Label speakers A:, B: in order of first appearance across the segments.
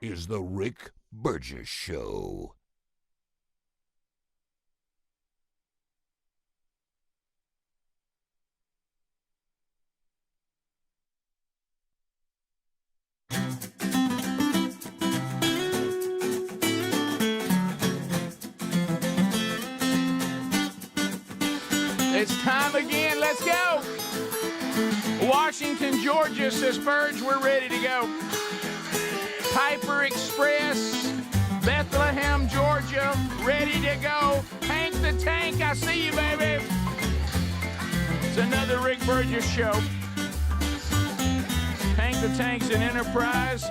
A: is the Rick Burgess Show.
B: It's time again. Let's go. Washington, Georgia says, Burge, we're ready to go. Piper Express, Bethlehem, Georgia, ready to go. Hank the Tank, I see you, baby. It's another Rick Burgess show. Hank the Tank's an Enterprise.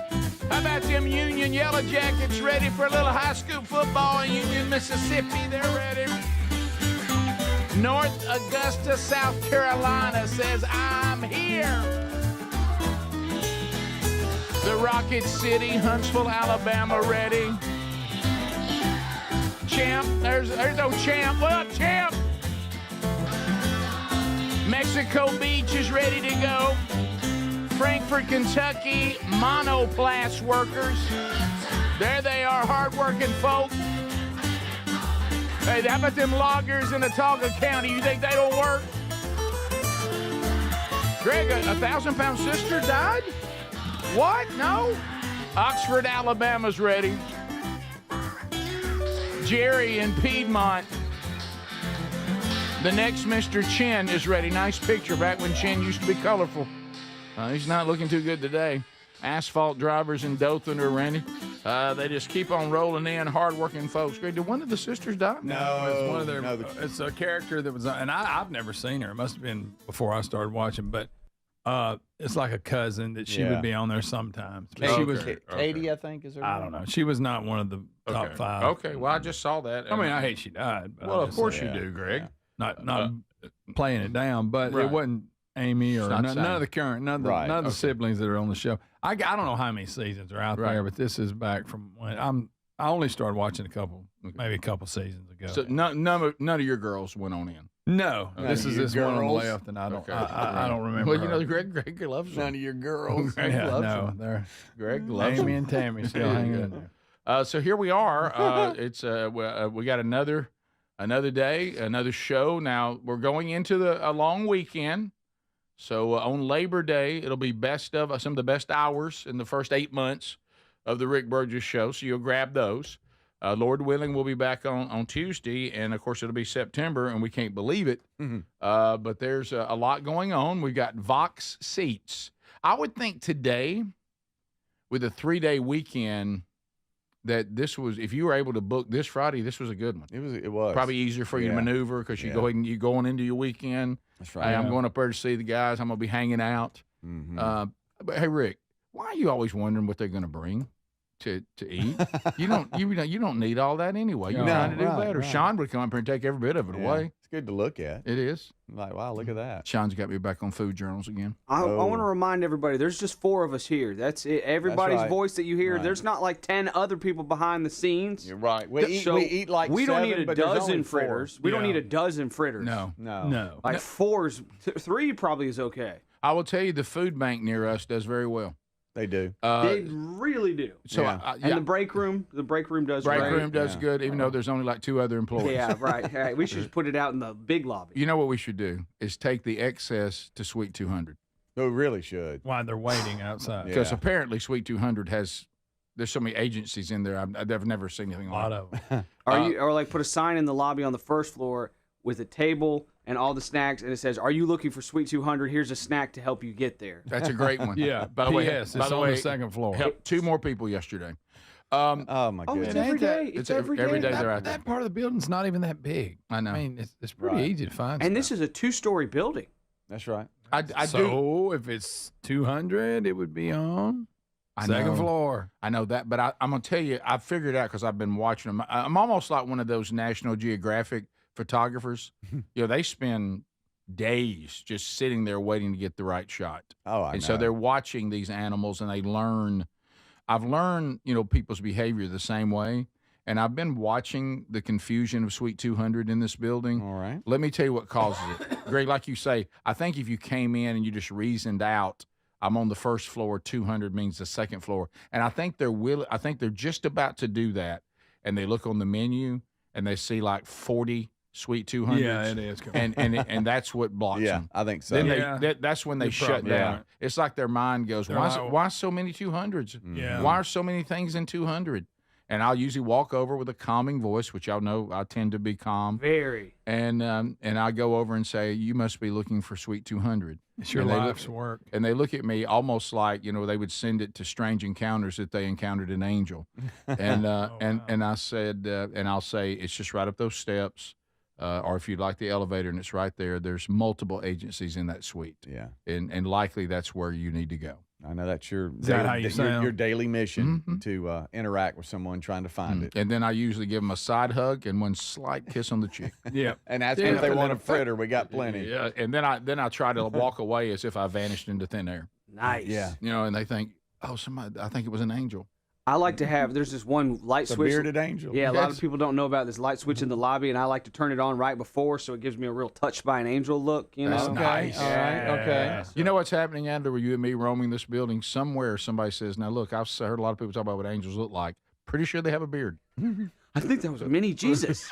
B: How about them Union Yellow Jackets ready for a little high school football in Union, Mississippi? They're ready. North Augusta, South Carolina says, I'm here. The Rocket City, Huntsville, Alabama, ready. Champ, there's no Champ. What up, Champ? Mexico Beach is ready to go. Frankfort, Kentucky, monoplast workers. There they are, hard-working folk. Hey, how about them loggers in Autauga County? You think they don't work? Greg, a 1,000-pound sister died? What? No? Oxford, Alabama's ready. Jerry in Piedmont. The next Mr. Chin is ready. Nice picture back when Chin used to be colorful. He's not looking too good today. Asphalt drivers in Dothan are ready. They just keep on rolling in, hard-working folks. Greg, did one of the sisters die?
C: No, it's one of their. No, it's a character that was, and I've never seen her. It must have been before I started watching, but it's like a cousin that she would be on there sometimes. She was
D: Katie, I think, is her name?
C: I don't know. She was not one of the top five.
B: Okay, well, I just saw that.
C: I mean, I hate she died. But
B: well, of course you do, Greg.
C: Not playing it down, but it wasn't Amy or none of the current, none of the siblings that are on the show. I don't know how many seasons are out there, but this is back from when I only started watching maybe a couple seasons ago.
B: So none of your girls went on in.
C: No, this is this one on the left, and I don't remember.
B: Well, you know, Greg loves
D: none of your girls.
B: Greg loves them.
C: They're
B: Greg loves
C: Amy
B: them.
C: and Tammy still hanging in there.
B: So here we are. It's we got another day, another show. Now we're going into a long weekend. So on Labor Day, it'll be some of the best hours in the first 8 months of the Rick Burgess show. So you'll grab those. Lord willing, we'll be back on Tuesday, and of course it'll be September, and we can't believe it. Mm-hmm. But there's a lot going on. We've got Vox seats. I would think today, with a 3-day weekend, that this was, if you were able to book this Friday, this was a good one.
D: It was
B: probably easier for you to maneuver because you you're going into your weekend.
D: That's right.
B: Hey, I'm going up there to see the guys. I'm going to be hanging out. Mm-hmm. But hey, Rick, why are you always wondering what they're going to bring to eat? You don't need all that anyway. You're trying to do better. Right. Sean would come up here and take every bit of it away.
D: It's good to look at.
B: It is.
D: Like, wow, look at that.
B: Sean's got me back on food journals again.
E: I want to remind everybody, there's just 4 of us here. That's it. Everybody's voice that you hear. Right. There's not like 10 other people behind the scenes.
D: You're right. We eat like
E: we
D: 7,
E: don't need a dozen fritters. We don't need a dozen fritters.
B: No.
E: Like 3 probably is okay.
B: I will tell you, the food bank near us does very well.
D: They do.
E: They really do.
B: So,
E: and the break room does
B: good, even though there's only like 2 other employees.
E: Yeah, right. We should just put it out in the big lobby.
B: You know what we should do is take the excess to Suite 200.
D: Oh, really should.
C: Why they're waiting outside?
B: Because apparently Suite 200 there's so many agencies in there. I've never seen anything like
C: that.
E: Or like put a sign in the lobby on the first floor with a table and all the snacks, and it says, "Are you looking for Suite 200? Here's a snack to help you get there."
B: That's a great one.
C: Yeah. By the way, it's on the second floor.
B: Helped 2 more people yesterday.
D: Oh my goodness!
E: It's every day. It's every day.
B: Every day they're out there.
C: That part of the building's not even that big.
B: I know.
C: I mean, it's pretty easy to find.
E: And this is a 2-story building.
D: That's right.
C: So if it's 200, it would be on second floor.
B: I know that, but I'm going to tell you, I figured out because I've been watching them. I'm almost like one of those National Geographic photographers. They spend days just sitting there waiting to get the right shot.
D: Oh, I know.
B: So they're watching these animals and they learn. I've learned, people's behavior the same way. And I've been watching the confusion of Suite 200 in this building.
D: All right.
B: Let me tell you what causes it. Greg, like you say, I think if you came in and you just reasoned out I'm on the first floor. 200 means the second floor. And I think they're just about to do that. And they look on the menu and they see like 40 Sweet 200s.
C: Yeah, it is.
B: And that's what blocks them.
D: I think so.
B: Then that's when they shut down.
C: Right.
B: It's like their mind goes, why so many 200s?
C: Yeah.
B: Why are so many things in 200? And I'll usually walk over with a calming voice, which y'all know I tend to be calm.
E: Very.
B: And I go over and say, you must be looking for Sweet 200.
C: It's your life's work.
B: And they look at me almost like, they would send it to strange encounters that they encountered an angel. And and I said, and I'll say, it's just right up those steps. Or if you'd like the elevator and it's right there, there's multiple agencies in that suite.
D: Yeah.
B: And likely that's where you need to go.
D: I know that's your
C: your
D: daily mission to interact with someone trying to find it.
B: And then I usually give them a side hug and one slight kiss on the cheek.
C: Yeah.
D: And ask them if they want a fritter. We got plenty.
B: Yeah. And then I try to walk away as if I vanished into thin air.
E: Nice.
D: Yeah.
B: And they think, I think it was an angel.
E: I like to have, there's this one light
D: It's a
E: switch.
D: bearded angel.
E: Yeah, a lot of people don't know about this light switch in the lobby, and I like to turn it on right before so it gives me a real touched by an angel look.
B: That's
D: Okay.
B: nice.
D: All right. Okay.
B: You know what's happening, Adler, with you and me roaming this building? Somewhere somebody says, now look, I've heard a lot of people talk about what angels look like. Pretty sure they have a beard.
E: I think that was a mini Jesus.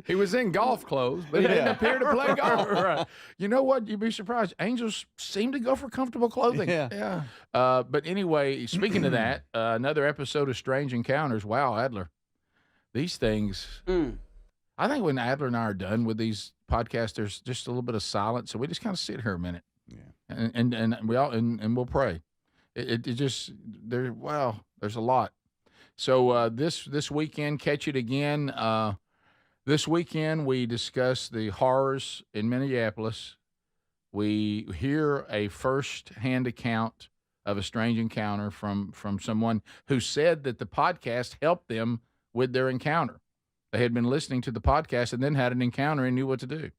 C: He was in golf clothes, but he didn't appear to play golf.
B: Right. You know what? You'd be surprised. Angels seem to go for comfortable clothing.
D: Yeah.
B: But anyway, speaking of that, another episode of Strange Encounters. Wow, Adler. These things. I think when Adler and I are done with these podcasts, there's just a little bit of silence. So we just kind of sit here a minute.
D: Yeah.
B: And we'll pray. It just there's a lot. So this weekend, catch it again. This weekend we discuss the horrors in Minneapolis. We hear a first-hand account of a strange encounter from someone who said that the podcast helped them with their encounter. They had been listening to the podcast and then had an encounter and knew what to do.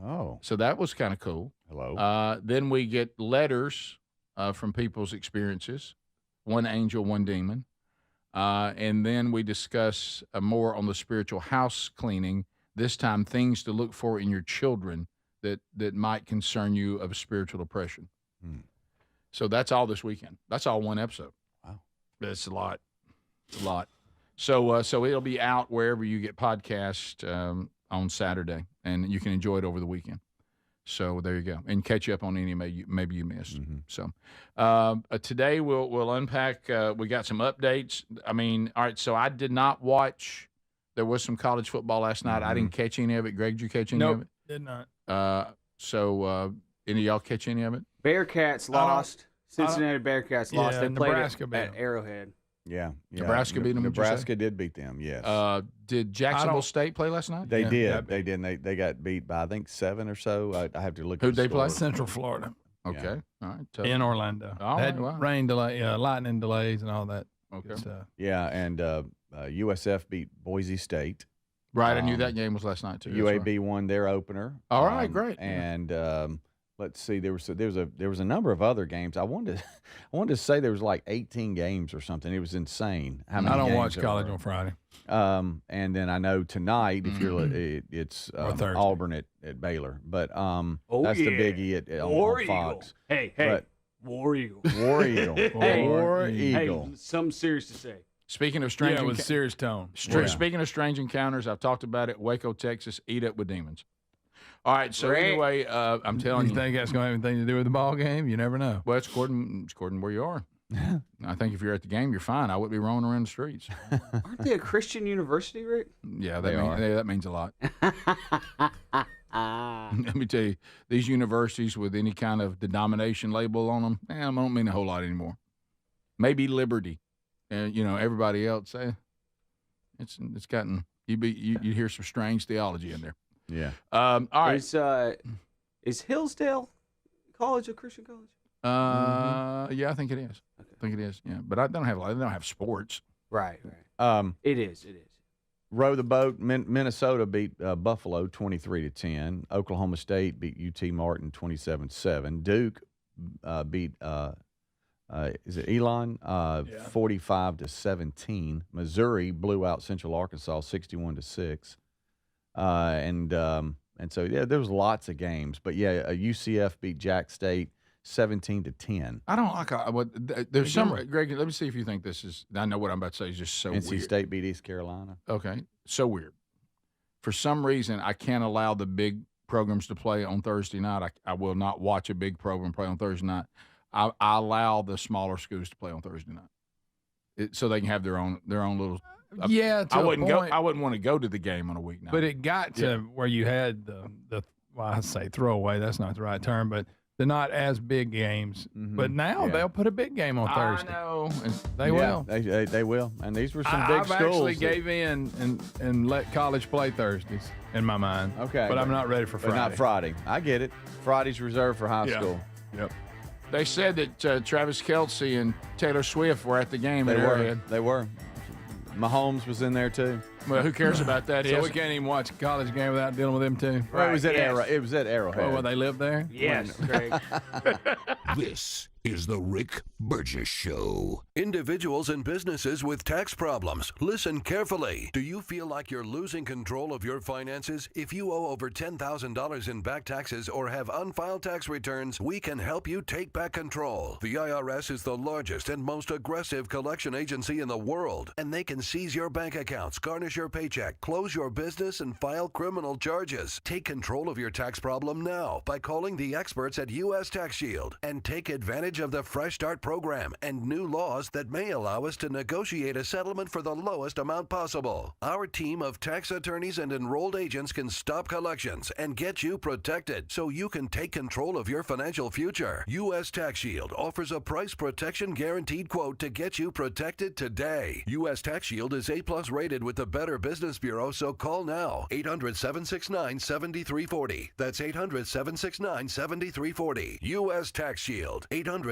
D: Oh.
B: So that was kind of cool.
D: Hello.
B: Then we get letters from people's experiences, one angel, one demon. And then we discuss more on the spiritual house cleaning, this time things to look for in your children that might concern you of spiritual oppression. So that's all this weekend. That's all one episode.
D: Wow.
B: That's a lot. It's a lot. So it'll be out wherever you get podcast on Saturday, and you can enjoy it over the weekend. So there you go, and catch up on any maybe you missed. So today we'll unpack. We got some updates. I mean, all right. So I did not watch. There was some college football last night. I didn't catch any of it. Greg, did you catch any of it?
C: Did not.
B: So any of y'all catch any of it?
E: Bearcats lost. Cincinnati Bearcats lost. They played
C: Nebraska
E: at Arrowhead.
D: Yeah.
B: Nebraska beat them.
D: Nebraska did beat them. Yes.
B: Did Jacksonville State play last night?
D: They did. They did. And they got beat by I think 7 or so. I have to look.
B: Who'd they play?
C: Central Florida.
B: Okay. All right. Tough.
C: In Orlando.
B: All
C: Had
B: right, wow.
C: rain delay, lightning delays, and all that.
B: Okay.
C: Good stuff.
D: Yeah, and USF beat Boise State.
B: Right. I knew that game was last night too.
D: UAB won their opener.
B: All right. Great.
D: And let's see, there was a number of other games. I wanted to say there was like 18 games or something. It was insane. How many
C: I don't
D: games
C: watch
D: there
C: college
D: were.
C: on Friday.
D: And then I know tonight, if you're it's
C: Thursday.
D: Auburn at Baylor, but that's the biggie on
E: War
D: Fox.
E: Eagle. Hey,
D: But
E: War Eagle.
D: War Eagle. War Eagle.
E: Hey, something serious to say.
B: Speaking of strange,
C: with serious tone.
B: Speaking of strange encounters, I've talked about it. Waco, Texas, eat up with demons. All right. So anyway, I'm telling you.
C: You think that's going to have anything to do with the ball game? You never know.
B: Well, it's according where you are. I think if you're at the game, you're fine. I wouldn't be roaming around the streets.
E: Aren't they a Christian university, Rick?
B: Yeah, that means a lot. Let me tell you, these universities with any kind of denomination label on them, I don't mean a whole lot anymore. Maybe Liberty, and everybody else. It's gotten you hear some strange theology in there.
D: Yeah.
B: All right.
E: Is Hillsdale College a Christian college?
B: Yeah, I think it is.
E: Okay.
B: I think it is. Yeah, but they don't have sports.
E: Right. It is.
D: Row the boat. Minnesota beat Buffalo 23-10. Oklahoma State beat UT Martin 27-7. Duke beat is it Elon 45-17. Missouri blew out Central Arkansas 61-6. And And so, yeah, there was lots of games. But, yeah, UCF beat Jack State 17-10.
B: I don't like there's some – Greg, let me see if you think this is – I know what I'm about to say is just so weird.
D: NC State beat East Carolina.
B: Okay, so weird. For some reason, I can't allow the big programs to play on Thursday night. I will not watch a big program play on Thursday night. I allow the smaller schools to play on Thursday night, so they can have their own little. I wouldn't go. I wouldn't want to go to the game on a weeknight.
C: But it got to where you had the well, I say throwaway. That's not the right term, but the not as big games. Mm-hmm. But now they'll put a big game on Thursday.
B: I know.
C: They will.
D: They will. And these were some big schools.
C: I've actually gave in and let college play Thursdays in my mind.
D: Okay.
C: But I'm not ready for Friday.
D: But not Friday. I get it. Friday's reserved for high school.
C: Yep.
B: They said that Travis Kelce and Taylor Swift were at the game.
D: They were. Mahomes was in there too.
B: Well, who cares about that?
C: So we can't even watch a college game without dealing with them too.
D: Right. It was at Arrowhead.
C: Oh, well, they live there?
E: Yes, Greg.
A: This is the Rick Burgess Show.
F: Individuals and businesses with tax problems, listen carefully. Do you feel like you're losing control of your finances? If you owe over $10,000 in back taxes or have unfiled tax returns, we can help you take back control. The IRS is the largest and most aggressive collection agency in the world, and they can seize your bank accounts, garnish your paycheck, close your business, and file criminal charges. Take control of your tax problem now by calling the experts at U.S. Tax Shield and take advantage of the Fresh Start program and new laws that may allow us to negotiate a settlement for the lowest amount possible. Our team of tax attorneys and enrolled agents can stop collections and get you protected so you can take control of your financial future. U.S. Tax Shield offers a price protection guaranteed quote to get you protected today. U.S. Tax Shield is A+ rated with the Better Business Bureau, so call now. 800-769-7340. That's 800-769-7340. U.S. Tax Shield. 800-769-7340.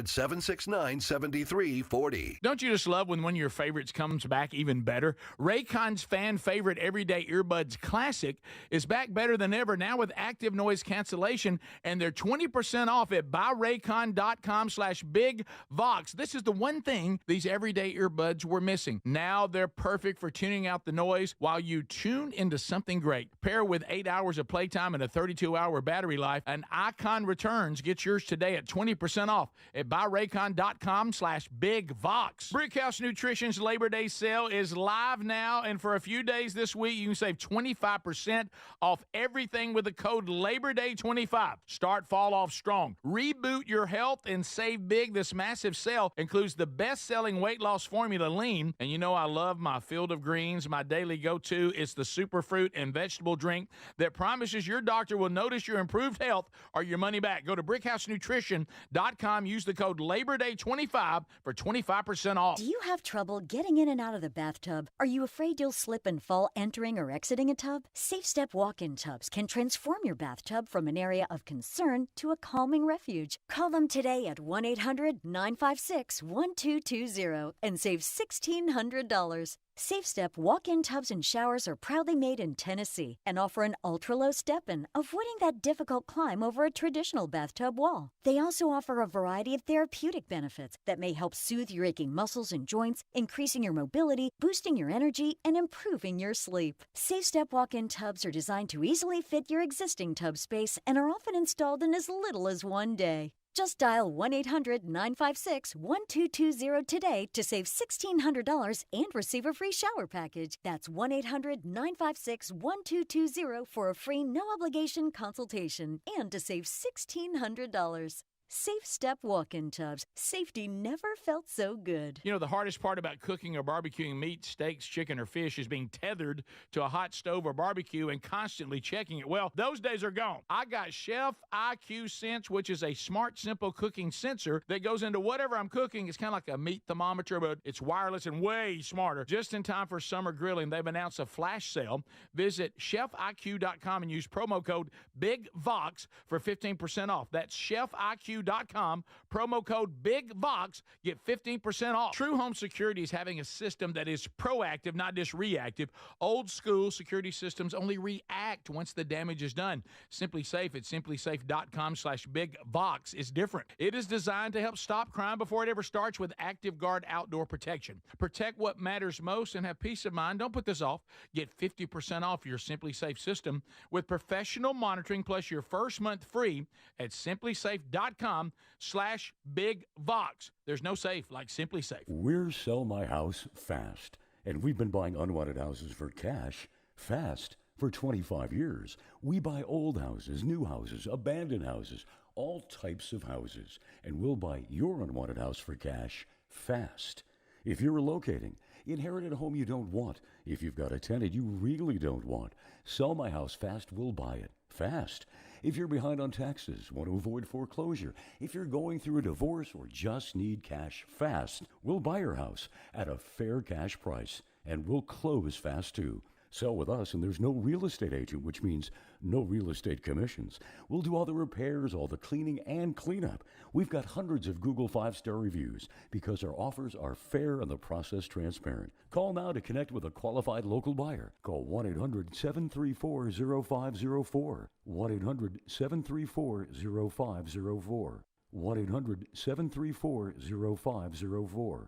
B: Don't you just love when one of your favorites comes back even better? Raycon's fan favorite Everyday Earbuds Classic is back better than ever, now with active noise cancellation, and they're 20% off at buyraycon.com/bigvox. This is the one thing these everyday earbuds were missing. Now they're perfect for tuning out the noise while you tune into something great. Pair with 8 hours of playtime and a 32-hour battery life. An Icon returns. Get yours today at 20% off at buyraycon.com/bigvox. Brickhouse Nutrition's Labor Day sale is live now, and for a few days this week, you can save 25% off everything with the code LABORDAY25. Start fall off strong. Reboot your health and save big. This massive sale includes the best-selling weight loss formula, Lean, and you know I love my Field of Greens, my daily go-to. It's the superfruit and vegetable drink that promises your doctor will notice your improved health or your money back. Go to brickhousenutrition.com. Use the code LABORDAY25 for 25% off.
G: Do you have trouble getting in and out of the bathtub? Are you afraid you'll slip and fall entering or exiting a tub? Safe Step walk-in tubs can transform your bathtub from an area of concern to a calming refuge. Call them today at 1-800-956-1220 and save $1,600. Safe Step walk-in tubs and showers are proudly made in Tennessee and offer an ultra-low step-in, avoiding that difficult climb over a traditional bathtub wall. They also offer a variety of therapeutic benefits that may help soothe your aching muscles and joints, increasing your mobility, boosting your energy, and improving your sleep. Safe Step walk-in tubs are designed to easily fit your existing tub space and are often installed in as little as one day. Just dial 1-800-956-1220 today to save $1,600 and receive a free shower package. That's 1-800-956-1220 for a free no-obligation consultation and to save $1,600. Safe Step walk-in tubs. Safety never felt so good.
B: You know, the hardest part about cooking or barbecuing meat, steaks, chicken, or fish is being tethered to a hot stove or barbecue and constantly checking it. Well, those days are gone. I got Chef IQ Sense, which is a smart, simple cooking sensor that goes into whatever I'm cooking. It's kind of like a meat thermometer, but it's wireless and way smarter. Just in time for summer grilling, they've announced a flash sale. Visit chefiq.com and use promo code BIGVOX for 15% off. That's chefiq.com TrueHomeSecurity.com, promo code BIGVOX, get 15% off. True Home Security is having a system that is proactive, not just reactive. Old school security systems only react once the damage is done. Simply Safe at simplysafe.com/BigVox is different. It is designed to help stop crime before it ever starts with Active Guard outdoor protection. Protect what matters most and have peace of mind. Don't put this off. Get 50% off your Simply Safe system with professional monitoring plus your first month free at simplysafe.com/BigVox. There's no safe like Simply Safe.
H: We're Sell My House Fast, and we've been buying unwanted houses for cash fast for 25 years. We buy old houses, new houses, abandoned houses, all types of houses, and we'll buy your unwanted house for cash fast. If you're relocating, inherited a home you don't want, if you've got a tenant you really don't want, Sell My House Fast will buy it fast. If you're behind on taxes, want to avoid foreclosure, if you're going through a divorce or just need cash fast, we'll buy your house at a fair cash price, and we'll close fast too. Sell with us, and there's no real estate agent, which means no real estate commissions. We'll do all the repairs, all the cleaning, and cleanup. We've got hundreds of Google 5-star reviews because our offers are fair and the process transparent. Call now to connect with a qualified local buyer. Call 1-800-734-0504. 1-800-734-0504. 1-800-734-0504.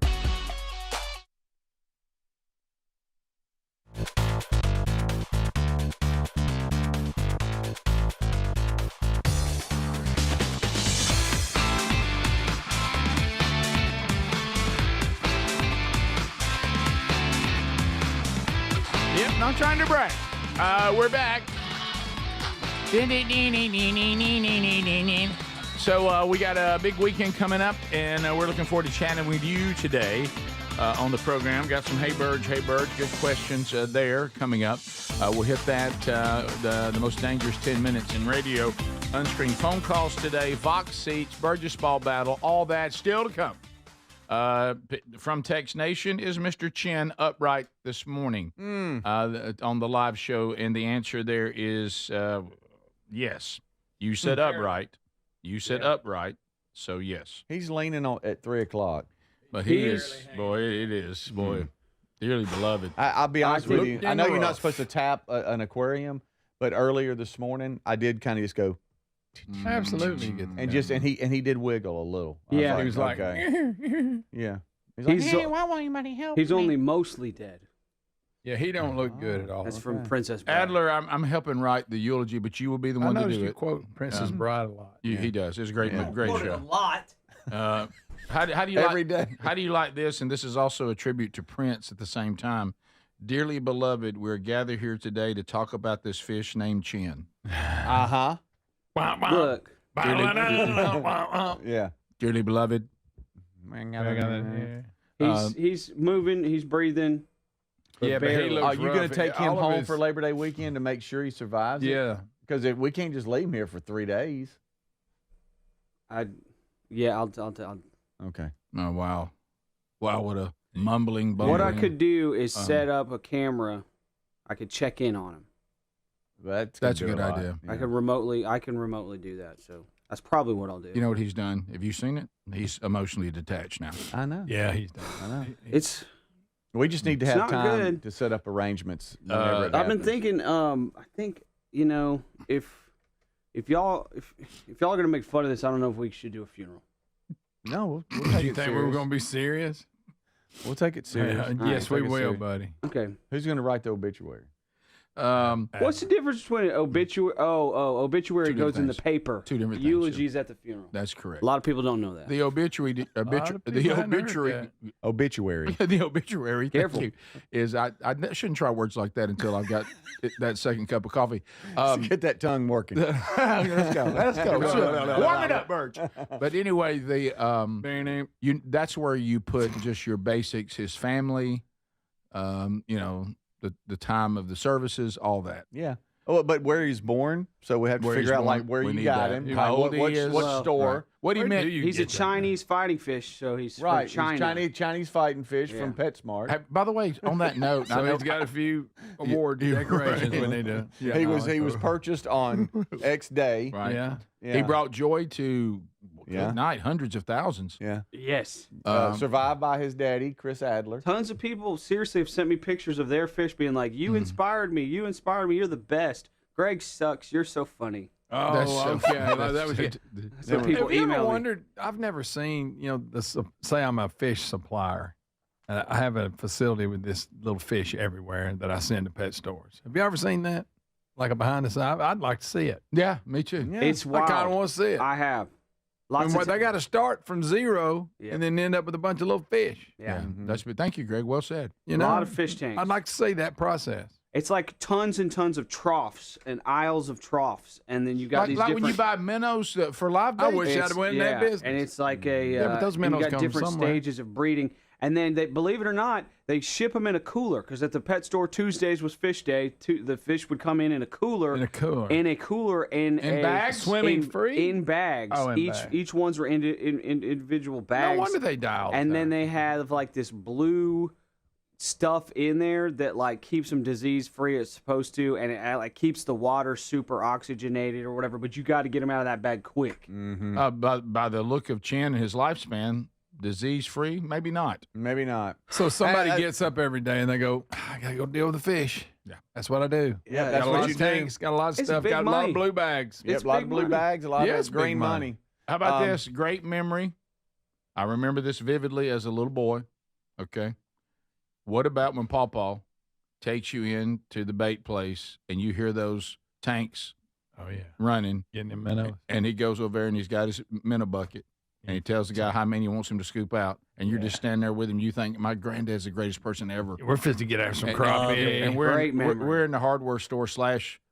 B: Yep, not trying to brag. We're back. So we got a big weekend coming up, and we're looking forward to chatting with you today on the program. Got some Hey Burge, good questions there coming up. We'll hit that, the most dangerous 10 minutes in radio. Unscreened phone calls today, Vox seats, Burgess ball battle, all that still to come. From Tex Nation, is Mr. Chin upright this morning on the live show? And the answer there is yes. You said upright. You said upright, so yes.
D: He's leaning on at 3 o'clock.
B: But he is, boy, it is, boy, dearly beloved.
D: I'll be honest with you. I know you're not supposed to tap an aquarium, but earlier this morning, I did kind of just go.
C: Absolutely.
D: And he did wiggle a little.
E: Yeah.
D: He was like, okay. Yeah. He's like, hey, why won't anybody help
E: He's
D: me?
E: only mostly dead.
C: Yeah, he don't look good at all.
E: That's from Princess Bride.
B: Adler, I'm helping write the eulogy, but you will be the one to do
C: you
B: it.
C: quote Princess Bride a lot.
B: He does. It's a great show.
E: A lot.
B: How do you
D: Every
B: like
D: day.
B: How do you like this? And this is also a tribute to Prince at the same time. Dearly beloved, we're gathered here today to talk about this fish named Chin.
D: Uh-huh.
E: Look.
D: Yeah.
B: Dearly beloved.
E: He's moving. He's breathing.
C: Yeah, but he looks
D: Are you going
C: rough.
D: to take him
C: All of
D: home
C: his-
D: for Labor Day weekend to make sure he survives?
C: Yeah.
D: Because we can't just leave him here for 3 days.
E: I'll
D: Okay.
B: Oh, wow. Wow, what a mumbling, bumbling.
E: What I could do is set up a camera. I could check in on him.
B: That's a good idea.
E: I can remotely do that. So that's probably what I'll do.
B: You know what he's done? Have you seen it? He's emotionally detached now.
D: I know.
C: Yeah, he's done.
D: I know.
E: We
D: just need to have
E: not
D: time
E: good.
D: to set up arrangements. Whenever it
E: I've been
D: happens.
E: thinking. I think if y'all are gonna make fun of this, I don't know if we should do a funeral.
D: No, we'll
C: Do
D: take
C: you
D: it
C: think we were
D: serious.
C: going to be serious?
D: We'll take it serious.
C: Yes, we
D: Take it
C: will,
D: serious.
C: buddy.
E: Okay.
D: Who's going to write the obituary?
E: What's the difference between an obituary? Obituary
B: Two different
E: goes in the
B: things.
E: paper.
B: Two different things,
E: Eulogies at the funeral.
B: That's correct.
E: A lot of people don't know that.
B: The obituary,
C: of people hadn't heard
D: Obituary.
B: the obituary.
E: Careful.
B: Thank you, is I shouldn't try words like that until I've got that second cup of coffee.
D: Get that tongue working.
B: Let's go. Warm it up, Birch. But anyway, that's where you put just your basics, his family, the time of the services, all that.
D: Yeah. Oh, but where he's born, so we have to
B: Where
D: figure
B: he's
D: out
B: born,
D: like where
B: we
D: you
B: need
D: got
B: that.
D: him,
B: How old he
D: what
B: is.
D: store.
B: Right. What he
C: Where
B: meant.
C: do you
E: He's a
C: get that?
E: Chinese fighting fish, so he's
D: Right,
E: from China.
D: he's Chinese fighting fish
E: Yeah.
D: from PetSmart.
B: Hey, by the way, on that note, I
C: So
B: know
C: he's got a few award decorations we need to.
D: He was purchased on X day.
B: Right.
C: Yeah.
D: Yeah.
B: He brought joy to Good night. Hundreds of thousands.
D: Yeah.
E: Yes.
D: Survived by his daddy, Chris Adler.
E: Tons of people seriously have sent me pictures of their fish being like, you inspired me. You inspired me. You're the best. Greg sucks. You're so funny.
C: Oh,
B: That's so
C: okay.
B: funny.
C: That was it.
E: So people
C: Have you ever
E: email me.
C: wondered? I've never seen, say I'm a fish supplier. And I have a facility with this little fish everywhere that I send to pet stores. Have you ever seen that? Like a behind the scenes? I'd like to see it.
B: Yeah, me too.
D: Yeah.
E: It's
C: I
E: wild.
C: kind of want to see it.
E: I have.
C: And they got to start from zero and then end up with a bunch of little fish.
E: Yeah.
B: Thank you, Greg. Well said.
C: You
E: A
C: know,
E: lot of fish tanks.
C: I'd like to see that process.
E: It's like tons and tons of troughs and aisles of troughs, and then you got these
B: Like
E: different.
B: when you buy minnows for live bait.
C: I wish I'd went in that business.
E: And it's like a
C: but those
E: and
C: minnows
E: you got
C: come from
E: different
C: somewhere.
E: stages of breeding, and then they, believe it or not, they ship them in a cooler because at the pet store Tuesdays was fish day. The fish would come in a cooler.
C: In a cooler.
E: In a
B: bags?
C: Swimming free?
E: in bags.
C: Oh, in
E: each
C: bags.
E: each ones were in individual bags.
C: No wonder they die all the
E: And then
C: time.
E: they have like this blue stuff in there that like keeps them disease free. It's supposed to, and it like keeps the water super oxygenated or whatever. But you got to get them out of that bag quick.
B: By the look of Chan and his lifespan, disease free, maybe not.
D: Maybe not.
C: So somebody gets up every day and they go, I got to go deal with the fish.
B: Yeah.
C: That's what I do.
D: Yeah,
C: got
D: that's
C: a
D: what
C: lot
D: you
C: of
D: do.
C: tanks, got a lot of
E: It's
C: stuff,
E: big
C: got a lot
E: money.
C: of blue bags.
D: Yep,
E: It's
D: a lot
E: big
D: of blue
E: money.
D: bags, a lot
C: Yeah,
D: of
C: it's big
D: green
C: money.
D: money.
B: How about this? Great memory. I remember this vividly as a little boy. Okay. What about when Pawpaw takes you into the bait place and you hear those tanks
C: Oh, yeah.
B: running,
C: Getting them minnows.
B: and he goes over there and he's got his minnow bucket, and he tells the guy how many he wants him to scoop out, and you're just standing there with him. You think, my granddad's the greatest person ever.
C: We're fit to get after some
B: And-
C: crappie.
B: and
E: Great memory.
B: we're in the hardware store /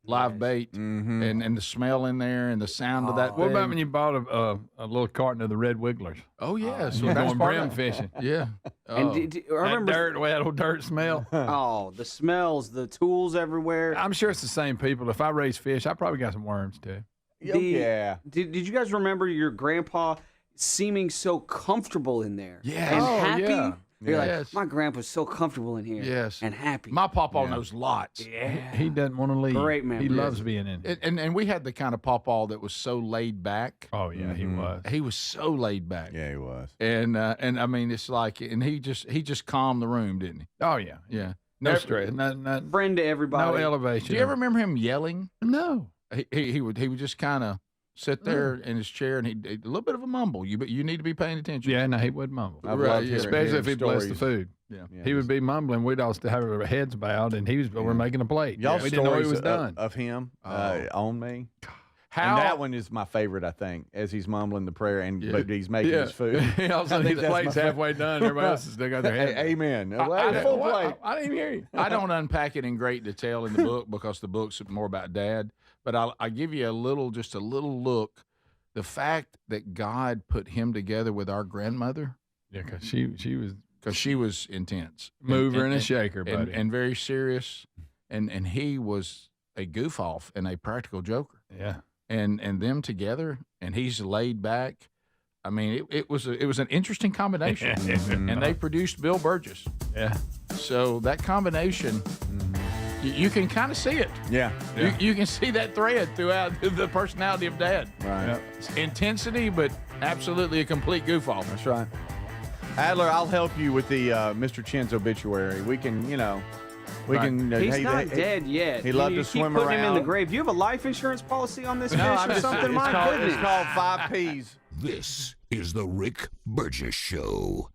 B: live
E: Yes.
B: bait,
D: Mm-hmm.
B: and the smell in there and the sound of that
C: What
B: thing.
C: about when you bought a little carton of the red wigglers?
B: Oh, yes.
C: You're
B: that's
C: going
B: part
C: brim
B: of it.
C: fishing.
B: Yeah.
E: And
B: Oh.
E: I remember
C: That old dirt smell.
E: oh the smells, the tools everywhere.
C: I'm sure it's the same people. If I raise fish, I probably got some worms too.
D: Yeah.
E: Did you guys remember your grandpa seeming so comfortable in there?
B: Yes.
E: And
B: Oh,
E: happy?
C: yeah.
E: You're like,
B: Yes.
E: my grandpa's so comfortable in here.
B: Yes.
E: And happy.
B: My pawpaw knows lots.
E: yeah.
C: He doesn't want to leave.
E: Great
C: He
E: memories.
C: loves being in here.
B: And we had the kind of pawpaw that was so laid back.
C: Oh yeah, he was.
B: He was so laid back.
D: Yeah, he was.
B: And I mean, it's like, and he just calmed the room, didn't he?
C: Oh yeah.
B: Yeah.
C: No
B: Never-
C: stress. No
E: Friend to everybody.
C: elevation.
B: Do you ever remember him yelling?
C: No.
B: He would just kind of sit there in his chair, and he a little bit of a mumble. You need to be paying attention.
C: Yeah, no, he would mumble.
D: I've
B: Right,
D: loved
B: yeah.
C: Especially if he blessed the
D: stories.
C: food.
B: Yeah.
D: Yeah,
C: He would be mumbling. We'd all have our heads bowed, and he was over making a plate.
D: Y'all
C: we didn't know he was
D: stories
C: done.
D: of him on me.
B: How
D: And that one is my favorite, I think, as he's mumbling the prayer but he's making his food.
C: All of a sudden,
D: I think
C: his
D: that's
C: plate's
D: my
C: halfway done. Everybody else has still got their head.
D: Amen.
B: I
D: Full plate.
C: I didn't even hear you.
B: I don't unpack it in great detail in the book because the book's more about Dad. But I give you just a little look. The fact that God put him together with our grandmother,
C: Yeah, because she was
B: intense,
C: mover and a shaker, buddy.
B: and very serious, and he was a goof off and a practical joker,
C: yeah.
B: and them together, and he's laid back. I mean, it was an interesting combination, and they produced Bill Burgess.
C: Yeah.
B: So that combination, you can kind of see it.
D: Yeah.
B: You can see that thread throughout the personality of Dad.
D: Right.
B: Intensity, but absolutely a complete goof off.
D: That's right. Adler, I'll help you with the Mr. Chin's obituary. We can, we can.
E: He's not dead yet.
D: He loved
E: You
D: to swim
E: keep putting him in the
D: around.
E: grave. Do you have a life insurance policy on this fish
D: I'm
E: or
D: just-
E: something?
D: It's
E: My
D: called,
E: goodness.
D: It's called 5 Ps.
A: This is the Rick Burgess Show.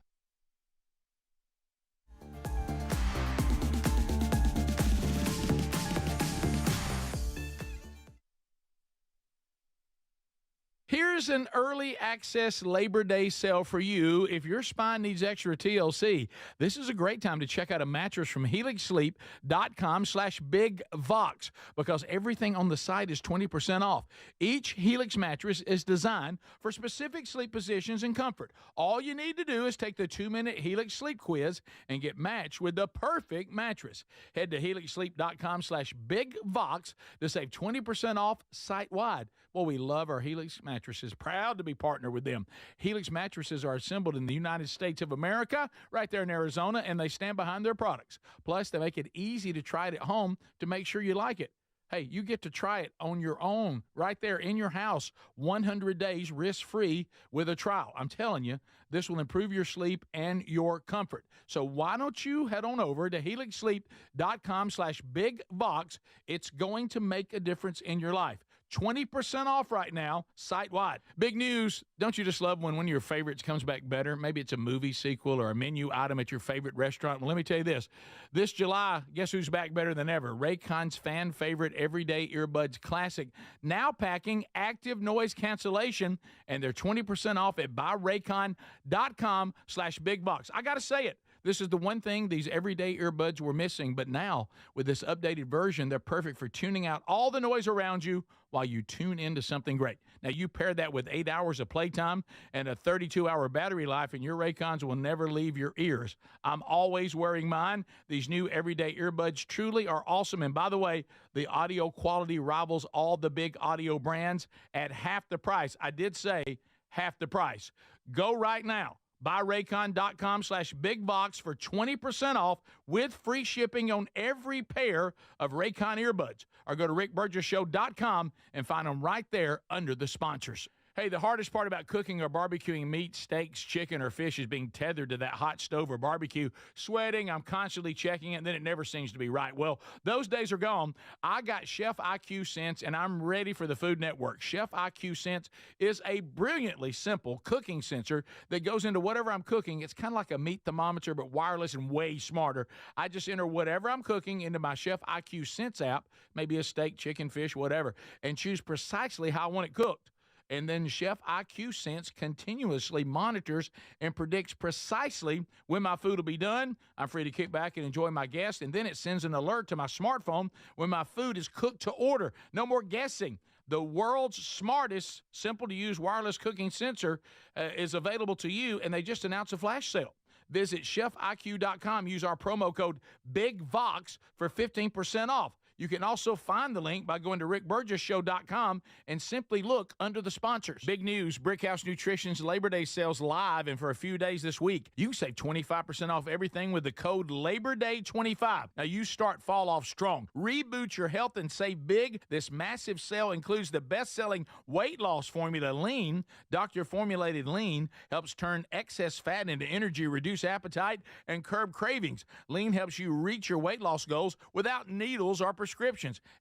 B: Here's an early access Labor Day sale for you if your spine needs extra TLC. This is a great time to check out a mattress from HelixSleep.com/BigVox because everything on the site is 20% off. Each Helix mattress is designed for specific sleep positions and comfort. All you need to do is take the 2-minute Helix Sleep Quiz and get matched with the perfect mattress. Head to HelixSleep.com/BigVox to save 20% off site-wide. Well, we love our Helix mattresses. Proud to be partnered with them. Helix mattresses are assembled in the United States of America, right there in Arizona, and they stand behind their products. Plus, they make it easy to try it at home to make sure you like it. Hey, you get to try it on your own right there in your house, 100 days risk-free with a trial. I'm telling you, this will improve your sleep and your comfort. So why don't you head on over to helixsleep.com/bigbox. It's going to make a difference in your life. 20% off right now, site-wide. Big news. Don't you just love when one of your favorites comes back better? Maybe it's a movie sequel or a menu item at your favorite restaurant. Well, let me tell you this. This July, guess who's back better than ever? Raycon's fan favorite Everyday Earbuds Classic. Now packing active noise cancellation, and they're 20% off at buyraycon.com/bigbox. I got to say it. This is the one thing these everyday earbuds were missing, but now with this updated version, they're perfect for tuning out all the noise around you while you tune into something great. Now, you pair that with 8 hours of playtime and a 32-hour battery life, and your Raycons will never leave your ears. I'm always wearing mine. These new everyday earbuds truly are awesome. And by the way, the audio quality rivals all the big audio brands at half the price. I did say half the price. Go right now. BuyRaycon.com/bigbox for 20% off with free shipping on every pair of Raycon earbuds. Or go to rickburgessshow.com and find them right there under the sponsors. Hey, the hardest part about cooking or barbecuing meat, steaks, chicken, or fish is being tethered to that hot stove or barbecue. Sweating, I'm constantly checking it, and then it never seems to be right. Well, those days are gone. I got Chef IQ Sense, and I'm ready for the Food Network. Chef IQ Sense is a brilliantly simple cooking sensor that goes into whatever I'm cooking. It's kind of like a meat thermometer, but wireless and way smarter. I just enter whatever I'm cooking into my Chef IQ Sense app, maybe a steak, chicken, fish, whatever, and choose precisely how I want it cooked. And then Chef IQ Sense continuously monitors and predicts precisely when my food will be done. I'm free to kick back and enjoy my guests. And then it sends an alert to my smartphone when my food is cooked to order. No more guessing. The world's smartest, simple-to-use wireless cooking sensor is available to you, and they just announced a flash sale. Visit chefiq.com. Use our promo code BIGVOX for 15% off. You can also find the link by going to rickburgessshow.com and simply look under the sponsors. Big news, Brickhouse Nutrition's Labor Day sales live, and for a few days this week, you can save 25% off everything with the code LABORDAY25. Now, you start fall off strong. Reboot your health and save big. This massive sale includes the best-selling weight loss formula, Lean. Doctor-formulated Lean helps turn excess fat into energy, reduce appetite, and curb cravings. Lean helps you reach your weight loss goals without needles or prescriptions.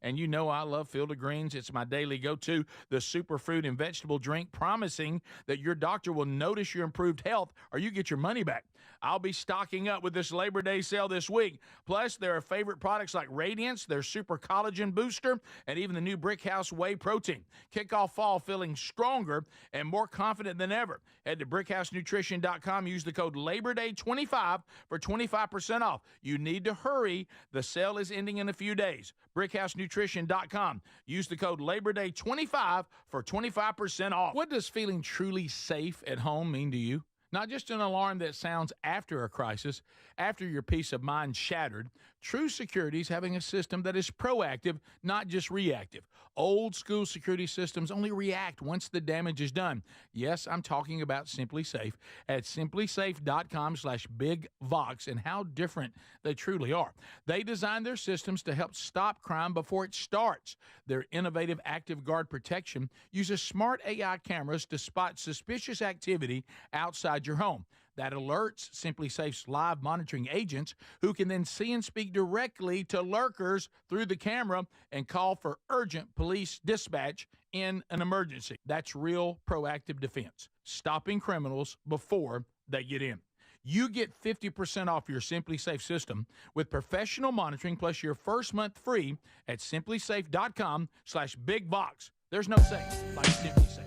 B: And you know I love Field of Greens. It's my daily go-to, the superfruit and vegetable drink, promising that your doctor will notice your improved health or you get your money back. I'll be stocking up with this Labor Day sale this week. Plus, there are favorite products like Radiance, their Super Collagen Booster, and even the new Brickhouse Whey Protein. Kick off fall feeling stronger and more confident than ever. Head to brickhousenutrition.com. Use the code LABORDAY25 for 25% off. You need to hurry. The sale is ending in a few days. BrickhouseNutrition.com. Use the code LABORDAY25 for 25% off. What does feeling truly safe at home mean to you? Not just an alarm that sounds after a crisis, after your peace of mind shattered. True security is having a system that is proactive, not just reactive. Old school security systems only react once the damage is done. Yes, I'm talking about Simply Safe at simplysafe.com/bigvox and how different they truly are. They design their systems to help stop crime before it starts. Their innovative Active Guard protection uses smart AI cameras to spot suspicious activity outside your home. That alerts Simply Safe's live monitoring agents, who can then see and speak directly to lurkers through the camera and call for urgent police dispatch in an emergency. That's real proactive defense, stopping criminals before they get in. You get 50% off your Simply Safe system with professional monitoring plus your first month free at simplysafe.com/bigbox. There's no safe like Simply Safe.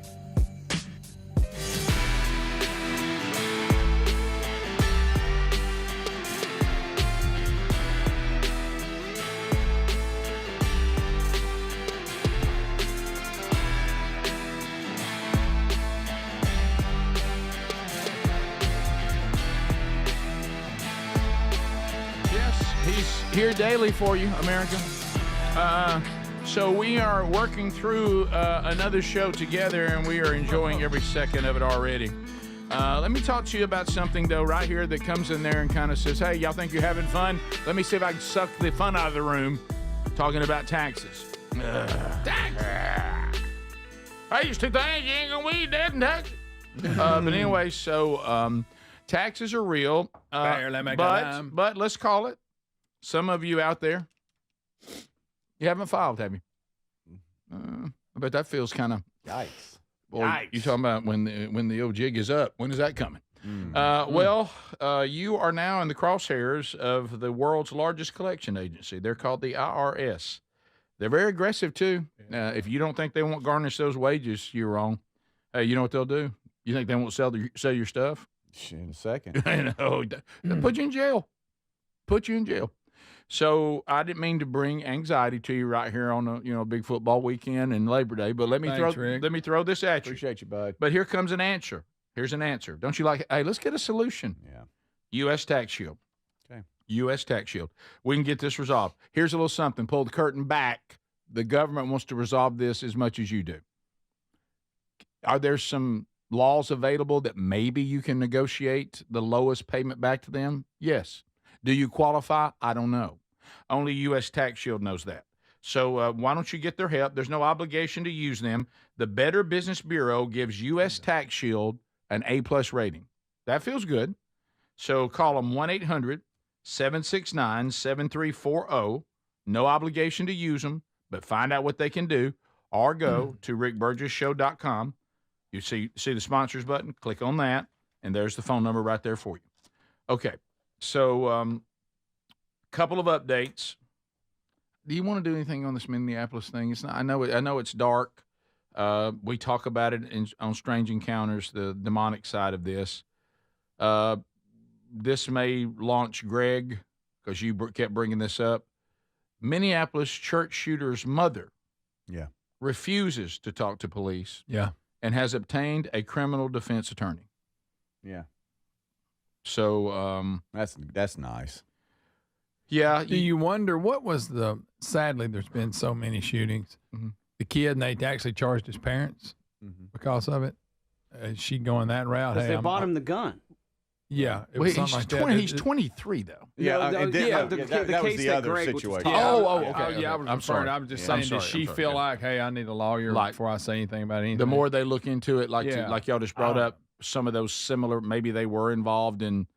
B: He's here daily for you, America. So we are working through another show together, and we are enjoying every second of it already. Let me talk to you about something, though, right here that comes in there and kind of says, hey, y'all think you're having fun? Let me see if I can suck the fun out of the room talking about taxes. I used to think you ain't gonna be dead in taxes. But anyway, so taxes are real. But let's call it. Some of you out there, you haven't filed, have you? I bet that feels kind of
D: Yikes.
B: Well, you talking about when the old jig is up? When is that coming? Well, you are now in the crosshairs of the world's largest collection agency. They're called the IRS. They're very aggressive too. If you don't think they won't garnish those wages, you're wrong. Hey, you know what they'll do? You think they won't sell your stuff?
D: In a second.
B: I know. They'll put you in jail. Put you in jail. So I didn't mean to bring anxiety to you right here on a big football weekend and Labor Day, but let me throw this at you.
D: Appreciate you, bud.
B: But here comes an answer. Here's an answer. Don't you like it? Hey, let's get a solution.
D: Yeah.
B: U.S. Tax Shield.
D: Okay.
B: U.S. Tax Shield. We can get this resolved. Here's a little something. Pull the curtain back. The government wants to resolve this as much as you do. Are there some laws available that maybe you can negotiate the lowest payment back to them? Yes. Do you qualify? I don't know. Only U.S. Tax Shield knows that. So why don't you get their help? There's no obligation to use them. The Better Business Bureau gives U.S. Tax Shield an A+ rating. That feels good. So call them 1-800-769-7340. No obligation to use them, but find out what they can do. Or go to rickburgessshow.com. You see the sponsors button, click on that, and there's the phone number right there for you. Okay, so couple of updates. Do you want to do anything on this Minneapolis thing? It's not. I know it's dark. We talk about it on Strange Encounters, the demonic side of this. This may launch Greg, because you kept bringing this up. Minneapolis church shooter's mother refuses to talk to police and has obtained a criminal defense attorney.
D: Yeah.
B: So
D: that's nice.
B: Yeah.
C: Do you wonder what was sadly, there's been so many shootings. Mm-hmm. The kid, and they actually charged his parents because of it. She going that route.
E: Because they bought him the gun.
C: Yeah. It was something like that.
B: He's 23, though.
D: That was the other situation.
B: Okay.
C: Yeah, I'm sorry. I was just saying, does she feel like, hey, I need a lawyer before I say anything about anything?
B: The more they look into it, like y'all just brought up, some of those similar, maybe they were involved in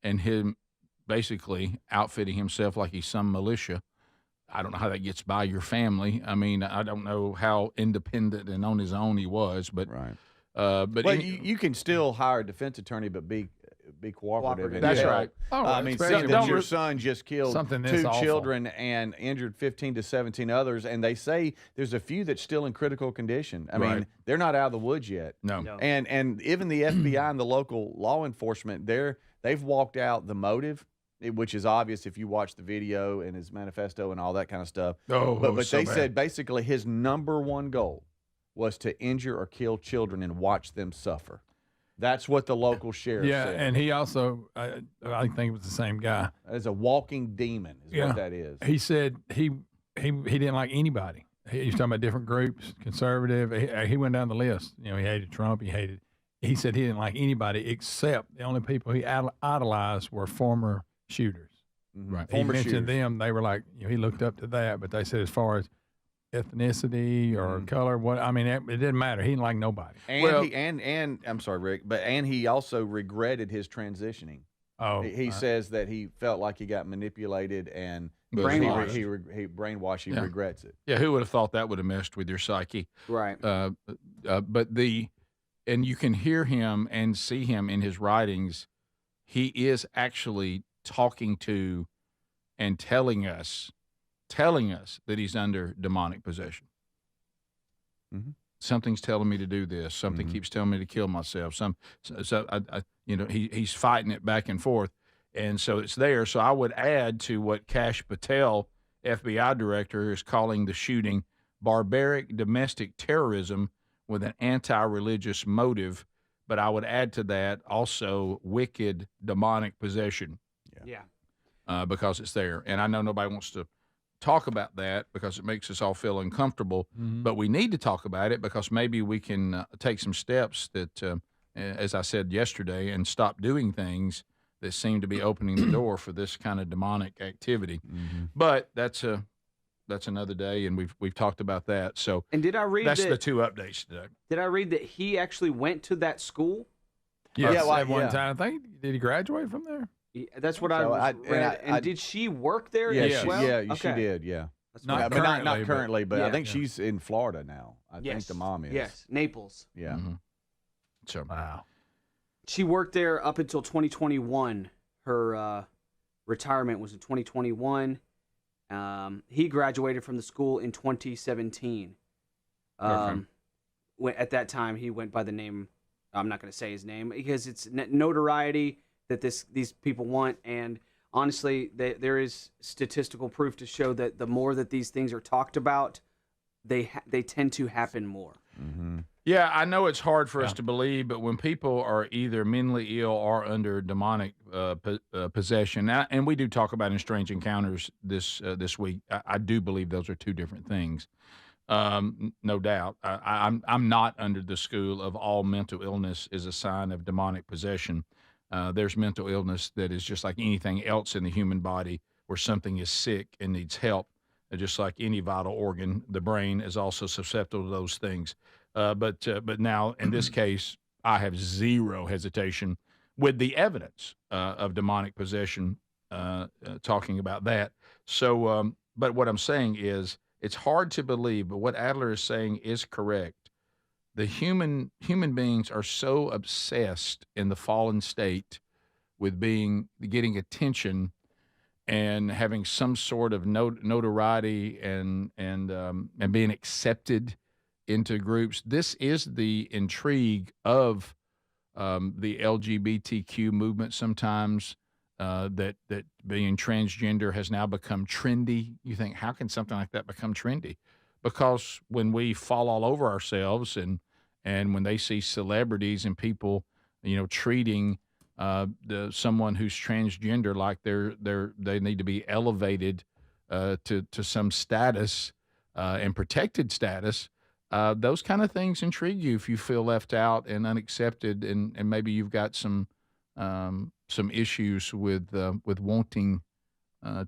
B: him basically outfitting himself like he's some militia. I don't know how that gets by your family. I mean, I don't know how independent and on his own he was, but
D: you can still hire a defense attorney, but be cooperative.
B: That's right.
D: I mean, seeing that your son just killed two
C: awful.
D: children and injured 15 to 17 others, and they say there's a few that's still in critical condition. I mean, they're not out of the woods yet.
B: No.
D: And even the FBI and the local law enforcement, they've walked out the motive, which is obvious if you watch the video and his manifesto and all that kind of stuff. But they said basically his number one goal was to injure or kill children and watch them suffer. That's what the local sheriff said.
C: Yeah, and he also, I think it was the same guy.
D: As a walking demon is what that is.
C: He said he didn't like anybody. He was talking about different groups, conservative. He went down the list. You know, he hated Trump. He said he didn't like anybody except the only people he idolized were former shooters.
D: Mm-hmm.
C: Right. He mentioned them. They were like, he looked up to that. But they said as far as ethnicity or color, it didn't matter. He didn't like nobody.
D: And I'm sorry, Rick, and he also regretted his transitioning. He says that he felt like he got manipulated and brainwashed. He brainwashed. He regrets it.
B: Yeah, who would have thought that would have messed with your psyche?
E: Right.
B: And you can hear him and see him in his writings. He is actually talking to and telling us that he's under demonic possession. Mm-hmm. Something's telling me to do this. Something keeps telling me to kill myself. He's fighting it back and forth, and so it's there. So I would add to what Kash Patel, FBI director, is calling the shooting barbaric domestic terrorism with an anti-religious motive. But I would add to that also wicked demonic possession.
E: Yeah.
B: Because it's there, and I know nobody wants to talk about that because it makes us all feel uncomfortable, but we need to talk about it because maybe we can take some steps that, as I said yesterday, and stop doing things that seem to be opening the door for this kind of demonic activity. But that's another day, and we've talked about that. So,
E: and did I read
B: that's
E: that,
B: the two updates today.
E: Did I read that he actually went to that school?
C: Yes, at one time. I think, did he graduate from there?
E: Yeah, that's what I read. And did she work there as well?
D: She did. Yeah.
C: Not
D: currently, but I think she's in Florida now. I think the mom is.
E: Yes, Naples.
D: Yeah.
B: Mm-hmm. So
C: wow.
E: She worked there up until 2021. Her retirement was in 2021. He graduated from the school in 2017. At that time, he went by the name. I'm not going to say his name because it's notoriety that these people want, and honestly, there is statistical proof to show that the more that these things are talked about, they tend to happen more.
D: Mm-hmm.
B: Yeah, I know it's hard for us to believe, but when people are either mentally ill or under demonic possession, and we do talk about in Strange Encounters this week, I do believe those are two different things. No doubt. I'm not under the school of all mental illness is a sign of demonic possession. There's mental illness that is just like anything else in the human body where something is sick and needs help. Just like any vital organ, the brain is also susceptible to those things. But now, in this case, I have zero hesitation with the evidence of demonic possession talking about that. So, but what I'm saying is it's hard to believe, but what Adler is saying is correct. The human beings are so obsessed in the fallen state with getting attention and having some sort of notoriety and being accepted into groups. This is the intrigue of the LGBTQ movement sometimes, that being transgender has now become trendy. You think, how can something like that become trendy? Because when we fall all over ourselves and when they see celebrities and people, treating someone who's transgender like they need to be elevated to some status and protected status, those kind of things intrigue you if you feel left out and unaccepted, and maybe you've got some issues with wanting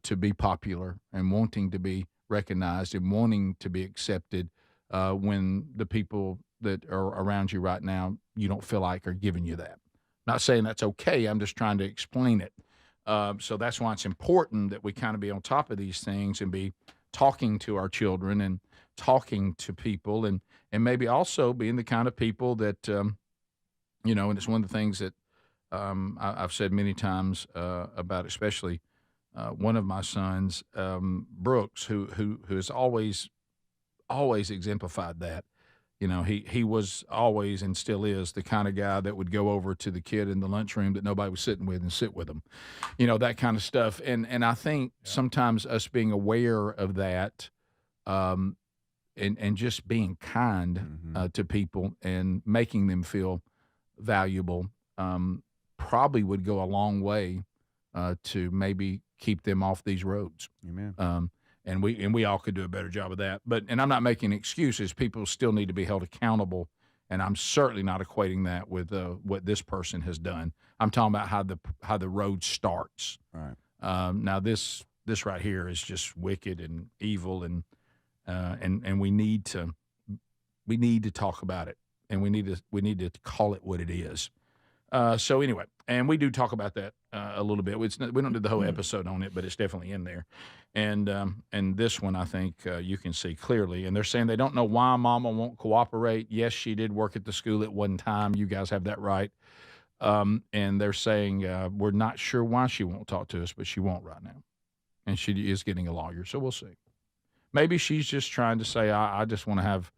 B: to be popular and wanting to be recognized and wanting to be accepted when the people that are around you right now you don't feel like are giving you that. Not saying that's okay. I'm just trying to explain it. So that's why it's important that we kind of be on top of these things and be talking to our children and talking to people and maybe also being the kind of people that, and it's one of the things that I've said many times about especially one of my sons, Brooks, who has always exemplified that. He was always and still is the kind of guy that would go over to the kid in the lunchroom that nobody was sitting with and sit with him, that kind of stuff. And I think sometimes us being aware of that, and just being kind to people and making them feel valuable, probably would go a long way to maybe keep them off these roads.
D: Amen.
B: And we all could do a better job of that. And I'm not making excuses. People still need to be held accountable, and I'm certainly not equating that with what this person has done. I'm talking about how the road starts.
D: Right.
B: Now this right here is just wicked and evil, and we need to talk about it, and we need to call it what it is. So anyway, and we do talk about that a little bit. We don't do the whole episode on it, but it's definitely in there. And this one, I think you can see clearly. And they're saying they don't know why Mama won't cooperate. Yes, she did work at the school at one time. You guys have that right. And they're saying we're not sure why she won't talk to us, but she won't right now. And she is getting a lawyer, so we'll see. Maybe she's just trying to say, I just want to have.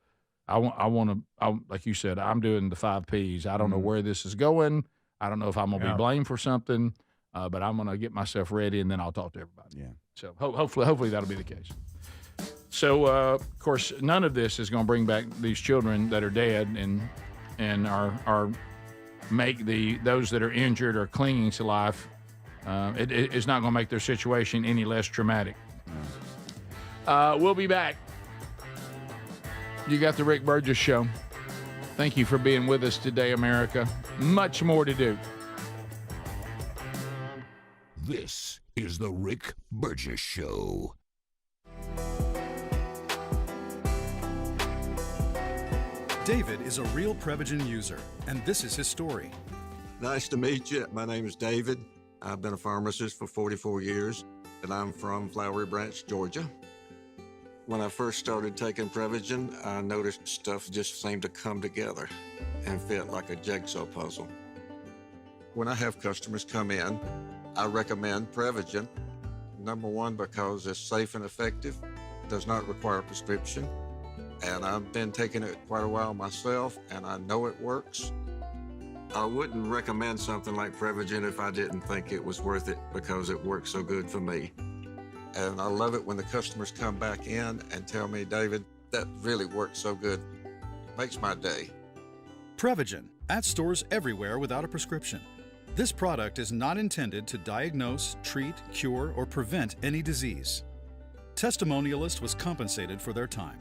B: I want to, like you said, I'm doing the 5 Ps. I don't know where this is going. I don't know if I'm going to be blamed for something, but I'm going to get myself ready, and then I'll talk to everybody.
D: Yeah.
B: So hopefully that'll be the case. So, of course, none of this is going to bring back these children that are dead and are make those that are injured or clinging to life. It's not going to make their situation any less traumatic. We'll be back. You got the Rick Burgess Show. Thank you for being with us today, America. Much more to do.
A: This is the Rick Burgess Show.
I: David is a real Prevagen user, and this is his story.
J: Nice to meet you. My name is David. I've been a pharmacist for 44 years, and I'm from Flowery Branch, Georgia. When I first started taking Prevagen, I noticed stuff just seemed to come together and fit like a jigsaw puzzle. When I have customers come in, I recommend Prevagen. Number one, because it's safe and effective, does not require a prescription, and I've been taking it quite a while myself, and I know it works. I wouldn't recommend something like Prevagen if I didn't think it was worth it because it works so good for me. And I love it when the customers come back in and tell me, David, that really works so good. It makes my day.
I: Prevagen, at stores everywhere without a prescription. This product is not intended to diagnose, treat, cure, or prevent any disease. Testimonialist was compensated for their time.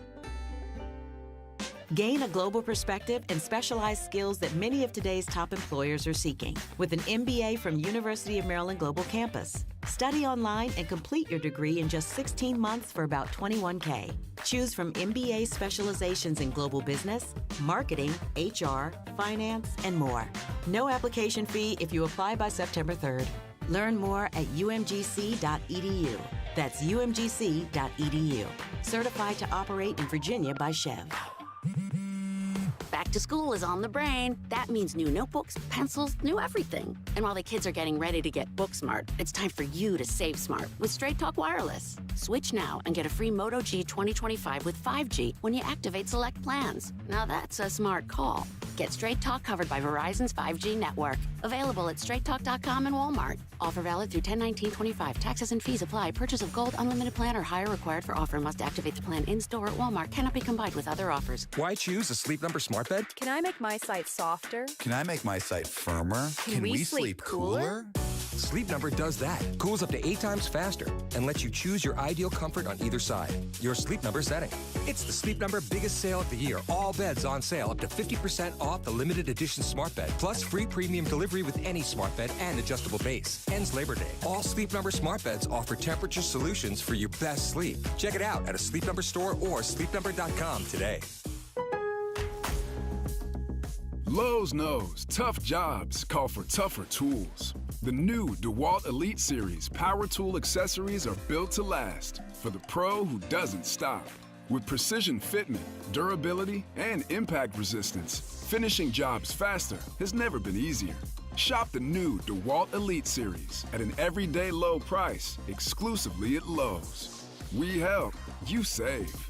K: Gain a global perspective and specialized skills that many of today's top employers are seeking with an MBA from University of Maryland Global Campus. Study online and complete your degree in just 16 months for about $21K. Choose from MBA specializations in global business, marketing, HR, finance, and more. No application fee if you apply by September 3rd. Learn more at umgc.edu. That's umgc.edu. Certified to operate in Virginia by Chev.
L: Back to school is on the brain. That means new notebooks, pencils, new everything. And while the kids are getting ready to get book smart, it's time for you to save smart with Straight Talk Wireless. Switch now and get a free Moto G 2025 with 5G when you activate select plans. Now that's a smart call. Get Straight Talk covered by Verizon's 5G network. Available at straighttalk.com and Walmart. Offer valid through 10/19/25. Taxes and fees apply. Purchase of gold unlimited plan or higher required for offer. Must activate the plan in-store at Walmart. Cannot be combined with other offers.
M: Why choose a Sleep Number smart bed?
N: Can I make my site softer?
M: Can I make my site firmer?
N: Can we sleep cooler?
M: Sleep Number does that. Cools up to 8 times faster and lets you choose your ideal comfort on either side. Your Sleep Number setting. It's the Sleep Number biggest sale of the year. All beds on sale up to 50% off the limited edition smart bed. Plus free premium delivery with any smart bed and adjustable base. Ends Labor Day. All Sleep Number smart beds offer temperature solutions for your best sleep. Check it out at a Sleep Number store or sleepnumber.com today.
O: Lowe's knows tough jobs call for tougher tools. The new DeWalt Elite Series power tool accessories are built to last for the pro who doesn't stop. With precision fitment, durability, and impact resistance, finishing jobs faster has never been easier. Shop the new DeWalt Elite Series at an everyday low price exclusively at Lowe's. We help, you save.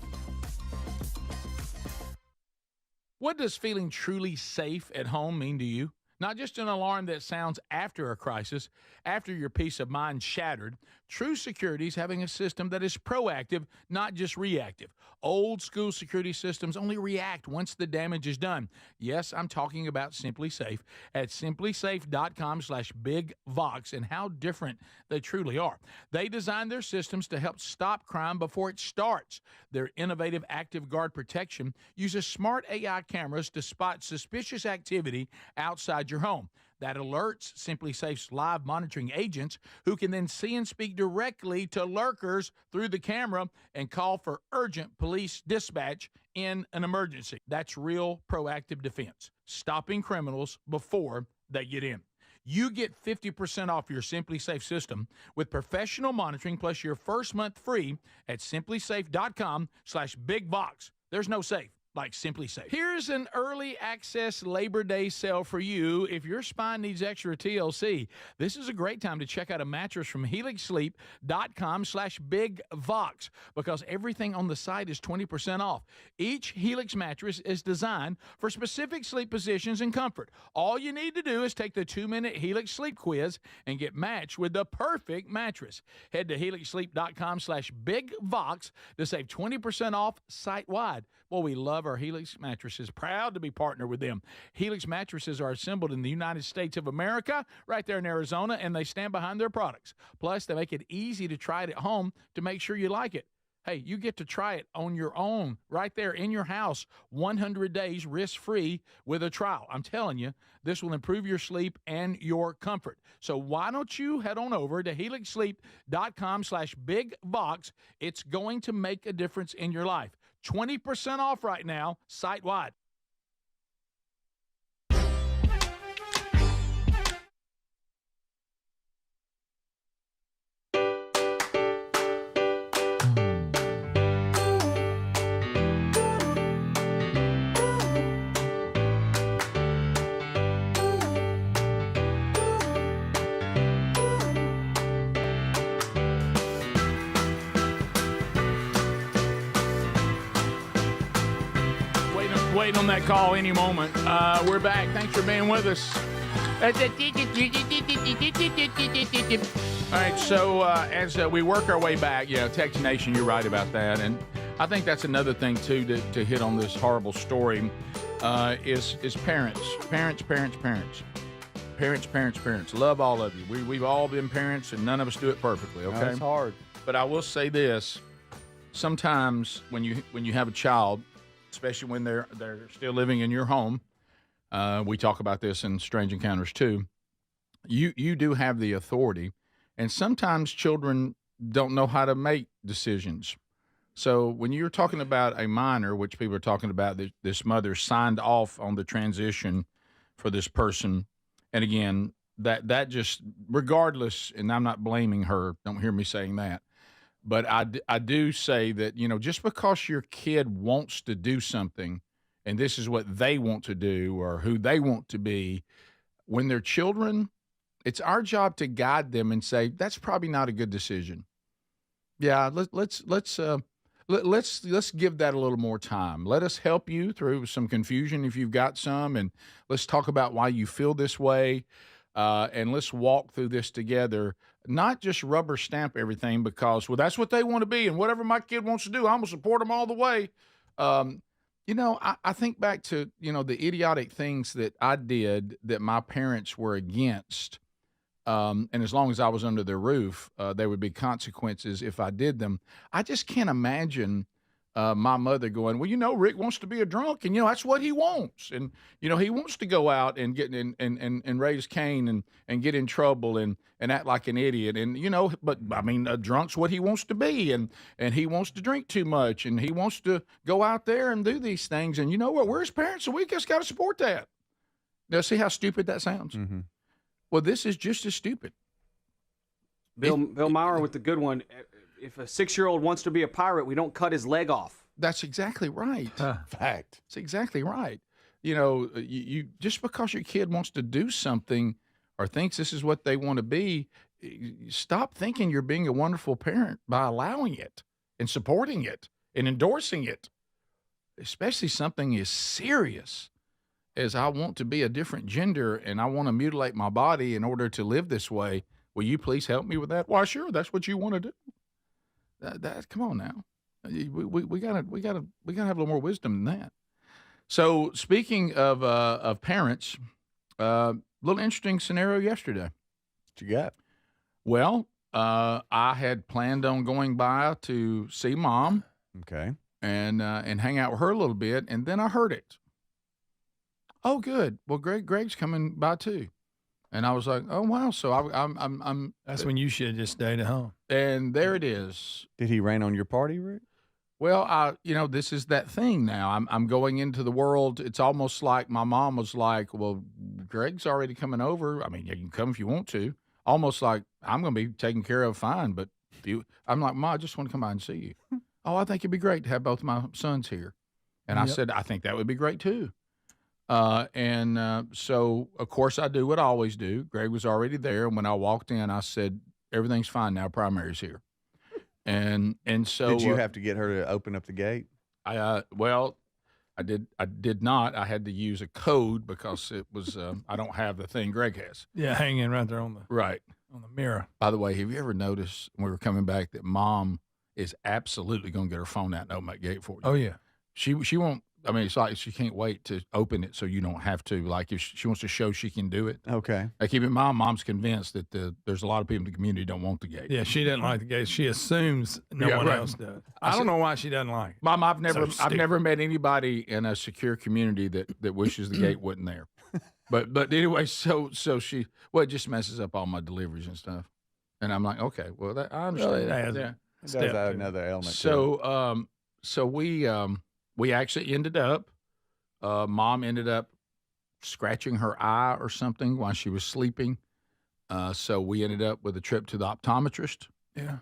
B: What does feeling truly safe at home mean to you? Not just an alarm that sounds after a crisis, after your peace of mind shattered. True security is having a system that is proactive, not just reactive. Old school security systems only react once the damage is done. Yes, I'm talking about Simply Safe at simplysafe.com/bigvox and how different they truly are. They design their systems to help stop crime before it starts. Their innovative Active Guard protection uses smart AI cameras to spot suspicious activity outside your home. That alerts Simply Safe's live monitoring agents, who can then see and speak directly to lurkers through the camera and call for urgent police dispatch in an emergency. That's real proactive defense, stopping criminals before they get in. You get 50% off your Simply Safe system with professional monitoring plus your first month free at simplysafe.com/bigvox. There's no safe like Simply Safe. Here's an early access Labor Day sale for you if your spine needs extra TLC. This is a great time to check out a mattress from helixsleep.com/bigvox because everything on the site is 20% off. Each Helix mattress is designed for specific sleep positions and comfort. All you need to do is take the 2-minute Helix sleep quiz and get matched with the perfect mattress. Head to helixsleep.com/bigvox to save 20% off site-wide. Well, we love our Helix mattresses. Proud to be partnered with them. Helix mattresses are assembled in the United States of America, right there in Arizona, and they stand behind their products. Plus, they make it easy to try it at home to make sure you like it. Hey, you get to try it on your own, right there in your house, 100 days risk-free with a trial. I'm telling you, this will improve your sleep and your comfort. So why don't you head on over to helixsleep.com/bigvox. It's going to make a difference in your life. 20% off right now, site-wide. Waiting on that call any moment. We're back. Thanks for being with us. All right, so as we work our way back, Texas Nation, you're right about that. And I think that's another thing, too, to hit on this horrible story is parents. Parents. Love all of you. We've all been parents, and none of us do it perfectly, okay?
D: That's hard.
B: But I will say this. Sometimes when you have a child, especially when they're still living in your home, we talk about this in Strange Encounters, too, you do have the authority. And sometimes children don't know how to make decisions. So when you're talking about a minor, which people are talking about, this mother signed off on the transition for this person. And again, that just, regardless, and I'm not blaming her, don't hear me saying that, but I do say that, just because your kid wants to do something, and this is what they want to do or who they want to be, when they're children, it's our job to guide them and say, that's probably not a good decision. Yeah, let's give that a little more time. Let us help you through some confusion if you've got some, and let's talk about why you feel this way, and let's walk through this together. Not just rubber stamp everything because, well, that's what they want to be, and whatever my kid wants to do, I'm going to support them all the way. I think back to, the idiotic things that I did that my parents were against. And as long as I was under their roof, there would be consequences if I did them. I just can't imagine my mother going, well, Rick wants to be a drunk, and, that's what he wants. And, he wants to go out and get and raise Cain and get in trouble and act like an idiot. And, but I mean, a drunk's what he wants to be. And he wants to drink too much, and he wants to go out there and do these things. And you know what? We're his parents, so we just got to support that. Now, see how stupid that sounds? Mm-hmm. Well, this is just as stupid.
E: Bill Maher with the good one. If a 6-year-old wants to be a pirate, we don't cut his leg off.
B: That's exactly right. Fact. It's exactly right. You just because your kid wants to do something or thinks this is what they want to be, stop thinking you're being a wonderful parent by allowing it and supporting it and endorsing it, especially something as serious as I want to be a different gender and I want to mutilate my body in order to live this way. Will you please help me with that? Why, sure, that's what you want to do. Come on now, we gotta have a little more wisdom than that. So speaking of parents, little interesting scenario yesterday.
D: What you got?
B: Well, I had planned on going by to see Mom.
D: Okay.
B: And hang out with her a little bit, and then I heard it. Oh, good. Well, Greg's coming by too. And I was like, oh, wow. So I'm
C: that's when you should have just stayed at home.
B: And there it is.
D: Did he rain on your party, Rick?
B: Well, this is that thing now. I'm going into the world. It's almost like my mom was like, well, Greg's already coming over. I mean, you can come if you want to. Almost like I'm going to be taken care of fine. But I'm like, Ma, I just want to come by and see you. Oh, I think it'd be great to have both my sons here. And I said, I think that would be great too. So, of course, I do what I always do. Greg was already there. And when I walked in, I said, everything's fine now. Primary's here. And so.
D: Did you have to get her to open up the gate?
B: I did not. I had to use a code because it was, I don't have the thing Greg has.
C: Yeah, hanging right there on the mirror.
B: By the way, have you ever noticed when we were coming back that Mom is absolutely going to get her phone out and open that gate for you?
C: Oh, yeah.
B: She won't. I mean, it's like she can't wait to open it so you don't have to. Like if she wants to show she can do it.
D: Okay.
B: Like keep in mind, Mom's convinced that there's a lot of people in the community don't want the gate.
C: Yeah, she doesn't like the gate. She assumes no one else does. I don't know why she doesn't like it.
B: Mom, I've never met anybody in a secure community that wishes the gate wasn't there. But anyway, so she it just messes up all my deliveries and stuff. And I'm like, okay, well I understand.
D: Well, it does add another element.
B: So we actually ended up, Mom ended up scratching her eye or something while she was sleeping. So we ended up with a trip to the optometrist.
C: Yeah.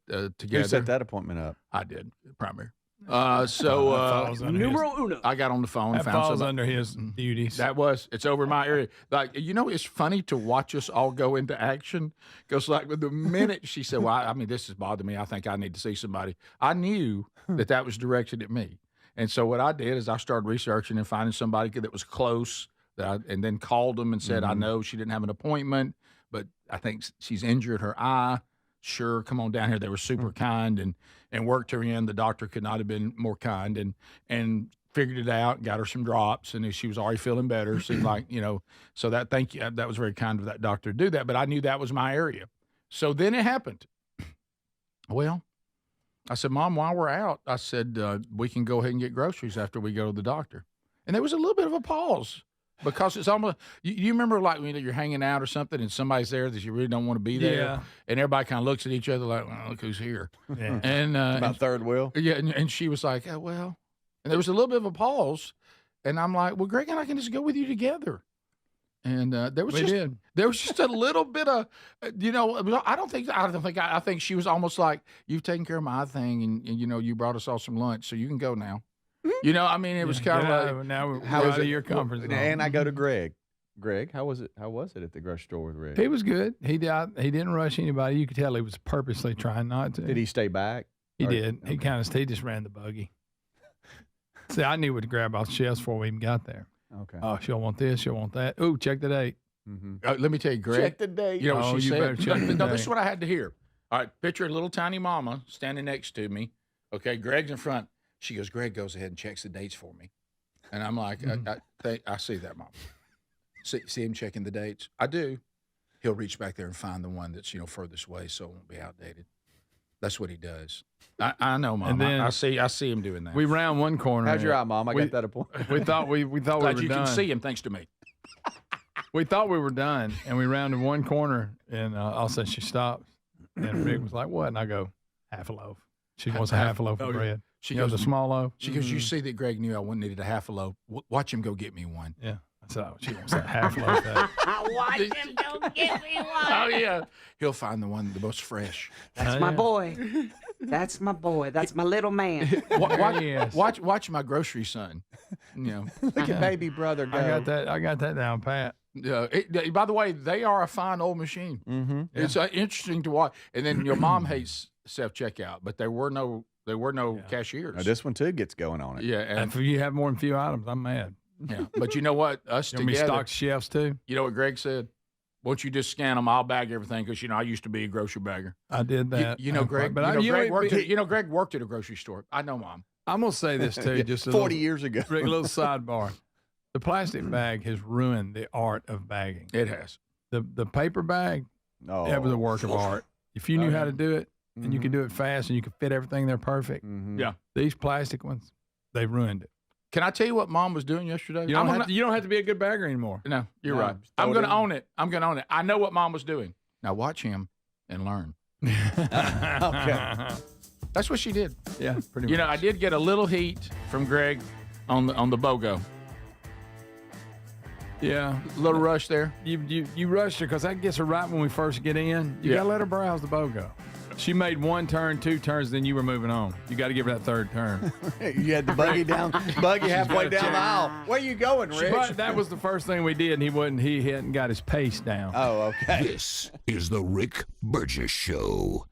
B: Together.
D: Who set that appointment up?
B: I did, primary. Numero uno. I got on the phone.
C: That
B: found
C: falls under his duties.
B: It's over my area. Like, it's funny to watch us all go into action. Because like the minute she said, well, this has bothered me. I think I need to see somebody. I knew that was directed at me. And so what I did is I started researching and finding somebody that was close, and then called them and said, I know she didn't have an appointment, but I think she's injured her eye. Sure, come on down here. They were super kind and worked her in. The doctor could not have been more kind and figured it out, got her some drops, and she was already feeling better. Seemed like, so thank you. That was very kind of that doctor to do that, but I knew that was my area. So then it happened. Well, I said, Mom, while we're out, I said, we can go ahead and get groceries after we go to the doctor. And there was a little bit of a pause. Because it's almost, you remember like when you're hanging out or something and somebody's there that you really don't want to be there, and everybody kind of looks at each other like, well, look who's here.
C: Yeah.
B: And
D: about third wheel.
B: Yeah, and she was like, oh, well, and there was a little bit of a pause, and I'm like, well, Greg and I can just go with you together. And there was just a little bit of, I think she was almost like, you've taken care of my thing, and you brought us all some lunch, so you can go now. It was kind of like,
C: now we're out of your comfort zone.
D: And I go to Greg. Greg, how was it at the grocery store with Rick?
C: He was good. He didn't rush anybody. You could tell he was purposely trying not to.
D: Did he stay back?
C: He did. Okay. He just ran the buggy. See, I knew what to grab off the shelves before we even got there.
D: Okay.
C: Oh, she'll want this. She'll want that. Ooh, check the date.
B: Mm-hmm. Let me tell you, Greg.
D: Check the date.
B: You know what she said?
C: No,
B: this is what I had to hear. All right, picture a little tiny mama standing next to me. Okay, Greg's in front. She goes, Greg goes ahead and checks the dates for me. And I'm like, I see that, Mom. See him checking the dates? I do. He'll reach back there and find the one that's, furthest away so it won't be outdated. That's what he does. I know, Mom. And then I see him doing that.
C: We round one corner.
D: How's your eye, Mom? I got that appointment.
C: We thought we were done.
B: Glad you can see him thanks to me.
C: We thought we were done, and we rounded one corner, and all of a sudden she stops. And Rick was like, what? And I go, half a loaf. She wants a half a loaf of bread. She goes, the small loaf.
B: She goes, you see that Greg knew I needed a half a loaf. Watch him go get me one.
C: Yeah. So she wants that half loaf.
L: Watch him go get me one.
B: Oh, yeah. He'll find the one the most fresh.
E: That's my boy. That's my boy. That's my little man.
B: Watch my grocery son.
D: Look at baby brother go.
C: I got that down pat.
B: By the way, they are a fine old machine. Mm-hmm. It's interesting to watch. And then your mom hates self-checkout, but there were no cashiers.
D: Now, this one too gets going on it.
B: Yeah,
C: and if you have more than a few items, I'm mad.
B: Yeah, but you know what? Us together.
C: Stock shelves too.
B: You know what Greg said? Won't you just scan them? I'll bag everything because I used to be a grocery bagger.
C: I did that.
B: Greg. Greg worked at a grocery store. I know, Mom.
C: I'm gonna say this too. Just
D: 40 years ago.
C: Rick, a little sidebar. The plastic bag has ruined the art of bagging.
B: It has.
C: The paper bag, that was a work of art. If you knew how to do it, and you could do it fast, and you could fit everything there perfect.
B: Mm-hmm. Yeah.
C: These plastic ones, they've ruined it.
B: Can I tell you what Mom was doing yesterday?
C: You don't have to be a good bagger anymore.
B: No, you're right. I'm going to own it. I know what Mom was doing. Now watch him and learn.
D: Okay.
B: That's what she did.
C: Yeah, pretty much.
B: I did get a little heat from Greg on the BOGO.
C: Yeah,
B: a little rush there.
C: You rushed her because that gets her right when we first get in. You got to let her browse the BOGO. She made one turn, two turns, then you were moving on. You got to give her that third turn.
D: You had the buggy halfway down the aisle. Where you going, Rich?
C: But that was the first thing we did, and he hadn't got his pace down.
D: Oh, okay.
A: This is the Rick Burgess Show.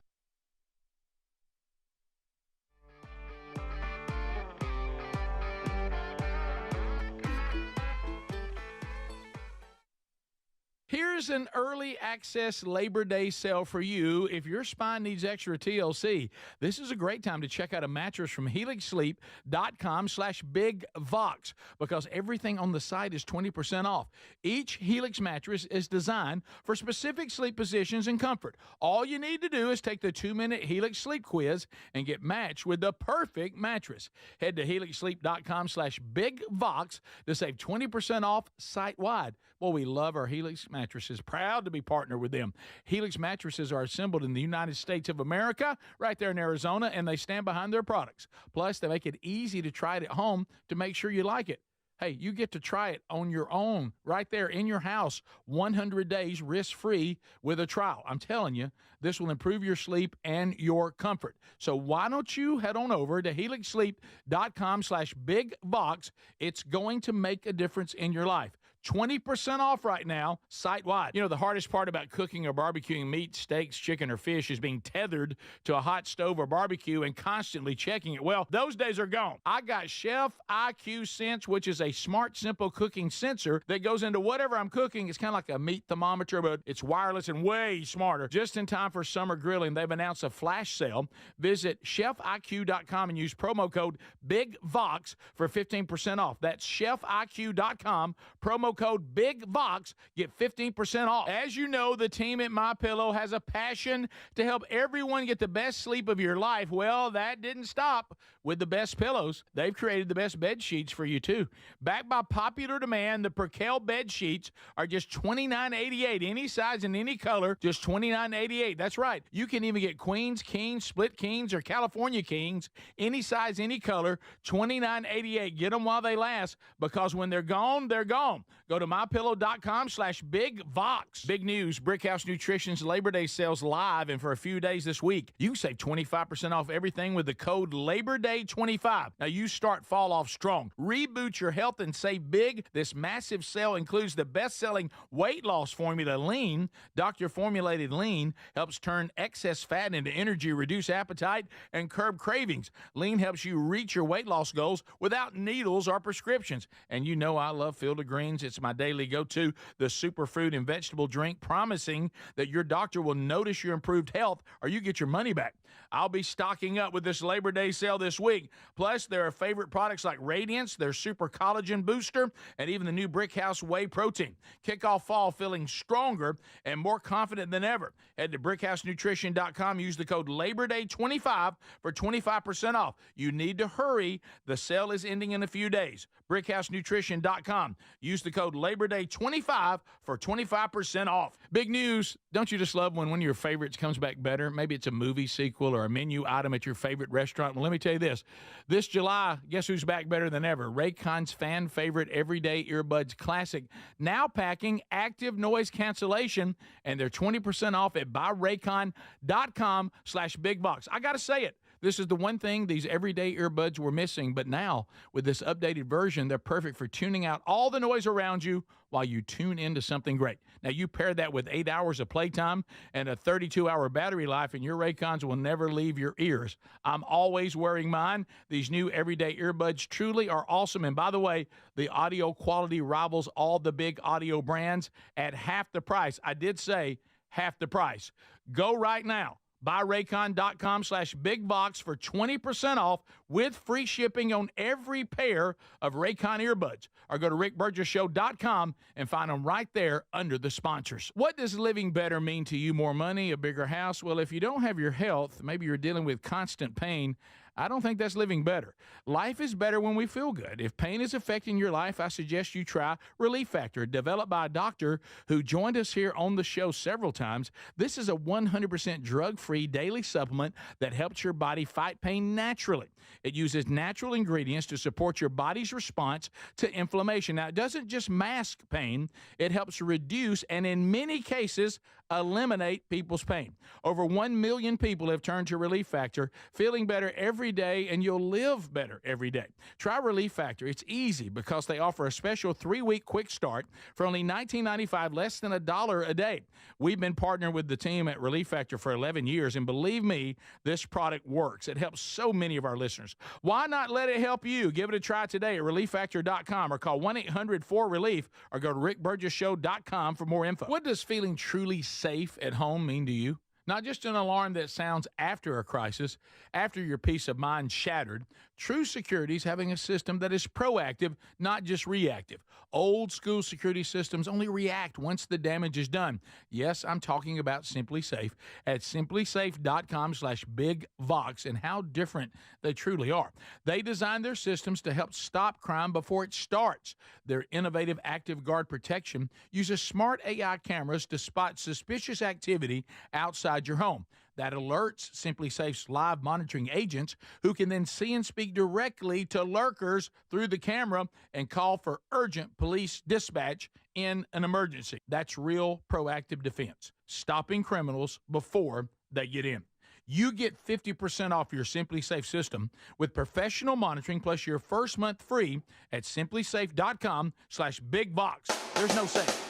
B: Here's an early access Labor Day sale for you if your spine needs extra TLC. This is a great time to check out a mattress from HelixSleep.com/BigVox because everything on the site is 20% off. Each Helix mattress is designed for specific sleep positions and comfort. All you need to do is take the 2-minute Helix Sleep Quiz and get matched with the perfect mattress. Head to HelixSleep.com/BigVox to save 20% off site-wide. Well, we love our Helix mattresses. Proud to be partnered with them. Helix mattresses are assembled in the United States of America, right there in Arizona, and they stand behind their products. Plus, they make it easy to try it at home to make sure you like it. Hey, you get to try it on your own, right there in your house, 100 days risk-free with a trial. I'm telling you, this will improve your sleep and your comfort. So why don't you head on over to HelixSleep.com/BigVox. It's going to make a difference in your life. 20% off right now, site-wide. You know, the hardest part about cooking or barbecuing meat, steaks, chicken, or fish is being tethered to a hot stove or barbecue and constantly checking it. Well, those days are gone. I got Chef IQ Sense, which is a smart, simple cooking sensor that goes into whatever I'm cooking. It's kind of like a meat thermometer, but it's wireless and way smarter. Just in time for summer grilling, they've announced a flash sale. Visit chefiq.com and use promo code BIGVOX for 15% off. That's chefiq.com, promo code BIGVOX. Get 15% off. As you know, the team at MyPillow has a passion to help everyone get the best sleep of your life. Well, that didn't stop with the best pillows. They've created the best bed sheets for you, too. Backed by popular demand, the Percale bed sheets are just $29.88. Any size and any color, just $29.88. That's right. You can even get queens, kings, split kings, or California kings. Any size, any color, $29.88. Get them while they last, because when they're gone, they're gone. Go to mypillow.com/BigVox. Big news, Brickhouse Nutrition's Labor Day sales live, and for a few days this week, you can save 25% off everything with the code LABORDAY25. Now, you start fall off strong. Reboot your health and save big. This massive sale includes the best-selling weight loss formula, Lean. Doctor-formulated Lean helps turn excess fat into energy, reduce appetite, and curb cravings. Lean helps you reach your weight loss goals without needles or prescriptions. And you know I love Field of Greens. It's my daily go-to, the superfood and vegetable drink, promising that your doctor will notice your improved health or you get your money back. I'll be stocking up with this Labor Day sale this week. Plus, there are favorite products like Radiance, their Super Collagen Booster, and even the new Brickhouse Whey Protein. Kick off fall feeling stronger and more confident than ever. Head to brickhousenutrition.com. Use the code LABORDAY25 for 25% off. You need to hurry. The sale is ending in a few days. brickhousenutrition.com. Use the code LABORDAY25 for 25% off. Big news. Don't you just love when one of your favorites comes back better? Maybe it's a movie sequel or a menu item at your favorite restaurant. Well, let me tell you this. This July, guess who's back better than ever? Raycon's fan favorite Everyday Earbuds Classic. Now packing active noise cancellation, and they're 20% off at buyraycon.com/bigbox. I got to say it. This is the one thing these everyday earbuds were missing, but now with this updated version, they're perfect for tuning out all the noise around you while you tune into something great. Now, you pair that with 8 hours of playtime and a 32-hour battery life, and your Raycons will never leave your ears. I'm always wearing mine. These new everyday earbuds truly are awesome. And by the way, the audio quality rivals all the big audio brands at half the price. I did say half the price. Go right now. BuyRaycon.com/BigBox for 20% off with free shipping on every pair of Raycon earbuds. Or go to RickBurgessShow.com and find them right there under the sponsors. What does living better mean to you? More money, a bigger house? Well, if you don't have your health, maybe you're dealing with constant pain, I don't think that's living better. Life is better when we feel good. If pain is affecting your life, I suggest you try Relief Factor, developed by a doctor who joined us here on the show several times. This is a 100% drug-free daily supplement that helps your body fight pain naturally. It uses natural ingredients to support your body's response to inflammation. Now, it doesn't just mask pain. It helps reduce and, in many cases, eliminate people's pain. Over 1 million people have turned to Relief Factor, feeling better every day, and you'll live better every day. Try Relief Factor. It's easy because they offer a special 3-week quick start for only $19.95, less than $1 a day. We've been partnering with the team at Relief Factor for 11 years, and believe me, this product works. It helps so many of our listeners. Why not let it help you? Give it a try today at ReliefFactor.com or call 1-800-4RELIEF or go to RickBurgessShow.com for more info. What does feeling truly safe at home mean to you? Not just an alarm that sounds after a crisis, after your peace of mind shattered. True security is having a system that is proactive, not just reactive. Old school security systems only react once the damage is done. Yes, I'm talking about Simply Safe at simplysafe.com/bigvox, and how different they truly are. They design their systems to help stop crime before it starts. Their innovative Active Guard protection uses smart AI cameras to spot suspicious activity outside your home. That alerts Simply Safe's live monitoring agents, who can then see and speak directly to lurkers through the camera and call for urgent police dispatch in an emergency. That's real proactive defense, stopping criminals before they get in. you get 50% off your Simply Safe system with professional monitoring plus your first month free at simplysafe.com/bigbox. There's no safe.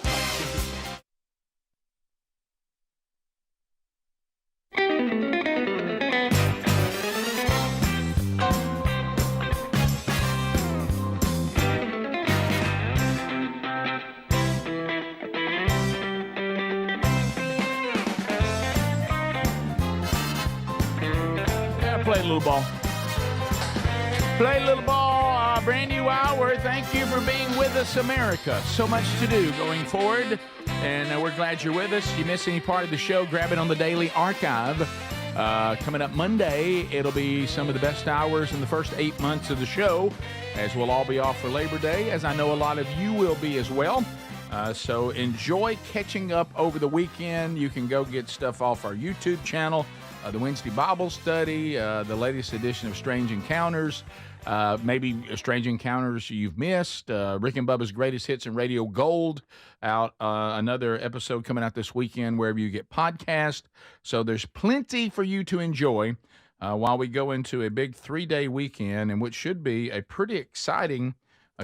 B: Play a little ball. Play a little ball. Brand new hour. Thank you for being with us, America. So much to do going forward, and we're glad you're with us. You miss any part of the show, grab it on the Daily Archive. Coming up Monday, it'll be some of the best hours in the first 8 months of the show, as we'll all be off for Labor Day, as I know a lot of you will be as well. So enjoy catching up over the weekend. You can go get stuff off our YouTube channel. The Wednesday Bible study, the latest edition of Strange Encounters, maybe Strange Encounters you've missed, Rick and Bubba's Greatest Hits and Radio Gold, out another episode coming out this weekend wherever you get podcasts. So there's plenty for you to enjoy while we go into a big 3-day weekend, and which should be a pretty exciting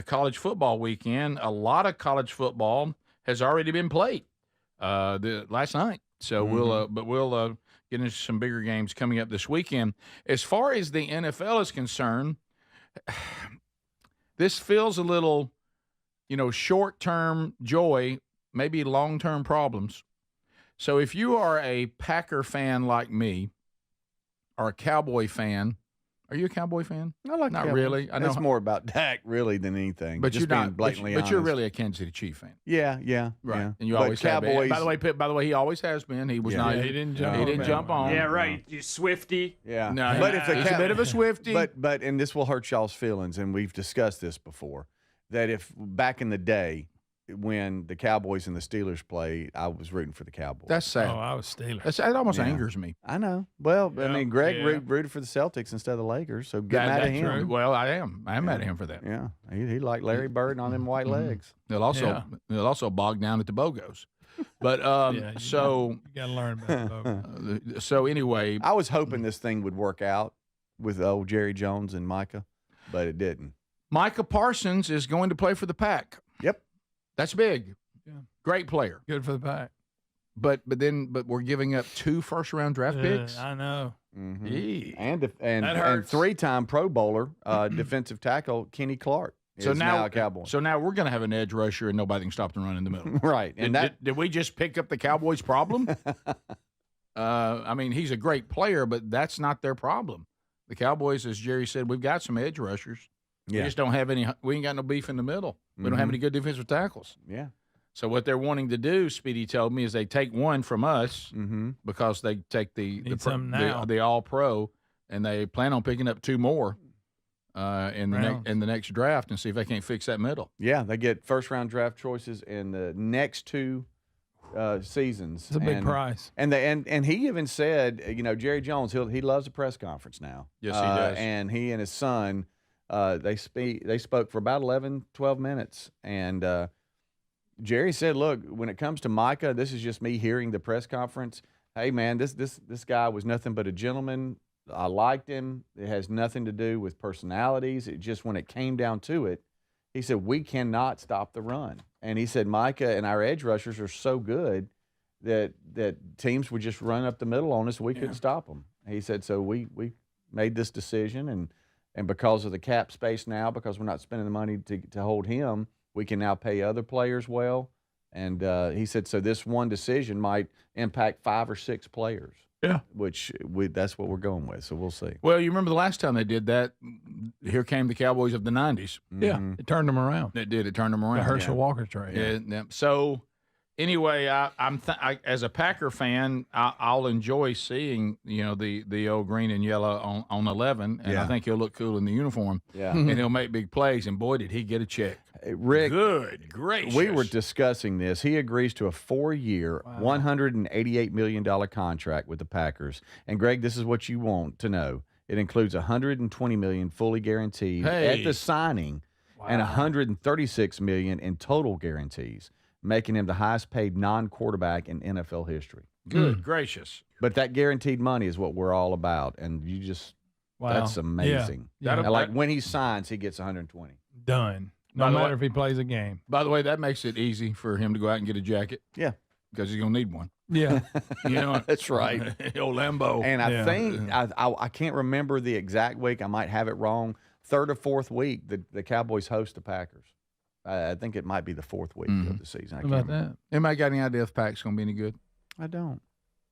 B: college football weekend. A lot of college football has already been played last night. So we'll get into some bigger games coming up this weekend. As far as the NFL is concerned, this feels a little, short-term joy, maybe long-term problems. So if you are a Packer fan like me, or a Cowboy fan, are you a Cowboy fan?
D: I like
B: Not
D: Cowboys.
B: really. I know
D: it's more about Dak really than anything.
B: But
D: just
B: you're
D: being
B: not
D: blatantly
B: But you're
D: honest.
B: really a Kansas City Chief fan.
D: Yeah,
B: Right.
D: yeah.
B: And you
D: But
B: always have
D: Cowboys.
B: been. By the way, he always has been. He was not.
C: he didn't jump.
B: He didn't jump on.
E: Yeah, right. You Swifty.
D: Yeah,
B: No,
D: but if
B: he's a bit of a Swifty.
D: But and this will hurt y'all's feelings, and we've discussed this before. That if back in the day, when the Cowboys and the Steelers played, I was rooting for the Cowboys.
B: That's sad.
C: Oh, I was Steelers.
B: It almost angers me.
D: I know. Well, I mean, Greg
C: yeah.
D: rooted for the Celtics instead of the Lakers, so get mad at him.
B: True. Well, I am. I am mad at him for that.
D: Yeah, he liked Larry Bird on them white legs.
B: They'll also bog down at the BOGOs. But so
C: you got to learn about the
B: so anyway,
D: I was hoping this thing would work out with old Jerry Jones and Micah, but it didn't.
B: Micah Parsons is going to play for the Pack.
D: Yep,
B: that's big.
C: Yeah.
B: Great player.
C: Good for the Pack.
B: But we're giving up 2 first-round draft picks.
C: I know.
D: Mm-hmm.
C: That
D: And
C: hurts.
D: 3-time Pro Bowler, defensive tackle Kenny Clark. Is now a Cowboy.
B: So now we're going to have an edge rusher, and nobody can stop the run in the middle.
D: Right. And
B: did we just pick up the Cowboys' problem? I mean, he's a great player, but that's not their problem. The Cowboys, as Jerry said, we've got some edge rushers. We just don't have any. We ain't got no beef in the middle. We don't have any good defensive tackles.
D: Yeah.
B: So what they're wanting to do, Speedy told me, is they take one from us because they take the All-Pro, and they plan on picking up 2 more in the next draft and see if they can't fix that middle.
D: Yeah, they get first-round draft choices in the next 2 seasons.
C: It's a big price.
D: And he even said, Jerry Jones, he loves a press conference now.
B: Yes, he does.
D: And he and his son, they spoke for about 11, 12 minutes, and Jerry said, look, when it comes to Micah, this is just me hearing the press conference. Hey, man, this guy was nothing but a gentleman. I liked him. It has nothing to do with personalities. It just, when it came down to it, he said, we cannot stop the run. And he said, Micah and our edge rushers are so good that teams would just run up the middle on us. We couldn't stop them. He said, so we made this decision, and because of the cap space now, because we're not spending the money to hold him, we can now pay other players well. And he said, so this one decision might impact 5 or 6 players.
B: Yeah.
D: That's what we're going with. So we'll see.
B: Well, you remember the last time they did that, here came the Cowboys of the 90s.
C: Yeah, it turned them around.
B: It did. It turned them around.
C: The Herschel Walker trade.
B: Yeah. So anyway, as a Packer fan, I'll enjoy seeing the old green and yellow on 11, and I think he'll look cool in the uniform.
D: Yeah,
B: and he'll make big plays. And boy, did he get a check!
D: Rick,
B: good gracious.
D: We were discussing this. He agrees to a 4-year, $188 million contract with the Packers. And Greg, this is what you want to know. It includes $120 million fully guaranteed at the signing, and $136 million in total guarantees. making him the highest paid non-quarterback in NFL history.
B: Good gracious.
D: But that guaranteed money is what we're all about. And you just, that's amazing.
C: Yeah.
D: And like when he signs, he gets 120.
C: Done. No matter if he plays a game.
B: By the way, that makes it easy for him to go out and get a jacket.
D: Yeah.
B: Because he's going to need one.
C: Yeah.
B: You know,
D: that's right.
B: Old Lambo.
D: And I think, I can't remember the exact week. I might have it wrong. Third or fourth week, the Cowboys host the Packers. I think it might be the fourth week of the season.
C: How about that?
B: Anybody got any idea if Pack's going to be any good?
D: I don't.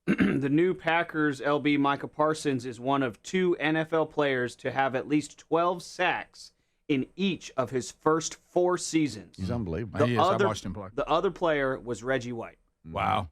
E: The new Packers LB Micah Parsons is one of 2 NFL players to have at least 12 sacks in each of his first 4 seasons.
D: He's unbelievable.
B: He is. I watched him play.
E: The other player was Reggie White.
B: Wow.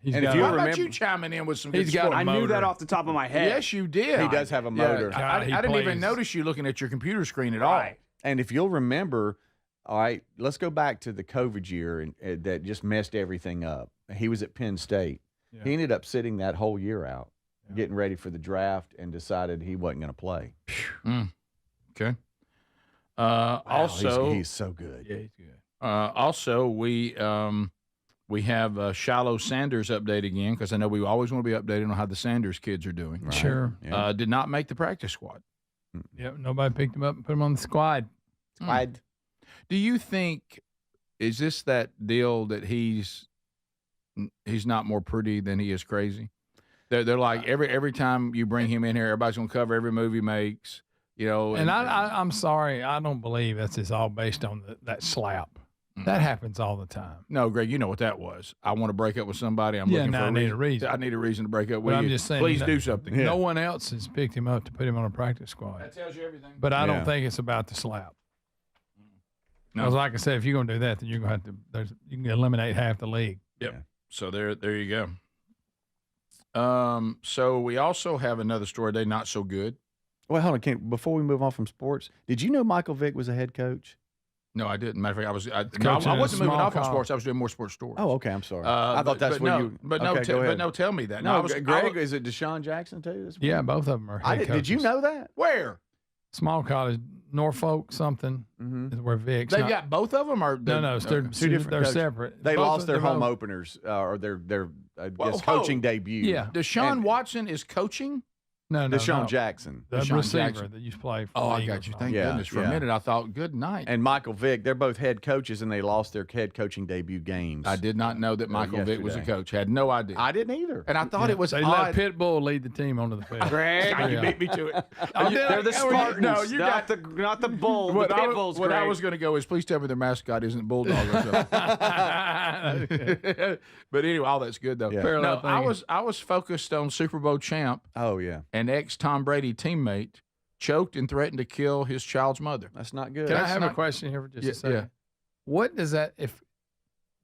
D: And if you
B: How
D: remember,
B: about you chiming in with some good
C: He's got
B: sport?
E: I knew that off the top of my head.
B: Yes, you did.
D: he does have a motor.
B: I didn't even notice you looking at your computer screen at all.
D: And if you'll remember, all right, let's go back to the COVID year and that just messed everything up. He was at Penn State.
C: Yeah.
D: He ended up sitting that whole year out, getting ready for the draft, and decided he wasn't going to play.
B: Okay.
D: Wow,
B: Also,
D: he's so good.
C: Yeah, he's good.
B: Also, we have Shiloh Sanders update again because I know we always want to be updated on how the Sanders kids are doing.
D: Right.
C: Sure.
D: Yeah.
B: Did not make the practice squad.
C: Yep. Nobody picked him up and put him on the squad.
B: Do you think is this that deal that he's not more pretty than he is crazy? They're like every time you bring him in here, everybody's gonna cover every move he makes. You know,
C: And I'm sorry, I don't believe that's just all based on that slap. That happens all the time.
B: No, Greg, you know what that was. I want to break up with somebody. I'm
C: Yeah,
B: looking
C: no,
B: for
C: I need a reason.
B: I need a reason to break up
C: But
B: with
C: I'm
B: you.
C: just saying,
B: Please
C: no-
B: do something.
C: No one else has picked him up to put him on a practice squad.
B: That tells you everything.
C: But I
D: Yeah.
C: don't think it's about the slap.
B: No.
C: Because like I said, if you're going to do that, then you're going to have to. You can eliminate half the league.
B: Yep. Yeah. So there you go. So we also have another story today, not so good.
D: Well, hold on. Before we move on from sports, did you know Michael Vick was a head coach?
B: No, I didn't. Matter of fact, I
C: Coaching
B: wasn't
C: a
B: moving
C: small
B: off on
C: college.
B: sports. I was doing more sports stories.
D: Oh, okay. I'm sorry. I thought that's where you.
B: But
D: okay, go ahead.
B: but no, tell me that.
D: No,
B: I was,
D: Greg, is it Deshaun Jackson too? This
C: Yeah,
D: morning?
C: both of them are head
D: Did you
C: coaches.
D: know that?
B: Where?
C: Small college, Norfolk something is where Vic's.
B: They've
C: not-
B: got both of them, or
C: No, they're
D: Two different
C: They're
D: coaches.
C: separate.
D: They
C: Both
D: lost
C: of
D: their
C: them
D: home
C: both-
D: openers or their
B: Whoa,
D: coaching debut.
C: Yeah.
B: Deshaun
D: And-
B: Watson is coaching.
C: No,
D: Deshaun Jackson.
C: the
B: Deshaun
C: receiver
B: Jackson.
C: that used to play. For
B: Oh,
C: the
B: I
C: Eagles
B: got you.
C: and all
B: Thank
D: Yeah,
B: goodness. For a
D: yeah.
B: minute, I thought, good night.
D: And Michael Vick, they're both head coaches, and they lost their head coaching debut games.
B: I did not know that Michael Vick was a
D: yesterday.
B: coach. Had no idea.
D: I didn't either.
B: And I thought it was
C: They
B: odd.
C: let Pitbull lead the team onto the field.
E: Greg,
B: You
C: Yeah.
B: beat me to it.
E: they're the Spartans.
B: No, you
E: not
B: got
E: the bull.
B: What
E: the
B: I
E: pit
B: was-
E: bulls.
B: what I
E: Greg.
B: was going to go is, please tell me their mascot isn't Bulldog or something. But anyway, all that's good though.
D: Yeah.
C: Parallel
B: No,
C: thinking.
B: I was focused on Super Bowl champ
D: Oh yeah,
B: and ex Tom Brady teammate choked and threatened to kill his child's mother.
D: that's not good.
C: Can I
B: That's
C: have a
B: not-
C: question here for just
B: Yeah,
C: a second?
B: yeah.
C: What does that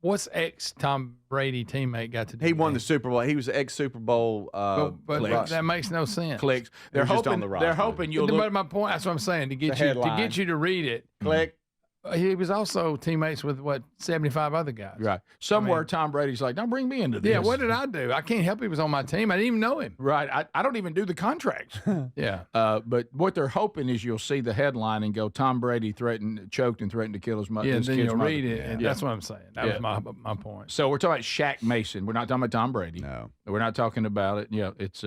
C: what's ex Tom Brady teammate got to do?
D: He
C: with
D: won the
C: it?
D: Super Bowl. He was the ex Super Bowl.
C: But
B: clicks.
C: that makes no sense.
B: Clicks.
D: It was just on the
B: They're
D: roster.
B: hoping you'll
C: But
B: look.
C: my point, that's what I'm saying. To get
D: The
C: you to
D: headline.
C: get you to read it.
D: Click.
C: He was also teammates with 75 other guys.
B: Right. Somewhere Tom Brady's like, don't bring me into this.
C: Yeah, what did I do? I can't help he was on my team. I didn't even know him.
B: Right. I don't even do the contracts.
C: Yeah.
B: But what they're hoping is you'll see the headline and go, Tom Brady choked and threatened to kill his mother.
C: Yeah,
B: his
C: then
B: kid's
C: you'll
B: mother.
C: read it, and
B: Yeah.
C: that's what I'm saying. That
B: Yeah.
C: was my point.
B: So we're talking about Shaq Mason. We're not talking about Tom Brady.
D: No.
B: We're not talking about it. Yeah, it's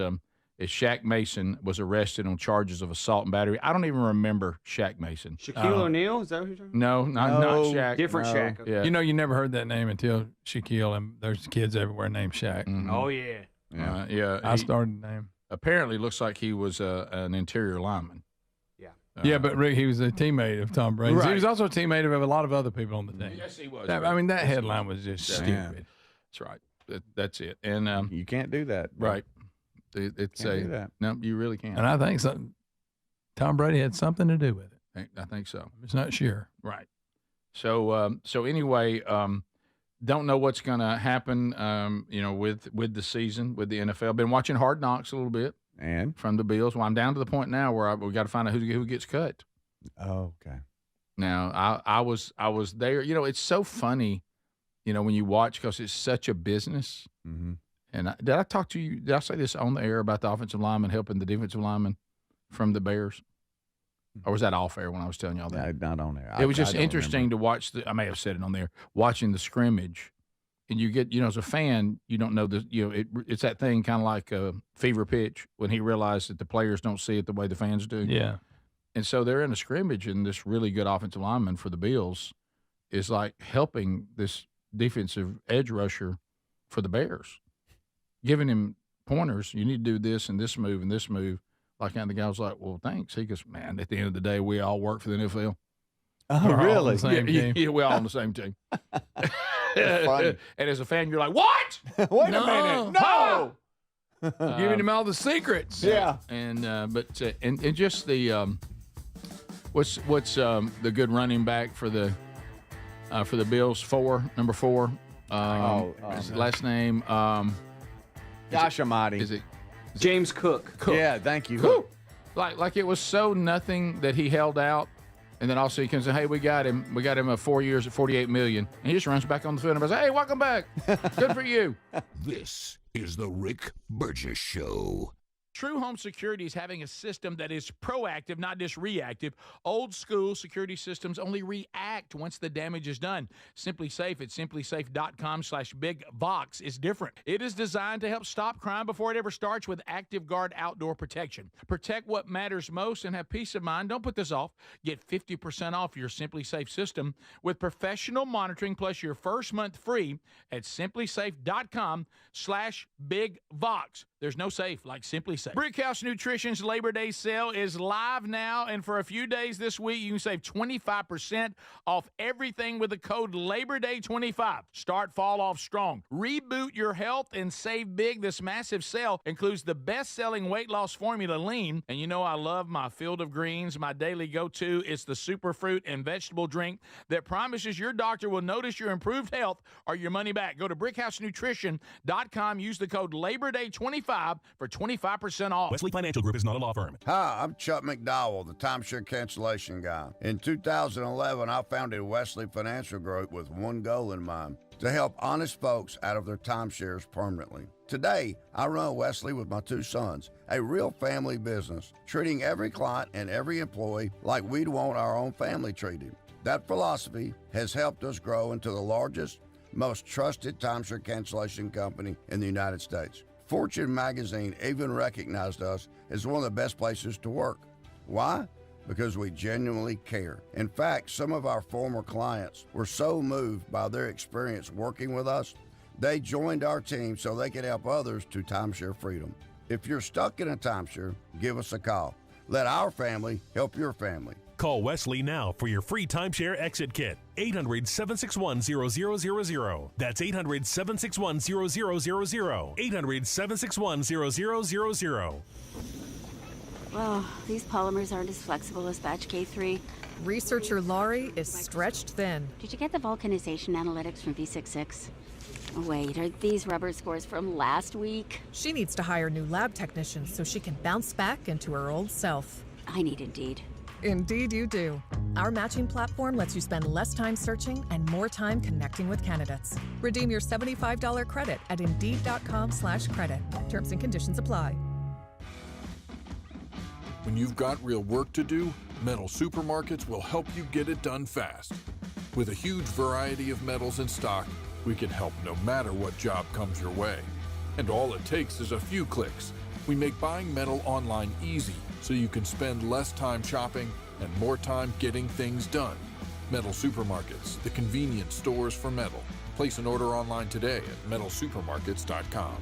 B: Shaq Mason was arrested on charges of assault and battery. I don't even remember Shaq Mason.
E: Shaquille O'Neal. Is that who you're talking
B: No, not Shaq.
E: Different
D: No.
E: Shaq. Okay.
B: Yeah.
C: You know, you never heard that name until Shaquille, and there's kids everywhere named Shaq.
B: Mhm.
E: Oh yeah.
B: Yeah.
C: I started the name.
B: Apparently, looks like he was an interior lineman.
E: Yeah.
C: Yeah, but Rick, he was a teammate of Tom Brady.
B: Right.
C: He was also a teammate of a lot of other people on the team.
B: Yes, he was.
C: I mean, that headline was just
D: Yeah.
C: stupid.
B: That's right. That's it. And
D: You can't do that.
B: right, it's
D: Can't do that.
B: no, you really can't.
C: And I think Tom Brady had something to do with it.
B: I think so.
C: I'm just not sure.
B: Right. So anyway, don't know what's going to happen. With the season with the NFL. Been watching Hard Knocks a little bit
D: And
B: from the Bills. Well, I'm down to the point now where we got to find out who gets cut.
D: okay.
B: Now I was there. You know, it's so funny. You know, when you watch because it's such a business.
D: Mm-hmm.
B: And did I talk to you? Did I say this on the air about the offensive lineman helping the defensive lineman from the Bears? Or was that off air when I was telling y'all that?
D: Not on there.
B: It was just interesting to watch. I may have said it on there. Watching the scrimmage, and you get, as a fan, you don't know it's that thing kind of like a fever pitch when he realized that the players don't see it the way the fans do.
C: Yeah.
B: And so they're in a scrimmage, and this really good offensive lineman for the Bills is like helping this defensive edge rusher for the Bears, giving him pointers. You need to do this and this move and this move. Like, and the guy was like, well, thanks. He goes, man, at the end of the day, we all work for the NFL.
D: Oh, really?
B: Yeah, we're all on the same team. And as a fan, you're like, what?
D: Wait a minute. No.
B: Giving him all the secrets.
D: Yeah.
B: And and just the what's the good running back for the Bills? Number 4. His last name.
D: Gosh almighty.
B: Is it
E: James Cook?
D: Yeah, thank you.
B: Cook. Like it was so nothing that he held out, and then also he comes in, hey, we got him 4 years at $48 million, and he just runs back on the field and says, hey, welcome back, good for you.
A: This is the Rick Burgess Show.
B: True Home Security is having a system that is proactive, not just reactive. Old school security systems only react once the damage is done. Simply Safe at simplysafe.com/bigvox is different. It is designed to help stop crime before it ever starts with Active Guard outdoor protection. Protect what matters most and have peace of mind. Don't put this off. Get 50% off your Simply Safe system with professional monitoring plus your first month free at simplysafe.com/bigvox. There's no safe like Simply Safe. Brickhouse Nutrition's Labor Day sale is live now, and for a few days this week, you can save 25% off everything with the code LABORDAY25. Start fall off strong. Reboot your health and save big. This massive sale includes the best-selling weight loss formula, Lean, and you know I love my Field of Greens. My daily go-to is the superfruit and vegetable drink that promises your doctor will notice your improved health or your money back. Go to brickhousenutrition.com. Use the code LABORDAY25 for 25% off.
P: Wesley Financial Group is not a law firm.
Q: Hi, I'm Chuck McDowell, the timeshare cancellation guy. In 2011, I founded Wesley Financial Group with one goal in mind: to help honest folks out of their timeshares permanently. Today, I run Wesley with my 2 sons, a real family business, treating every client and every employee like we'd want our own family treated. That philosophy has helped us grow into the largest, most trusted timeshare cancellation company in the United States. Fortune magazine even recognized us as one of the best places to work. Why? Because we genuinely care. In fact, some of our former clients were so moved by their experience working with us, they joined our team so they could help others to timeshare freedom. If you're stuck in a timeshare, give us a call. Let our family help your family.
P: Call Wesley now for your free timeshare exit kit. 800-761-0000. That's 800-761-0000. 800-761-0000.
L: Well, these polymers aren't as flexible as batch K3.
N: Researcher Laurie is stretched thin.
L: Did you get the vulcanization analytics from V66? Wait, are these rubber scores from last week?
N: She needs to hire new lab technicians so she can bounce back into her old self.
L: I need Indeed.
N: Indeed you do. Our matching platform lets you spend less time searching and more time connecting with candidates. Redeem your $75 credit at Indeed.com/credit. Terms and conditions apply.
R: When you've got real work to do, Metal Supermarkets will help you get it done fast. With a huge variety of metals in stock, we can help no matter what job comes your way. And all it takes is a few clicks. We make buying metal online easy so you can spend less time shopping and more time getting things done. Metal Supermarkets, the convenient stores for metal. Place an order online today at metalsupermarkets.com.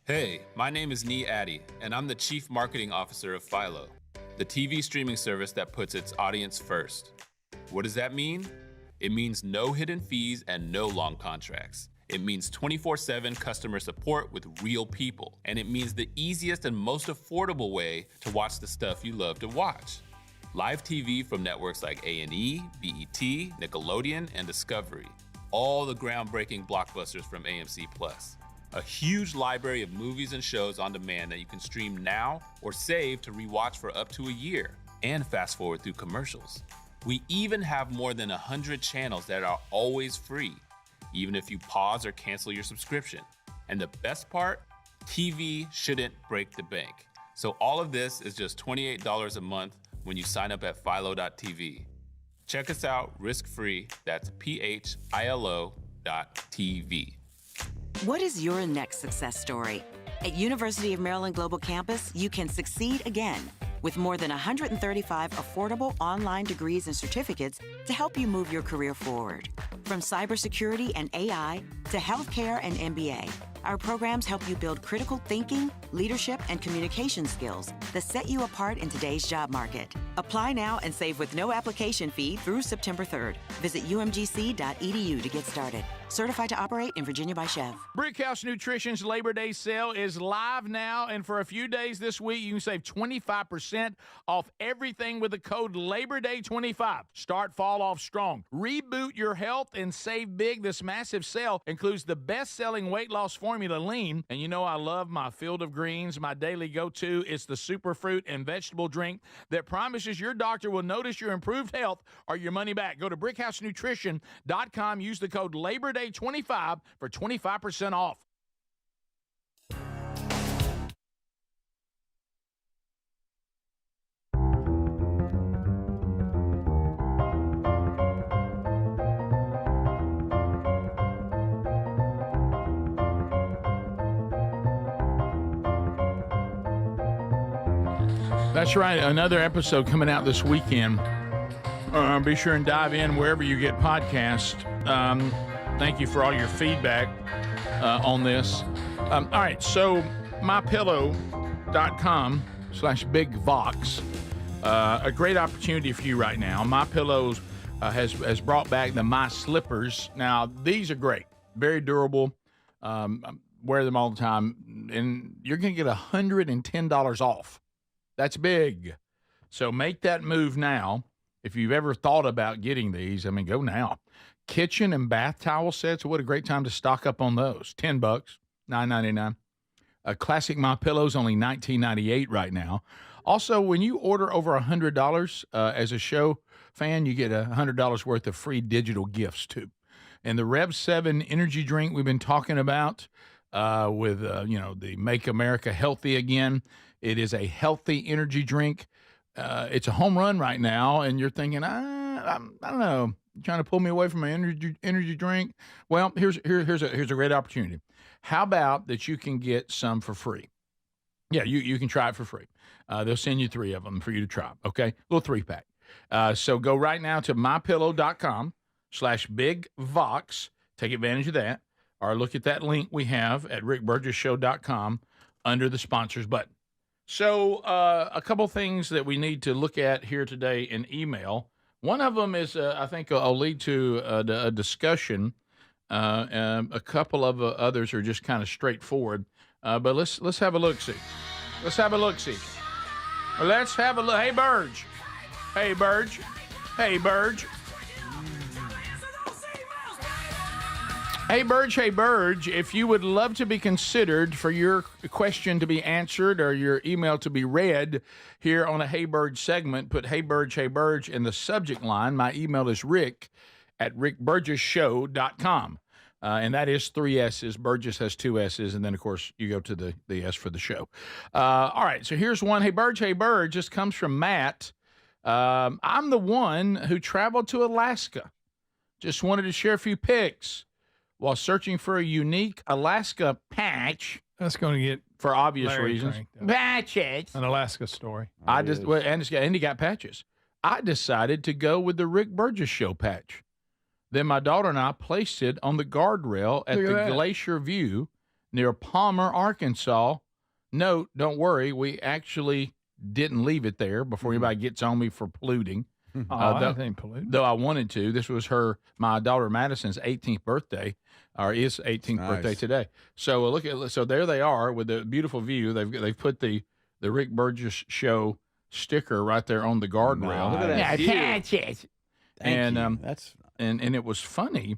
S: Hey, my name is Nee Addy, and I'm the Chief Marketing Officer of Philo, the TV streaming service that puts its audience first. What does that mean? It means no hidden fees and no long contracts. It means 24/7 customer support with real people. And it means the easiest and most affordable way to watch the stuff you love to watch. Live TV from networks like A&E, BET, Nickelodeon, and Discovery. All the groundbreaking blockbusters from AMC+. A huge library of movies and shows on demand that you can stream now or save to rewatch for up to a year. And fast forward through commercials. We even have more than 100 channels that are always free, even if you pause or cancel your subscription. And the best part, TV shouldn't break the bank. So all of this is just $28 a month when you sign up at philo.tv. Check us out risk-free. That's philo.tv.
K: What is your next success story? At University of Maryland Global Campus, you can succeed again with more than 135 affordable online degrees and certificates to help you move your career forward. From cybersecurity and AI to healthcare and MBA, our programs help you build critical thinking, leadership, and communication skills that set you apart in today's job market. Apply now and save with no application fee through September 3rd. Visit umgc.edu to get started. Certified to operate in Virginia by Chev.
B: Brickhouse Nutrition's Labor Day sale is live now, and for a few days this week, you can save 25% off everything with the code LABORDAY25. Start fall off strong. Reboot your health and save big. This massive sale includes the best-selling weight loss formula, Lean, and you know I love my Field of Greens, my daily go-to. It's the superfruit and vegetable drink that promises your doctor will notice your improved health or your money back. Go to brickhousenutrition.com. Use the code LABORDAY25 for 25% off. That's right. Another episode coming out this weekend. Be sure and dive in wherever you get podcasts. Thank you for all your feedback on this. All right, so mypillow.com/bigvox. A great opportunity for you right now. MyPillow has brought back the My Slippers. Now, these are great. Very durable. I wear them all the time. And you're going to get $110 off. That's big. So make that move now. If you've ever thought about getting these, I mean, go now. Kitchen and bath towel sets, what a great time to stock up on those. $10, $9.99. A classic My Pillow's only $19.98 right now. Also, when you order over $100 as a show fan, you get $100 worth of free digital gifts too. And the Rev 7 energy drink we've been talking about with the Make America Healthy Again. It is a healthy energy drink. It's a home run right now, and you're thinking, I don't know, trying to pull me away from my energy drink. Well, here's a great opportunity. How about that you can get some for free? Yeah, you can try it for free. They'll send you 3 of them for you to try. Okay, little 3-pack. So go right now to mypillow.com/bigvox. Take advantage of that, or look at that link we have at rickburgesshow.com under the sponsors button. So a couple things that we need to look at here today in email. One of them is, I think, I'll lead to a discussion. A couple of others are just kind of straightforward. But let's have a look-see. Let's have a look-see. Let's have a look. Hey, Burge. Hey, Burge. Hey, Burge. Hey, Burge, if you would love to be considered for your question to be answered or your email to be read here on a Hey Burge segment, put Hey Burge in the subject line. My email is rick@rickburgesshow.com. And that is 3 S's. Burgess has 2 S's. And then, of course, you go to the S for the show. All right, so here's one. Hey, Burge. This comes from Matt. I'm the one who traveled to Alaska. Just wanted to share a few pics. While searching for a unique Alaska patch.
C: That's going to get
B: for obvious reasons. Patches.
C: An Alaska story.
B: And he got patches. I decided to go with the Rick Burgess Show patch. Then my daughter and I placed it on the guardrail at the Glacier View near Palmer, Arkansas. Note, don't worry, we actually didn't leave it there before anybody gets on me for polluting. Though I wanted to. This was my daughter Madison's 18th birthday, or is 18th birthday today. So so there they are with the beautiful view. They've put the Rick Burgess Show sticker right there on the guardrail.
D: Look at that view.
B: And it was funny.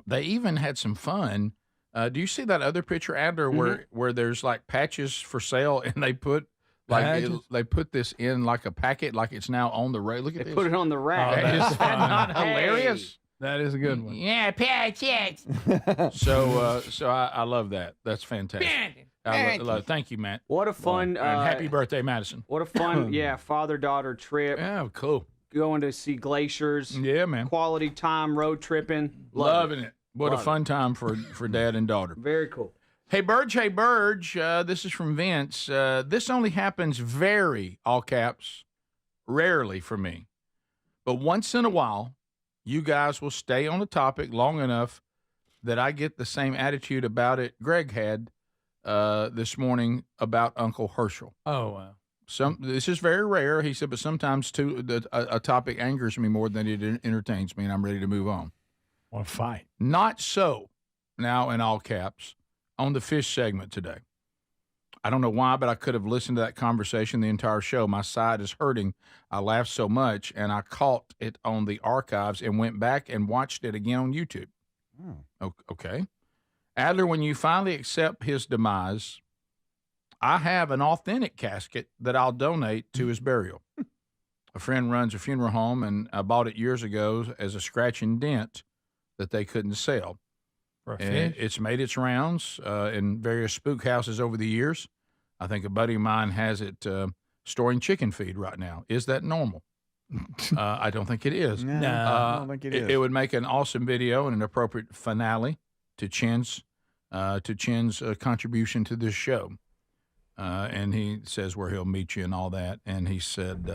B: They even had some fun. Do you see that other picture, Adler, where there's like patches for sale, and they put. They put this in like a packet, like it's now on the rack. Look at this.
E: They put it on the rack.
B: Is that not hilarious?
C: That is a good one.
B: Yeah, patches. So I love that. That's fantastic. Thank you, Matt.
E: What a fun.
B: And happy birthday, Madison.
E: What a fun, father-daughter trip.
B: Yeah, cool.
E: Going to see glaciers.
B: Yeah, man.
E: Quality time, road tripping.
B: Loving it. What a fun time for dad and daughter.
E: Very cool.
B: Hey, Burge. This is from Vince. This only happens very, all caps, rarely for me. But once in a while, you guys will stay on the topic long enough that I get the same attitude about it Greg had this morning about Uncle Herschel.
C: Oh, wow.
B: This is very rare, he said, but sometimes a topic angers me more than it entertains me, and I'm ready to move on.
C: Want to fight?
B: Not so, now in all caps, on the fish segment today. I don't know why, but I could have listened to that conversation the entire show. My side is hurting. I laughed so much, and I caught it on the archives and went back and watched it again on YouTube. Okay. Adler, when you finally accept his demise, I have an authentic casket that I'll donate to his burial. A friend runs a funeral home, and I bought it years ago as a scratch and dent that they couldn't sell.
C: For a
B: And
C: fish?
B: it's made its rounds in various spook houses over the years. I think a buddy of mine has it storing chicken feed right now. Is that normal? I don't think it is.
D: No, I don't think it is.
B: It would make an awesome video and an appropriate finale to Chin's contribution to this show. And he says where he'll meet you and all that. And he said,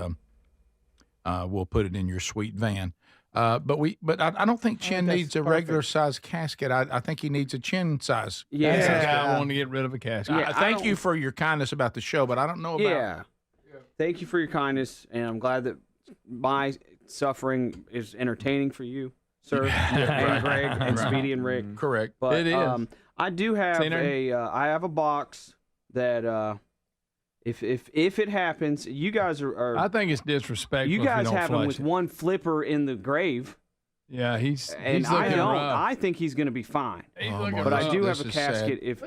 B: we'll put it in your sweet van. But I don't think Chin needs a regular size casket. I think he needs a Chin size.
C: I want to get rid of a casket.
B: Thank you for your kindness about the show, but I don't know about.
E: Yeah. Thank you for your kindness, and I'm glad that my suffering is entertaining for you, sir, and Greg, and Speedy and Rick.
B: Correct.
E: But
B: It is.
E: I do have
B: Scenery?
E: I have a box that if it happens, you guys are.
C: I think it's disrespectful.
E: You
C: if
E: guys
C: don't
E: have him
C: flush
E: with
C: it.
E: one flipper in the grave.
C: Yeah, he's
E: And I
C: looking
E: don't.
C: rough.
E: I think he's going to be fine.
C: looking
E: But I
C: rough.
E: do have
B: This
E: a
B: is
E: casket.
B: sad.
E: If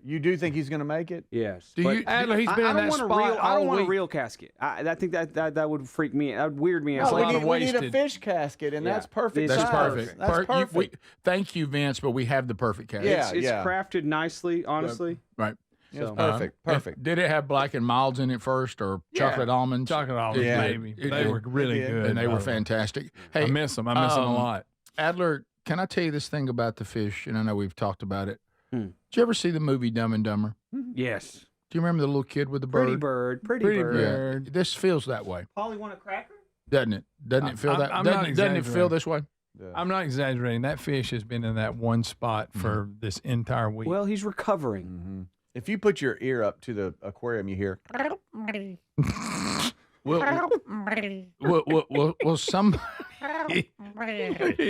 D: You do think he's going to make it?
E: yes,
B: Do
E: But
B: you, Adler? He's been in that
E: want a
B: spot
E: real. I
B: all
E: don't want a
B: week.
E: real casket. I think that would freak me. That would weird me out.
C: a lot of
D: we need a
C: wasted.
D: fish casket, and
E: Yeah.
D: that's perfect.
E: That's
D: size.
B: perfect.
D: That's perfect.
B: Thank you, Vince, but we have the perfect casket.
E: It's crafted nicely, honestly.
B: Right.
D: It's
E: So-
D: perfect. Perfect.
B: Did it have black and milds in it first, or chocolate almonds?
C: Chocolate almonds,
B: Yeah.
C: baby.
B: It
C: They
B: did.
C: were really
D: It did.
C: good.
B: And they
C: by
B: were
C: the way.
B: fantastic. Hey,
C: I miss them. I miss them a lot.
B: Adler, can I tell you this thing about the fish? And I know we've talked about it.
E: Hmm.
B: Did you ever see the movie Dumb and Dumber?
E: Yes.
B: Do you remember the little kid with the bird?
E: Pretty bird.
B: Yeah. This feels that way,
E: Polly want a cracker?
B: doesn't it? Doesn't it feel
C: I'm-
B: that?
C: I'm not
B: Doesn't it feel
C: exaggerating.
B: this way?
C: I'm not exaggerating. That fish has been in that one spot for this entire week.
E: Well, he's recovering.
D: If you put your ear up to the aquarium, you hear.
B: Well, some. You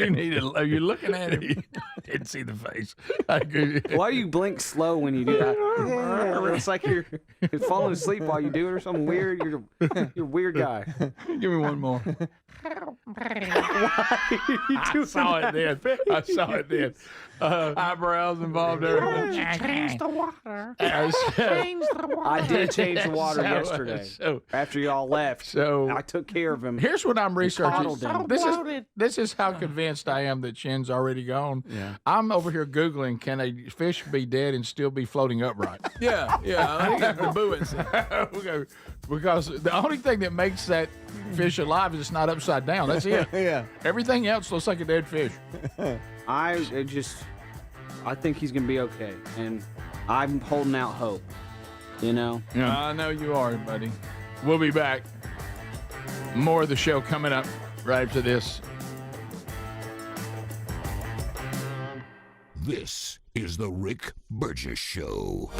B: need to. Are you looking at him? I didn't see the face.
E: Why do you blink slow when you do that? It's like you're falling asleep while you do it or something weird. You're a weird guy.
C: Give me one more.
B: I saw it then.
C: Eyebrows involved. Everything.
K: Change the water.
E: I did change the water yesterday after y'all left.
B: So
E: I took care of him.
B: Here's what I'm researching.
E: coddled him.
B: This is how convinced I am that Chin's already gone.
D: Yeah.
B: I'm over here Googling, can a fish be dead and still be floating upright?
C: Yeah. I think it's the buoyancy.
B: Okay. Because the only thing that makes that fish alive is it's not upside down. That's it.
D: Yeah.
B: Everything else looks like a dead fish.
E: I think he's gonna be okay, and I'm holding out hope. You know.
B: Yeah.
C: I know you are, buddy.
B: We'll be back. More of the show coming up right after this.
A: This is the Rick Burgess Show.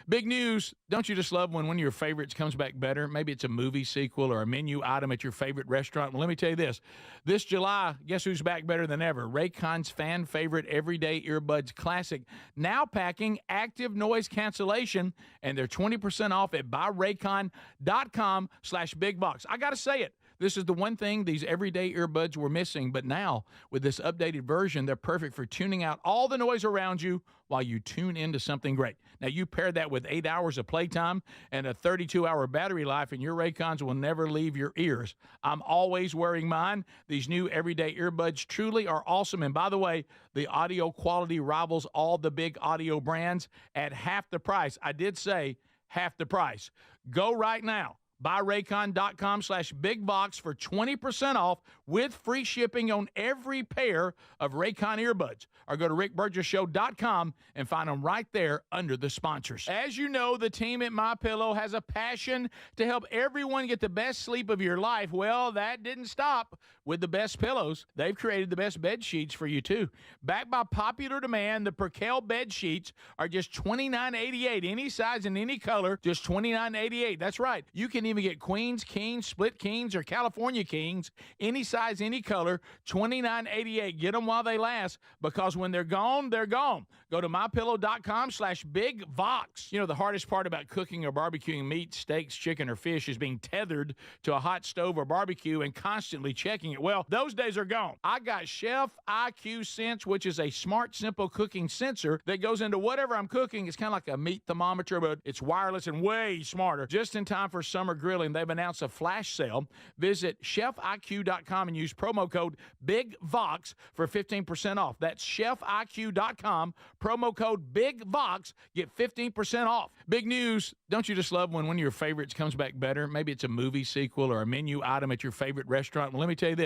B: Big news. Don't you just love when one of your favorites comes back better? Maybe it's a movie sequel or a menu item at your favorite restaurant. Well, let me tell you this. This July, guess who's back better than ever? Raycon's fan favorite Everyday Earbuds Classic. Now packing active noise cancellation, and they're 20% off at buyraycon.com/bigbox. I got to say it. This is the one thing these everyday earbuds were missing, but now, with this updated version, they're perfect for tuning out all the noise around you while you tune into something great. Now, you pair that with 8 hours of playtime and a 32-hour battery life, and your Raycons will never leave your ears. I'm always wearing mine. These new everyday earbuds truly are awesome. And by the way, the audio quality rivals all the big audio brands at half the price. I did say half the price. Go right now. BuyRaycon.com/bigbox for 20% off with free shipping on every pair of Raycon earbuds. Or go to rickburgessshow.com and find them right there under the sponsors. As you know, the team at MyPillow has a passion to help everyone get the best sleep of your life. Well, that didn't stop with the best pillows. They've created the best bed sheets for you, too. Backed by popular demand, the Percale bed sheets are just $29.88. Any size and any color, just $29.88. That's right. You can even get queens, kings, split kings, or California kings, any size, any color, $29.88. Get them while they last, because when they're gone, they're gone. Go to mypillow.com/bigvox. You know, the hardest part about cooking or barbecuing meat, steaks, chicken, or fish is being tethered to a hot stove or barbecue and constantly checking it. Well, those days are gone. I got Chef IQ Sense, which is a smart, simple cooking sensor that goes into whatever I'm cooking. It's kind of like a meat thermometer, but it's wireless and way smarter. Just in time for summer grilling, they've announced a flash sale. Visit chefiq.com and use promo code BIGVOX for 15% off. That's chefiq.com, promo code BIGVOX, get 15% off. Big news. Don't you just love when one of your favorites comes back better? Maybe it's a movie sequel or a menu item at your favorite restaurant. Well, let me tell you this.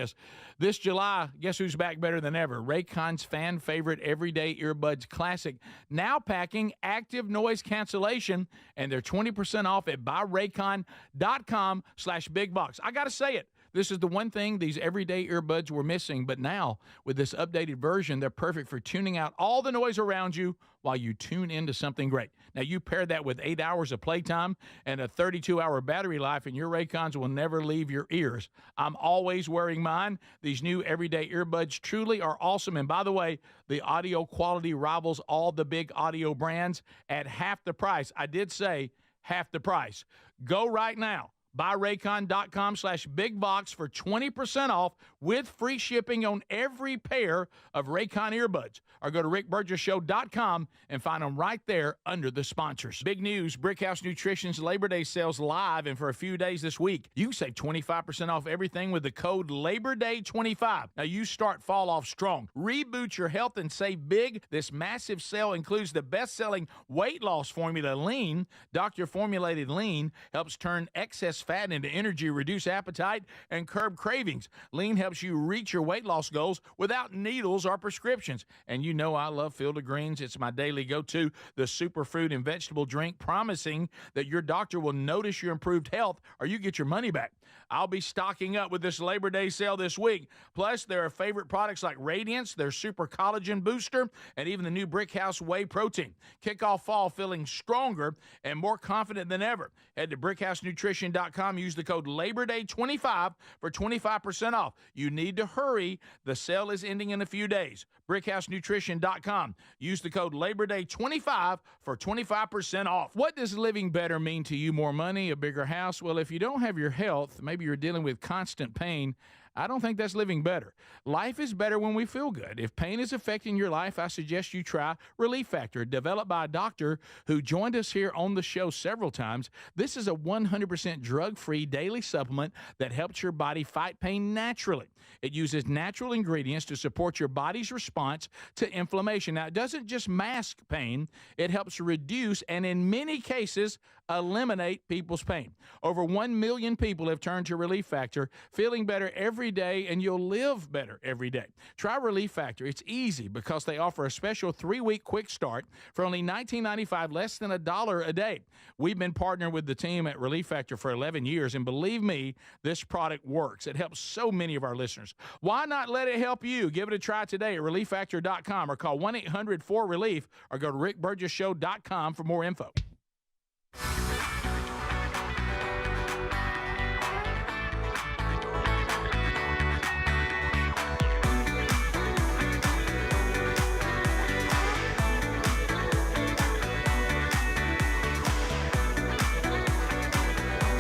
B: This July, guess who's back better than ever? Raycon's fan favorite Everyday Earbuds Classic, now packing active noise cancellation, and they're 20% off at buyraycon.com/bigbox. I got to say it. This is the one thing these everyday earbuds were missing, but now, with this updated version, they're perfect for tuning out all the noise around you while you tune into something great. Now, you pair that with 8 hours of playtime and a 32-hour battery life, and your Raycons will never leave your ears. I'm always wearing mine. These new everyday earbuds truly are awesome. And by the way, the audio quality rivals all the big audio brands at half the price. I did say half the price. Go right now. BuyRaycon.com/bigbox for 20% off with free shipping on every pair of Raycon earbuds. Or go to rickburgessshow.com and find them right there under the sponsors. Big news, Brickhouse Nutrition's Labor Day sales live, and for a few days this week, you can save 25% off everything with the code LABORDAY25. Now, you start fall off strong. Reboot your health and save big. This massive sale includes the best-selling weight loss formula, Lean. Doctor-formulated Lean helps turn excess fat into energy, reduce appetite, and curb cravings. Lean helps you reach your weight loss goals without needles or prescriptions. And you know I love Field of Greens. It's my daily go-to, the superfood and vegetable drink, promising that your doctor will notice your improved health or you get your money back. I'll be stocking up with this Labor Day sale this week. Plus, there are favorite products like Radiance, their Super Collagen Booster, and even the new Brickhouse Whey Protein. Kick off fall feeling stronger and more confident than ever. Head to brickhousenutrition.com. Use the code LABORDAY25 for 25% off. You need to hurry. The sale is ending in a few days. brickhousenutrition.com. Use the code LABORDAY25 for 25% off. What does living better mean to you? More money, a bigger house? Well, if you don't have your health, maybe you're dealing with constant pain, I don't think that's living better. Life is better when we feel good. If pain is affecting your life, I suggest you try Relief Factor, developed by a doctor who joined us here on the show several times. This is a 100% drug-free daily supplement that helps your body fight pain naturally. It uses natural ingredients to support your body's response to inflammation. Now, it doesn't just mask pain, it helps reduce and in many cases eliminate people's pain. Over 1 million people have turned to Relief Factor, feeling better every day, and you'll live better every day. Try Relief Factor. It's easy because they offer a special 3-week quick start for only $19.95, less than $1 a day. We've been partnering with the team at Relief Factor for 11 years, and believe me, this product works. It helps so many of our listeners. Why not let it help you? Give it a try today at relieffactor.com or call 1-800-4RELIEF or go to rickburgessshow.com for more info.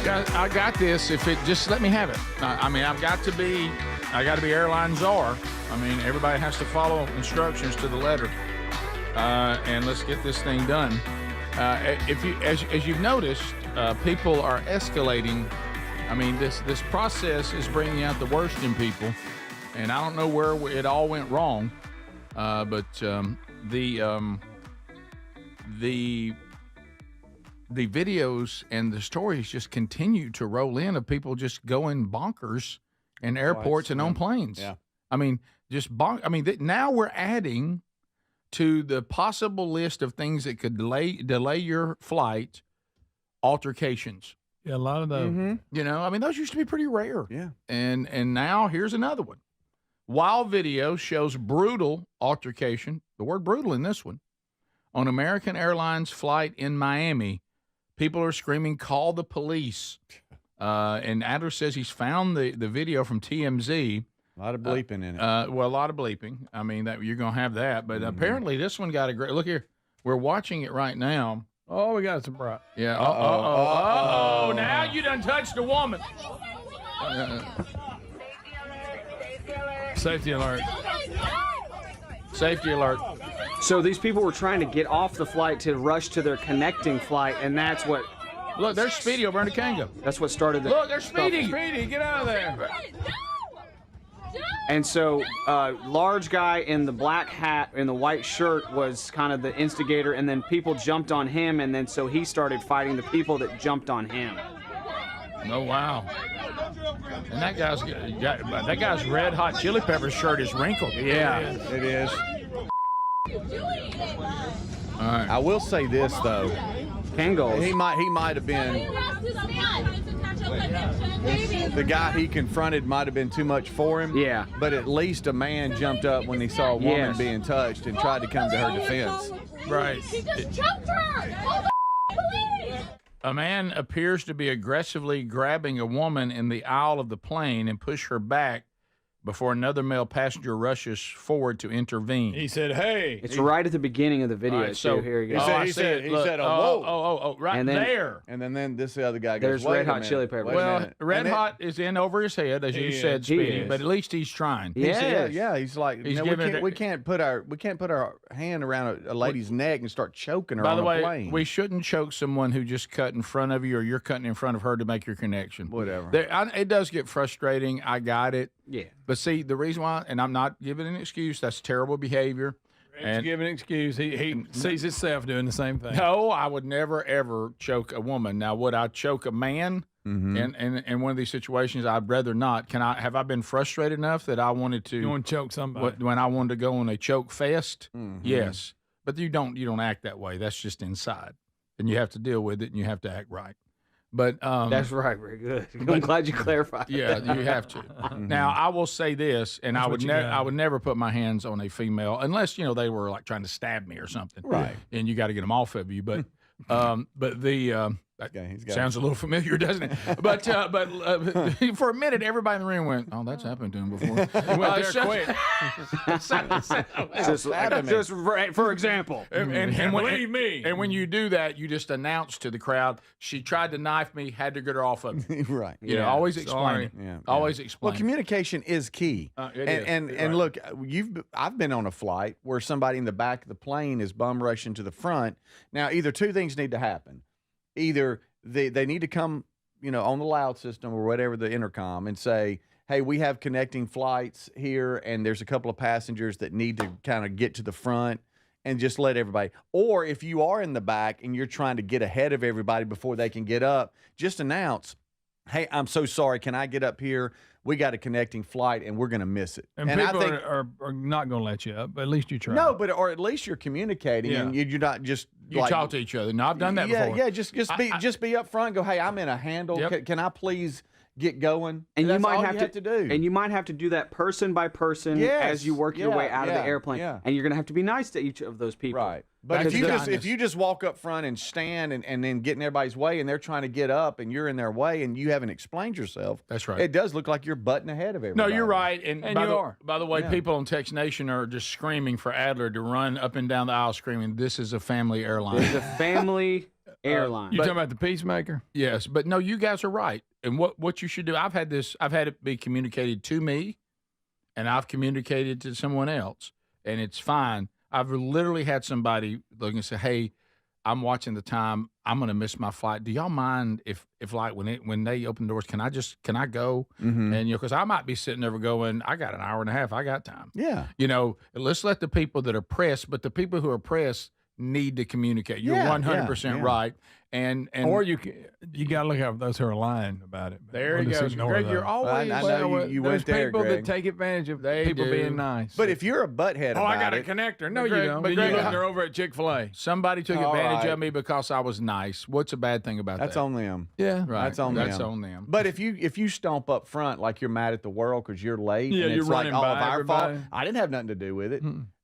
B: I got this. If it just let me have it. I mean, I got to be airline czar. I mean, everybody has to follow instructions to the letter, and let's get this thing done. As you've noticed, people are escalating. I mean, this process is bringing out the worst in people, and I don't know where it all went wrong, but the videos and the stories just continue to roll in of people just going bonkers in airports and on planes.
D: Yeah.
B: I mean, now we're adding to the possible list of things that could delay your flight, altercations.
C: Yeah, a lot of those.
B: Mm-hmm. You know, I mean, those used to be pretty rare.
D: Yeah.
B: And now here's another one. Wild video shows brutal altercation, the word brutal in this one, on American Airlines flight in Miami. People are screaming, "Call the police." And Adler says he's found the video from TMZ.
D: A lot of bleeping in it.
B: Well, a lot of bleeping. I mean, that you're going to have that. But apparently this one got a great – look here. We're watching it right now.
C: Oh, we got some bright.
B: Yeah. Uh-oh. Now you done touched a woman.
C: Safety alert.
B: Safety alert.
E: So these people were trying to get off the flight to rush to their connecting flight, and that's what...
B: Look, there's Speedy over in the Kango.
E: That's what started the...
B: Look, there's Speedy.
C: Speedy, get out of there.
E: And so, large guy in the black hat and the white shirt was kind of the instigator, and then people jumped on him, and then so he started fighting the people that jumped on him.
B: Oh, wow. And that guy's Red Hot Chili Peppers shirt is wrinkled.
D: Yeah, it is.
B: All right.
D: I will say this though,
E: Kangol.
D: He might have been the guy he confronted might have been too much for him.
E: Yeah.
D: But at least a man jumped up when he saw a woman being touched and tried to come to her defense.
B: Right.
T: He just choked her. Call the police.
B: A man appears to be aggressively grabbing a woman in the aisle of the plane and push her back before another male passenger rushes forward to intervene.
C: He said, "Hey."
E: It's right at the beginning of the video.
B: Right, so
E: here you go.
D: He said, "Whoa!"
B: Right
E: and then,
B: there.
D: And then this other guy goes,
E: "There's
D: Wait
E: Red
D: a
E: Hot
D: minute,
E: Chili Peppers."
D: wait a
B: Well,
D: minute."
B: Red Hot is in over his head, as you said, Speedy. But at least he's trying.
D: Yeah. He's like,
B: He's
D: we can't put our hand around a lady's neck and start choking her
B: By
D: on
B: the way,
D: a plane.
B: we shouldn't choke someone who just cut in front of you, or you're cutting in front of her to make your connection.
D: Whatever.
B: It does get frustrating. I got it.
E: Yeah.
B: But see, the reason why, and I'm not giving an excuse, that's terrible behavior.
C: And give an excuse. He sees himself doing the same thing.
B: No, I would never, ever choke a woman. Now, would I choke a man in one of these situations? I'd rather not. Have I been frustrated enough that I wanted to?
C: You want to choke somebody.
B: When I wanted to go on a choke fest? Yes. But you don't act that way. That's just inside. And you have to deal with it, and you have to act right. But
E: that's right. Very good. I'm glad you clarified.
B: Yeah, you have to. Now, I will say this, and I would never put my hands on a female unless they were like trying to stab me or something.
D: Right.
B: And you got to get them off of you. But sounds a little familiar, doesn't it? But for a minute, everybody in the room went, "Oh, that's happened to him before."
C: He went there quick.
E: Just for example.
B: And
C: believe me.
B: And when you do that, you just announce to the crowd, "She tried to knife me, had to get her off of me."
D: Right.
B: Always explain it.
D: Yeah.
B: Always explain.
D: Well, communication is key. And look, I've been on a flight where somebody in the back of the plane is bum rushing to the front. Now, either two things need to happen. Either they need to come, on the loud system or whatever, the intercom, and say, "Hey, we have connecting flights here, and there's a couple of passengers that need to kind of get to the front," and just let everybody. Or if you are in the back and you're trying to get ahead of everybody before they can get up, just announce, "Hey, I'm so sorry. Can I get up here? We got a connecting flight, and we're going to miss it."
C: And people I think, are not going to let you up, but at least you try.
D: No, or at least you're communicating, and you're not just
B: talk to each other. No, I've done that before.
D: Yeah, just be up front. And go, "Hey, I'm in a handle.
B: Yep.
D: Can I please get going?"
E: And
D: that's
E: you might
D: all
E: have
D: to do.
E: And you might have to do that person by person as you work your way out of the airplane.
D: Yeah.
E: And you're going to have to be nice to each of those people.
D: Right. But if you just walk up front and stand and then get in everybody's way, and they're trying to get up and you're in their way and you haven't explained yourself,
B: that's right.
D: It does look like you're butting ahead of everybody.
B: No, you're right. And by the way,
D: Yeah.
B: people on Text Nation are just screaming for Adler to run up and down the aisle screaming, "This is a family airline."
E: It's a family Airline.
C: You talking about the Peacemaker?
B: Yes, but no, you guys are right. And what you should do, I've had it be communicated to me, and I've communicated to someone else, and it's fine. I've literally had somebody look and say, "Hey, I'm watching the time. I'm going to miss my flight. Do y'all mind if like when they open doors, can I go?"
D: Mm-hmm.
B: And because I might be sitting there going, "I got an hour and a half. I got time."
D: Yeah.
B: Let's let the people that are pressed, but the people who are pressed need to communicate. You're 100% right. And
C: or you got to look out for those who are lying about it.
B: There you go, Greg. You're always.
D: I know you went there,
C: people
D: Greg.
C: that take advantage of people being nice.
D: But if you're a butthead about
C: I got a
D: it,
C: connector. No,
B: But Greg-
C: you don't.
B: but
C: Then
B: Greg,
C: you look, they're over at Chick-fil-A.
B: Somebody took
D: All
B: advantage
D: right.
B: of me because I was nice. What's a bad thing about
D: that's
B: that?
D: on them.
C: Yeah,
B: Right.
D: That's on
B: them.
D: But if you stomp up front like you're mad at the world because you're late,
C: Yeah,
D: and
C: you're
D: it's like
C: running
D: all
C: by
D: of our fault.
C: everybody.
D: I didn't have nothing to do with it.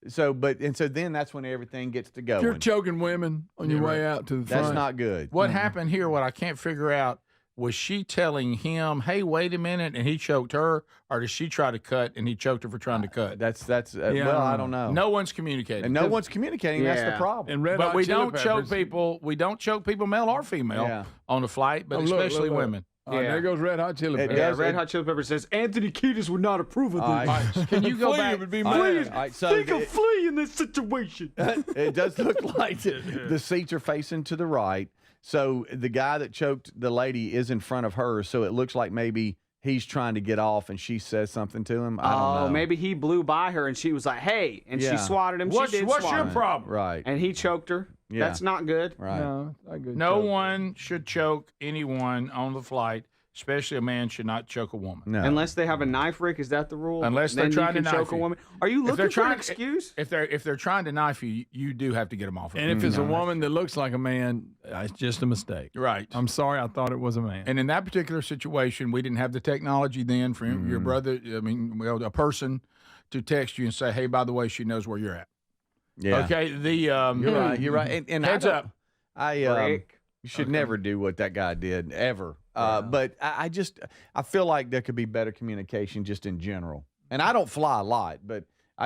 D: So then that's when everything gets to go.
C: If you're choking women on your way out to the front.
D: That's not good.
B: What happened here, what I can't figure out, was she telling him, "Hey, wait a minute," and he choked her, or did she try to cut and he choked her for trying to cut?
D: Well, I don't know.
B: No one's communicating.
D: And no one's communicating. That's the
E: Yeah.
D: problem.
C: And
B: But we don't choke people. We don't choke people, male or female,
D: Yeah.
B: on the flight, but
C: Oh, look,
B: especially
C: look.
B: women.
C: Oh, there goes Red Hot Chili
D: It
C: Peppers.
D: does.
E: Red Hot Chili Peppers says Anthony Kiedis would not approve of this.
D: All right.
B: Can you go back?
C: Would be
E: Please,
C: mad.
D: So
E: think of Flea in this situation.
D: It does look like the seats are facing to the right. So the guy that choked the lady is in front of her. So it looks like maybe he's trying to get off and she says something to him. I don't know.
E: Maybe he blew by her and she was like, "Hey," and
D: Yeah.
E: she swatted him.
B: What's
E: she did
B: your
E: swat him.
B: problem?
D: Right.
E: And he choked her.
D: Yeah.
E: That's not good.
D: Right.
C: No, it's not good.
B: No
C: choke.
B: one should choke anyone on the flight, especially a man should not choke a woman.
D: No.
E: Unless they have a knife, Rick, is that the rule?
B: Unless they're
E: Then
B: trying
E: you can
B: to
E: choke
B: knife
E: a
B: you.
E: woman. Are you
B: If they're
E: looking for an
B: trying-
E: excuse?
B: If they're trying to knife you, you do have to get them off.
C: And if it's a woman that looks like a man, it's just a mistake.
B: Right.
C: I'm sorry, I thought it was a man.
B: And in that particular situation, we didn't have the technology then for your brother, a person to text you and say, "Hey, by the way, she knows where you're at."
D: Yeah.
B: Okay.
D: You're right. You're right. And
B: Heads up.
D: You should never do what that guy did ever. But I feel like there could be better communication just in general. And I don't fly a lot, but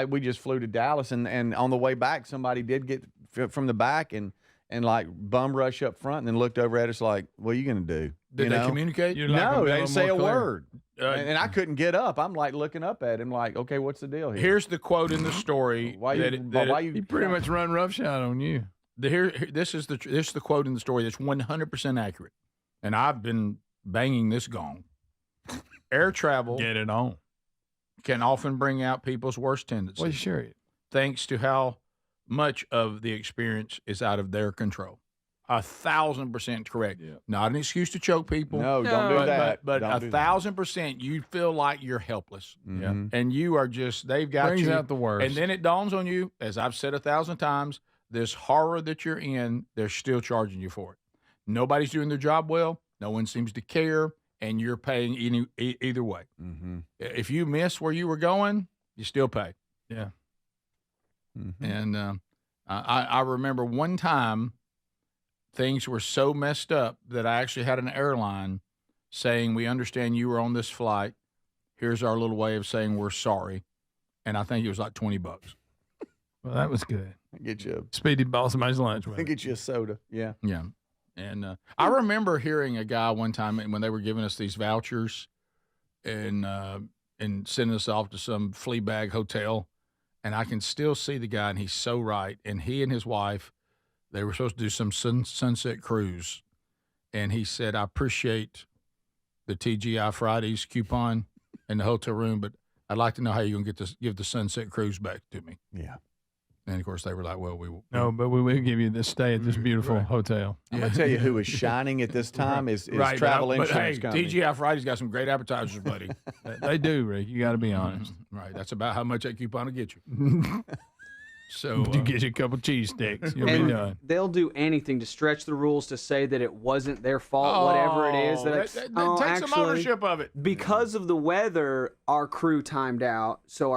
D: we just flew to Dallas, and on the way back, somebody did get from the back and like bum rush up front, and then looked over at us like, "What are you going to do?"
B: Did they communicate?
D: No, they didn't say a word.
B: Uh,
D: and I couldn't get up. I'm like looking up at him like, "Okay, what's the deal here?"
B: Here's the quote in the story.
D: Why you
C: He pretty much run roughshod on you.
B: This is the quote in the story that's 100% accurate, and I've been banging this gong. Air travel
C: Get it on.
B: can often bring out people's worst tendencies.
C: Well, sure.
B: Thanks to how much of the experience is out of their control. 1,000% correct.
C: Yeah.
B: Not an excuse to choke people.
D: No, don't do that.
B: But
D: Don't do that.
B: 1,000%, you feel like you're helpless,
D: Mhm.
B: and you are they've got
C: Brings
B: you.
C: out the worst.
B: And then it dawns on you, as I've said 1,000 times, this horror that you're in, they're still charging you for it. Nobody's doing their job well. No one seems to care, and you're paying either way.
D: Mm-hmm.
B: If you miss where you were going, you still pay.
C: Yeah.
D: Mm-hmm.
B: And I remember one time things were so messed up that I actually had an airline saying, "We understand you were on this flight. Here's our little way of saying we're sorry." And I think it was like $20.
C: Well, that was good.
D: Get you
C: Speedy bought somebody's lunch with.
D: get you a soda. Yeah.
B: Yeah. And I remember hearing a guy one time when they were giving us these vouchers and sending us off to some flea bag hotel. And I can still see the guy, and he's so right. And he and his wife, they were supposed to do some sunset cruise. And he said, "I appreciate the TGI Fridays coupon in the hotel room, but I'd like to know how you're going to give the sunset cruise back to me."
D: Yeah.
B: And, of course, they were like, "Well, we will."
C: No, but we will give you this stay at this beautiful hotel.
D: I'm gonna tell you who is shining at this time is
B: Right,
D: travel
B: but
D: insurance
B: hey,
D: company.
B: TGI Fridays got some great appetizers, buddy.
C: They do, Rick. You got to be honest.
B: Right, that's about how much that coupon will get you. So
C: You get you a couple cheese sticks. You'll be
E: And
C: done.
E: they'll do anything to stretch the rules to say that it wasn't their fault, whatever it is. That,
B: take some ownership of it.
E: Because of the weather, our crew timed out. So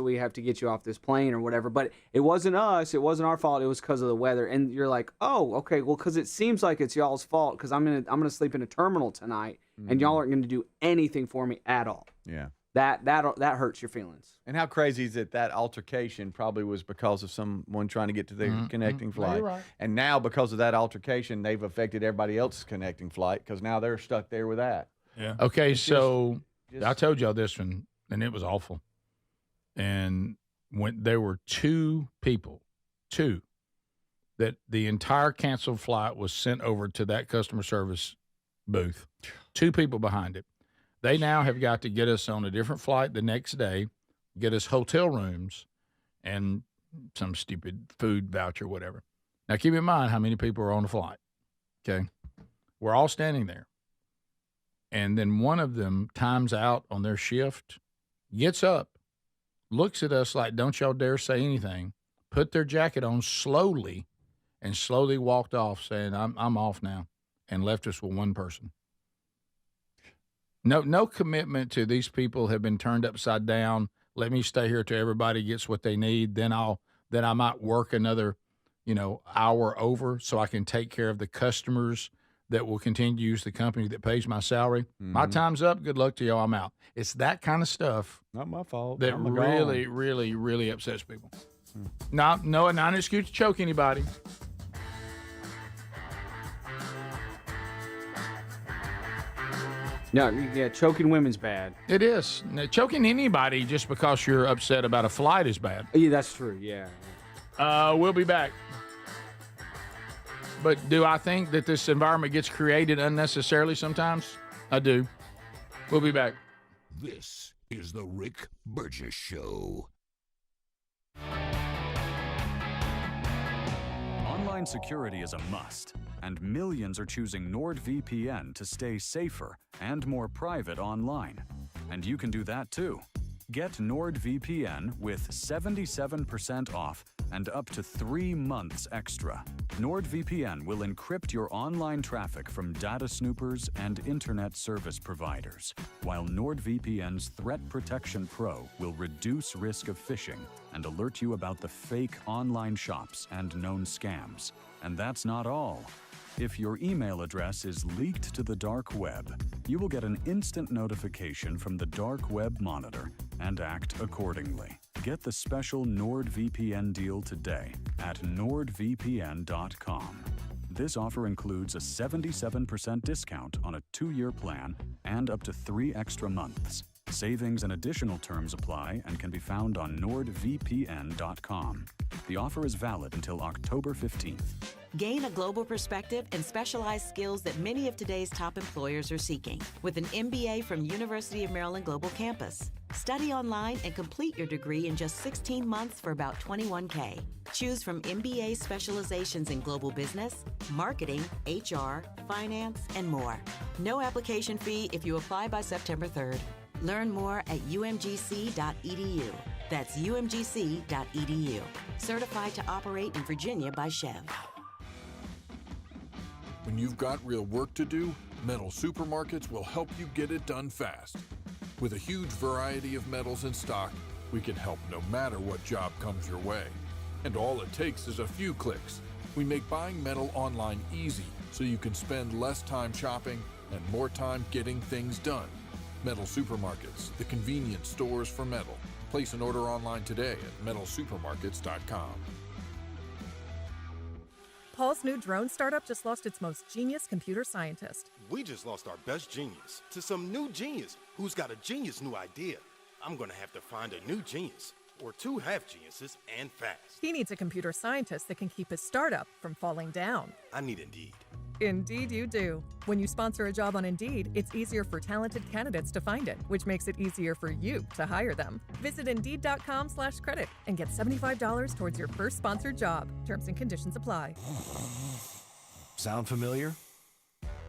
E: we have to get you off this plane or whatever. But it wasn't us. It wasn't our fault. It was because of the weather. And you're like, oh, okay, well, because it seems like it's y'all's fault because I'm gonna sleep in a terminal tonight, and y'all aren't gonna do anything for me at all.
D: Yeah.
E: that hurts your feelings.
D: And how crazy is it that altercation probably was because of someone trying to get to their connecting flight.
B: You're right.
D: And now because of that altercation, they've affected everybody else's connecting flight because now they're stuck there with that.
C: Yeah.
B: Okay, so I told y'all this one, and it was awful. And when there were two people, that the entire canceled flight was sent over to that customer service booth. 2 people behind it. They now have got to get us on a different flight the next day, get us hotel rooms, and some stupid food voucher, whatever. Now, keep in mind how many people are on the flight, okay? We're all standing there. And then one of them times out on their shift, gets up, looks at us like, don't y'all dare say anything, put their jacket on slowly, and slowly walked off saying, I'm off now, and left us with one person. No commitment to these people have been turned upside down. Let me stay here till everybody gets what they need. Then I might work another, hour over so I can take care of the customers that will continue to use the company that pays my salary. My time's up. Good luck to y'all. I'm out. It's that kind of stuff.
D: Not my fault.
B: That really, really, really upsets people. Not an excuse to choke anybody.
E: No, yeah, choking women's bad.
B: It is. Now, choking anybody just because you're upset about a flight is bad.
E: Yeah, that's true. Yeah.
B: We'll be back. But do I think that this environment gets created unnecessarily sometimes? I do. We'll be back.
A: This is the Rick Burgess Show.
U: Online security is a must, and millions are choosing NordVPN to stay safer and more private online. And you can do that too. Get NordVPN with 77% off and up to 3 months extra. NordVPN will encrypt your online traffic from data snoopers and internet service providers, while NordVPN's Threat Protection Pro will reduce risk of phishing and alert you about the fake online shops and known scams. And that's not all. If your email address is leaked to the dark web, you will get an instant notification from the Dark Web Monitor and act accordingly. Get the special NordVPN deal today at nordvpn.com. This offer includes a 77% discount on a 2-year plan and up to 3 extra months. Savings and additional terms apply and can be found on nordvpn.com. The offer is valid until October 15th.
K: Gain a global perspective and specialized skills that many of today's top employers are seeking with an MBA from University of Maryland Global Campus. Study online and complete your degree in just 16 months for about $21K. Choose from MBA specializations in global business, marketing, HR, finance, and more. No application fee if you apply by September 3rd. Learn more at umgc.edu. That's umgc.edu. Certified to operate in Virginia by Chev.
R: When you've got real work to do, Metal Supermarkets will help you get it done fast. With a huge variety of metals in stock, we can help no matter what job comes your way. And all it takes is a few clicks. We make buying metal online easy so you can spend less time shopping and more time getting things done. Metal Supermarkets, the convenient stores for metal. Place an order online today at metalsupermarkets.com.
N: Paul's new drone startup just lost its most genius computer scientist.
V: We just lost our best genius to some new genius who's got a genius new idea. I'm going to have to find a new genius, or 2 half geniuses, and fast.
N: He needs a computer scientist that can keep his startup from falling down.
V: I need Indeed.
N: Indeed you do. When you sponsor a job on Indeed, it's easier for talented candidates to find it, which makes it easier for you to hire them. Visit Indeed.com/credit and get $75 towards your first sponsored job. Terms and conditions apply.
W: Sound familiar?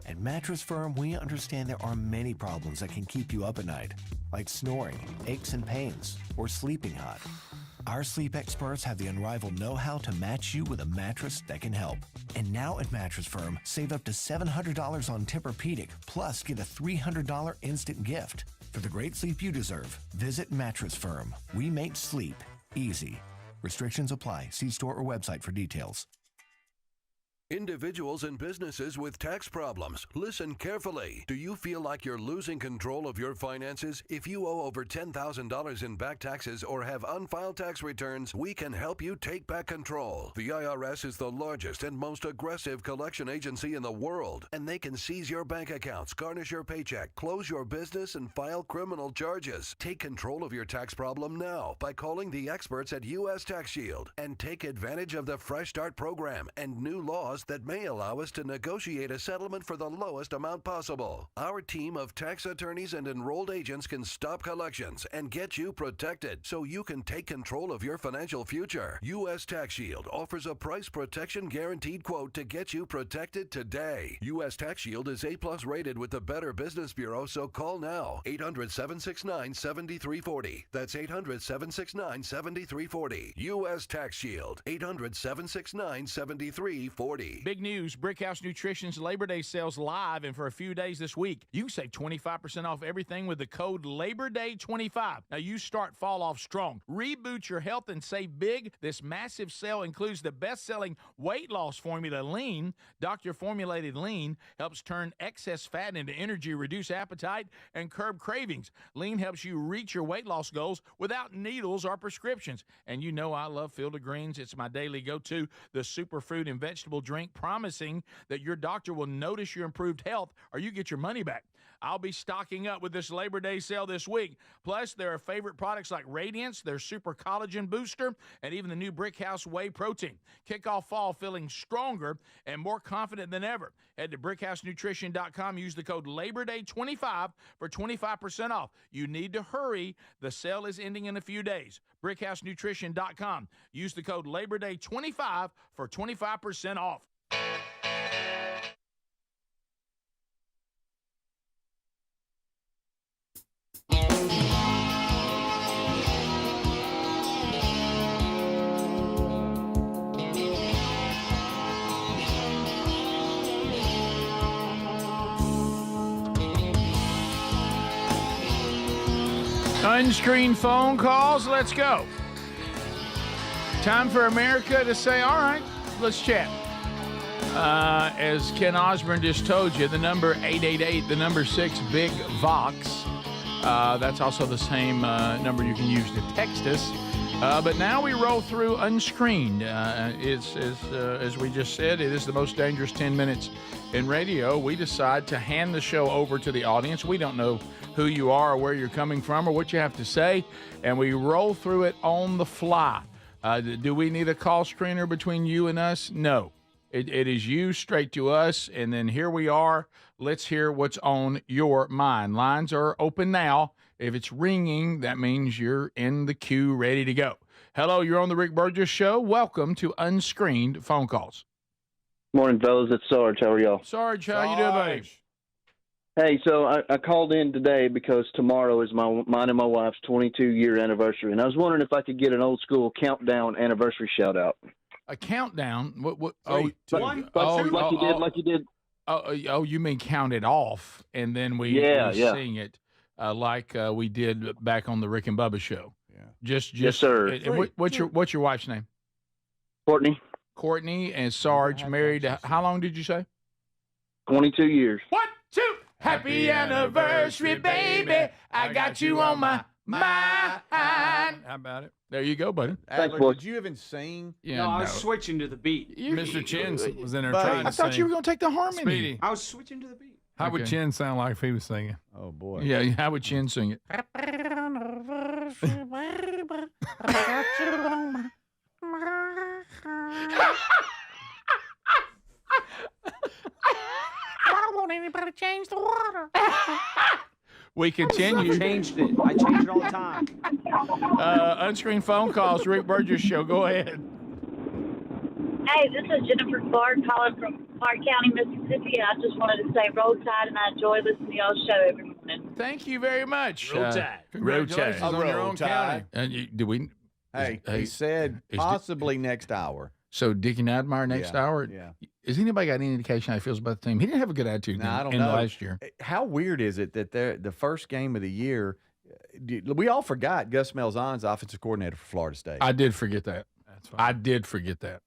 W: At Mattress Firm, we understand there are many problems that can keep you up at night, like snoring, aches and pains, or sleeping hot. Our sleep experts have the unrivaled know-how to match you with a mattress that can help. And now at Mattress Firm, save up to $700 on Tempur-Pedic, plus get a $300 instant gift. For the great sleep you deserve, visit Mattress Firm. We make sleep easy. Restrictions apply. See store or website for details.
A: Individuals and businesses with tax problems, listen carefully. Do you feel like you're losing control of your finances? If you owe over $10,000 in back taxes or have unfiled tax returns, we can help you take back control. The IRS is the largest and most aggressive collection agency in the world, and they can seize your bank accounts, garnish your paycheck, close your business, and file criminal charges. Take control of your tax problem now by calling the experts at U.S. Tax Shield and take advantage of the Fresh Start program and new laws that may allow us to negotiate a settlement for the lowest amount possible. Our team of tax attorneys and enrolled agents can stop collections and get you protected so you can take control of your financial future. U.S. Tax Shield offers a price protection guaranteed quote to get you protected today. U.S. Tax Shield is A+ rated with the Better Business Bureau, so call now. 800-769-7340. That's 800-769-7340. U.S. Tax Shield. 800-769-7340.
B: Big news, Brickhouse Nutrition's Labor Day sales live, and for a few days this week, you can save 25% off everything with the code LABORDAY25. Now you start fall off strong. Reboot your health and save big. This massive sale includes the best-selling weight loss formula, Lean. Doctor-formulated Lean helps turn excess fat into energy, reduce appetite, and curb cravings. Lean helps you reach your weight loss goals without needles or prescriptions. And you know I love Field of Greens. It's my daily go-to, the superfood and vegetable drink, promising that your doctor will notice your improved health or you get your money back. I'll be stocking up with this Labor Day sale this week. Plus, there are favorite products like Radiance, their Super Collagen Booster, and even the new Brickhouse Whey Protein. Kick off fall feeling stronger and more confident than ever. Head to brickhousenutrition.com. Use the code LABORDAY25 for 25% off. You need to hurry. The sale is ending in a few days. brickhousenutrition.com. Use the code LABORDAY25 for 25% off. Unscreened phone calls. Let's go. Time for America to say, all right, let's chat. As Ken Osborne just told you, the number 888, the number 6, Big Vox. That's also the same number you can use to text us. But now we roll through Unscreened. As we just said, it is the most dangerous 10 minutes in radio. We decide to hand the show over to the audience. We don't know who you are or where you're coming from or what you have to say, and we roll through it on the fly. Do we need a call screener between you and us? No. It is you straight to us, and then here we are. Let's hear what's on your mind. Lines are open now. If it's ringing, that means you're in the queue ready to go. Hello, you're on the Rick Burgess Show. Welcome to Unscreened Phone Calls.
F: Morning, fellas. It's Sarge. How are y'all?
B: Sarge, how you doing, buddy?
F: Hey, so I called in today because tomorrow is mine and my wife's 22-year anniversary, and I was wondering if I could get an old-school countdown anniversary shout-out.
B: A countdown? What?
F: Like you did.
B: Oh, you mean count it off, and then we sing it like we did back on the Rick and Bubba show. Yeah.
F: Yes, sir.
B: And what's your wife's name?
F: Courtney.
B: Courtney and Sarge married. How long did you say?
F: 22 years.
B: 1, 2. Happy anniversary, baby. I got you on my mind. How
C: about it?
B: There you go, buddy.
D: Adler, did you even sing?
E: Yeah, no, I was switching to the beat.
C: Mr. Chin was in there trying to
B: I thought
C: sing.
B: you were going to take the harmony.
C: Speedy.
E: I was switching to the beat.
C: How would Chin sound like if he was singing?
D: Oh, boy.
B: Yeah, how would Chin sing it?
T: Happy anniversary, baby. I got you on my mind. I don't want anybody to change the water.
B: We continue.
E: I changed it all the time.
B: Unscreened phone calls, Rick Burgess Show. Go ahead.
G: Hey, this is Jennifer Clark calling from Clark County, Mississippi. I just wanted to say roll tide, and I enjoy listening to y'all's show every morning.
B: Thank you very much.
D: Roll Tide.
B: Congratulations
D: on your own county.
B: Do we?
D: Hey, he said possibly next hour.
B: So Dickie Nadmeyer next hour?
D: Yeah.
B: Has anybody got any indication how he feels about the team? He didn't have a good attitude
D: I don't
B: in
D: know.
B: last year.
D: How weird is it that the first game of the year, we all forgot Gus Malzahn's offensive coordinator for Florida State.
B: I did forget that. I did forget that.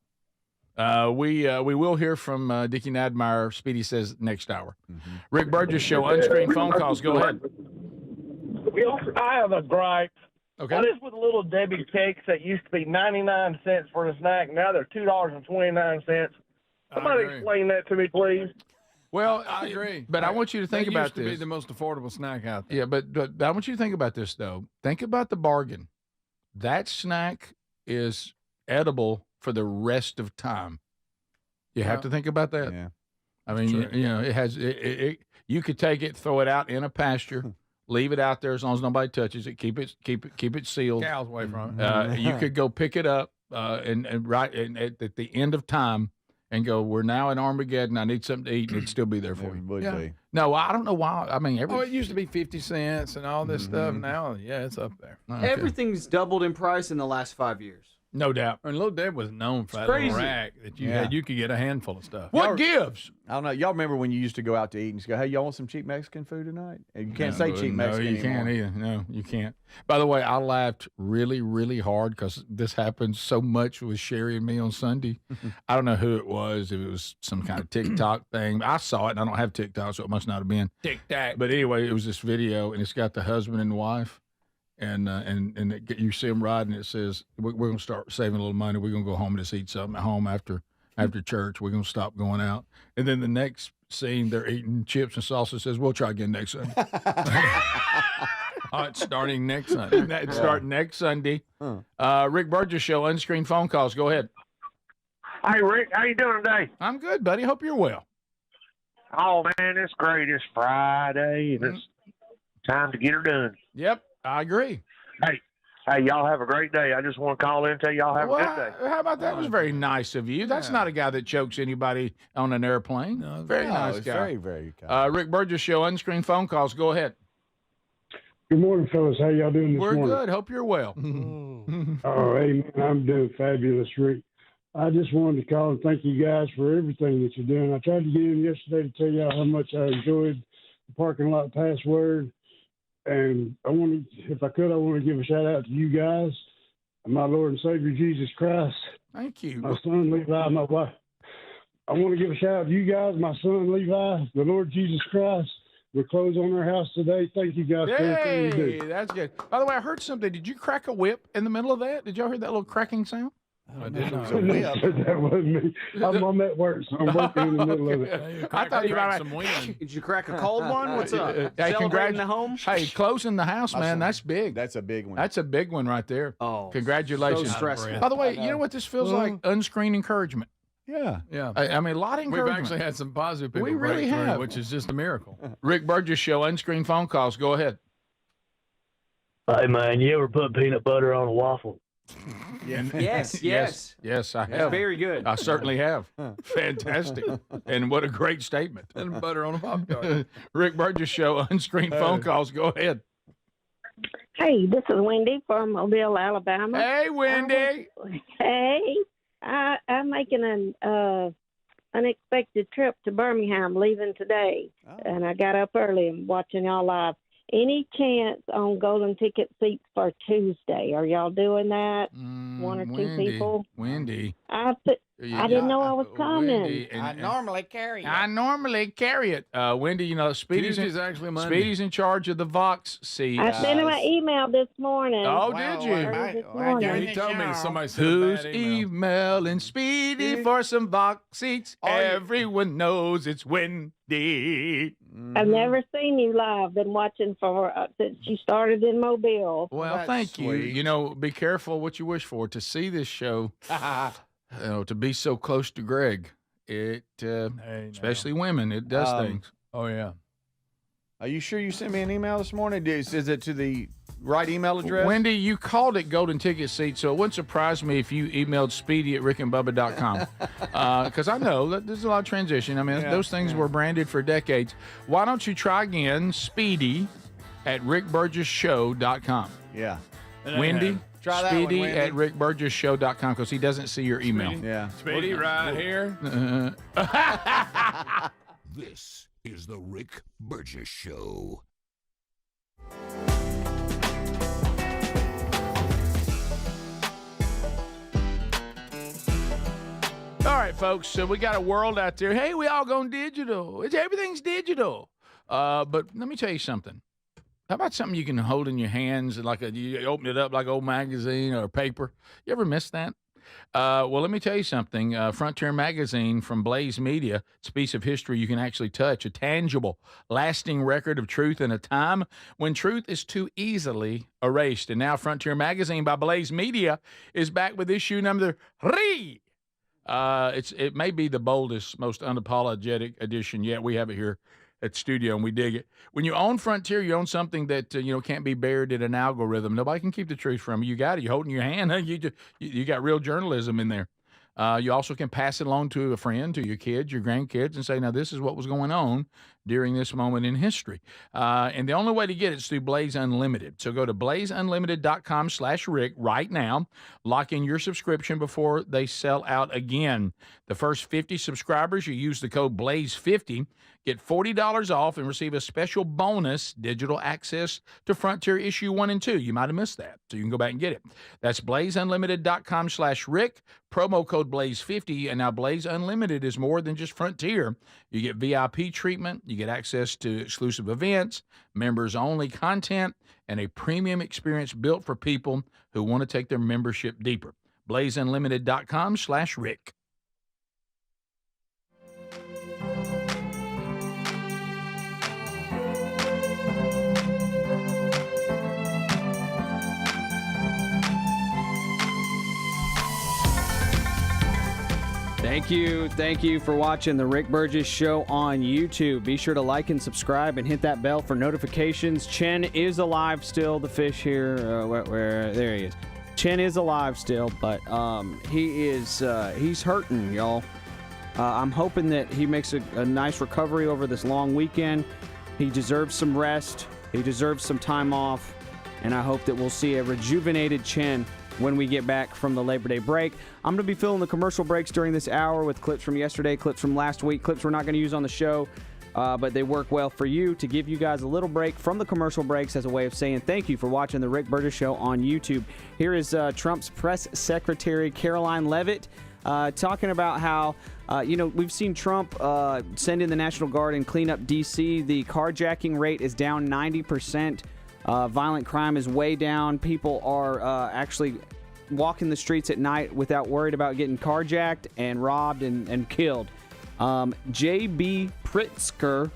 B: We will hear from Dickie Nadmeyer. Speedy says next hour. Rick Burgess Show, unscreened phone calls. Go ahead.
H: I have a gripe.
B: Okay.
H: What is with little Debbie cakes that used to be 99 cents for the snack? Now they're $2.29. Somebody explain that to me, please.
B: Well,
C: I agree.
B: But I want you to think about this.
C: Used to be the most affordable snack out there.
B: Yeah, but I want you to think about this, though. Think about the bargain. That snack is edible for the rest of time. You have to think about that.
D: Yeah.
B: I mean, it has. You could take it, throw it out in a pasture, leave it out there as long as nobody touches it. Keep it sealed.
C: Cows away from it.
B: You could go pick it up and at the end of time and go, we're now in Armageddon. I need something to eat, and it'd still be there for you.
D: Would be.
B: No, I don't know why. I mean,
C: it used to be 50 cents and all this stuff. Now, it's up there.
B: Okay.
E: Everything's doubled in price in the last 5 years.
B: No doubt.
C: And Little Deb was known for that
E: crazy.
C: little rack that you had. You could get a handful of stuff.
B: What gives?
D: I don't know. Y'all remember when you used to go out to eat and just go, hey, y'all want some cheap Mexican food tonight? And you can't say cheap Mexican
B: you
D: anymore.
B: can't either. No, you can't. By the way, I laughed really, really hard because this happens so much with Sherry and me on Sunday. I don't know who it was, if it was some kind of TikTok thing. I saw it, and I don't have TikTok, so it must not have been.
C: TikTok.
B: But anyway, it was this video, and it's got the husband and wife. And you see them riding. It says, we're going to start saving a little money. We're going to go home and just eat something at home after church. We're going to stop going out. And then the next scene, they're eating chips and salsa. Says, we'll try again next Sunday.
C: It's starting next Sunday.
B: It's starting next Sunday. Rick Burgess Show, unscreened phone calls. Go ahead.
H: Hey, Rick, how you doing today?
B: I'm good, buddy. Hope you're well.
H: Oh, man, it's great. It's Friday, and it's time to get her done.
B: Yep. I agree.
H: Hey, y'all have a great day. I just want to call in and tell y'all have a good day.
B: How about that? Was very nice of you. That's not a guy that chokes anybody on an airplane. No, very nice guy.
D: Very, very kind.
B: Rick Burgess Show, unscreened phone calls. Go ahead.
I: Good morning, fellas. How y'all doing this morning?
B: We're good. Hope you're well.
I: Oh, hey, man, I'm doing fabulous, Rick. I just wanted to call and thank you guys for everything that you're doing. I tried to get in yesterday to tell y'all how much I enjoyed the parking lot password. And I want to give a shout out to you guys, and my Lord and Savior Jesus Christ.
B: Thank you.
I: My son Levi, my wife. I want to give a shout out to you guys, my son Levi, the Lord Jesus Christ. We're closed on our house today. Thank you guys for everything you do.
B: That's good. By the way, I heard something. Did you crack a whip in the middle of that? Did y'all hear that little cracking sound?
I: I didn't know. That wasn't me. I'm at work, so I'm working in the middle of it.
B: I thought you might.
E: Did you crack a cold one? What's up?
B: Hey,
E: Celebrating the home?
B: Hey, closing the house, man. That's big.
D: That's a big one.
B: That's a big one right there.
E: Oh,
B: congratulations.
E: so stressful.
B: By the way, you know what this feels like? Unscreened encouragement.
D: Yeah.
B: I mean, a lot of encouragement.
C: We've actually had some positive people.
B: We really have,
C: which is just a miracle.
B: Rick Burgess Show, unscreened phone calls. Go ahead.
J: Hey, man, you ever put peanut butter on a waffle?
E: Yes,
B: I have.
E: It's very good.
B: I certainly have. Fantastic. And what a great statement.
C: And butter on a Pop-Tart.
B: Rick Burgess Show, unscreened phone calls. Go ahead.
X: Hey, this is Wendy from Mobile, Alabama.
B: Hey, Wendy.
X: Hey, I'm making an unexpected trip to Birmingham, leaving today. And I got up early and watching y'all live. Any chance on golden ticket seats for Tuesday? Are y'all doing that? One or two people?
B: Wendy.
X: I didn't know I was coming.
B: I
T: normally carry
B: it. Wendy, you know, Speedy's
C: actually Monday.
B: Speedy's in charge of the Vox seat.
X: I sent him an email this morning.
B: Oh, did you?
C: He told me somebody sent
B: Who's
C: a bad email.
B: emailing Speedy for some Vox seats? Everyone knows it's Wendy.
X: I've never seen you live. Been watching since you started in Mobile.
B: Well, thank you. You know, be careful what you wish for. To see this show, to be so close to Greg, especially women, it does things.
C: Oh, yeah.
D: Are you sure you sent me an email this morning? Is it to the right email address?
B: Wendy, you called it golden ticket seat, so it wouldn't surprise me if you emailed Speedy at rickandbubba.com. Because I know that there's a lot of transition. I mean, those things were branded for decades. Why don't you try again, Speedy at rickburgessshow.com.
D: Yeah.
B: Wendy,
D: Try that
B: Speedy
D: one, Wendy.
B: at rickburgessshow.com because he doesn't see your email.
D: Yeah.
C: Speedy right here.
A: This is the Rick Burgess Show.
B: All right, right, folks. So we got a world out there. Hey, we all going digital. Everything's digital. But let me tell you something. How about something you can hold in your hands, like you open it up like an old magazine or paper? You ever miss that? Well, let me tell you something. Frontier Magazine from Blaze Media, it's a piece of history you can actually touch, a tangible, lasting record of truth in a time when truth is too easily erased. And now Frontier Magazine by Blaze Media is back with issue number 3. It may be the boldest, most unapologetic edition yet. We have it here at the studio, and we dig it. When you own Frontier, you own something that can't be buried in an algorithm. Nobody can keep the truth from you. You got it. You hold it in your hand. You got real journalism in there. You also can pass it along to a friend, to your kids, your grandkids, and say, now this is what was going on during this moment in history. And the only way to get it is through Blaze Unlimited. So go to blazeunlimited.com/Rick right now. Lock in your subscription before they sell out again. The first 50 subscribers, you use the code BLAZE50, get $40 off and receive a special bonus, digital access to Frontier issue 1 and 2. You might have missed that, so you can go back and get it. That's blazeunlimited.com/Rick, promo code BLAZE50. And now Blaze Unlimited is more than just Frontier. You get VIP treatment, you get access to exclusive events, members-only content, and a premium experience built for people who want to take their membership deeper. blazeunlimited.com/Rick.
E: Thank you for watching the Rick Burgess Show on YouTube. Be sure to like and subscribe and hit that bell for notifications. Chen is alive still, the fish here. There he is. Chen is alive still, but he's hurting, y'all. I'm hoping that he makes a nice recovery over this long weekend. He deserves some rest. He deserves some time off, and I hope that we'll see a rejuvenated Chen when we get back from the Labor Day break. I'm going to be filling the commercial breaks during this hour with clips from yesterday, clips from last week, clips we're not going to use on the show, but they work well for you to give you guys a little break from the commercial breaks as a way of saying thank you for watching the Rick Burgess Show on YouTube. Here is Trump's press secretary, Caroline Leavitt, talking about how, we've seen Trump send in the National Guard and clean up D.C. The carjacking rate is down 90%. Violent crime is way down. People are actually walking the streets at night without worried about getting carjacked and robbed and killed. J.B. Pritzker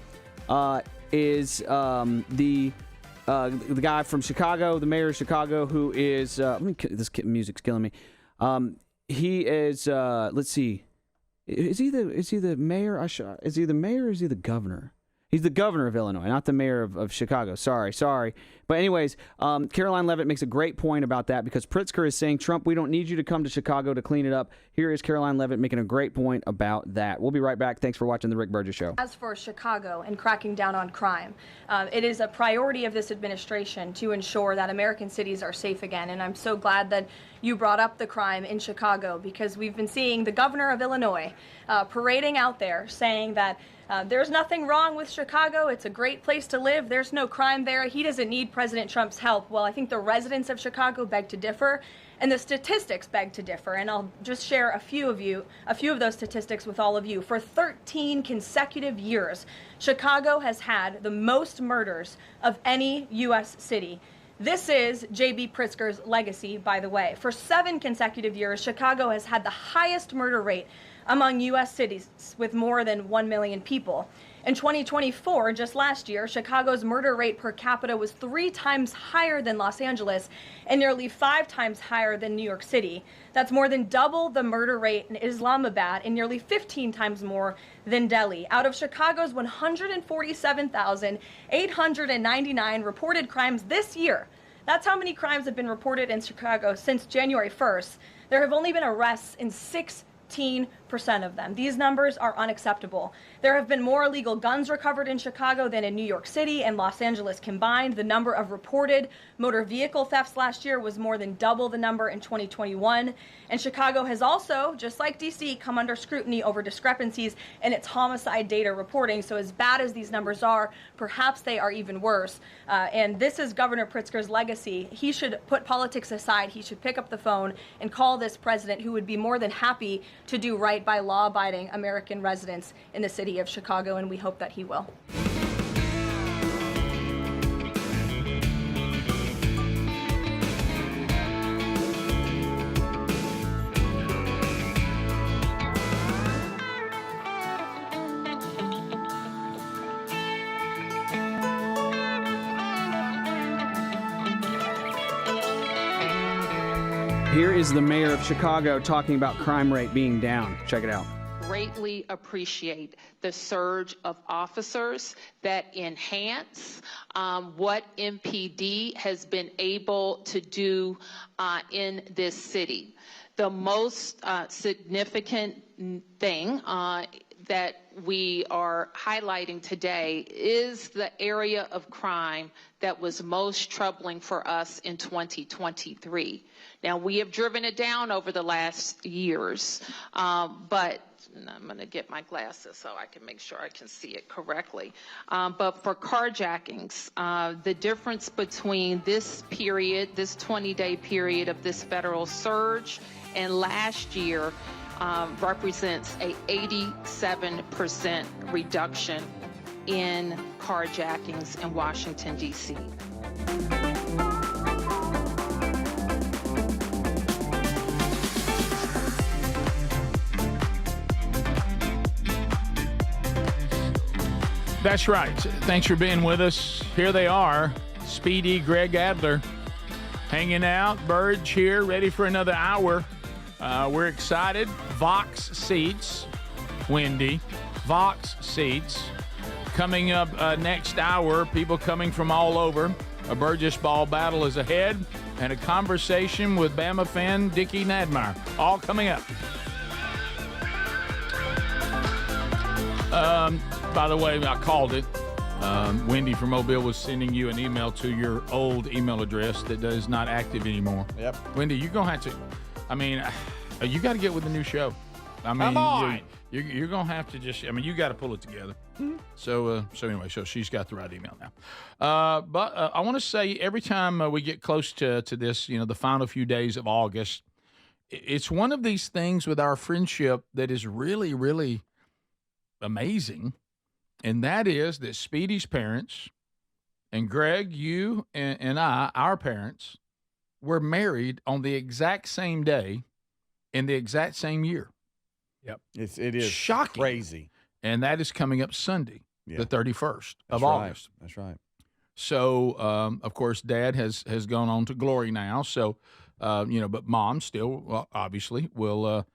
E: is the guy from Chicago, the mayor of Chicago, who is this music's killing me. He is let's see, is he the mayor? Is he the mayor or is he the governor? He's the governor of Illinois, not the mayor of Chicago. Sorry. But anyways, Caroline Leavitt makes a great point about that because Pritzker is saying, Trump, we don't need you to come to Chicago to clean it up. Here is Caroline Leavitt making a great point about that. We'll be right back. Thanks for watching The Rick Burgess Show.
M: As for Chicago and cracking down on crime, it is a priority of this administration to ensure that American cities are safe again. And I'm so glad that you brought up the crime in Chicago because we've been seeing the governor of Illinois parading out there saying that there's nothing wrong with Chicago. It's a great place to live. There's no crime there. He doesn't need President Trump's help. Well, I think the residents of Chicago beg to differ, and the statistics beg to differ. And I'll just share a few of those statistics with all of you. For 13 consecutive years, Chicago has had the most murders of any U.S. city. This is J.B. Pritzker's legacy, by the way. For 7 consecutive years, Chicago has had the highest murder rate among U.S. cities with more than 1 million people. In 2024, just last year, Chicago's murder rate per capita was 3 times higher than Los Angeles and nearly 5 times higher than New York City. That's more than double the murder rate in Islamabad and nearly 15 times more than Delhi. Out of Chicago's 147,899 reported crimes this year, that's how many crimes have been reported in Chicago since January 1st. There have only been arrests in 16% of them. These numbers are unacceptable. There have been more illegal guns recovered in Chicago than in New York City and Los Angeles combined. The number of reported motor vehicle thefts last year was more than double the number in 2021. And Chicago has also, just like DC, come under scrutiny over discrepancies in its homicide data reporting. So as bad as these numbers are, perhaps they are even worse. And this is Governor Pritzker's legacy. He should put politics aside. He should pick up the phone and call this president, who would be more than happy to do right right by law-abiding American residents in the city of Chicago, and we hope that he will.
E: Here is the mayor of Chicago talking about crime rate being down. Check it out.
L: Greatly appreciate the surge of officers that enhance what MPD has been able to do in this city. The most significant thing that we are highlighting today is the area of crime that was most troubling for us in 2023. Now, we have driven it down over the last years, but I'm going to get my glasses so I can make sure I can see it correctly. But for carjackings, the difference between this period, this 20-day period of this federal surge and last year represents a 87% reduction in carjackings in Washington, D.C.
B: That's right. Thanks for being with us. Here they are, Speedy, Greg Adler, hanging out. Burge here, ready for another hour. We're excited. Vox seats, Wendy. Vox seats. Coming up next hour, people coming from all over. A Burgess ball battle is ahead, and a conversation with Bama fan Dickie Nadmeyer. All coming up. By the way, I called it. Wendy from Mobile was sending you an email to your old email address that is not active anymore.
D: Yep.
B: Wendy, you're going to have to, I mean, you got to get with the new show. I mean,
D: come on.
B: You're going to have to just, I mean, you got to pull it together. Mm-hmm. So anyway, so she's got the right email now. But I want to say every time we get close to this, you know, the final few days of August, it's one of these things with our friendship that is really, really amazing. And that is that Speedy's parents and Greg, you and I, our parents, were married on the exact same day in the exact same year.
D: Yep. It is
B: shocking.
D: Crazy.
B: And that is coming up Sunday, the 31st of August.
D: That's right.
B: So, of course, Dad has gone on to glory now. So, but Mom still, obviously, will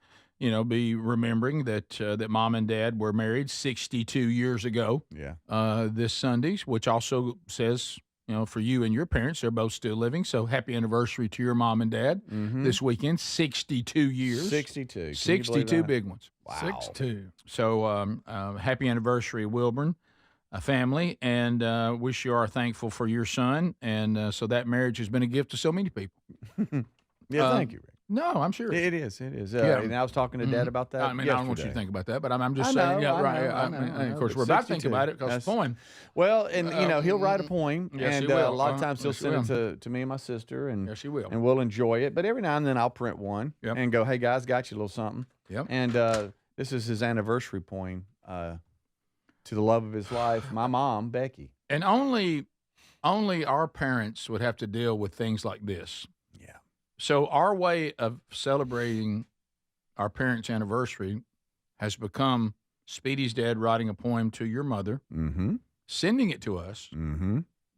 B: be remembering that Mom and Dad were married 62 years ago.
D: Yeah.
B: This Sunday, which also says, for you and your parents, they're both still living. So happy anniversary to your mom and dad this weekend. 62 years.
D: 62.
B: 62 big ones.
D: Wow.
C: 62.
B: So happy anniversary, Wilburn family, and wish you are thankful for your son. And so that marriage has been a gift to so many people.
D: Thank you, Rick.
B: No, I'm sure.
D: It is. And I was talking to Dad about that
B: I mean,
D: yesterday.
B: I don't want you to think about that, but I'm just saying. I know, of course, we're about to think about it because it's a poem.
D: Well, and, he'll write a poem,
B: yes,
D: and
B: he will.
D: a lot of times he'll send it to me and my sister, and,
B: yes, he will.
D: And we'll enjoy it. But every now and then I'll print one and go, hey, guys, got you a little something.
B: Yep.
D: And this is his anniversary poem to the love of his life, my mom, Becky.
B: And only our parents would have to deal with things like this. So our way of celebrating our parents' anniversary has become Speedy's dad writing a poem to your mother, sending it to us,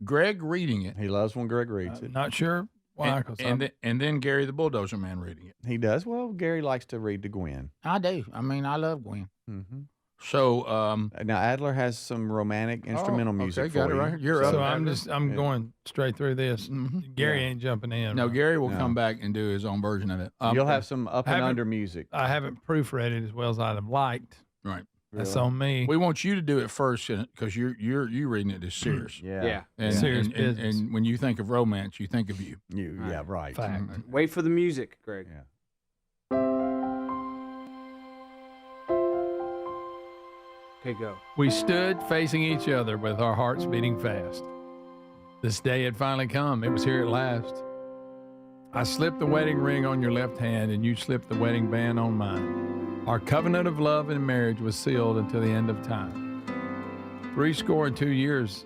B: Greg reading it.
D: He loves when Greg reads it.
C: Not sure why.
B: And then Gary the Bulldozer Man reading it.
D: He does. Well, Gary likes to read to Gwen.
B: I do. I mean, I love Gwen. So
D: now Adler has some romantic instrumental music for
B: got
D: you.
B: it right here. You're
C: So
B: up.
C: I'm going straight through this. Gary ain't jumping in.
B: No, Gary will come back and do his own version of it.
D: You'll have some up and under music.
C: I haven't proofread it as well as I'd have liked.
B: Right.
C: That's on me.
B: We want you to do it first because you're reading it as serious. And,
C: serious
B: and,
C: business.
B: and when you think of romance, you think of you.
D: Yeah, right.
C: Fact.
E: Wait for the music, Greg.
D: Yeah.
E: Okay, go.
C: We stood facing each other with our hearts beating fast. This day had finally come. It was here at last. I slipped the wedding ring on your left hand, and you slipped the wedding band on mine. Our covenant of love and marriage was sealed until the end of time. 62 years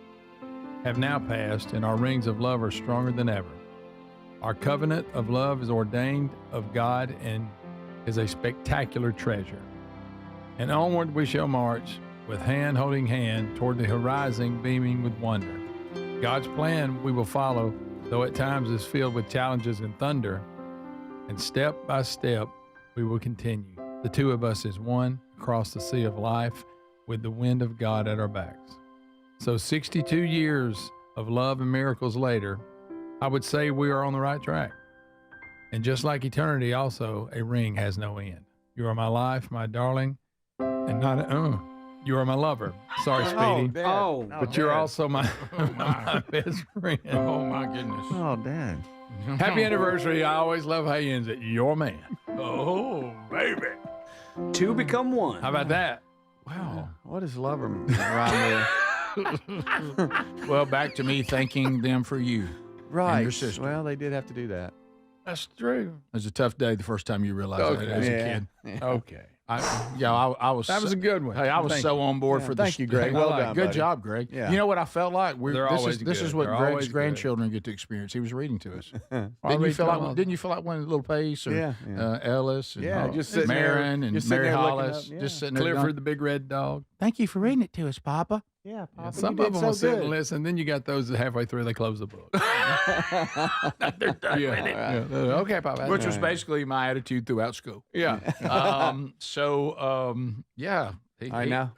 C: have now passed, and our rings of love are stronger than ever. Our covenant of love is ordained of God and is a spectacular treasure. And onward we shall march, with hand holding hand, toward the horizon beaming with wonder. God's plan we will follow, though at times is filled with challenges and thunder. And step by step, we will continue. The two of us as one across the sea of life with the wind of God at our backs. So 62 years of love and miracles later, I would say we are on the right track. And just like eternity also, a ring has no end. You are my life, my darling, and you are my lover. Sorry, Speedy. But you're also my best friend.
B: Oh, my goodness.
D: Oh, Dad.
C: Happy anniversary. I always love how he ends it. Your man.
B: Oh, baby.
E: Two become one.
C: How about that?
D: Wow. What is lover around there?
B: Well, back to me thanking them for you.
D: Right.
B: And your sister.
D: Well, they did have to do that.
C: That's true.
B: It was a tough day the first time you realized that as a kid.
C: Yeah. Okay.
B: I was.
C: That was a good one.
B: Hey, I was so on board for this.
D: Thank you, Greg. Well done,
B: Good
D: buddy.
B: job, Greg.
D: Yeah.
B: You know what I felt like? This is what
C: They're
B: Greg's
C: always good.
B: grandchildren get to experience. He was reading to us.
C: Didn't you
B: Didn't you feel like one of Little Pace or Ellis and
D: just sitting
B: Marin
D: there,
B: and
D: just sitting
B: Mary
D: there looking
B: Hollis,
D: up,
B: just sitting there
C: Clifford
B: going,
C: the big red dog.
B: Thank you for reading it to us, Papa.
D: Yeah, Papa,
C: Some
D: you
C: of
D: did
C: them will
D: so
C: sit
D: good.
C: and listen. Then you got those that halfway through they close the book.
B: They're done with it.
C: Okay, Papa.
B: Which was basically my attitude throughout school.
C: Yeah.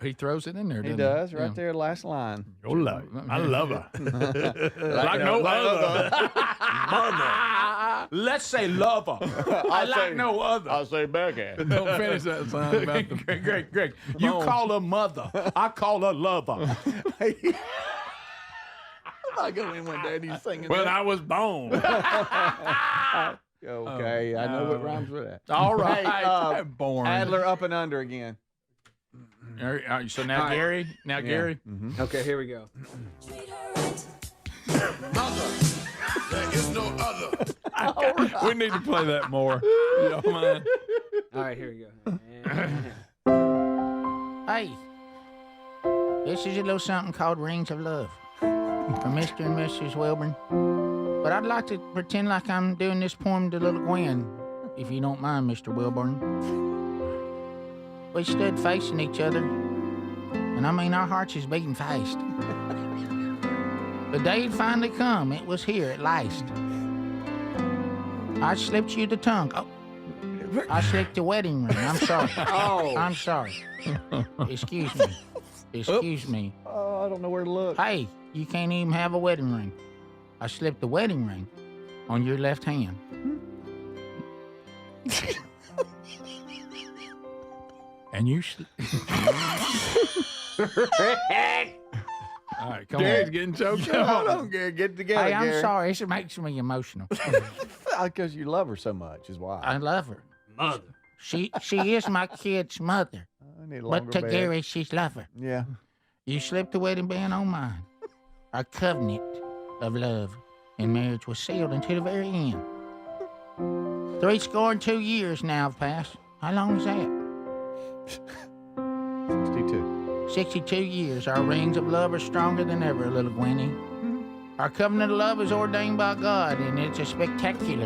B: He throws it in there.
D: He does, right there, last line.
C: Your life. I love her.
B: like no other. Mother. Let's say lover. I like no other.
D: I'll say Becky.
C: Don't finish that sign about the
B: Greg. You call her mother. I call her lover.
D: I'm not going when Daddy's singing.
C: When I was born.
D: Okay, I know what rhymes with that.
B: All right.
D: Hey,
C: born.
D: Adler up and under again.
B: All right, so now Gary. Gary.
D: Mm-hmm.
E: Okay, here we go.
R: Mother, there is no other.
C: We need to play that more. You don't mind?
E: All right, here we go.
T: Hey, this is a little something called Rings of Love from Mr. and Mrs. Wilburn. But I'd like to pretend like I'm doing this poem to little Gwen, if you don't mind, Mr. Wilburn. We stood facing each other, and I mean, our hearts is beating fast. The day had finally come. It was here at last. I slipped you the tongue. Oh, I slipped the wedding ring. I'm sorry. I'm sorry. Excuse me. Excuse me.
D: Oh, I don't know where to look.
T: Hey, you can't even have a wedding ring. I slipped the wedding ring on your left hand. And you
C: All right, come Gary's on. Getting choked up.
D: Hold on, Gary. Get it together,
T: Hey, I'm
D: Gary.
T: sorry. It makes me emotional.
D: Because you love her so much is why.
T: I love her.
E: Mother.
T: She is my kid's mother.
D: I need a
T: But
D: longer
T: to
D: bed.
T: Gary, she's lover.
D: Yeah.
T: You slipped the wedding band on mine. Our covenant of love and marriage was sealed until the very end. 62 years now have passed. How long is that?
D: 62.
T: 62 years. Our rings of love are stronger than ever, little Gwenny. Our covenant of love is ordained by God, and it's a spectacular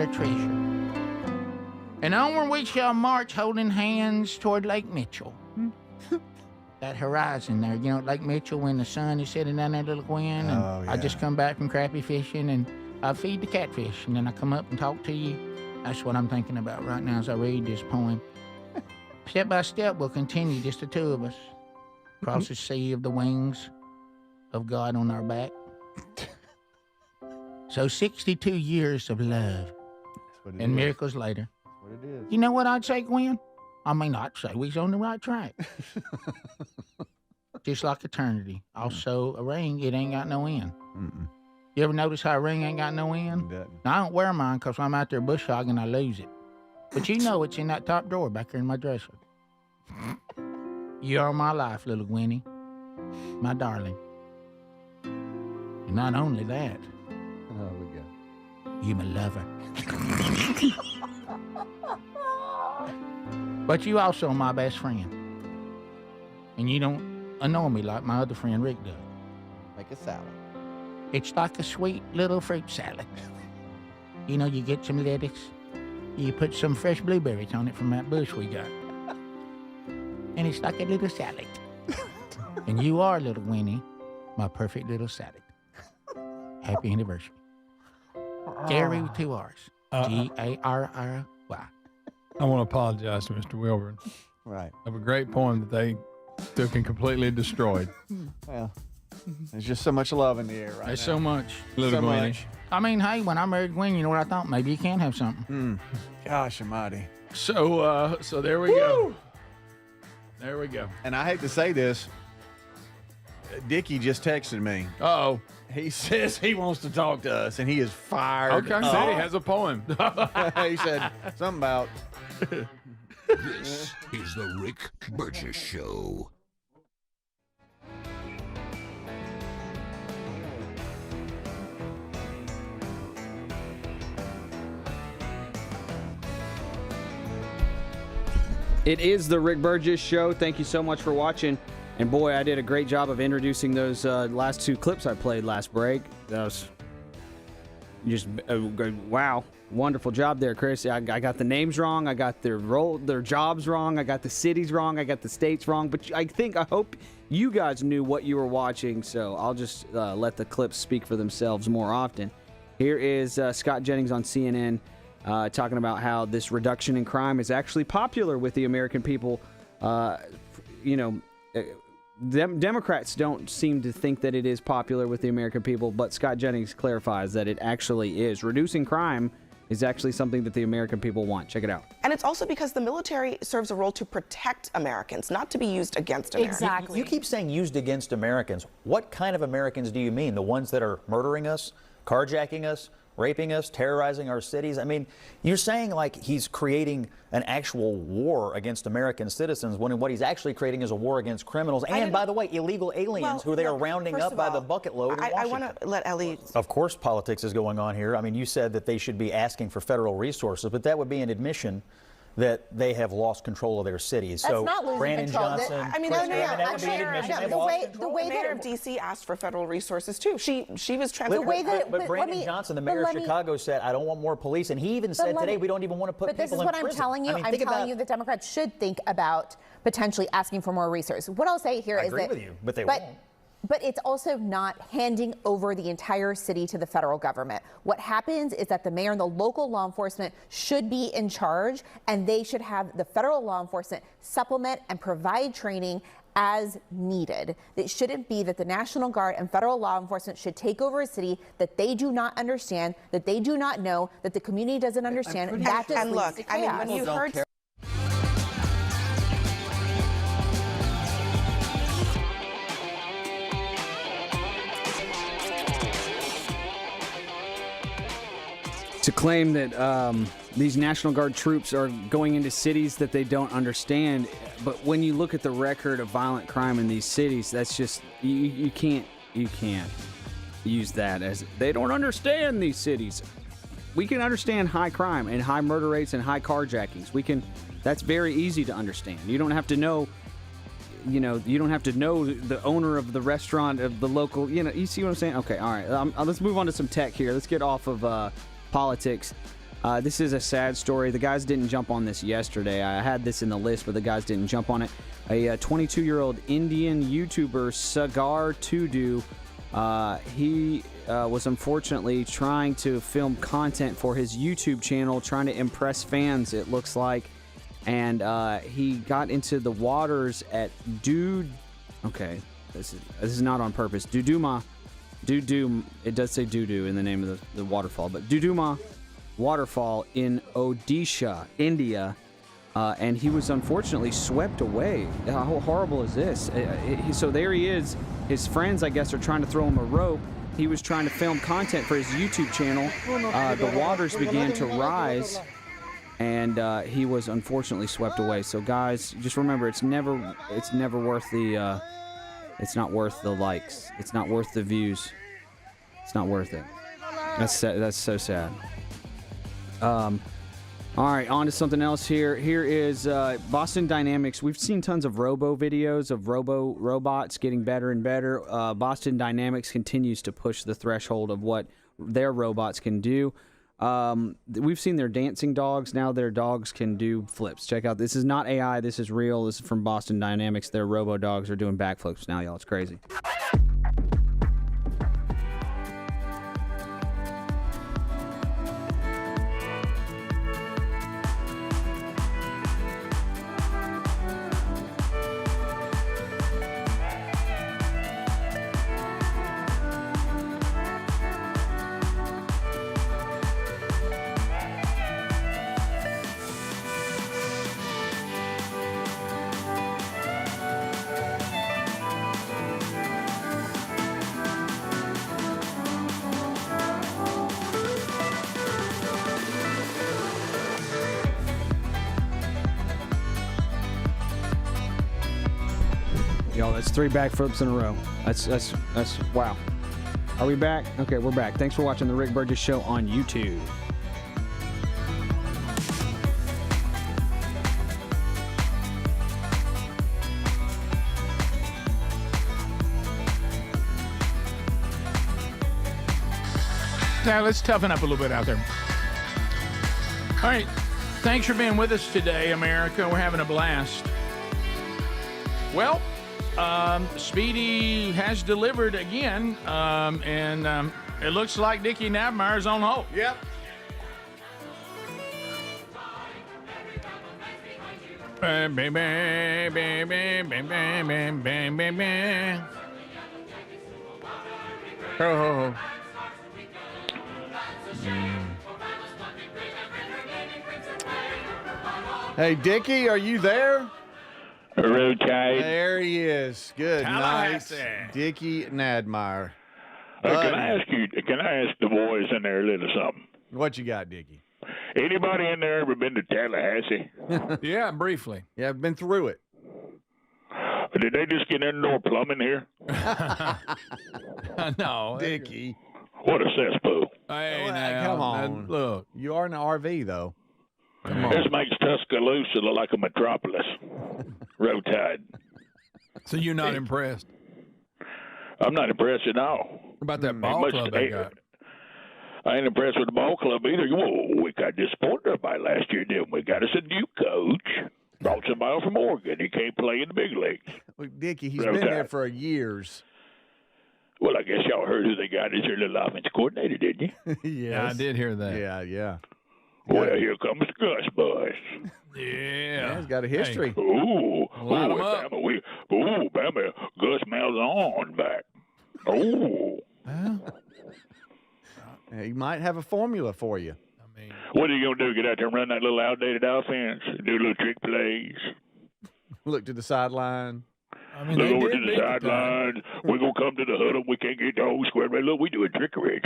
T: treasure. And onward we shall march, holding hands toward Lake Mitchell. That horizon there, you know, Lake Mitchell, when the sun is setting down there, little Gwen, and I just come back from crappie fishing, and I feed the catfish, and then I come up and talk to you. That's what I'm thinking about right now as I read this poem. Step by step, we'll continue, just the two of us, across the sea of the wings of God on our back. So 62 years of love and miracles later.
D: That's what it is.
T: You know what I'd say, Gwen? I mean, I'd say we's on the right track. Just like eternity. Also, a ring, it ain't got no end.
D: Mm-mm.
T: You ever notice how a ring ain't got no end?
D: Now,
T: I don't wear mine because I'm out there bush hogging, I lose it. But you know it's in that top drawer back there in my dresser. You are my life, little Gwenny. My darling. And not only that,
D: oh, we go.
T: you my lover. But you also my best friend. And you don't annoy me like my other friend Rick does.
D: Make a salad.
T: It's like a sweet little fruit salad. You know, you get some lettuce, you put some fresh blueberries on it from that bush we got. And it's like a little salad. And you are, little Winnie, my perfect little salad. Happy anniversary. Gary with 2 R's. G-A-R-R-Y.
C: I want to apologize to Mr. Wilburn.
D: Right.
C: Of a great poem that they took and completely destroyed.
D: Well, there's just so much love in the air right
B: There's
D: now.
B: so much.
C: Little
D: So
C: Gwenny.
D: much.
T: I mean, hey, when I married Gwen, you know what I thought? Maybe you can have something.
D: Gosh almighty.
B: So there we go. There we go.
D: And I hate to say this, Dickie just texted me.
B: Uh-oh.
D: He says he wants to talk to us, and he is fired.
C: Okay, said he has a poem.
D: He said something about.
A: This is the Rick Burgess Show.
E: It is the Rick Burgess Show. Thank you so much for watching. And boy, I did a great job of introducing those last 2 clips I played last break. That was just wow, wonderful job there, Chris. I got the names wrong. I got their jobs wrong. I got the cities wrong. I got the states wrong. But I hope you guys knew what you were watching. So I'll just let the clips speak for themselves more often. Here is Scott Jennings on CNN. Talking about how this reduction in crime is actually popular with the American people. Democrats don't seem to think that it is popular with the American people, but Scott Jennings clarifies that it actually is. Reducing crime is actually something that the American people want. Check it out.
O: And it's also because the military serves a role to protect Americans, not to be used against Americans.
P: Exactly. You keep saying used against Americans. What kind of Americans do you mean? The ones that are murdering us, carjacking us, raping us, terrorizing our cities? I mean, you're saying like he's creating an actual war against American citizens when what he's actually creating is a war against criminals and, by the way, illegal aliens who they are rounding up by the bucket load in Washington.
O: I want to let Ellie...
P: Of course politics is going on here. I mean, you said that they should be asking for federal resources, but that would be an admission that they have lost control of their cities.
O: That's
P: so
O: not losing
P: Brandon
O: control.
P: Johnson,
O: I mean,
P: Chris Raymond, that would be an admission they've lost
O: the
P: control.
O: way the mayor of D.C. asked for federal resources too. She was trying to.
P: But Brandon Johnson, the mayor of Chicago, said, "I don't want more police," and he even said today, "We don't even want to put people in prison."
Q: But this is what I'm telling you. I'm telling you that Democrats should think about potentially asking for more resources. What I'll say here is that.
P: I agree with you, but they won't.
Q: But it's also not handing over the entire city to the federal government. What happens is that the mayor and the local law enforcement should be in charge, and they should have the federal law enforcement supplement and provide training as needed. It shouldn't be that the National Guard and federal law enforcement should take over a city that they do not understand, that they do not know, that the community doesn't understand. That just leads to chaos.
O: I mean, when you heard.
E: To claim that these National Guard troops are going into cities that they don't understand, but when you look at the record of violent crime in these cities, that's just you can't use that as they don't understand these cities. We can understand high crime and high murder rates and high carjackings. That's very easy to understand. You don't have to know. You don't have to know the owner of the restaurant of the local. You see what I'm saying? Okay, all right. Let's move on to some tech here. Let's get off of politics. This is a sad story. The guys didn't jump on this yesterday. I had this in the list, but the guys didn't jump on it. A 22-year-old Indian YouTuber, Sagar Tudu, he was unfortunately trying to film content for his YouTube channel, trying to impress fans, it looks like. And he got into the waters at Okay, this is not on purpose. Duduma. It does say Dudu in the name of the waterfall, but Duduma waterfall in Odisha, India, and he was unfortunately swept away. How horrible is this? So there he is. His friends, I guess, are trying to throw him a rope. He was trying to film content for his YouTube channel. The waters began to rise, and he was unfortunately swept away. So guys, just remember, it's never worth the. It's not worth the likes. It's not worth the views. It's not worth it. That's so sad. All right, on to something else here. Here is Boston Dynamics. We've seen tons of robo videos of robots getting better and better. Boston Dynamics continues to push the threshold of what their robots can do. We've seen their dancing dogs. Now their dogs can do flips. Check out. This is not AI. This is real. This is from Boston Dynamics. Their robo dogs are doing backflips now, y'all. It's crazy. Y'all, that's 3 backflips in a row. That's wow. Are we back? Okay, we're back. Thanks for watching the Rick Burgess Show on YouTube.
B: Now, let's toughen up a little bit out there. All right. Thanks for being with us today, America. We're having a blast. Well, Speedy has delivered again, and it looks like Dickie Nabmeyer's on hold.
D: Yep.
B: Bam, bam, bam, bam, bam, bam, bam, bam, bam, bam. Oh.
D: Hey, Dickie, are you there?
K: Road Tide.
D: There he is. Good. Nice. Dickie Nadmeyer.
K: Can I ask the boys in there a little something?
D: What you got, Dickie?
K: Anybody in there ever been to Tallahassee?
C: Yeah, briefly.
D: Yeah, I've been through it.
K: Did they just get indoor plumbing here?
C: No.
D: Dickie.
K: What a cesspool.
C: Hey,
D: come on.
C: Look.
D: You are in an RV, though. Come on.
K: This makes Tuscaloosa look like a metropolis. Road Tide.
C: So you're not impressed?
K: I'm not impressed at all.
C: What about that ball club they got?
K: I ain't impressed with the ball club either. Whoa, we got disappointed everybody last year, didn't we? Got us a new coach. Brought somebody from Oregon. He can't play in the big leagues.
D: Well, Dickie, he's been there for years.
K: Well, I guess y'all heard who they got as their little offense coordinator, didn't you?
C: Yeah, I did hear that.
D: Yeah.
K: Well, here comes the Gus boys.
C: Yeah.
D: He's got a history.
K: Hey. Ooh,
C: light 'em up.
K: Bama, Gus Malzahn back. Oh.
D: He might have a formula for you.
K: What are you going to do? Get out there and run that little outdated offense? Do little trick plays?
D: Look to the sideline.
C: I mean,
K: look over to the sideline. We're going to come to the huddle. We can't get the whole square. Look, we do a trickery.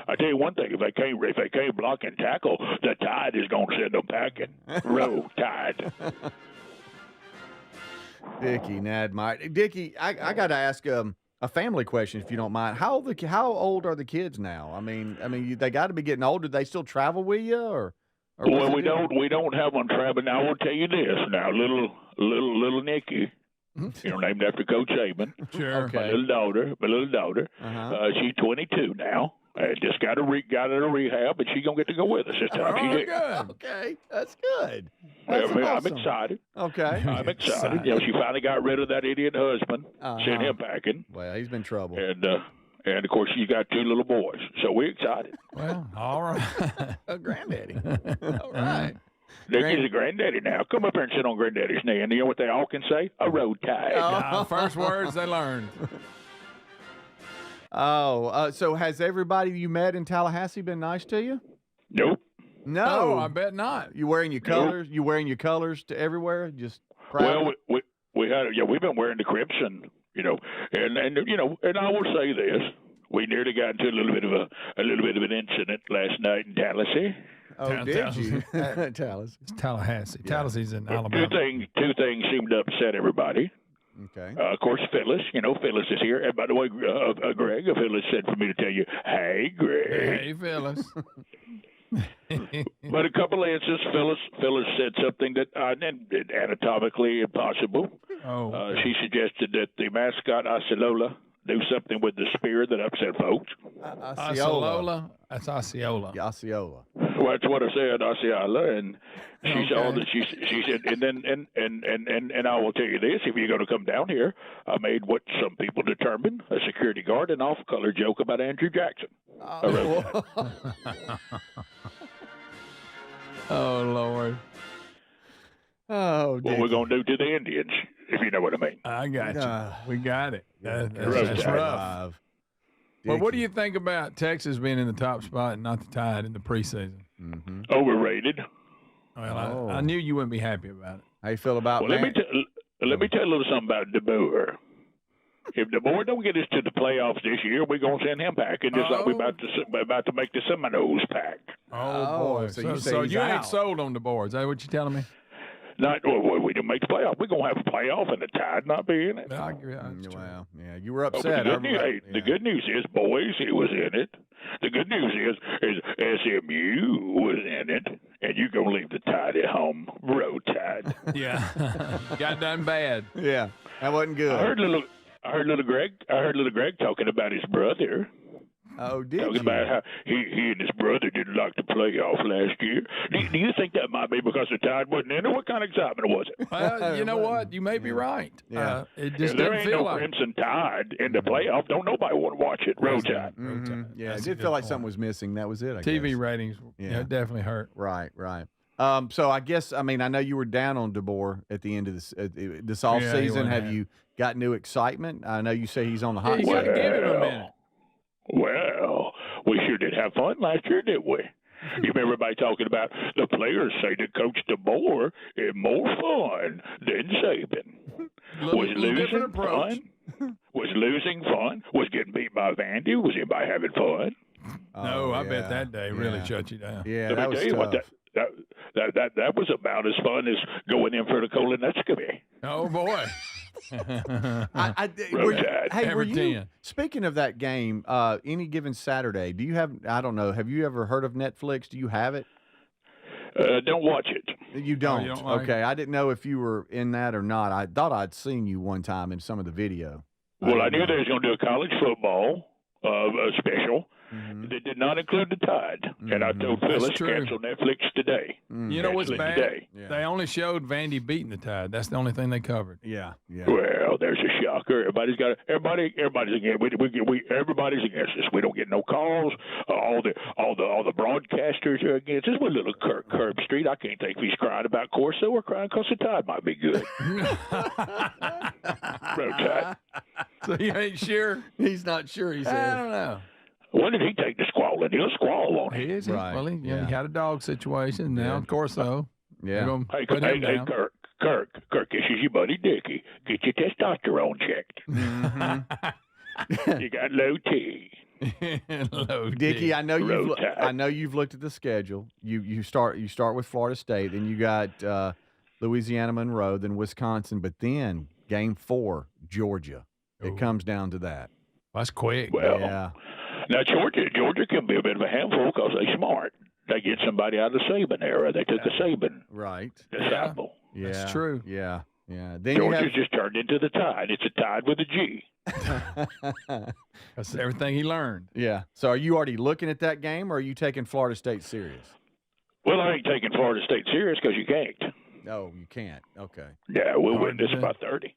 K: I tell you one thing. If they can't block and tackle, the Tide is going to send them packing. Roll Tide.
D: Dickie Nadmeyer. Dickie, I got to ask a family question, if you don't mind. How old are the kids now? I mean, they got to be getting older. Do they still travel with you, or
K: well, we don't have them traveling. Now, I will tell you this. Now, little Nikki. Named after Coach Saban.
C: Sure.
K: Okay. My little daughter.
D: Uh-huh.
K: She's 22 now. Just got her a rehab, and she's gonna get to go with us this time.
D: Oh, good. Okay, that's good. That's
K: I'm
D: awesome.
K: excited.
D: Okay.
K: I'm excited. She finally got rid of that idiot husband. Sent him packing.
D: Well, he's been in trouble.
K: And of course, she's got 2 little boys. So we're excited.
C: Well, all right.
D: A granddaddy. All right.
K: Dickie's a granddaddy now. Come up here and sit on granddaddy's knee. And you know what they all can say? A Road Tide.
C: First words they learned.
D: So has everybody you met in Tallahassee been nice to you?
K: Nope.
D: No.
C: Oh, I bet not.
D: You wearing your colors? You wearing your colors to everywhere? Just proud?
K: Well, we've been wearing the crimson, and I will say this: we nearly got into a little bit of an incident last night in Tallahassee.
D: Oh, did you?
C: Tallahassee. It's Tallahassee. Yeah. Tallahassee's in Alabama.
K: Two things seemed to upset everybody.
D: Okay.
K: Of course, Phyllis. Phyllis is here. And by the way, Greg, Phyllis said for me to tell you, hey, Greg.
C: Hey, Phyllis.
K: But a couple of answers, Phyllis said something that anatomically impossible. She suggested that the mascot Osceola do something with the spear that upset folks.
C: Osceola? That's Osceola.
D: Yeah, Osceola.
K: Well, that's what I said, Osceola, and she saw that she said, and I will tell you this: if you're going to come down here, I made what some people determine a security guard an off-color joke about Andrew Jackson.
C: Oh Lord.
D: Oh,
K: what we're going to do to the Indians, if you know what I mean.
C: I got you. We got it. That's rough. Well, what do you think about Texas being in the top spot and not the Tide in the preseason?
D: Mm-hmm.
K: Overrated.
C: Well, I knew you wouldn't be happy about it.
D: How you feel about
K: Well, let me tell you a little something about DeBoer. If DeBoer don't get us to the playoffs this year, we're going to send him packing just like we're about to make the Seminoles pack.
C: Oh, boy. So you ain't sold on DeBoer. Is that what you're telling me?
K: Not we didn't make the playoff. We're gonna have a playoff and the Tide not be in it.
C: I agree.
D: Well, yeah, you were upset.
K: The good news is, boys, he was in it. The good news is SMU was in it, and you're gonna leave the Tide at home. Road Tide.
C: Yeah, got done bad.
D: Yeah, that wasn't good.
K: I heard little Greg talking about his brother.
D: Oh, did
K: talking
D: you?
K: about how he and his brother didn't like the playoff last year. Do you think that might be because the Tide wasn't in it? What kind of excitement was it?
C: Well, you know what? You may be right.
D: Yeah.
C: It just
K: there
C: doesn't
K: ain't
C: feel
K: no
C: like
K: Crimson Tide in the playoff. Don't nobody want to watch it. Road Tide.
D: Mm-hmm. Yeah,
C: That's
D: it
C: a
D: did
C: good
D: feel like
C: point.
D: something was missing. That was it, I
C: TV
D: guess.
C: ratings. Yeah, it definitely hurt.
D: Right. So I guess, I know you were down on DeBoer at the end of this off
C: Yeah, he
D: season.
C: wasn't
D: Have
C: happy.
D: you got new excitement? I know you say he's on the hot
C: You
D: seat.
C: got to give him a minute.
K: Well, we sure did have fun last year, didn't we? You remember everybody talking about the players say that Coach DeBoer is more fun than Saban. Was losing fun? Was losing fun? Was getting beat by Vandy? Was anybody having fun?
C: No, I bet that day really shut you down.
D: Yeah,
K: Let
D: that
K: me
D: was
K: tell you
D: tough.
K: what, that was about as fun as going in for the colonoscopy.
C: Oh boy.
D: Were you, speaking of that game, any given Saturday, do you have, I don't know, have you ever heard of Netflix? Do you have it?
K: Don't watch it.
D: You don't?
C: you don't like
D: Okay, I didn't know if you were in that or not. I thought I'd seen you one time in some of the video.
K: Well, I knew they was going to do a college football special. That did not include the Tide. And I told Phyllis cancel Netflix today.
C: You know what's bad?
K: Today.
C: They only showed Vandy beating the Tide. That's the only thing they covered.
D: Yeah.
K: Well, there's a shocker. Everybody's against. Everybody's against us. We don't get no calls. All the broadcasters are against us. With little Kirk Herbstreit, I can't think if he's crying about Corso or crying because the Tide might be good. Road Tide.
C: So you ain't sure?
D: He's not sure. He says.
C: I don't know.
K: When did he take the squalling? He'll squall on it.
C: He is.
D: Right.
C: Well, he had a dog situation. Now, of course, so.
D: Yeah.
K: Hey,
C: put him down.
K: Kirk, this is your buddy Dickie. Get your testosterone checked. You got low T.
D: Dickie, I know you've looked at the schedule. You start with Florida State, then you got Louisiana Monroe, then Wisconsin, but then game 4, Georgia. It comes down to that.
C: That's quick.
K: Well,
D: yeah.
K: Now Georgia can be a bit of a handful because they're smart. They get somebody out of the Saban era. They took the Saban disciple.
D: Yeah,
C: that's true.
D: Yeah. Then
K: Georgia's just turned into the Tide. It's a Tide with a G.
C: That's everything he learned.
D: Yeah. So are you already looking at that game, or are you taking Florida State serious?
K: Well, I ain't taking Florida State serious because you can't.
D: No, you can't. Okay.
K: Yeah, we'll win this by 30.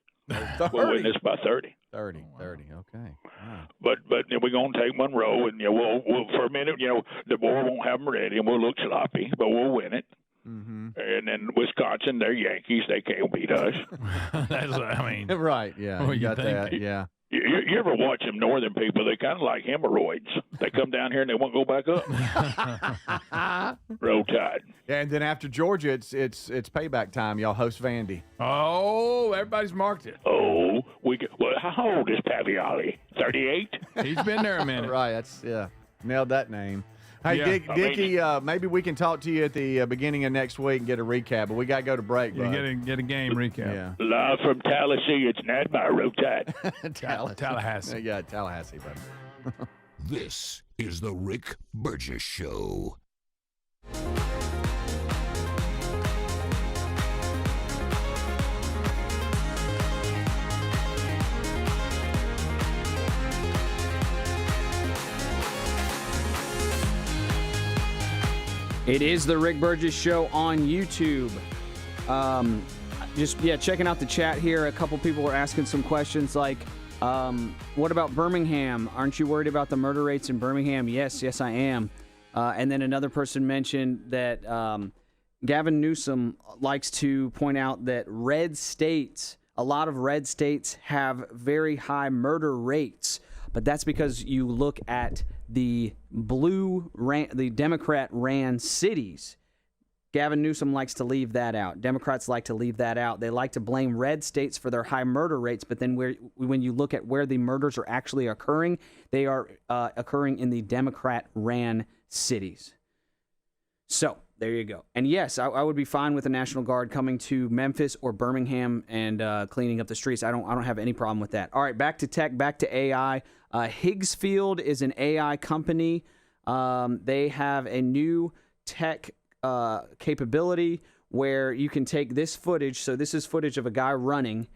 K: We'll win this by 30.
D: 30. Okay. Wow.
K: But then we're gonna take Monroe, and we'll for a minute, the boy won't have them ready, and we'll look sloppy, but we'll win it. And then Wisconsin, they're Yankees, they can't beat us.
D: Right? Yeah,
C: Well,
D: you got
C: think?
D: that. Yeah.
K: You ever watch them northern people? They kind of like hemorrhoids. They come down here and they won't go back up. Roll Tide.
D: Yeah, and then after Georgia, it's payback time. Y'all host Vandy.
C: Oh, everybody's marked it.
K: Oh, how old is Paviali? 38.
C: He's been there a minute.
D: Right. Nailed that name. Hey,
C: Yeah.
D: Dickie, maybe we can talk to you at the beginning of next week and get a recap, but we got to go to break, bud.
C: Get a game recap.
D: Yeah.
K: Live from Tallahassee, it's Nat by Road Tide.
C: Tallahassee.
D: Yeah, Tallahassee, buddy.
A: This is the Rick Burgess Show.
E: It is the Rick Burgess Show on YouTube. Checking out the chat here. A couple people were asking some questions like, what about Birmingham? Aren't you worried about the murder rates in Birmingham? Yes, I am. And then another person mentioned that Gavin Newsom likes to point out that a lot of red states have very high murder rates, but that's because you look at the Democrat-ran cities. Gavin Newsom likes to leave that out. Democrats like to leave that out. They like to blame red states for their high murder rates, but then when you look at where the murders are actually occurring, they are occurring in the Democrat-ran cities. So there you go. And yes, I would be fine with the National Guard coming to Memphis or Birmingham and cleaning up the streets. I don't have any problem with that. All right, back to tech, back to AI. Higgsfield is an AI company. They have a new tech capability where you can take this footage. So this is footage of a guy running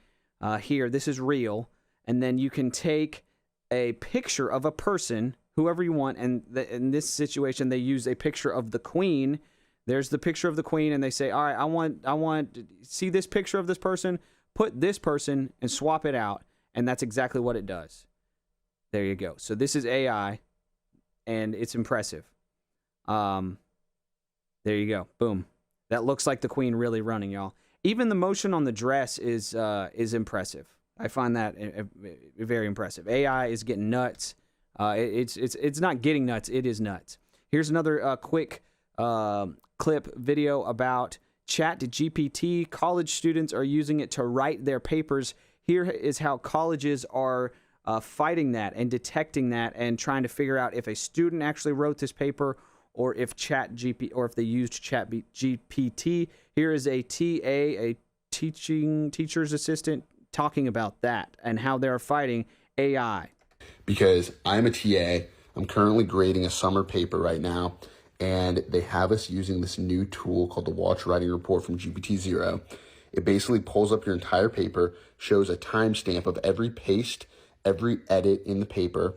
E: here. This is real. And then you can take a picture of a person, whoever you want. And in this situation, they use a picture of the Queen. There's the picture of the Queen. And they say, all right, I want to see this picture of this person, put this person and swap it out. And that's exactly what it does. There you go. So this is AI, and it's impressive. There you go. Boom. That looks like the Queen really running, y'all. Even the motion on the dress is impressive. I find that very impressive. AI is getting nuts. It's not getting nuts. It is nuts. Here's another quick clip video about ChatGPT. College students are using it to write their papers. Here is how colleges are fighting that and detecting that and trying to figure out if a student actually wrote this paper or if if they used ChatGPT. Here is a TA, a teacher's assistant, talking about that and how they're fighting AI.
N: Because I'm a TA, I'm currently grading a summer paper right now, and they have us using this new tool called the Watch Writing Report from GPT-0. It basically pulls up your entire paper, shows a timestamp of every paste, every edit in the paper,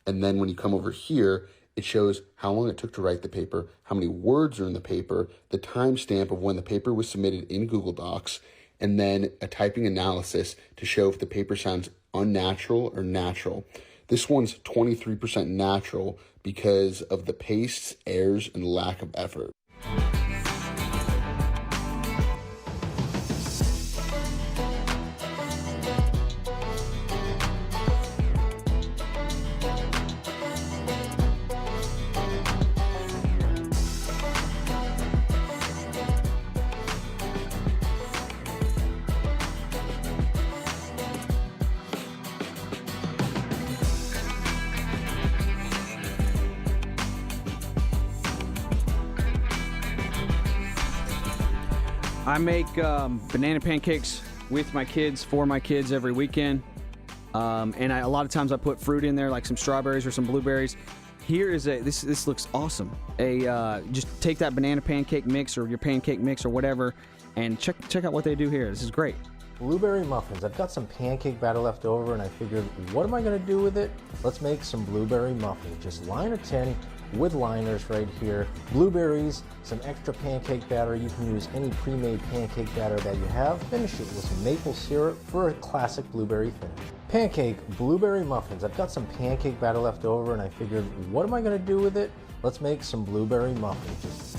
N: and then when you come over here, it shows how long it took to write the paper, how many words are in the paper, the timestamp of when the paper was submitted in Google Docs, and then a typing analysis to show if the paper sounds unnatural or natural. This one's 23% natural because of the pastes, errors, and lack of effort.
E: I make banana pancakes with my kids, for my kids every weekend. And a lot of times I put fruit in there, like some strawberries or some blueberries. Here is this looks awesome. Just take that banana pancake mix or your pancake mix or whatever, and check out what they do here. This is great.
S: Blueberry muffins. I've got some pancake batter left over, and I figured, what am I going to do with it? Let's make some blueberry muffins. Just line a tin with liners right here. Blueberries, some extra pancake batter. You can use any pre-made pancake batter that you have. Finish it with some maple syrup for a classic blueberry finish. Pancake blueberry muffins. I've got some pancake batter left over, and I figured, what am I going to do with it? Let's make some blueberry muffins.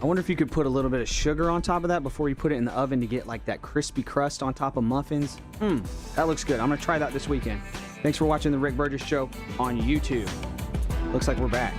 E: I wonder if you could put a little bit of sugar on top of that before you put it in the oven to get like that crispy crust on top of muffins. That looks good. I'm going to try that this weekend. Thanks for watching the Rick Burgess Show on YouTube. Looks like we're back.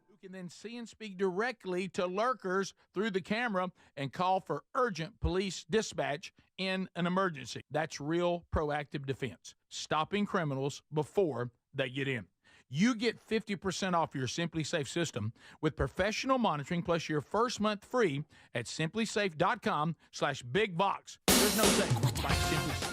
B: You can then see and speak directly to lurkers through the camera and call for urgent police dispatch in an emergency. That's real proactive defense, stopping criminals before they get in. you get 50% off your Simply Safe system with professional monitoring plus your first month free at simplysafe.com/bigbox. There's no safe like Simply Safe.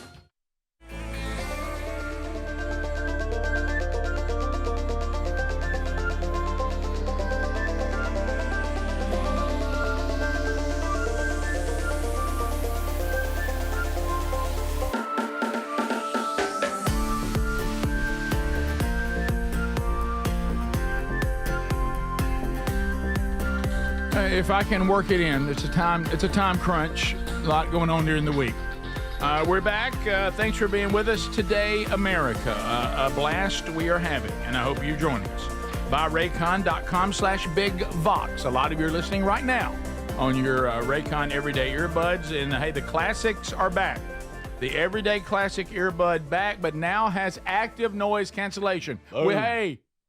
B: If I can work it in, it's a time crunch. A lot going on during the week. We're back. Thanks for being with us today, America. A blast we are having, and I hope you join us. BuyRaycon.com/BigVox. A lot of you are listening right now on your Raycon Everyday Earbuds, and hey, the classics are back. The Everyday Classic Earbud back, but now has active noise cancellation. We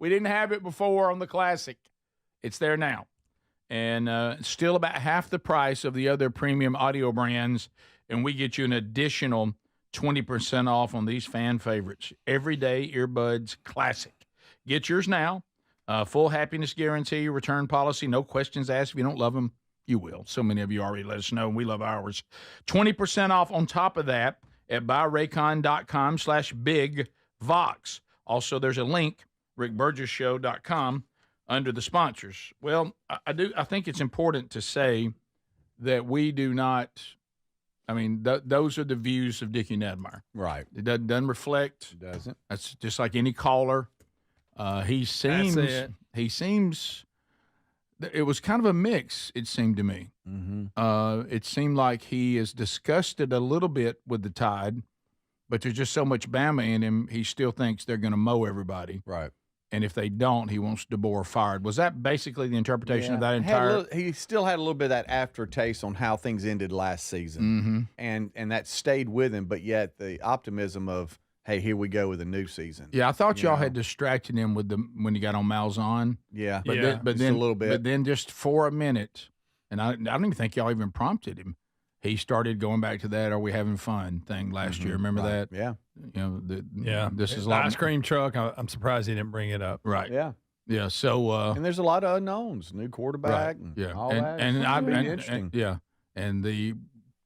B: didn't have it before on the Classic. It's there now. And still about half the price of the other premium audio brands, and we get you an additional 20% off on these fan favorites. Everyday Earbuds Classic. Get yours now. Full happiness guarantee, return policy, no questions asked. If you don't love them, you will. So many of you already let us know, and we love ours. 20% off on top of that at buyraycon.com/bigvox. Also, there's a link, rickburgesshow.com, under the sponsors. Well, I think it's important to say that we do not, those are the views of Dickie Nedmeyer.
D: Right.
B: It doesn't reflect.
D: It doesn't.
B: That's just like any caller. He seems, it was kind of a mix, it seemed to me.
D: Mm-hmm.
B: It seemed like he is disgusted a little bit with the Tide, but there's just so much Bama in him, he still thinks they're going to mow everybody.
D: Right.
B: And if they don't, he wants DeBoer fired. Was that basically the interpretation of that entire?
D: He still had a little bit of that aftertaste on how things ended last season, and that stayed with him. But yet the optimism of, hey, here we go with a new season.
B: Yeah, I thought y'all had distracted him with when he got on Malzahn.
D: Yeah,
B: but then
D: a little bit.
B: But then just for a minute, and I don't even think y'all even prompted him. He started going back to that "Are we having fun?" thing last year. Remember that?
D: Yeah.
B: This is
C: the ice cream truck. I'm surprised he didn't bring it up.
B: Right.
D: Yeah.
B: Yeah. So
D: and there's a lot of unknowns, new quarterback, and all that.
B: And the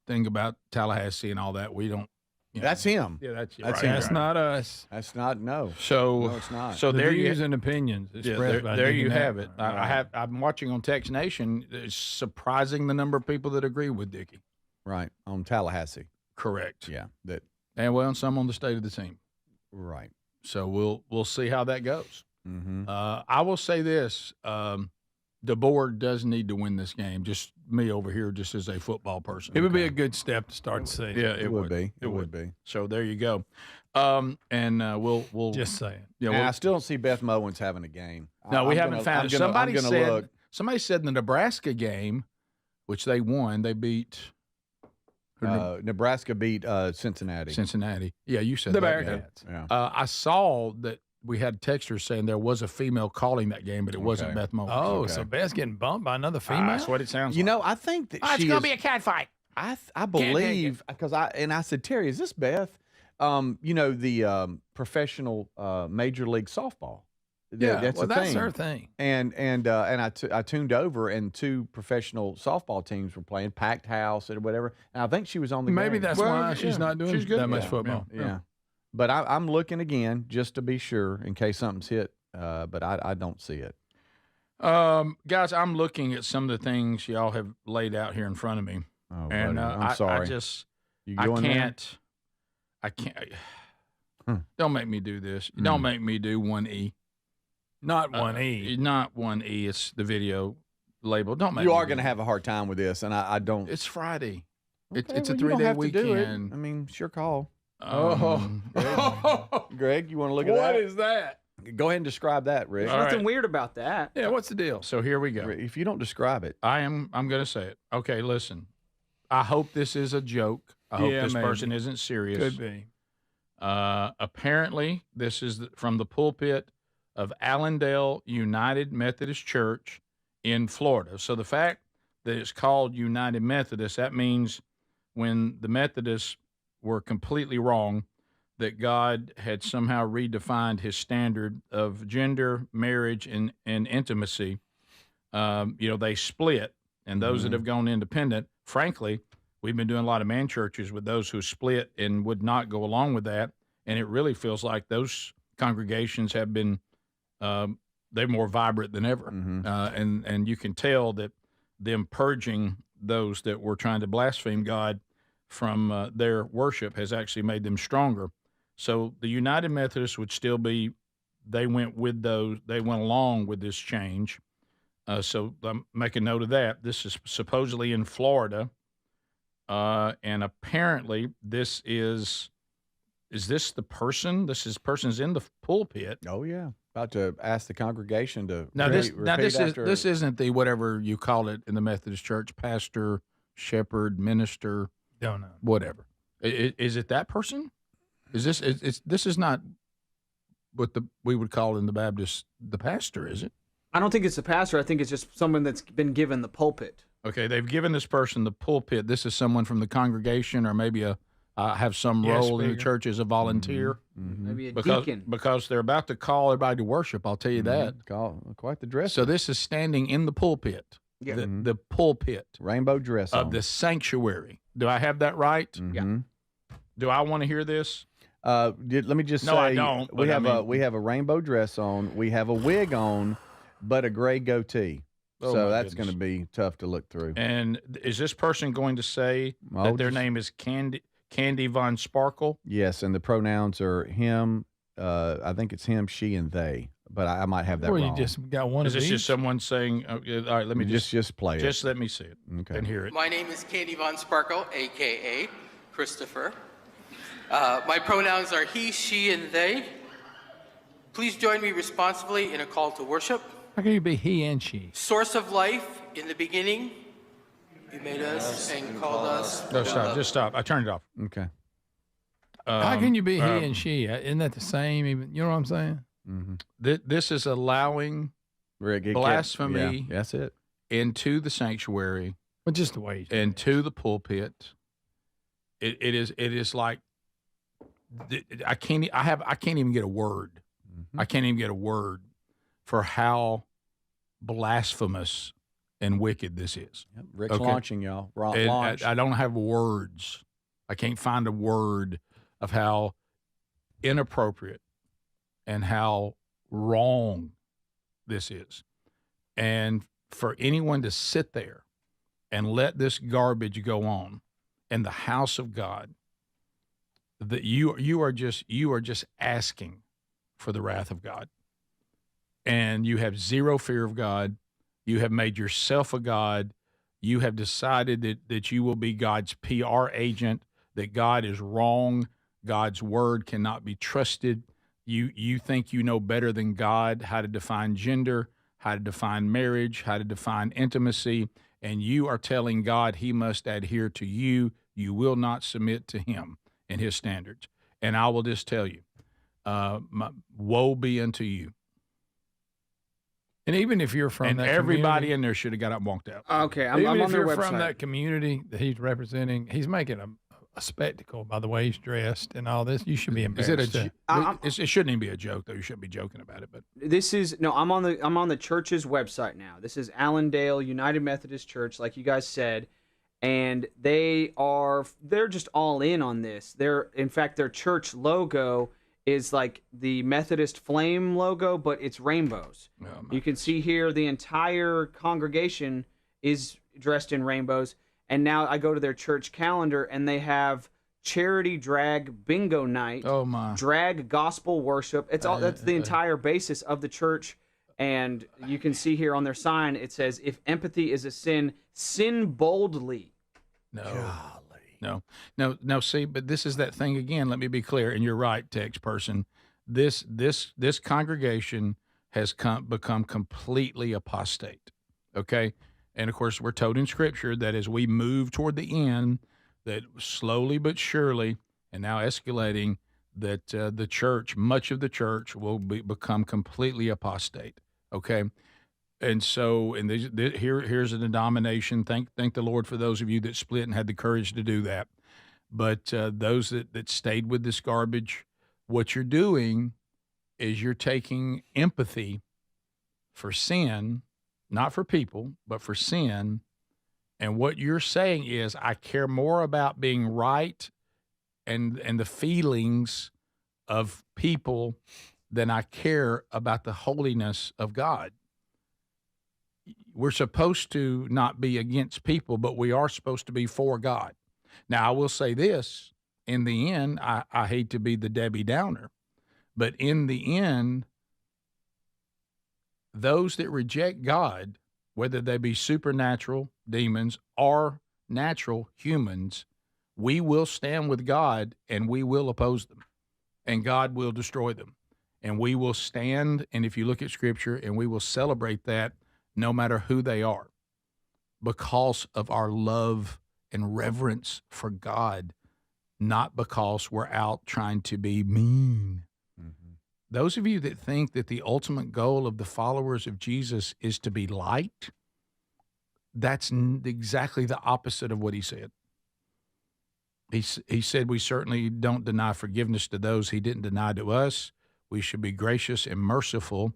B: thing about Tallahassee and all that, we don't.
D: That's him.
B: Yeah, that's
C: him.
B: Right.
C: That's not us.
D: That's not
B: So
D: no, it's not.
B: So
C: the
B: there
C: views
B: you
C: and opinions.
B: There you have it. I'm watching on Text Nation. It's surprising the number of people that agree with Dickie.
D: Right, on Tallahassee.
B: Correct.
D: Yeah.
B: And some on the state of the team.
D: Right.
B: So we'll see how that goes.
D: Mm-hmm.
B: I will say this: DeBoer does need to win this game. Just me over here, just as a football person.
C: It would be a good step to start the season.
B: Yeah,
D: it would be. It would be.
B: So there you go. And we'll
C: just saying.
D: Yeah, I still don't see Beth Mowens having a game.
B: No, we haven't found it. Somebody said in the Nebraska game, which they won, they beat.
D: Nebraska beat Cincinnati.
B: Cincinnati. Yeah, you said
C: the
B: that.
C: Bearcats.
D: Yeah.
B: I saw that we had texters saying there was a female calling that game, but it wasn't Beth Mowens.
C: Oh, so Beth's getting bumped by another female?
B: That's what it sounds like.
D: I think that
T: it's going to be a cat fight.
D: I believe, because I said, Terry, is this Beth? The professional Major League Softball.
C: Yeah,
D: that's
C: that's her thing.
D: And I tuned over, and two professional softball teams were playing, packed house or whatever. And I think she was on the
C: Maybe
D: game.
C: that's why she's not doing that much football.
D: Yeah. But I'm looking again just to be sure in case something's hit. But I don't see it.
B: Guys, I'm looking at some of the things y'all have laid out here in front of me.
D: Oh,
B: and
D: I'm sorry.
B: I can't. Don't make me do this. Don't make me do 1E.
C: Not 1E.
B: Not 1E. It's the video label. Don't make
D: you
B: me
D: are going to have a hard time with this, and I don't.
B: It's Friday.
D: Okay,
B: it's a
D: 3-day
B: weekend.
D: I mean, sure call.
B: Oh,
D: Greg, you want to look at that?
C: What is that?
D: Go ahead and describe that, Rick.
E: There's nothing weird about that.
C: Yeah, what's the deal?
B: So here we go.
D: If you don't describe it,
B: I'm going to say it. Okay, listen. I hope this is a joke. I hope this person isn't serious.
C: Could be.
B: Apparently, this is from the pulpit of Allendale United Methodist Church in Florida. So the fact that it's called United Methodist, that means when the Methodists were completely wrong, that God had somehow redefined his standard of gender, marriage, and intimacy. They split, and those that have gone independent, frankly, we've been doing a lot of man churches with those who split and would not go along with that, and it really feels like those congregations have been they're more vibrant than ever, and you can tell that them purging those that were trying to blaspheme God from their worship has actually made them stronger. So the United Methodists would still be, they went along with this change. So make a note of that. This is supposedly in Florida. And apparently this is this the person? Person's in the pulpit.
D: Oh yeah. About to ask the congregation to
B: this isn't the whatever you call it in the Methodist Church, pastor, shepherd, minister,
C: don't know,
B: whatever. Is it that person? This is not what we would call in the Baptist the pastor, is it?
E: I don't think it's the pastor. I think it's just someone that's been given the pulpit.
B: Okay, they've given this person the pulpit. This is someone from the congregation, or maybe have some role in the church as a volunteer.
E: Maybe a
B: deacon. Because they're about to call everybody to worship, I'll tell you that.
D: Quite the dress.
B: So this is standing in the pulpit, the pulpit.
D: Rainbow dress
B: of
D: on.
B: the sanctuary. Do I have that right?
D: Yeah.
B: Do I want to hear this?
D: Let me just say,
B: I don't.
D: We have a rainbow dress on. We have a wig on, but a gray goatee. So that's going to be tough to look through.
B: And is this person going to say that their name is Candy Von Sparkle?
D: Yes, and the pronouns are him. I think it's him, she, and they. But I might have that wrong.
C: You just got one.
B: Is this just someone saying? All right, let me
D: just play it.
B: Just let me see it and hear it.
F: My name is Candy Von Sparkle, aka Christopher. My pronouns are he, she, and they. Please join me responsibly in a call to worship.
C: How can you be he and she?
F: Source of life, in the beginning, you made us and called us.
B: No, stop. Just stop. I turned it off.
D: Okay.
C: How can you be he and she? Isn't that the same? Even you know what I'm saying?
B: This is allowing blasphemy.
D: That's it.
B: Into the sanctuary,
C: but just the way
B: into the pulpit. It is like I can't even get a word. I can't even get a word for how blasphemous and wicked this is.
D: Yep. Rick's launching, y'all.
B: Launch. I don't have words. I can't find a word of how inappropriate and how wrong this is. And for anyone to sit there and let this garbage go on in the house of God, that you are just asking for the wrath of God. And you have zero fear of God. You have made yourself a God. You have decided that you will be God's PR agent, that God is wrong. God's word cannot be trusted. You think you know better than God how to define gender, how to define marriage, how to define intimacy, and you are telling God he must adhere to you. You will not submit to him and his standards. And I will just tell you, woe be unto you.
C: And even if you're from that
B: everybody in there should have got up and walked out.
E: Okay, I'm
C: even
E: on
C: if
E: their
C: you're
E: website.
C: from that community that he's representing, he's making a spectacle by the way he's dressed and all this. You should be embarrassed.
B: It shouldn't even be a joke, though. You shouldn't be joking about it. But
E: I'm on the church's website now. This is Allendale United Methodist Church, like you guys said, and they're just all in on this. In fact, their church logo is like the Methodist flame logo, but it's rainbows. You can see here the entire congregation is dressed in rainbows. And now I go to their church calendar, and they have charity drag bingo night.
B: Oh my!
E: Drag gospel worship. That's the entire basis of the church. And you can see here on their sign it says, "If empathy is a sin, sin boldly."
B: No. See, but this is that thing again. Let me be clear, and you're right, text person. This congregation has become completely apostate. Okay. And of course, we're told in Scripture that as we move toward the end, that slowly but surely, and now escalating, that the church, much of the church, will become completely apostate. Okay, and so, here's a denomination. Thank the Lord for those of you that split and had the courage to do that. But those that stayed with this garbage, what you're doing is you're taking empathy for sin, not for people, but for sin. And what you're saying is, I care more about being right and the feelings of people than I care about the holiness of God. We're supposed to not be against people, but we are supposed to be for God. Now, I will say this, in the end, I hate to be the Debbie Downer, but in the end, those that reject God, whether they be supernatural demons or natural humans, we will stand with God and we will oppose them, and God will destroy them. And we will stand, and if you look at Scripture, and we will celebrate that no matter who they are, because of our love and reverence for God, not because we're out trying to be mean. Those of you that think that the ultimate goal of the followers of Jesus is to be liked, that's exactly the opposite of what he said. He said we certainly don't deny forgiveness to those he didn't deny to us. We should be gracious and merciful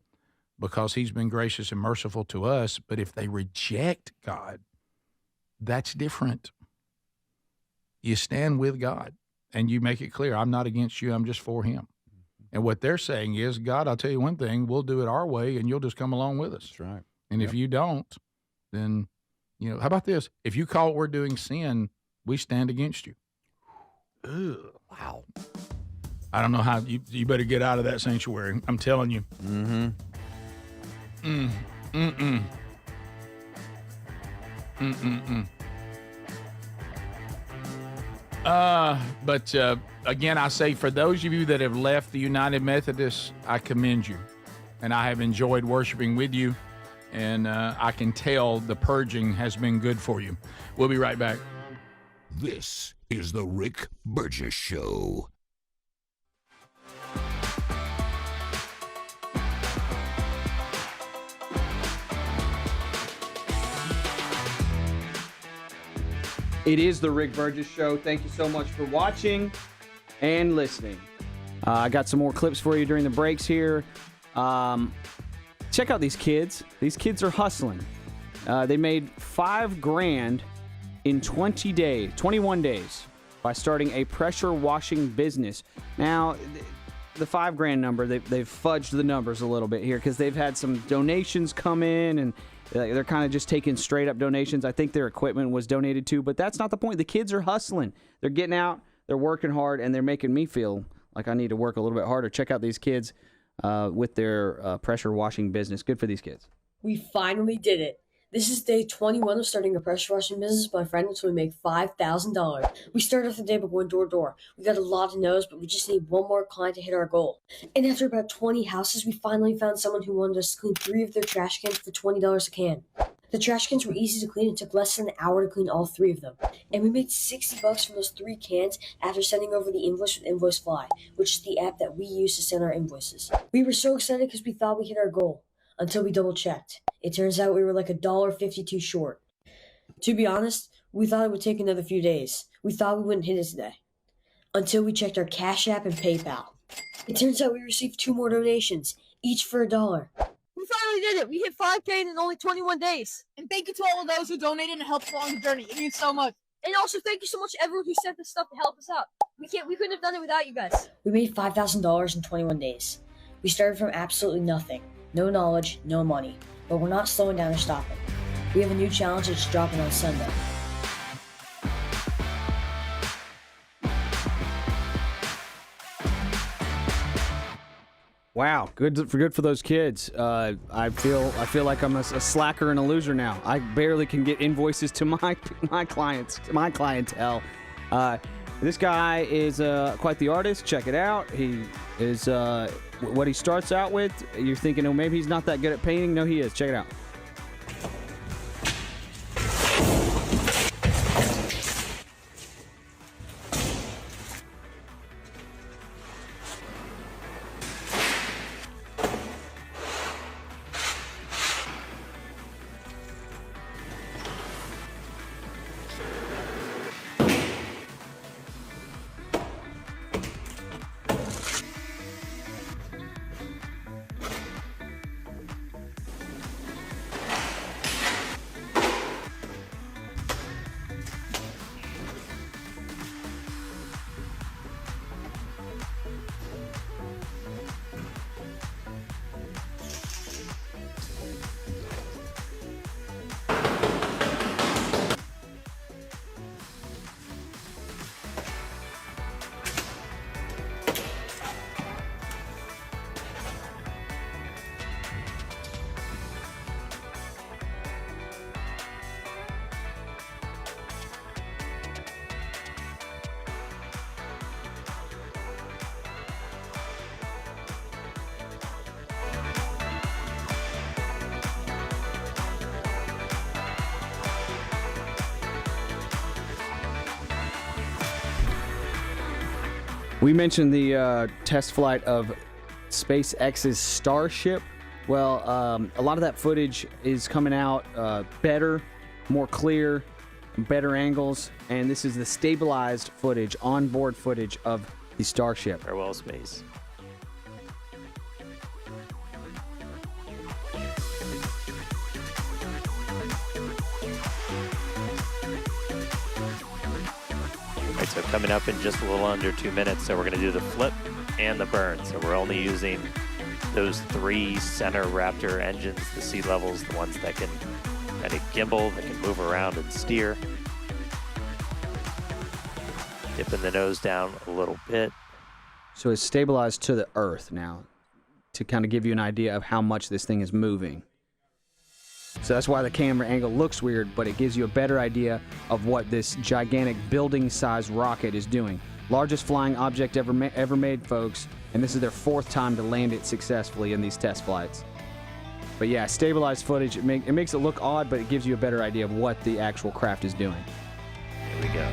B: because he's been gracious and merciful to us. But if they reject God, that's different. You stand with God and you make it clear, I'm not against you, I'm just for him. And what they're saying is, God, I'll tell you one thing, we'll do it our way and you'll just come along with us.
D: That's right.
B: And if you don't, then, how about this? If you call what we're doing sin, we stand against you. Ugh, wow. I don't know how, you better get out of that sanctuary. I'm telling you. But again, I say for those of you that have left the United Methodists, I commend you. And I have enjoyed worshiping with you. And I can tell the purging has been good for you. We'll be right back.
A: This is the Rick Burgess Show.
E: It is the Rick Burgess Show. Thank you so much for watching and listening. I got some more clips for you during the breaks here. Check out these kids. These kids are hustling. They made $5,000 in 21 days by starting a pressure washing business. Now, the $5,000 number, they've fudged the numbers a little bit here because they've had some donations come in and they're kind of just taking straight up donations. I think their equipment was donated too, but that's not the point. The kids are hustling. They're getting out, they're working hard, and they're making me feel like I need to work a little bit harder. Check out these kids with their pressure washing business. Good for these kids.
G: We finally did it. This is day 21 of starting a pressure washing business with my friend until we make $5,000. We started off the day by going door to door. We got a lot of no's, but we just need one more client to hit our goal. And after about 20 houses, we finally found someone who wanted us to clean 3 of their trash cans for $20 a can. The trash cans were easy to clean. It took less than an hour to clean all 3 of them. And we made $60 from those 3 cans after sending over the invoice with InvoiceFly, which is the app that we use to send our invoices. We were so excited because we thought we hit our goal. Until we double checked. It turns out we were like $1.52 short. To be honest, we thought it would take another few days. We thought we wouldn't hit it today. Until we checked our Cash App and PayPal. It turns out we received 2 more donations, each for $1.
U: We finally did it. We hit 5K in only 21 days. And thank you to all of those who donated and helped along the journey. It means so much. And also thank you so much to everyone who sent this stuff to help us out. We couldn't have done it without you guys.
G: We made $5,000 in 21 days. We started from absolutely nothing. No knowledge, no money. But we're not slowing down or stopping. We have a new challenge that's dropping on Sunday.
E: Wow, good for those kids. I feel like I'm a slacker and a loser now. I barely can get invoices to my clients, to my clientele. This guy is quite the artist. Check it out. He is what he starts out with. You're thinking, oh, maybe he's not that good at painting. No, he is. Check it out.
H: We mentioned the test flight of SpaceX's Starship. Well, a lot of that footage is coming out better, more clear, better angles, and this is the stabilized footage, onboard footage of the Starship.
I: Farewell, space. All right, so coming up in just a little under 2 minutes, so we're going to do the flip and the burn. So we're only using those 3 center Raptor engines, the sea levels, the ones that can kind of gimbal, that can move around and steer. Dipping the nose down a little bit.
H: So it's stabilized to the Earth now to kind of give you an idea of how much this thing is moving. So that's why the camera angle looks weird, but it gives you a better idea of what this gigantic building-sized rocket is doing. Largest flying object ever made, folks, and this is their 4th time to land it successfully in these test flights. But yeah, stabilized footage, it makes it look odd, but it gives you a better idea of what the actual craft is doing.
I: Here we go.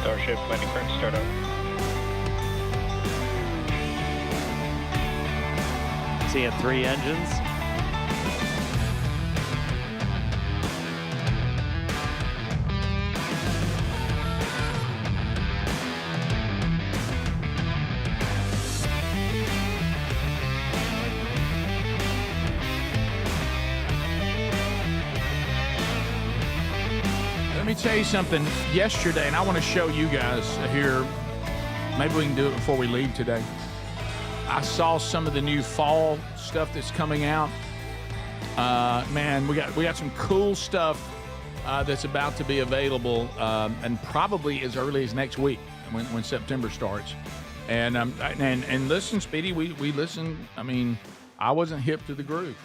V: Starship landing current startup.
I: Seeing 3 engines.
B: Let me tell you something. Yesterday, and I want to show you guys here, maybe we can do it before we leave today. I saw some of the new fall stuff that's coming out. Man, we got some cool stuff that's about to be available, and probably as early as next week when September starts. And listen, Speedy, we listen. I mean, I wasn't hip to the groove.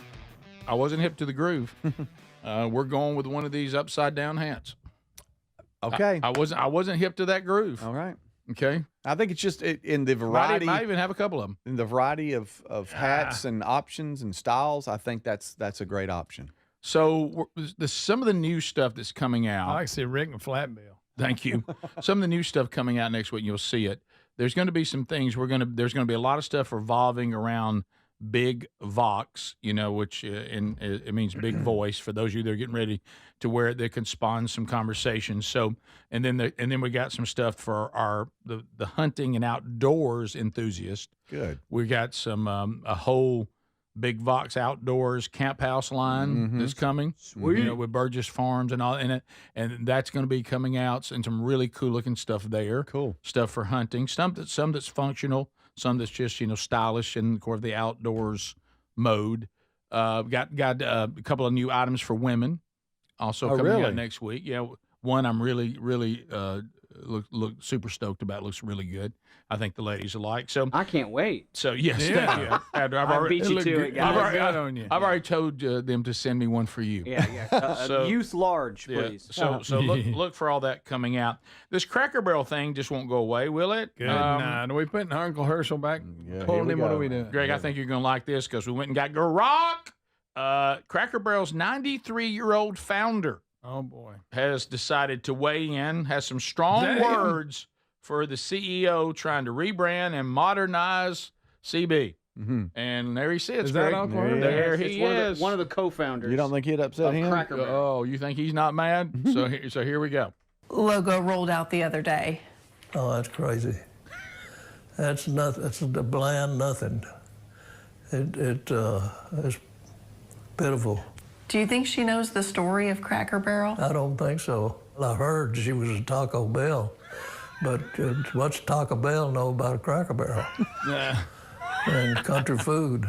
B: We're going with one of these upside down hats.
D: Okay.
B: I wasn't hip to that groove.
D: All right.
B: Okay.
D: I think it's just in the variety.
B: Might even have a couple of them.
D: In the variety of hats and options and styles, I think that's a great option.
B: So some of the new stuff that's coming out.
C: I like to see Rick and Flatbill.
B: Thank you. Some of the new stuff coming out next week, you'll see it. There's going to be some things there's going to be a lot of stuff revolving around big Vox, which it means big voice for those of you that are getting ready to wear it. They can spawn some conversations. So, and then we got some stuff for the hunting and outdoors enthusiast.
D: Good.
B: We got some a whole big Vox outdoors camp house line that's coming.
H: Sweet.
B: With Burgess Farms and all in it, and that's going to be coming out, and some really cool looking stuff there.
D: Cool
B: stuff for hunting. Some that's functional. Some that's just stylish and of course the outdoors mode. Got a couple of new items for women also coming out next week. Yeah, one I'm really look super stoked about. Looks really good. I think the ladies will like. So
E: I can't wait.
B: So yes, thank you. I've already
E: beat you to it, guys.
B: I've already told them to send me one for you.
E: Yeah. Youth large, please.
B: So look for all that coming out. This Cracker Barrel thing just won't go away, will it?
C: Good. Are we putting Uncle Herschel back?
D: Yeah,
C: Pulling him. What are we doing?
B: Greg, I think you're going to like this because we went and got Grok. Cracker Barrel's 93-year-old founder.
C: Oh boy, has
B: decided to weigh in. Has some strong words for the CEO trying to rebrand and modernize CB.
D: Mm-hmm. And
B: there he sits.
C: Is that Uncle Herschel?
B: There he is.
E: One of the co-founders.
D: You don't think he'd upset him?
E: Cracker Barrel.
B: Oh, you think he's not mad? So here we go.
W: Logo rolled out the other day.
Y: Oh, that's crazy. That's nothing. That's a bland nothing. It's pitiful.
W: Do you think she knows the story of Cracker Barrel?
Y: I don't think so. I heard she was a Taco Bell, but what's Taco Bell know about a Cracker Barrel?
B: Yeah.
Y: And country food.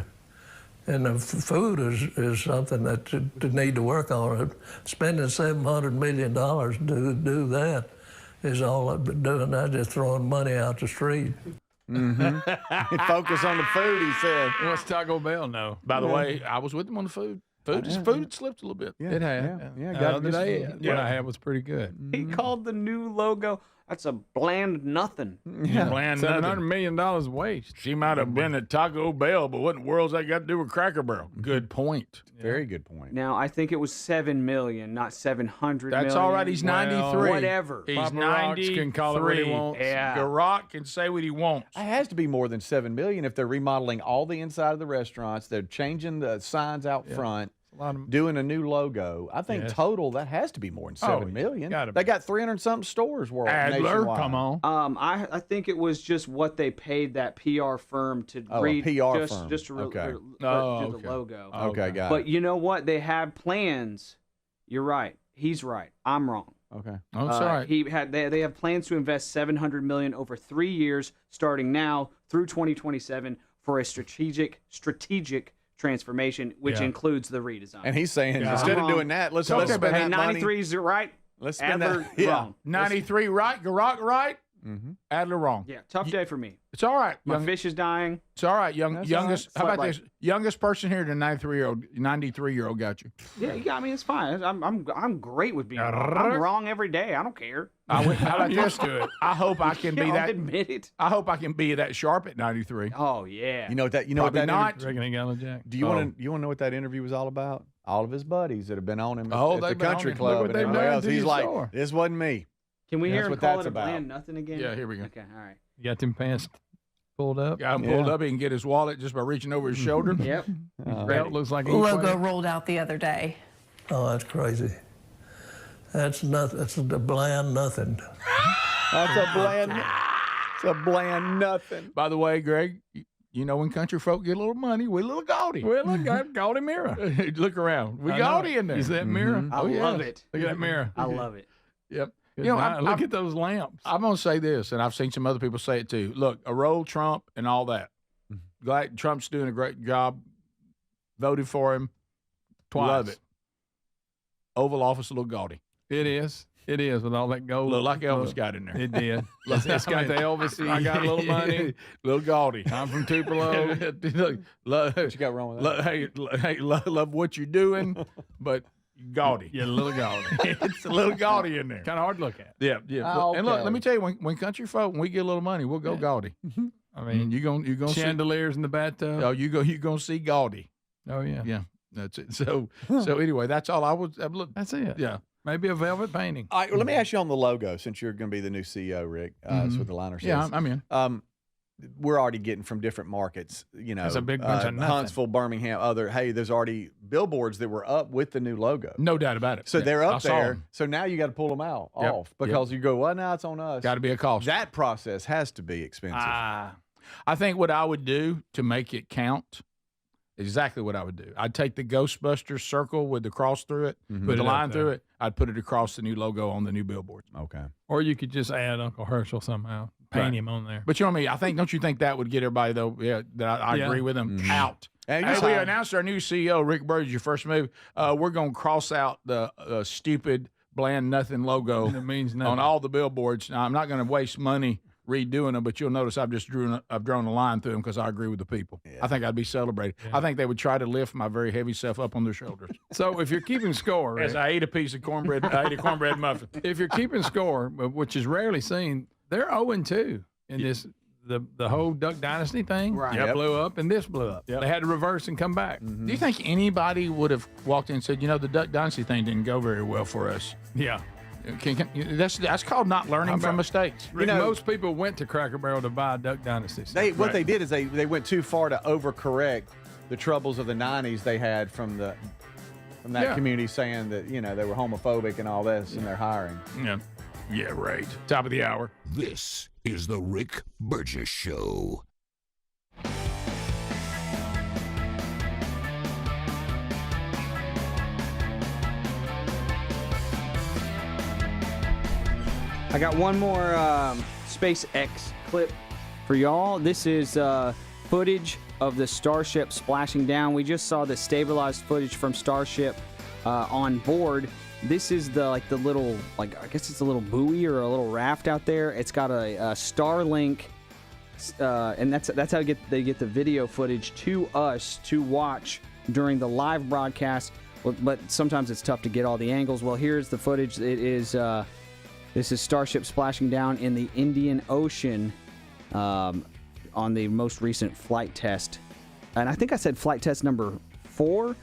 Y: And the food is something that they need to work on. Spending $700 million to do that is all I've been doing. I'm just throwing money out the street.
D: Mm-hmm. Focus on the food, he said.
C: What's Taco Bell know?
B: By the way, I was with him on the food. Food slipped a little bit.
C: It had.
D: Yeah.
C: The other day, what I had was pretty good.
E: He called the new logo. That's a bland nothing.
C: Yeah,
B: Bland
C: $700
B: nothing.
C: million waste.
B: She might have been at Taco Bell, but what in the world's that got to do with Cracker Barrel? Good point.
D: Very good point.
E: Now I think it was $7 million, not $700
B: That's
E: million.
B: all right. He's 93.
E: Whatever.
B: He's
C: Papa Rocks
B: 93.
C: can call it what he wants.
E: Yeah.
B: Garock can say what he wants.
D: It has to be more than $7 million if they're remodeling all the inside of the restaurants. They're changing the signs out front, doing a new logo. I think total that has to be more than $7 million. They got 300-something stores nationwide.
C: Come on.
E: I think it was just what they paid that PR firm to read. Just to do the logo.
D: Okay, got it.
E: But you know what? They had plans. You're right. He's right. I'm wrong.
D: Okay.
B: Oh, it's all right.
E: They have plans to invest $700 million over 3 years, starting now through 2027, for a strategic transformation, which includes the redesign.
D: And he's saying instead of doing that, let's spend that money.
E: 93 is right.
D: Let's spend
E: Adler
D: that.
E: wrong.
B: 93 right, Garock right, Adler wrong.
E: Yeah, tough day for me.
B: It's all right.
E: My fish is dying.
B: It's all right. Youngest.
E: all right.
B: How about this? Youngest person here, the 93-year-old got you.
E: Yeah, you got me. It's fine. I'm great with being wrong. I'm wrong every day. I don't care.
B: How about this? I hope I can be
E: I'll
B: that.
E: admit it.
B: I hope I can be that sharp at 93.
E: Oh yeah.
D: You know what that?
B: Probably not.
C: Jack.
D: Do you want to know what that interview was all about? All of his buddies that have been on him at the
B: they've been on
D: country
B: him.
D: club
C: Look what
D: and
C: they've
D: everybody
C: done
D: else.
C: to
D: He's
C: your
D: like,
C: store.
D: this wasn't me.
E: Can we hear
D: That's
E: him
D: what
E: call
D: that's
E: it a
D: about.
E: bland nothing again?
B: Yeah, here we go.
E: Okay, all right.
C: You got them pants pulled up?
B: Got him pulled up. He can get his wallet just by reaching over his shoulder.
E: Yep.
C: Belt looks like a
W: Logo rolled out the other day.
Y: Oh, that's crazy. That's nothing. That's a bland nothing.
D: That's a bland. It's a bland nothing.
B: By the way, Greg, you know when country folk get a little money, we're a little gaudy.
C: Well, look, got gaudy mirror.
B: Look around. We
C: I
B: gaudy
C: know.
B: in there.
C: Is that mirror?
E: I love it.
C: Look at that mirror.
E: I love it.
B: Yep.
C: Good
B: You know,
C: night. Look at those lamps.
B: I'm going to say this, and I've seen some other people say it too. Look, a roll Trump and all that. Glad Trump's doing a great job. Voted for him.
C: Twice.
B: Love it. Oval Office a little gaudy.
C: It is. It is with all that gold.
B: Look like Elvis got in there.
C: It did. It's got the Elvis. I got a little money.
B: Little gaudy.
C: I'm from Tupelo.
B: What
D: you got wrong with that?
B: Love what you're doing, but gaudy.
C: Yeah, a little gaudy.
B: It's a little gaudy in there.
C: Kind of hard to look at.
B: Yeah. And look, let me tell you, when country folk, when we get a little money, we'll go gaudy.
C: I mean,
B: you're gonna
C: chandeliers in the bathtub.
B: Oh, you're gonna see gaudy.
C: Oh yeah.
B: Yeah, that's it. So anyway, that's all I was.
C: That's it.
B: Yeah.
C: Maybe a velvet painting.
D: All right, well, let me ask you on the logo, since you're going to be the new CEO, Rick. That's what the liner says.
B: Yeah, I'm in.
D: We're already getting from different markets, you know.
C: That's a big bunch of nothing.
D: Huntsville, Birmingham, there's already billboards that were up with the new logo.
B: No doubt about it.
D: So they're
B: I
D: up
B: saw
D: there.
B: 'em.
D: So now you got to pull them
B: Yep.
D: off because you go, well, now it's on us.
B: Got to be a cost.
D: That process has to be expensive.
B: I think what I would do to make it count, exactly what I would do. I'd take the Ghostbusters circle with the cross through it, put the line through it. I'd put it across the new logo on the new billboards.
D: Okay.
C: Or you could just add Uncle Herschel somehow, paint him on there.
B: But you know what I mean? Don't you think that would get everybody, though, that I agree with them, out?
D: And
B: Hey, we announced our new CEO, Rick Burgess, your first move. We're going to cross out the stupid, bland, nothing logo
C: It means nothing.
B: on all the billboards. Now, I'm not going to waste money redoing them, but you'll notice I've drawn a line through them because I agree with the people. Yeah. I think I'd be celebrated. Yeah. I think they would try to lift my very heavy self up on their shoulders.
C: So if you're keeping score, Rick,
B: as I ate a piece of cornbread, I ate a cornbread muffin.
C: If you're keeping score, which is rarely seen, they're 0-2 in this. The whole Duck Dynasty thing blew up, and this blew up. They had to reverse and come back.
B: Do you think anybody would have walked in and said, the Duck Dynasty thing didn't go very well for us?
C: Yeah.
B: That's called not learning from mistakes.
C: Most people went to Cracker Barrel to buy Duck Dynasty.
D: What they did is they went too far to overcorrect the troubles of the 90s they had from that community, saying that they were homophobic and all this in their hiring.
B: Yeah, right. Top of the hour.
A: This is the Rick Burgess Show.
E: I got one more SpaceX clip for y'all. This is footage of the Starship splashing down. We just saw the stabilized footage from Starship on board. This is the little, I guess it's a little buoy or a little raft out there. It's got a Starlink, and that's how they get the video footage to us to watch during the live broadcast. But sometimes it's tough to get all the angles. Well, here's the footage. It is
H: This is Starship splashing down in the Indian Ocean on the most recent flight test. And I think I said flight test number 4.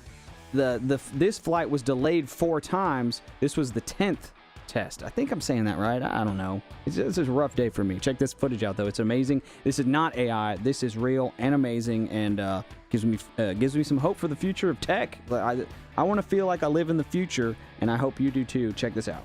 H: This flight was delayed 4 times. This was the 10th test. I think I'm saying that right. I don't know. This is a rough day for me. Check this footage out, though. It's amazing. This is not AI. This is real and amazing, and gives me some hope for the future of tech. I want to feel like I live in the future, and I hope you do too. Check this out.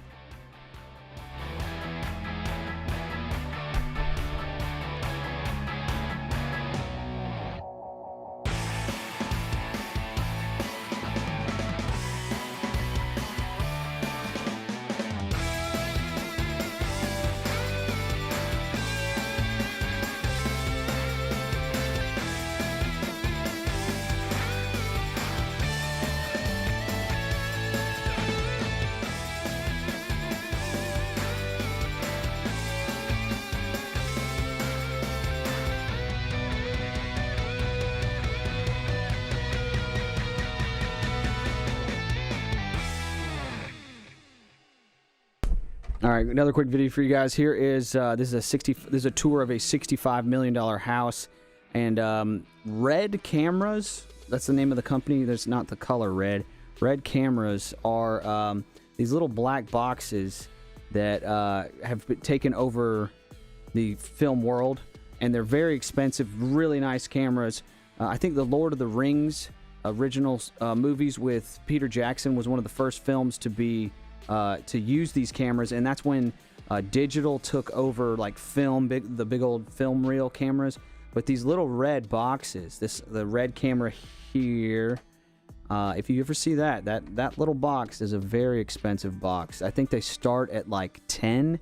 H: All right, another quick video for you guys. Here is this is a tour of a $65 million house, and Red Cameras. That's the name of the company. That's not the color red. Red Cameras are these little black boxes that have taken over the film world, and they're very expensive, really nice cameras. I think the Lord of the Rings original movies with Peter Jackson was one of the first films to be to use these cameras, and that's when digital took over, like film, the big old film reel cameras. But these little red boxes, the red camera here, if you ever see that little box is a very expensive box. I think they start at like $10K,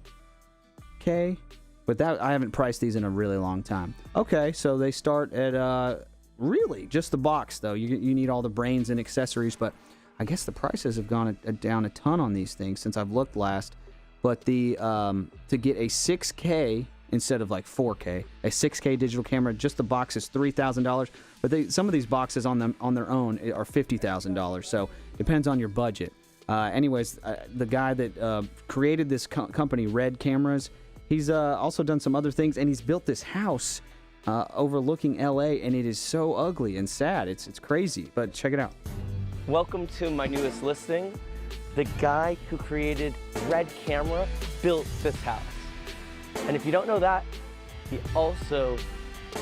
H: but I haven't priced these in a really long time. Okay, so they start at really just the box though. You need all the brains and accessories, but I guess the prices have gone down a ton on these things since I've looked last. But to get a 6K instead of like 4K, a 6K digital camera, just the box is $3,000. But some of these boxes on their own are $50,000. So it depends on your budget. Anyways, the guy that created this company, Red Cameras, he's also done some other things, and he's built this house overlooking LA, and it is so ugly and sad. It's crazy, but check it out.
J: Welcome to my newest listing. The guy who created Red Camera built this house. And if you don't know that, he also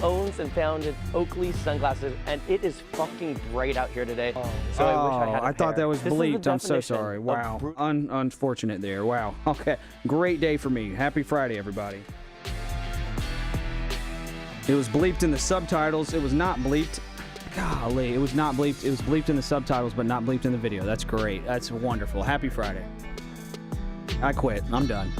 J: owns and founded Oakley Sunglasses, and it is fucking bright out here today. So I wish I had a pair.
H: Thought that was bleeped. I'm so sorry. Wow. Unfortunate there. Wow. Okay. Great day for me. Happy Friday, everybody. It was bleeped in the subtitles. It was not bleeped. Golly, it was not bleeped. It was bleeped in the subtitles, but not bleeped in the video. That's great. That's wonderful. Happy Friday. I quit. I'm done.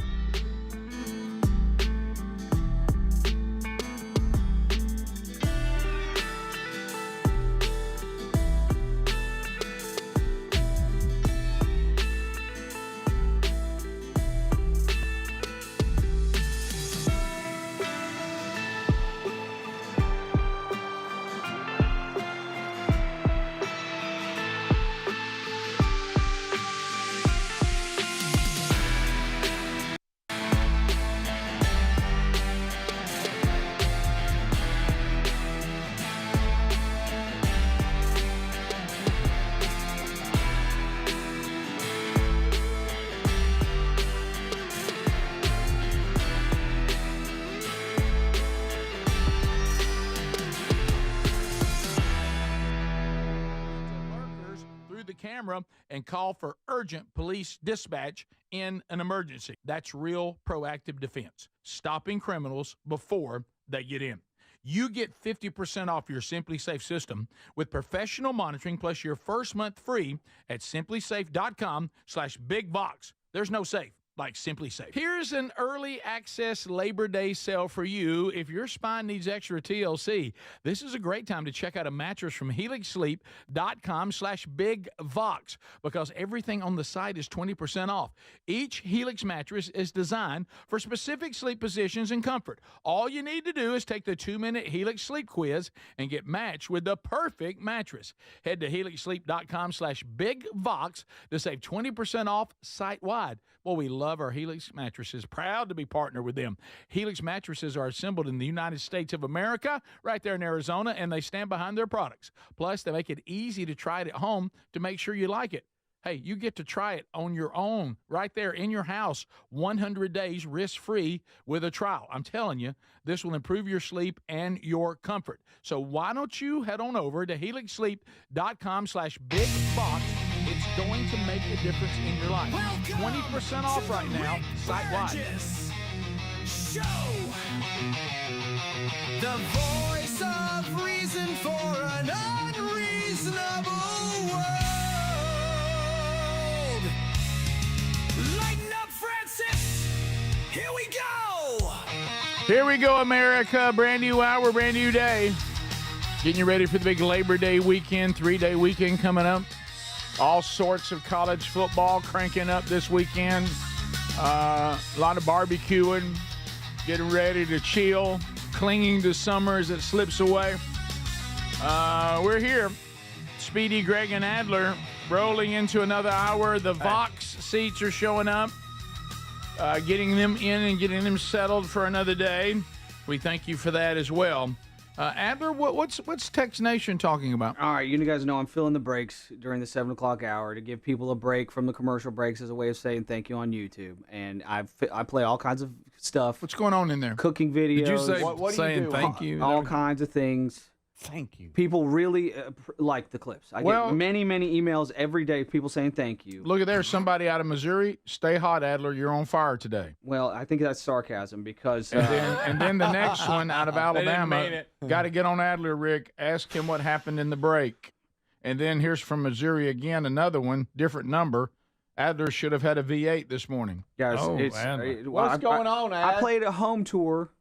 B: camera and call for urgent police dispatch in an emergency. That's real proactive defense, stopping criminals before they get in. You get 50% off your SimpliSafe system with professional monitoring plus your first month free at simplisafe.com/bigbox. There's no safe like SimpliSafe. Here's an early access Labor Day sale for you. If your spine needs extra TLC, this is a great time to check out a mattress from helixsleep.com/bigvox because everything on the site is 20% off. Each Helix mattress is designed for specific sleep positions and comfort. All you need to do is take the 2-minute Helix sleep quiz and get matched with the perfect mattress. Head to helixsleep.com/bigvox to save 20% off site-wide. Well, we love love our Helix mattresses. Proud to be partnered with them. Helix mattresses are assembled in the United States of America, right there in Arizona, and they stand behind their products. Plus, they make it easy to try it at home to make sure you like it. Hey, you get to try it on your own right there in your house, 100 days risk-free with a trial. I'm telling you, this will improve your sleep and your comfort. So why don't you head on over to helixsleep.com/bigbox. It's going to make a difference in your life. 20% off right now, site-wide.
L: Show the voice of reason for an unreasonable world. Lighten up, Francis. Here we go.
B: Here we go, America. Brand new hour, brand new day. Getting you ready for the big Labor Day weekend, 3-day weekend coming up. All sorts of college football cranking up this weekend. A lot of barbecuing, getting ready to chill, clinging to summer as it slips away. We're here. Speedy, Greg, and Adler rolling into another hour. The Vox seats are showing up, getting them in and getting them settled for another day. We thank you for that as well. Adler, what's Tex Nation talking about?
E: All right, you guys know I'm filling the breaks during the 7 o'clock hour to give people a break from the commercial breaks as a way of saying thank you on YouTube. And I play all kinds of stuff.
B: What's going on in there?
E: Cooking videos.
C: Did you say
E: what
C: saying do? Thank you?
E: All kinds of things.
D: Thank you.
E: People really like the clips. I get many, many emails every day, people saying thank you.
B: Look at there, somebody out of Missouri. Stay hot, Adler. You're on fire today.
E: Well, I think that's sarcasm because...
B: And then the next one out of Alabama. Got to get on Adler, Rick. Ask him what happened in the break. And then here's from Missouri again, another one, different number. Adler should have had a V8 this morning.
E: Guys,
D: what's going on, Ad?
E: I played a home tour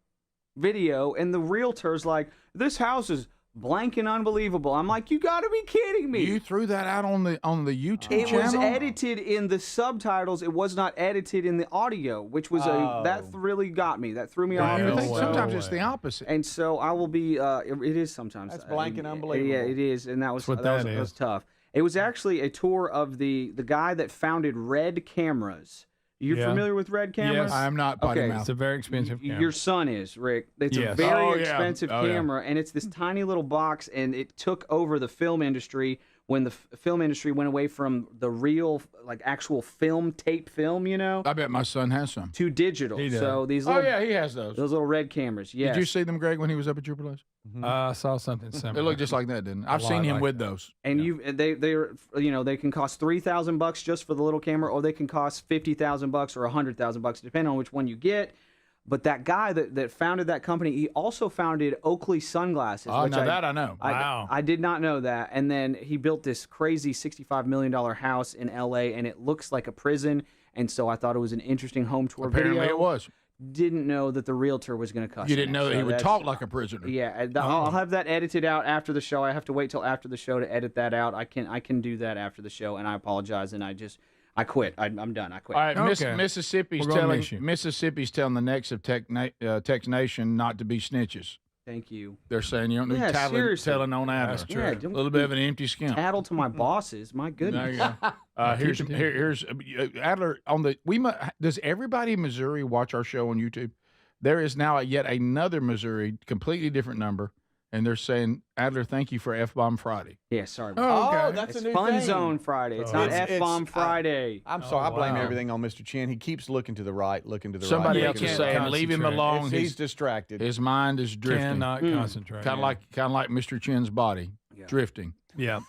E: video, and the realtor's like, this house is blank and unbelievable. I'm like, you got to be kidding me.
B: You threw that out on the YouTube channel?
E: It was edited in the subtitles. It was not edited in the audio, which was that really got me. That threw me off.
B: I think sometimes it's the opposite.
E: And so I will be. It is sometimes.
D: That's blank and unbelievable.
E: Yeah, it is, and that was
C: that
E: was tough. It was actually a tour of the guy that founded Red Cameras. You're familiar with Red Cameras?
C: Yes.
B: I am not.
E: Okay.
C: It's a very expensive camera.
E: Your son is, Rick. It's a very expensive camera, and it's this tiny little box, and it took over the film industry when the film industry went away from the real, like, actual tape film, you know?
B: I bet my son has some.
E: To digital.
C: He does.
E: So these little,
B: he has those.
E: Those little Red Cameras, yes.
B: Did you see them, Greg, when he was up at your place?
C: I saw something similar.
B: It looked just like that, didn't it? I've seen him with those.
E: And they're they can cost $3,000 just for the little camera, or they can cost $50,000 or $100,000, depending on which one you get. But that guy that founded that company, he also founded Oakley Sunglasses.
B: Oh, now that I know.
C: Wow.
E: I did not know that. And then he built this crazy $65 million house in L.A., and it looks like a prison. And so I thought it was an interesting home tour video.
B: Apparently it was.
E: Didn't know that the realtor was going to cuss.
B: You didn't
E: him,
B: know that
E: so
B: he would talk like a prisoner.
E: Yeah, I'll have that edited out after the show. I have to wait till after the show to edit that out. I can do that after the show, and I apologize. And I quit. I'm done. I quit.
B: All right, Mississippi's telling the next of Tex Nation not to be snitches.
E: Thank you.
B: They're saying you don't need telling on Adler.
E: That's true. Yeah,
B: a little bit of an empty skimp.
E: Tattle to my bosses. My goodness.
B: There you go. Here's Adler on the. Does everybody in Missouri watch our show on YouTube? There is now yet another Missouri, completely different number, and they're saying, Adler, thank you for F-Bomb Friday.
E: Yeah, sorry.
D: That's
E: it's
D: a new
E: Fun
D: thing.
E: Zone Friday. It's not F-Bomb Friday.
D: I'm sorry. I blame everything on Mr. Chin. He keeps looking to the right,
B: Somebody
D: right.
B: else is saying, leave him alone.
D: He's distracted.
B: His mind is drifting.
C: Cannot concentrate.
B: Kind of like Mr. Chin's body, drifting.
C: Yeah.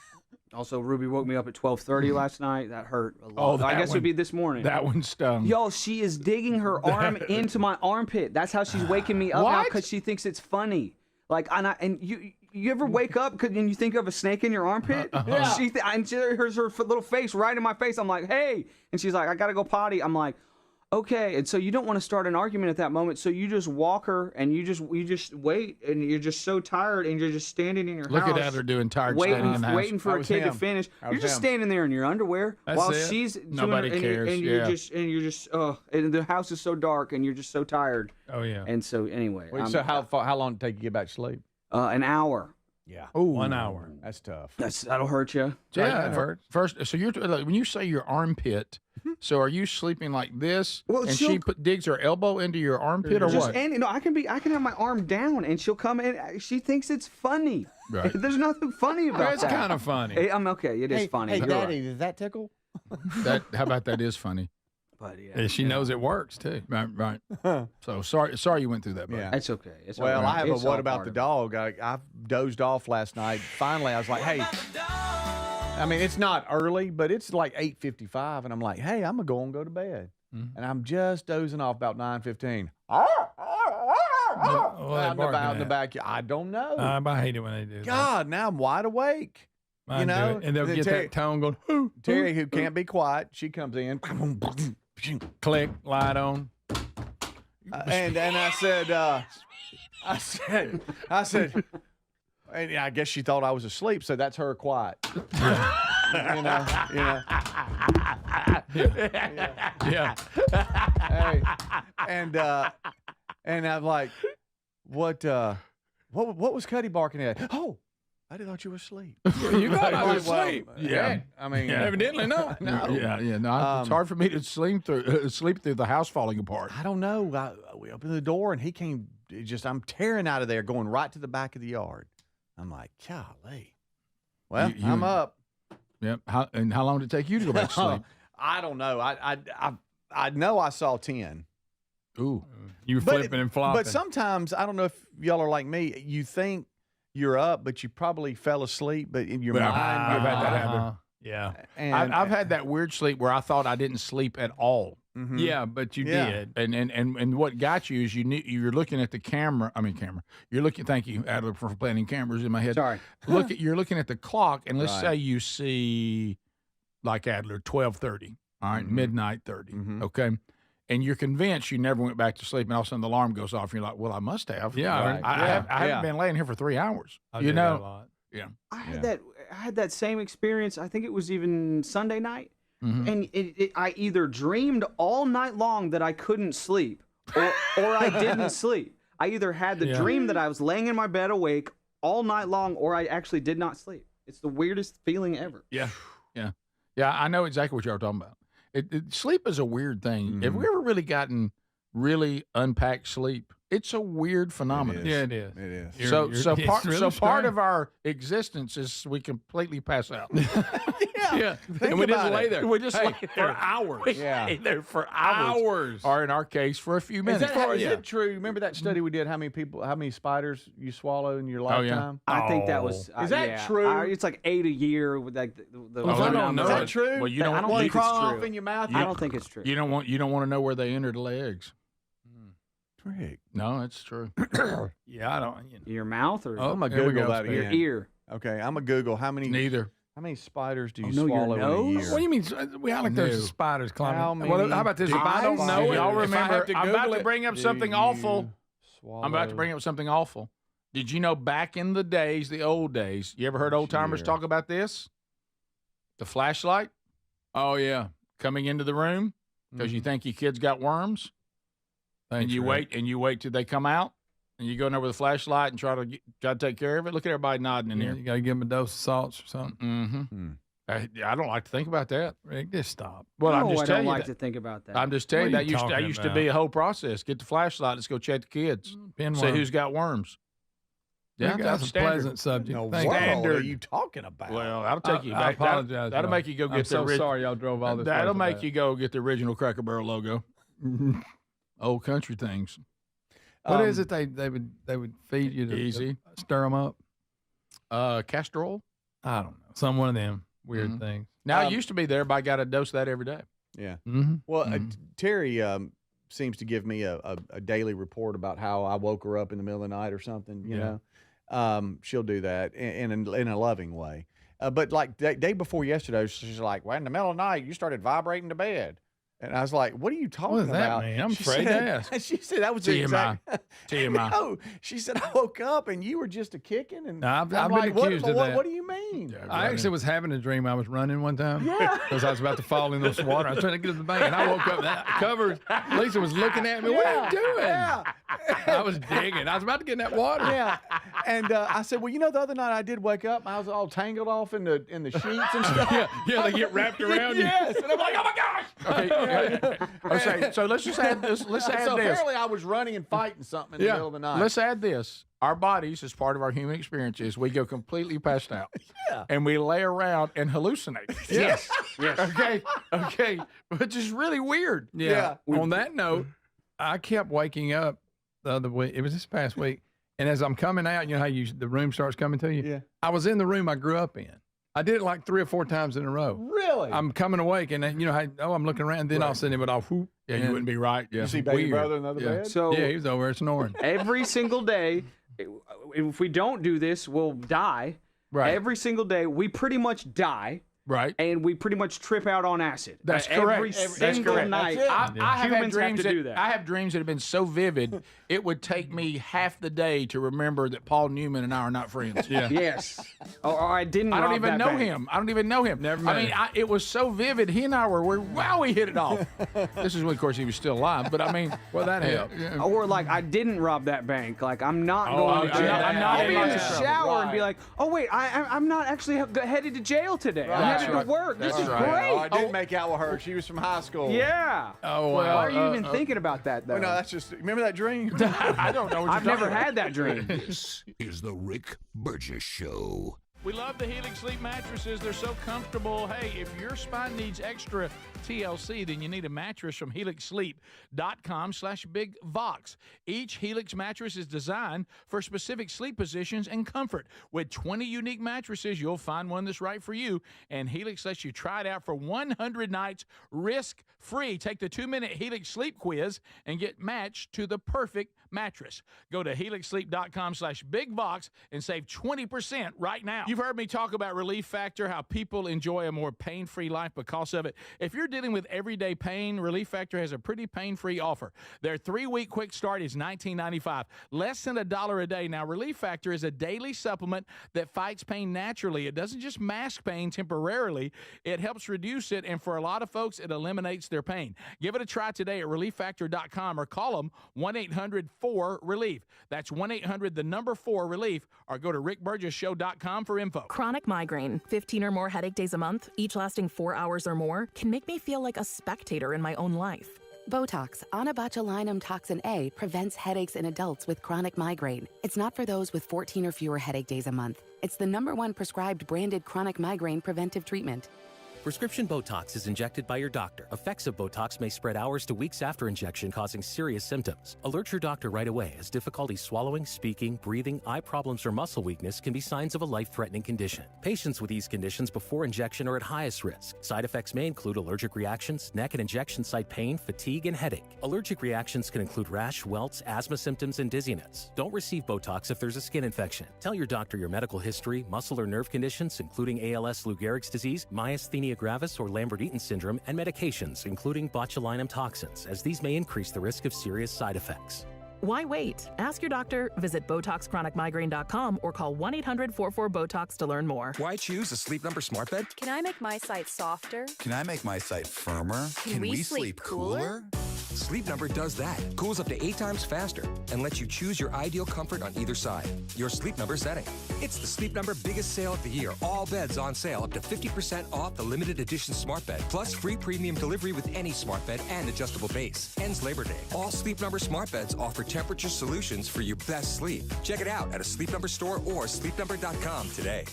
E: Also, Ruby woke me up at 12:30 last night. That hurt a lot. I guess it would be this morning.
B: That one stung.
E: Yo, she is digging her arm into my armpit. That's how she's waking me up now because she thinks it's funny. Like, and you ever wake up and you think of a snake in your armpit?
B: Yeah.
E: And here's her little face right in my face. I'm like, hey. And she's like, I got to go potty. I'm like, okay. And so you don't want to start an argument at that moment. So you just walk her and you just wait. And you're just so tired and you're just standing in your house.
B: Look at Adler doing tired standing in the house.
E: Waiting for a kid to finish. You're just standing there in your underwear while she's
B: Nobody cares.
E: And you're just and the house is so dark and you're just so tired.
C: Oh, yeah.
E: And so anyway.
D: So how long did it take you to get back to sleep?
E: An hour.
D: Yeah.
C: Ooh, 1 hour.
D: That's tough.
E: That'll hurt you.
B: Yeah. First, so you're like, when you say your armpit, so are you sleeping like this, and she digs her elbow into your armpit, or what?
E: And I can have my arm down, and she'll come in. She thinks it's funny.
B: Right.
E: There's nothing funny about that.
C: It's kind of funny.
E: Hey, I'm okay. It is funny.
D: Hey,
E: You're
D: Daddy,
E: right.
D: does that tickle?
B: How about that is funny?
E: But
C: she knows it works too.
B: Right. So sorry you went through that, buddy.
D: Yeah.
E: It's okay. It's
D: Well,
E: all right.
D: I have
E: It's
D: a what
E: all
D: about
E: part
D: the
E: of it.
D: dog? I dozed off last night. Finally, I was like, hey. I mean, it's not early, but it's like 8:55, and I'm like, hey, I'm gonna go to bed, and I'm just dozing off about 9:15. Out in the back. I don't know.
C: I hate it when they do that.
D: God, now I'm wide awake.
C: Mine
D: you know,
C: do it. And they'll get that tone going. Hoo,
D: Terry, who can't be quiet, she comes in.
C: Click, light on.
D: And I said, and I guess she thought I was asleep, so that's her quiet. you know.
C: Yeah.
D: Hey, and I'm like, what was Cuddy barking at? Oh, I thought you were asleep.
C: You thought I was asleep.
D: Yeah. I mean,
C: evidently not.
D: No.
B: No, it's hard for me to sleep through the house falling apart.
D: I don't know. We opened the door and he came. I'm tearing out of there, going right to the back of the yard. I'm like, golly. Well, I'm up.
B: Yep. How long did it take you to go back to sleep?
D: I don't know. I know I saw 10.
B: Ooh.
C: You were flipping and flopping.
D: But sometimes, I don't know if y'all are like me, you think you're up, but you probably fell asleep, but in your mind.
B: I've had that happen.
C: Yeah.
D: And
B: I've had that weird sleep where I thought I didn't sleep at all.
D: Mm-hmm.
C: Yeah, but you did.
B: And what got you is you're looking at the camera. You're looking. Thank you, Adler, for planting cameras in my head.
E: Sorry.
B: You're looking at the clock, and let's
D: Right.
B: say you see, like Adler, 12:30. All right, midnight 30.
D: Mhm.
B: Okay. And you're convinced you never went back to sleep, and all of a sudden the alarm goes off, and you're like, "Well, I must have."
C: Yeah,
D: Right.
B: I haven't been laying here for 3 hours.
C: I
B: you
C: do
B: know,
C: that a lot.
B: yeah.
E: I had that same experience. I think it was even Sunday night, and I either dreamed all night long that I couldn't sleep, or I didn't sleep. I either had the dream that I was laying in my bed awake all night long, or I actually did not sleep. It's the weirdest feeling ever.
B: Yeah. I know exactly what you're talking about. Sleep is a weird thing. Have we ever really gotten really unpacked sleep? It's a weird phenomenon.
C: Yeah, it is.
D: It is.
B: So part of our existence is we completely pass out.
C: Yeah. And we just lay there.
B: We just lay there
C: for hours.
B: We lay there for hours. Or in our case, for a few minutes.
D: Is it true? Remember that study we did? How many spiders you swallow in your lifetime?
E: I think that was.
D: Is that true?
E: It's like 8 a year with like the.
C: I don't know.
D: Is that true?
B: Well, you don't.
E: I don't
B: you
E: think
D: crawl
E: it's
D: off
E: true.
D: in your mouth.
E: I don't think it's true.
B: You don't want to know where they entered the eggs.
D: Trick.
B: No, it's true.
C: Yeah, I don't.
E: Your mouth or
D: I'm gonna
C: here we
D: Google
C: go,
D: that
C: Speedy.
E: your
D: again.
E: ear.
D: Okay, I'm gonna Google how many.
B: Neither.
D: How many spiders do you
E: no, your
D: swallow in a
E: nose?
D: year?
C: What do you mean? We act like there's
B: No.
C: spiders climbing.
D: How many
C: How about this? If I don't know it,
B: Y'all
C: if I have
B: remember?
C: to
B: I'm about
C: Google
B: to
C: it-
B: bring up something awful. I'm about to bring up something awful. Did you know back in the days, the old days, you ever heard old timers talk about this? The flashlight?
C: Oh, yeah.
B: Coming into the room because you think your kids got worms, and you wait till they come out, and you go in there with a flashlight and try to take care of it. Look at everybody nodding in
C: Yeah,
B: here.
C: you got to give them a dose of salts or something.
B: Mm-hmm. I don't like to think about that.
C: Rick, just stop.
B: Well, I'm just
E: I
B: telling
E: don't
B: you
E: like
B: that.
E: to think about that.
B: I'm just telling you
C: What are
B: that
C: you
B: that
C: talking
B: used to
C: about?
B: be a whole process. Get the flashlight. Let's go check the kids.
C: Pinworm.
B: See who's got worms. Yeah,
C: that's a
B: standard.
C: pleasant subject.
D: No,
C: Thank
D: what
C: you.
D: are you talking about?
B: Well, that'll take you.
C: I
B: back.
C: apologize.
B: That'll
C: y'all.
B: make you go get
C: I'm
B: the.
C: so sorry y'all drove all this.
B: That'll
C: way for
B: make
C: that.
B: you go get the original Cracker Barrel logo. Old country things.
C: What is it they would feed you to
B: Easy.
C: stir them up?
B: Castor oil.
C: I don't know. Some one of them weird things.
B: Now it used to be there, but I got a dose of that every day.
D: Yeah.
C: Mm-hmm.
D: Well, Terry seems to give me a daily report about how I woke her up in the middle of the night or something. You know, she'll do that in a loving way. But like the day before yesterday, she's like, "Well, in the middle of the night, you started vibrating to bed." And I was like, what are you talking
C: What does that
D: about?
C: mean? I'm afraid to ask.
D: She said that was the exact.
B: TMI.
D: No, she said, I woke up and you were just a kicking. And
C: I've
D: I'm
C: been
D: like,
C: accused of that.
D: What do you mean?
C: I actually was having a dream I was running one time.
D: Yeah.
C: Because I was about to fall in this water. I was trying to get to the bank, and I woke up. That cover. Lisa was looking at me. What are you doing?
D: Yeah.
C: I was digging. I was about to get in that water.
D: Yeah. And I said, well, the other night I did wake up. I was all tangled off in the sheets and stuff.
B: Yeah, they get wrapped around you.
D: Yes. And I'm like, oh my gosh.
B: Okay, so let's just add this. Let's add
D: so
B: this.
D: apparently I was running and fighting something in the middle of the night.
B: Let's add this. Our bodies, as part of our human experiences, we go completely passed out.
D: Yeah.
B: And we lay around and hallucinate.
D: Yes.
E: Yes.
B: Okay. Which is really weird.
C: Yeah. On that note, I kept waking up the other week. It was this past week. And as I'm coming out, you know how the room starts coming to you?
D: Yeah.
C: I was in the room I grew up in. I did it like 3 or 4 times in a row.
D: Really?
C: I'm coming awake, and then, I'm looking around, and then all of a sudden it would all whoop.
B: Yeah, you wouldn't be right. Yeah.
D: You see baby
C: Weird.
D: brother in the other bed?
E: So
C: Yeah, he was over there snoring.
E: every single day, if we don't do this, we'll die.
B: Right.
E: Every single day, we pretty much die.
B: Right.
E: And we pretty much trip out on acid.
B: That's
E: Every
B: correct.
E: single night.
B: I have had
E: Humans have
B: dreams
E: to do that.
B: I have dreams that have been so vivid, it would take me half the day to remember that Paul Newman and I are not friends.
C: Yeah.
E: Yes. Or I didn't.
B: I don't
E: rob
B: even
E: that
B: know
E: bank.
B: him. I don't even know him.
C: Never met
B: I mean,
C: him.
B: it was so vivid. He and I we hit it off. This is when, of course, he was still alive. But I mean,
C: Well, that helped.
E: Or like I didn't rob that bank. Like I'm not going to
B: I'm
E: jail.
B: not- I'm not
E: I'll be
B: in
E: in the
B: trouble.
E: shower and be like, oh wait, I'm not actually headed to jail today. I'm
B: That's
E: headed
B: right.
E: to work. This
B: That's
E: is
B: right.
E: great.
D: Oh, I did make out with her. She was from high school.
E: Yeah.
C: Oh,
E: Why
C: wow.
E: are you even thinking about that though?
D: Oh, no, that's just, remember that dream?
B: I don't know what
E: I've
B: you're
E: never
B: talking about.
E: had that dream.
L: This is the Rick Burgess Show.
B: We love the Helix Sleep mattresses. They're so comfortable. Hey, if your spine needs extra TLC, then you need a mattress from helixsleep.com/bigvox. Each Helix mattress is designed for specific sleep positions and comfort. With 20 unique mattresses, you'll find one that's right for you. And Helix lets you try it out for 100 nights risk-free. Take the 2-minute Helix Sleep quiz and get matched to the perfect mattress. Go to helixsleep.com/bigvox and save 20% right now. You've heard me talk about Relief Factor, how people enjoy a more pain-free life because of it. If you're dealing with everyday pain, Relief Factor has a pretty pain-free offer. Their 3-week quick start is $19.95, less than $1 a day. Now, Relief Factor is a daily supplement that fights pain naturally. It doesn't just mask pain temporarily, it helps reduce it, and for a lot of folks, it eliminates their pain. Give it a try today at relieffactor.com or call them 1-800-4RELIEF. That's 1-800-4RELIEF, or go to rickburgessshow.com for info.
M: Chronic migraine, 15 or more headache days a month, each lasting 4 hours or more, can make me feel like a spectator in my own life.
P: Botox, onabotulinum toxin A, prevents headaches in adults with chronic migraine. It's not for those with 14 or fewer headache days a month. It's the #1 prescribed branded chronic migraine preventive treatment.
R: Prescription Botox is injected by your doctor. Effects of Botox may spread hours to weeks after injection, causing serious symptoms. Alert your doctor right away, as difficulty swallowing, speaking, breathing, eye problems, or muscle weakness can be signs of a life-threatening condition. Patients with these conditions before injection are at highest risk. Side effects may include allergic reactions, neck and injection site pain, fatigue, and headache. Allergic reactions can include rash, welts, asthma symptoms, and dizziness. Don't receive Botox if there's a skin infection. Tell your doctor your medical history, muscle or nerve conditions, including ALS, Lou Gehrig's disease, myasthenia gravis or Lambert-Eaton syndrome, and medications, including botulinum toxins, as these may increase the risk of serious side effects.
M: Why wait? Ask your doctor, visit BotoxChronicMigraine.com, or call 1-800-44-BOTOX to learn more.
L: Why choose a Sleep Number smart bed?
V: Can I make my site softer?
L: Can I make my site firmer?
V: Can we sleep cooler?
L: Sleep Number does that. Cools up to 8 times faster and lets you choose your ideal comfort on either side. Your Sleep Number setting. It's the Sleep Number biggest sale of the year. All beds on sale, up to 50% off the limited edition smart bed. Plus free premium delivery with any smart bed and adjustable base. Ends Labor Day. All Sleep Number smart beds offer temperature solutions for your best sleep. Check it out at a Sleep Number store or sleepnumber.com today.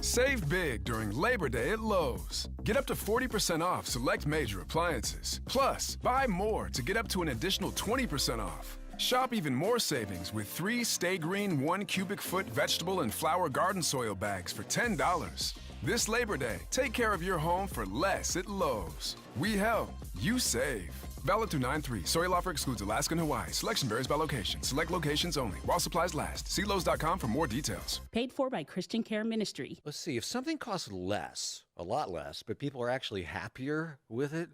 X: Save big during Labor Day at Lowe's. Get up to 40% off select major appliances. Plus, buy more to get up to an additional 20% off. Shop even more savings with 3 Stay Green 1 cubic foot vegetable and flower garden soil bags for $10. This Labor Day, take care of your home for less at Lowe's. We help, you save. Valid through 9/3. Sorry offer excludes Alaska and Hawaii. Selection varies by location. Select locations only. While supplies last. See Lowe's.com for more details.
K: Paid for by Christian Care Ministry.
N: Let's see, if something costs less, a lot less, but people are actually happier with it,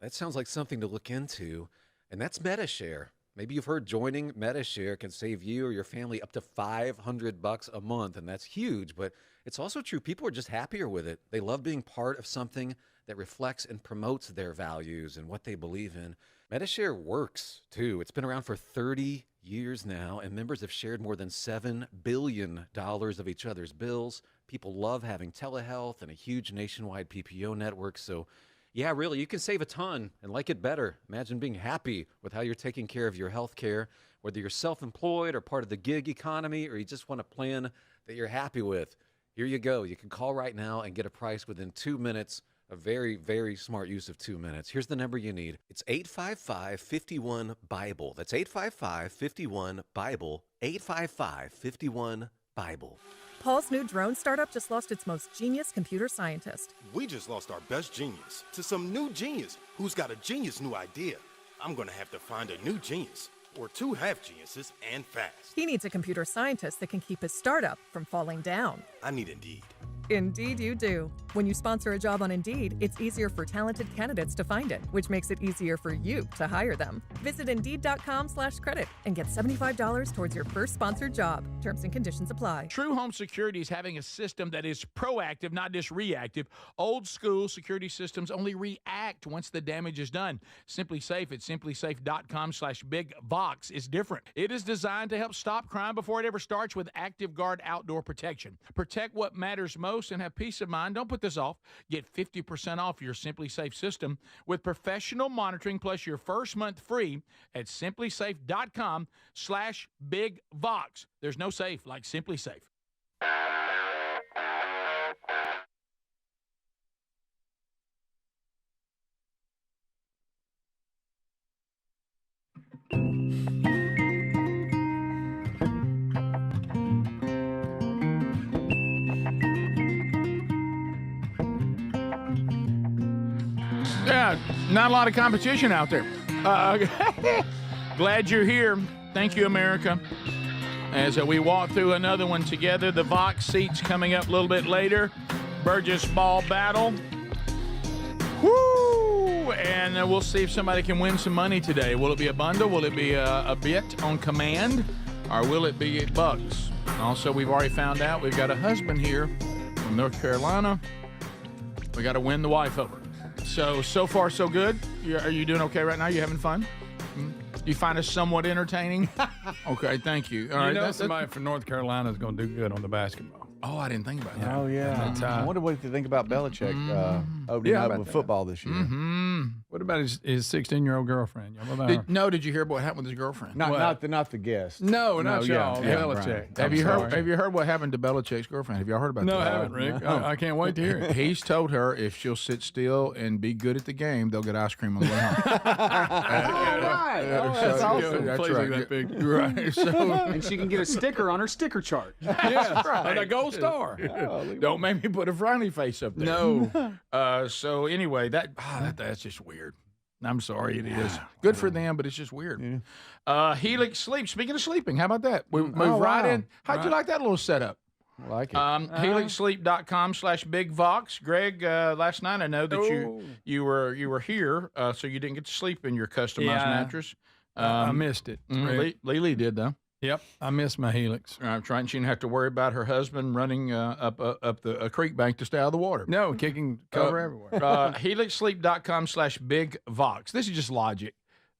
N: that sounds like something to look into. And that's MetaShare. Maybe you've heard joining MetaShare can save you or your family up to $500 a month, and that's huge. But it's also true, people are just happier with it. They love being part of something that reflects and promotes their values and what they believe in. MetaShare works, too. It's been around for 30 years now, and members have shared more than $7 billion of each other's bills. People love having telehealth and a huge nationwide PPO network, so yeah, really, you can save a ton and like it better. Imagine being happy with how you're taking care of your health care, whether you're self-employed or part of the gig economy, or you just want a plan that you're happy with. Here you go. You can call right now and get a price within 2 minutes. A very, very smart use of 2 minutes. Here's the number you need. It's 855-51-BIBLE. That's 855-51-BIBLE. 855-51-BIBLE.
M: Paul's new drone startup just lost its most genius computer scientist.
O: We just lost our best genius to some new genius who's got a genius new idea. I'm going to have to find a new genius, or two half geniuses, and fast.
M: He needs a computer scientist that can keep his startup from falling down.
O: I need Indeed.
M: Indeed you do. When you sponsor a job on Indeed, it's easier for talented candidates to find it, which makes it easier for you to hire them. Visit Indeed.com/credit and get $75 towards your first sponsored job. Terms and conditions apply.
B: True Home Security is having a system that is proactive, not just reactive. Old school security systems only react once the damage is done. Simply Safe at simplysafe.com/bigvox is different. It is designed to help stop crime before it ever starts with Active Guard outdoor protection. Protect what matters most and have peace of mind. Don't put this off. Get 50% off your Simply Safe system with professional monitoring plus your first month free at simplysafe.com/bigvox. There's no safe like Simply Safe. Yeah, not a lot of competition out there. Glad you're here. Thank you, America. As we walk through another one together, the Vox seats coming up a little bit later. Burgess ball battle. Woo! And we'll see if somebody can win some money today. Will it be a bundle? Will it be a bit on command? Or will it be bucks? Also, we've already found out we've got a husband here from North Carolina. We got to win the wife over. So far, so good. Are you doing okay right now? You having fun? You find us somewhat entertaining? Okay, thank you. All right,
C: somebody from North Carolina is going to do good on the basketball.
B: Oh, I didn't think about that.
D: Oh, yeah. I wonder what you think about Belichick opening up with football this year.
B: Mm-hmm.
C: What about his 16-year-old girlfriend?
B: Did you hear what happened with his girlfriend?
C: Not
D: the guest.
C: No, not y'all. Belichick.
B: Have you heard what happened to Belichick's girlfend? Have y'all heard about that?
C: No, I haven't, Rick. I can't wait to hear it.
B: He's told her if she'll sit still and be good at the game, they'll get ice cream on the way home.
D: That's awesome.
B: That's right. Right. So,
E: and she can get a sticker on her sticker chart.
C: Yeah, right. A gold star.
B: Don't make me put a frowny face up there.
C: No.
B: So anyway, that's just weird. I'm sorry, it is. Good for them, but it's just weird. Yeah. Helix Sleep. Speaking of sleeping, how about that? We move right in. How'd you like that little setup?
D: I like it.
B: HelixSleep.com/BigVox. Greg, last night I know that you were here, so you didn't get to sleep in your customized mattress.
C: I missed it.
B: Lily did though.
C: Yep, I missed my Helix.
B: She didn't have to worry about her husband running up the creek bank to stay out of the water.
C: No, kicking cover everywhere.
B: HelixSleep.com/BigVox. This is just logic.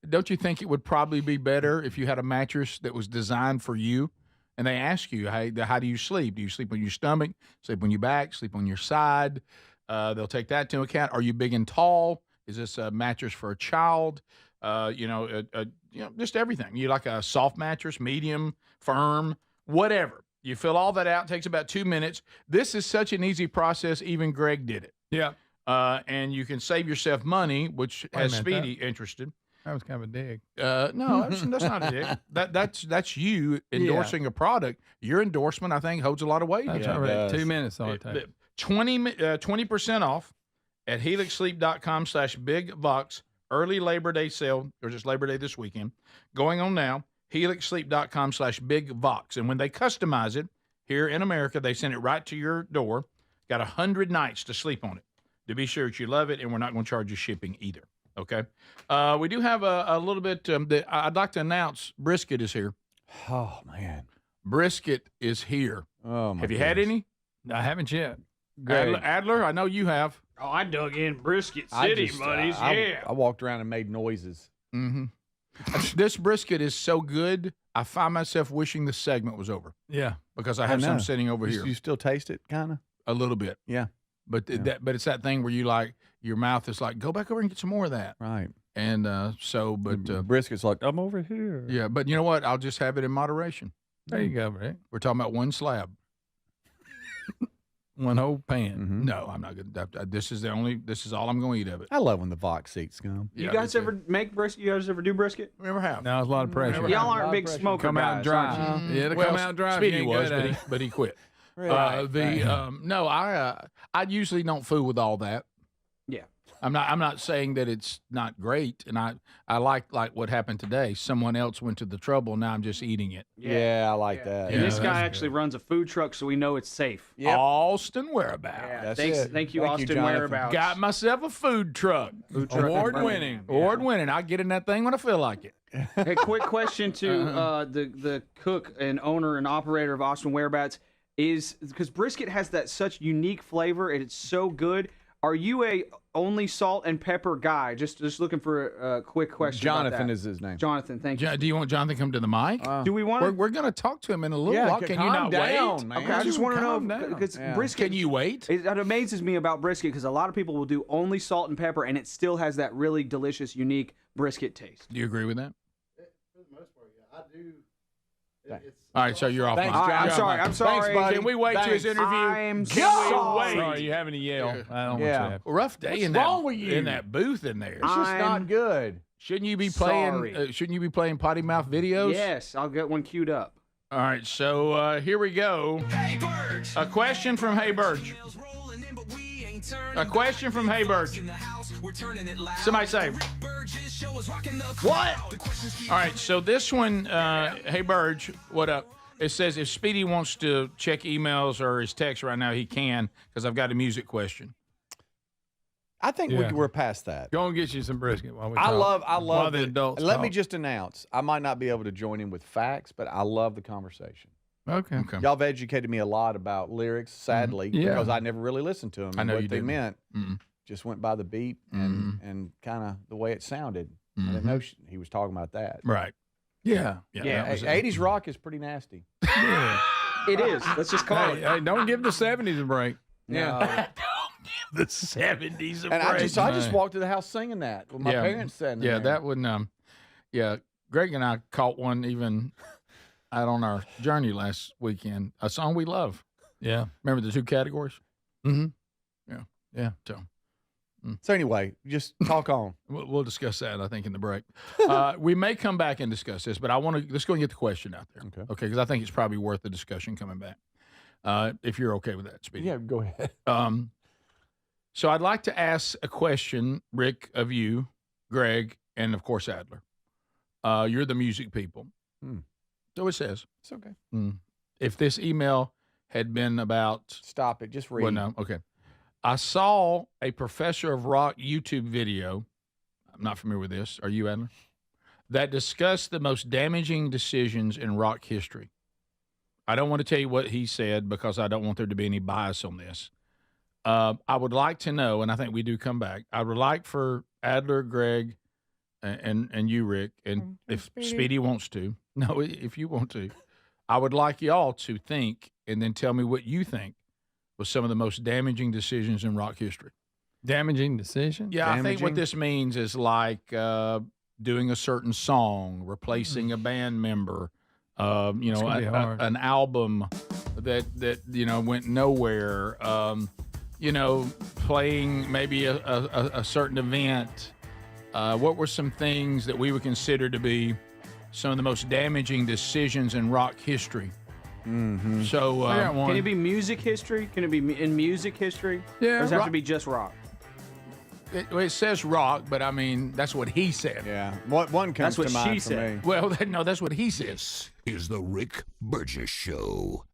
B: Don't you think it would probably be better if you had a mattress that was designed for you? And they ask you, hey, how do you sleep? Do you sleep on your stomach, sleep on your back, sleep on your side? They'll take that into account. Are you big and tall? Is this a mattress for a child? Just everything. You like a soft mattress, medium, firm, whatever. You fill all that out. It takes about 2 minutes. This is such an easy process. Even Greg did it.
C: Yeah.
B: And you can save yourself money, which has Speedy interested.
C: That was kind of a dig.
B: No, that's not a dig. That's you endorsing a product. Your endorsement, I think, holds a lot of weight.
C: That's right. 2 minutes all it takes.
B: 20% off at HelixSleep.com/BigVox early Labor Day sale, or just Labor Day this weekend, going on now. HelixSleep.com/BigVox. And when they customize it here in America, they send it right to your door. Got 100 nights to sleep on it. To be sure that you love it, and we're not going to charge you shipping either. Okay? We do have a little bit that I'd like to announce. Brisket is here.
D: Oh, man.
B: Brisket is here.
D: Oh, my
B: Have you had any?
C: I haven't yet.
B: Adler, I know you have.
E: Oh, I dug in Brisket City, buddies. Yeah.
D: I walked around and made noises.
B: Mm-hmm. This brisket is so good, I find myself wishing the segment was over.
C: Yeah.
B: Because I have some sitting over here.
D: You still taste it, kind of?
B: A little bit.
D: Yeah.
B: But but it's that thing where you like, your mouth is like, go back over and get some more of that.
D: Right.
B: And
D: brisket's like, I'm over here.
B: Yeah, but you know what? I'll just have it in moderation.
C: There you go, Rick.
B: We're talking about one slab.
C: One whole pan.
D: Mm-hmm.
B: No, I'm not going to. This is all I'm going to eat of it.
D: I love when the Vox seats come.
E: You guys ever make brisket? You guys ever do brisket?
B: We never have.
C: No, it's a lot of pressure.
E: Y'all aren't big smoker
C: Come out and
E: guys,
C: drive.
E: aren't you?
C: Yeah, to come out and drive.
B: Speedy
C: you ain't
B: was,
C: good at
B: but he quit.
D: Right.
B: No, I usually don't fool with all that.
E: Yeah.
B: I'm not saying that it's not great, and I like what happened today. Someone else went to the trouble. Now I'm just eating it.
D: Yeah, I like that.
E: And this guy actually runs a food truck, so we know it's safe.
B: Yep. Austin Whereabouts.
E: Yeah, thank you, Austin Whereabouts.
B: Got myself a food truck.
C: Award winning.
B: Award winning. I get in that thing when I feel like it.
E: Hey, quick question to the cook and owner and operator of Austin Whereabouts is because brisket has that such unique flavor and it's so good. Are you a only salt and pepper guy? Just looking for a quick question.
D: Jonathan is his name.
E: Jonathan, thank you.
B: Do you want Jonathan to come to the mic?
E: Do we want?
B: We're going to talk to him in a little while. Can you not wait?
D: Man.
E: Okay, I just want to know because brisket.
B: Can you wait?
E: It amazes me about brisket because a lot of people will do only salt and pepper, and it still has that really delicious, unique brisket taste.
B: Do you agree with that?
F: For the most part, yeah, I do.
B: All right, so you're off.
D: Thanks,
B: mic.
E: I'm sorry.
D: Thanks, buddy.
B: Can we wait to his interview?
E: I'm
B: Can we
E: sorry.
B: wait?
C: Sorry, you having to yell. I don't want to.
B: Rough day
D: What's
B: in
D: wrong
B: that
D: with you?
B: in that booth in there.
D: It's just not good.
B: Shouldn't you be playing?
E: Sorry.
B: Shouldn't you be playing potty mouth videos?
E: Yes, I'll get one queued up.
B: All right, so here we go. A question from Hey Birch. A question from Hey Birch. Somebody say, what? All right, so this one, Hey Birch, what up? It says if Speedy wants to check emails or his text right now, he can, because I've got a music question.
D: I think we're past that.
C: Go and get you some brisket while we
D: I
C: talk.
D: love
C: the adults.
D: Let me just announce, I might not be able to join in with facts, but I love the conversation.
C: Okay.
D: Y'all have educated me a lot about lyrics, sadly, because I never really listened to them.
B: I know
D: what
B: you
D: they
B: didn't.
D: meant. Just went by the beat and kind of the way it sounded. I didn't know he was talking about that.
B: Right.
C: Yeah.
B: that was it.
D: 80s rock is pretty nasty.
E: It is. Let's just call it.
C: Hey, don't give the 70s a break.
D: Yeah.
B: The 70s.
D: And I just walked to the house singing that with my parents sitting there.
B: Yeah, that wouldn't. Greg and I caught one even out on our journey last weekend. A song we love.
C: Yeah.
B: Remember the two categories? Mm-hmm. Yeah.
D: So anyway, just talk on.
B: We'll discuss that, I think, in the break. We may come back and discuss this, but let's go and get the question out there. Okay, because I think it's probably worth the discussion coming back. If you're okay with that, Speedy.
D: Yeah, go ahead.
B: So I'd like to ask a question, Rick, of you, Greg, and of course Adler. You're the music people. So it says.
D: It's okay.
B: If this email had been about...
D: Stop it. Just read.
B: Well, no. Okay. I saw a Professor of Rock YouTube video. I'm not familiar with this. Are you, Adler? That discussed the most damaging decisions in rock history. I don't want to tell you what he said because I don't want there to be any bias on this. I would like to know, and I think we do come back, I would like for Adler, Greg, and you, Rick, and if Speedy wants to, no, if you want to, I would like y'all to think and then tell me what you think was some of the most damaging decisions in rock history.
C: Damaging decision?
B: Yeah, I think what this means is like doing a certain song, replacing a band member, an album that went nowhere, playing maybe a certain event. What were some things that we would consider to be some of the most damaging decisions in rock history?
D: Mm-hmm.
B: So,
E: can it be music history? Can it be in music history?
C: Yeah.
E: Or does it have to be just rock?
B: It says rock, but I mean, that's what he said.
D: Yeah. One comes to mind for me.
B: Well, no, that's what he said.
G: This is the Rick Burgess Show.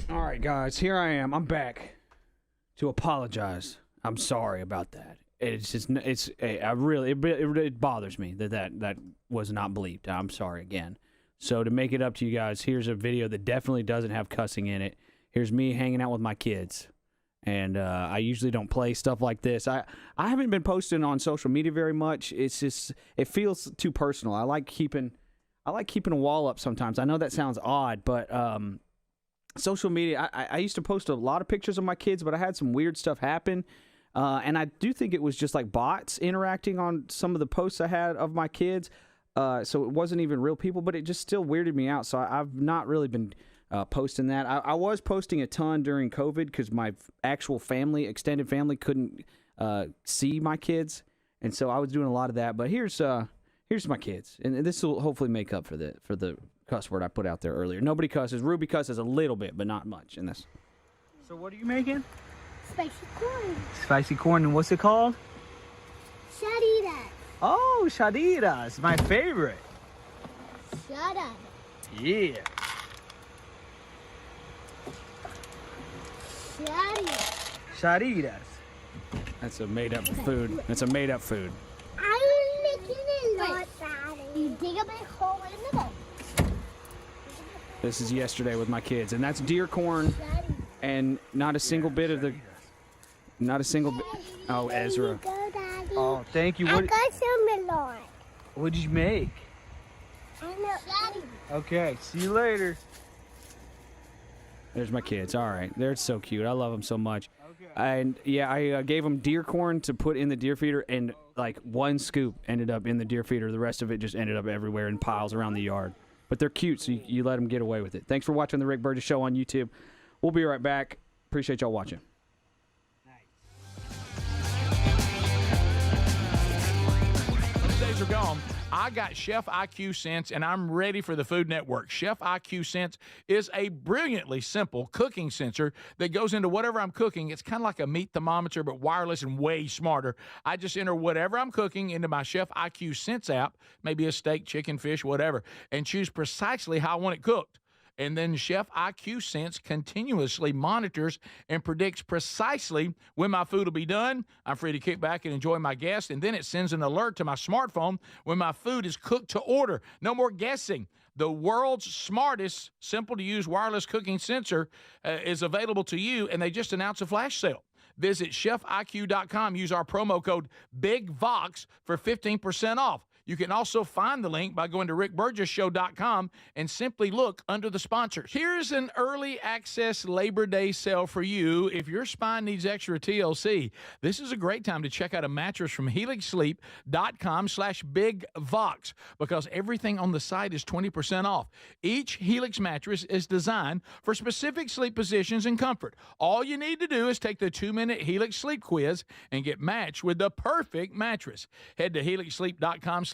H: All right, guys, here I am. I'm back to apologize. I'm sorry about that. It's just, it bothers me that was not bleeped. I'm sorry again. So to make it up to you guys, here's a video that definitely doesn't have cussing in it. Here's me hanging out with my kids. And I usually don't play stuff like this. I haven't been posting on social media very much. It's just, it feels too personal. I like keeping a wall up sometimes. I know that sounds odd, but social media, I used to post a lot of pictures of my kids, but I had some weird stuff happen. And I do think it was just like bots interacting on some of the posts I had of my kids. So it wasn't even real people, but it just still weirded me out. So I've not really been posting that. I was posting a ton during COVID because my actual family, extended family, couldn't see my kids. And so I was doing a lot of that. But here's my kids. And this will hopefully make up for the cuss word I put out there earlier. Nobody cusses. Ruby cusses a little bit, but not much in this. So what are you making?
Q: Spicy corn.
H: Spicy corn, and what's it called?
Q: Shaditas.
H: Oh, shaditas, my favorite.
Q: Shut up.
H: Yeah.
Q: Shaditas.
H: Shaditas. That's a made-up food. That's a made-up food.
Q: I'm making it like you dig a big hole in the bowl.
H: This is yesterday with my kids, and that's deer corn, and not a single bit of the, oh, Ezra. Oh, thank you.
Q: I got some melon.
H: What did you make?
Q: I know.
H: Okay, see you later. There's my kids. All right, they're so cute. I love them so much. And yeah, I gave them deer corn to put in the deer feeder, and like one scoop ended up in the deer feeder. The rest of it just ended up everywhere in piles around the yard. But they're cute, so you let them get away with it. Thanks for watching the Rick Burgess Show on YouTube. We'll be right back. Appreciate y'all watching.
B: Those days are gone. I got Chef IQ Sense, and I'm ready for the Food Network. Chef IQ Sense is a brilliantly simple cooking sensor that goes into whatever I'm cooking. It's kind of like a meat thermometer, but wireless and way smarter. I just enter whatever I'm cooking into my Chef IQ Sense app, maybe a steak, chicken, fish, whatever, and choose precisely how I want it cooked. And then Chef IQ Sense continuously monitors and predicts precisely when my food will be done. I'm free to kick back and enjoy my guests. And then it sends an alert to my smartphone when my food is cooked to order. No more guessing. The world's smartest, simple-to-use wireless cooking sensor is available to you, and they just announced a flash sale. Visit chefiq.com. Use our promo code BIGVOX for 15% off. You can also find the link by going to rickburgessshow.com and simply look under the sponsors. Here's an early access Labor Day sale for you. If your spine needs extra TLC, this is a great time to check out a mattress from helixsleep.com/bigvox because everything on the site is 20% off. Each Helix mattress is designed for specific sleep positions and comfort. All you need to do is take the 2-minute Helix sleep quiz and get matched with the perfect mattress. Head to helixsleep.com/bigvox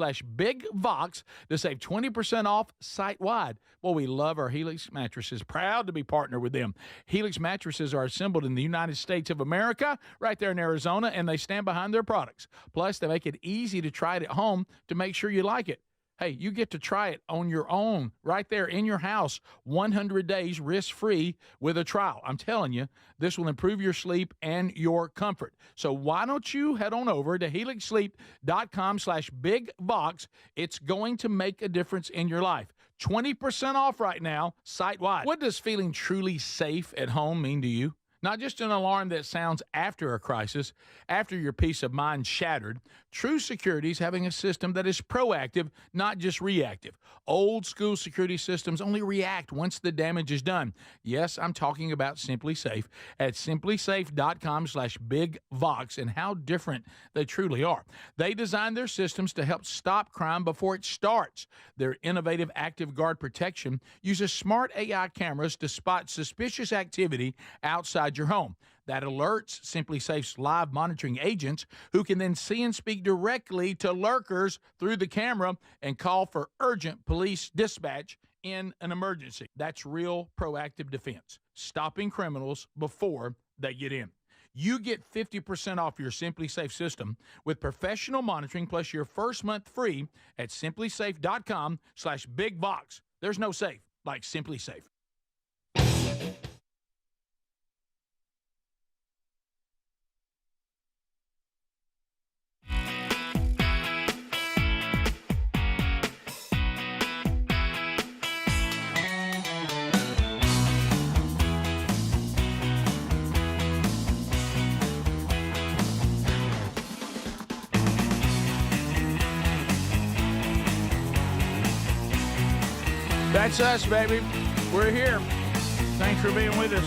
B: to save 20% off site-wide. Well, we love our Helix mattresses. Proud to be partnered with them. Helix mattresses are assembled in the United States of America, right there in Arizona, and they stand behind their products. Plus, they make it easy to try it at home to make sure you like it. Hey, you get to try it on your own, right there in your house, 100 days risk-free with a trial. I'm telling you, this will improve your sleep and your comfort. So why don't you head on over to helixsleep.com/bigvox. It's going to make a difference in your life. 20% off right now, site-wide. What does feeling truly safe at home mean to you? Not just an alarm that sounds after a crisis, after your peace of mind shattered. True security is having a system that is proactive, not just reactive. Old school security systems only react once the damage is done. Yes, I'm talking about Simply Safe at simplysafe.com/bigvox and how different they truly are. They design their systems to help stop crime before it starts. Their innovative Active Guard protection uses smart AI cameras to spot suspicious activity outside inside your home. That alerts Simply Safe's live monitoring agents who can then see and speak directly to lurkers through the camera and call for urgent police dispatch in an emergency. That's real proactive defense, stopping criminals before they get in. You get 50% off your Simply Safe system with professional monitoring plus your first month free at simplysafe.com/bigbox. There's no safe like Simply Safe. That's us, baby. We're here. Thanks for being with us.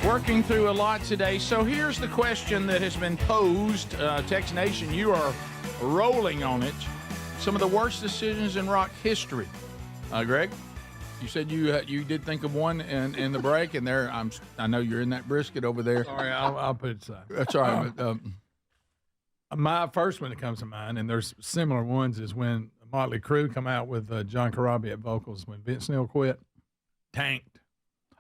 B: Working through a lot today. So here's the question that has been posed. Tex Nation, you are rolling on it. Some of the worst decisions in rock history. Greg, you said you did think of one in the break, and there I know you're in that brisket over there.
C: Sorry, I'll put it aside.
B: That's all right.
C: My first one that comes to mind, and there's similar ones, is when Motley Crue come out with John Corabi at vocals when Vince Neil quit. Tanked.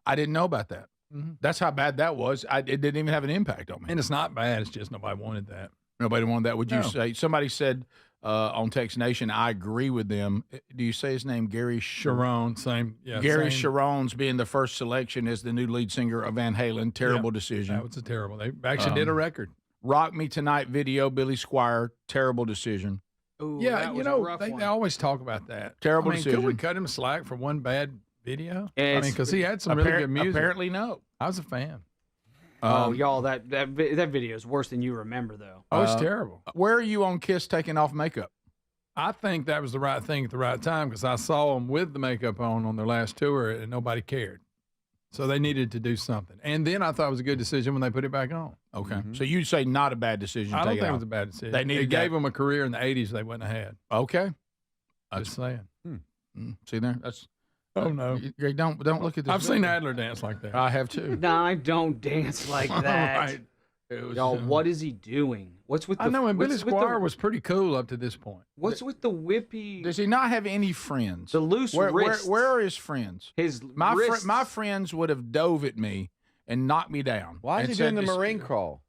B: I didn't know about that. Mm-hmm. That's how bad that was. It didn't even have an impact on me.
C: And it's not bad. It's just nobody wanted that.
B: Nobody wanted that. Would you say? Somebody said on Tex Nation, I agree with them. Do you say his name? Gary
C: Sharon. Same. Yeah.
B: Gary Sharon's being the first selection as the new lead singer of Van Halen. Terrible decision.
C: That was a terrible. They actually did a record.
B: Rock Me Tonight video, Billy Squier. Terrible decision.
E: Ooh,
C: yeah, they always talk about that.
B: Terrible decision.
C: Could we cut him slack for one bad video? Because he had some really good music.
B: Apparently, no.
C: I was a fan.
E: Y'all, that video is worse than you remember, though.
C: Oh, it's terrible.
B: Where are you on Kiss taking off makeup?
C: I think that was the right thing at the right time because I saw them with the makeup on their last tour and nobody cared. So they needed to do something. And then I thought it was a good decision when they put it back on.
B: Okay. Mm-hmm. So you'd say not a bad decision to
C: I don't
B: take
C: think
B: it
C: it was a bad decision.
B: It
C: gave them a career in the 80s they wouldn't have had.
B: Okay.
C: Just saying.
B: See there? That's.
C: Oh, no.
B: Don't look at this.
C: I've seen Adler dance like that.
B: I have too.
E: No, I don't dance like that.
C: Right.
E: Y'all, what is he doing? What's with the?
C: I know, and Billy Squier was pretty cool up to this point.
E: What's with the whippy?
B: Does he not have any friends?
E: The loose wrists.
B: Where are his friends?
E: My
B: friends would have dove at me and knocked me down.
D: Why is he doing the marine crawl?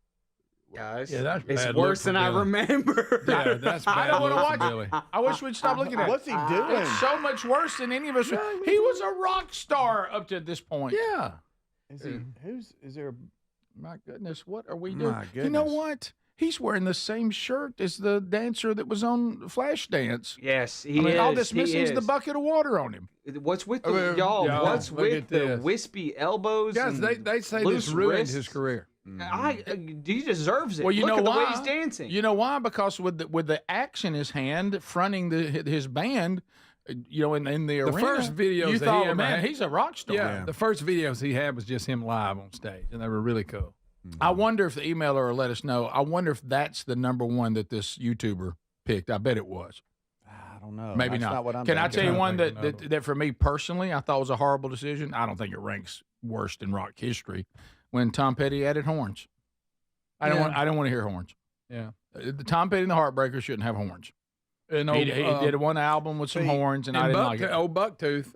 E: Guys,
C: yeah,
E: it's worse than I remember.
C: Yeah, that's bad.
B: I don't want to watch
C: Billy.
B: it. I wish we'd stop looking at it.
D: What's he doing?
B: It's so much worse than any of us. He was a rock star up to this point.
C: Yeah.
D: Is there?
B: My goodness, what are we doing?
D: My
B: You know
D: goodness.
B: what? He's wearing the same shirt as the dancer that was on Flashdance.
E: Yes, he
B: I mean,
E: is.
B: all that's
E: he
B: missing is
E: is.
B: the bucket of water on him.
E: What's with the y'all?
C: Yeah,
E: What's
C: look
E: with
C: at
E: the
C: this.
E: wispy elbows?
C: Guys,
E: and
C: they say
E: loose
C: this ruined
E: wrists?
C: his career.
E: He deserves it.
B: Well, you
E: Look
B: know
E: at the
B: why?
E: way he's dancing.
B: You know why? Because with the axe in his hand, fronting his band, in the arena.
C: The first videos
B: you
C: that
B: thought,
C: he ever
B: man,
C: had-
B: he's a rock star.
C: Yeah, the first videos he had was just him live on stage, and they were really cool.
B: I wonder if the emailer will let us know. I wonder if that's the number one that this YouTuber picked. I bet it was.
D: I don't know.
B: Maybe
D: That's
B: not.
D: what I'm
B: Can I
D: thinking.
B: tell you one
C: thinking
B: that for me personally, I thought was a horrible decision? I don't think it ranks worst in rock history. When Tom Petty added horns. I don't want to hear horns.
C: Yeah.
B: The Tom Petty and the Heartbreakers shouldn't have horns.
C: And
B: He did one album with some horns, and I didn't like it.
C: Old Bucktooth.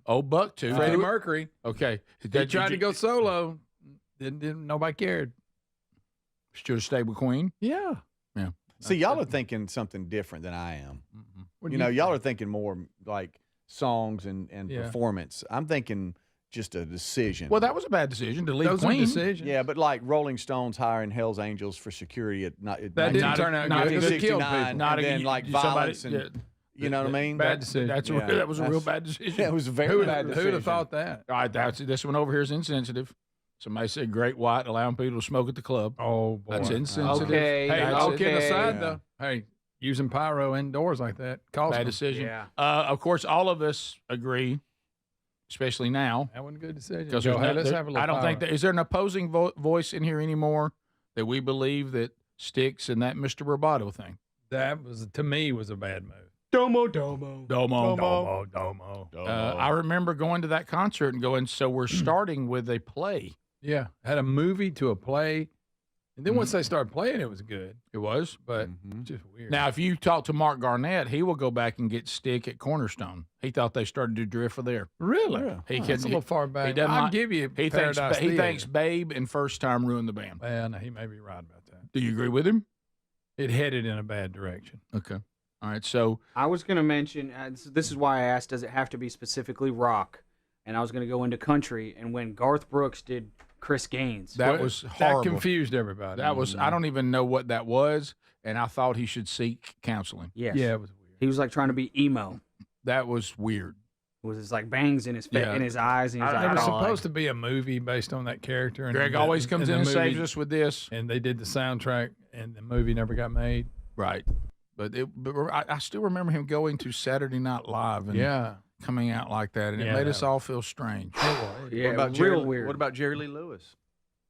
B: Old Bucktooth.
C: Freddie Mercury.
B: Okay.
C: He tried to go solo. Didn't nobody cared.
B: Should have stayed with Queen.
C: Yeah.
B: Yeah.
D: See, y'all are thinking something different than I am. Y'all are thinking more like songs and performance. I'm thinking just a decision.
B: Well, that was a bad decision to leave
C: That was a
B: Queen.
C: decision.
D: Yeah, but like Rolling Stones hiring Hell's Angels for security
C: That didn't turn out good. They killed
D: 1969,
C: people.
B: Not
D: and then
B: a-
D: like
B: somebody-
D: violence and you know what I mean?
C: Bad decision.
B: That was a real bad decision.
D: Yeah, it was a very bad decision.
C: Who would have thought that?
B: All right, this one over here is insensitive. Somebody said Great White allowing people to smoke at the club.
C: Oh, boy.
B: That's insensitive.
E: Okay.
C: Hey,
E: That's
C: all kidding
E: okay.
C: aside, though, hey, using pyro indoors like that cost
B: Bad
C: them.
B: decision.
E: Yeah.
B: Of course, all of us agree, especially now.
C: That wasn't a good decision.
B: Because
C: Go, hey, let's have a little
B: I don't think
C: pyro.
B: is there an opposing voice in here anymore that we believe that sticks in that Mr. Roboto thing.
C: That was, to me, was a bad move.
E: Domo, domo.
B: Domo. I remember going to that concert and going, so we're starting with a play.
C: Yeah, had a movie to a play. And then once they started playing, it was good.
B: It was?
C: But just weird.
B: Now, if you talk to Mark Garnett, he will go back and get stick at Cornerstone. He thought they started to drift for there.
C: Really?
B: He
C: That's a little far back.
B: He doesn't
C: I'll
B: like-
C: give you
B: he thinks,
C: Paradise
B: he
C: Theater.
B: thinks Babe and First Time ruined the band.
C: Well, no, he may be right about that.
B: Do you agree with him?
C: It headed in a bad direction.
B: Okay. All right. So
E: I was going to mention, this is why I asked, does it have to be specifically rock? And I was going to go into country. And when Garth Brooks did Chris Gaines.
B: that was horrible.
C: That confused everybody.
B: That was, I don't even know what that was, and I thought he should seek counseling.
E: Yes.
C: Yeah, it was weird.
E: He was like trying to be emo.
B: That was weird.
E: It was like bangs in his
B: Yeah.
E: in his eyes. And he was like,
C: It was
E: "Oh,
C: supposed to be a movie based on that character. And
B: Greg always comes in and saves us with this.
C: And they did the soundtrack, and the movie never got made.
B: Right. But I still remember him going to Saturday Night Live and coming out like that, and it made us all feel strange.
E: Yeah,
D: what about
E: real weird.
D: What about Jerry Lee Lewis?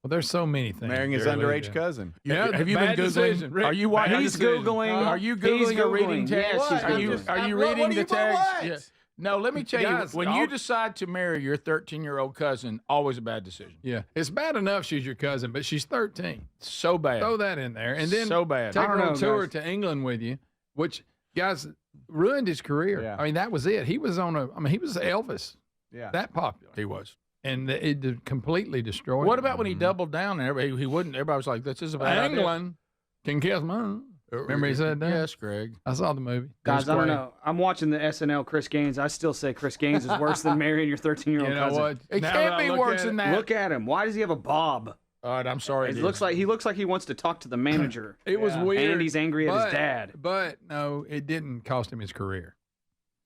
C: Well, there's so many things.
D: Marrying his
C: Jerry Lee
D: underage
C: did.
D: cousin.
C: Yeah,
B: Have you been
C: bad
B: Googling?
C: decision, Rick.
B: Are you
C: Bad
B: watching?
E: He's
C: decision.
E: Googling.
B: Are you
E: He's
B: Googling or reading
E: Googling.
B: text?
E: Yes, he's
B: Are you
D: What
B: reading
D: do
B: the
D: you-
B: text?
D: what?
B: Yeah. No, let me tell you,
C: Guys,
B: when you decide to marry your 13-year-old cousin, always a bad decision.
C: Yeah, it's bad enough she's your cousin, but she's 13.
B: So bad.
C: Throw that in there, and then
B: So bad.
C: take
E: I
C: her
E: don't
C: on
E: know,
C: tour
E: guys.
C: to England with you, which guys ruined his career.
D: Yeah.
C: I mean, that was it. He was on a. I mean, he was Elvis.
D: Yeah.
C: That popular.
B: He was.
C: And it completely destroyed.
B: What
C: him.
B: about when he doubled down and everybody, he wouldn't? Everybody was like, "This is a bad idea."
C: England can kiss mine? Remember he said that?
B: Yes, Greg.
C: I saw the movie.
E: Guys, I don't know. I'm watching the SNL Chris Gaines. I still say Chris Gaines is worse than marrying your 13-year-old
C: You know
E: cousin.
C: what?
B: It
C: Now
B: can't
C: that I
B: be
C: look
B: worse
C: at
B: than
C: it-
B: that.
E: Look at him. Why does he have a bob?
B: All right, I'm sorry.
E: It looks like he wants to talk to the manager.
C: It was weird.
E: And he's angry at his
C: but-
E: dad.
C: But no, it didn't cost him his career.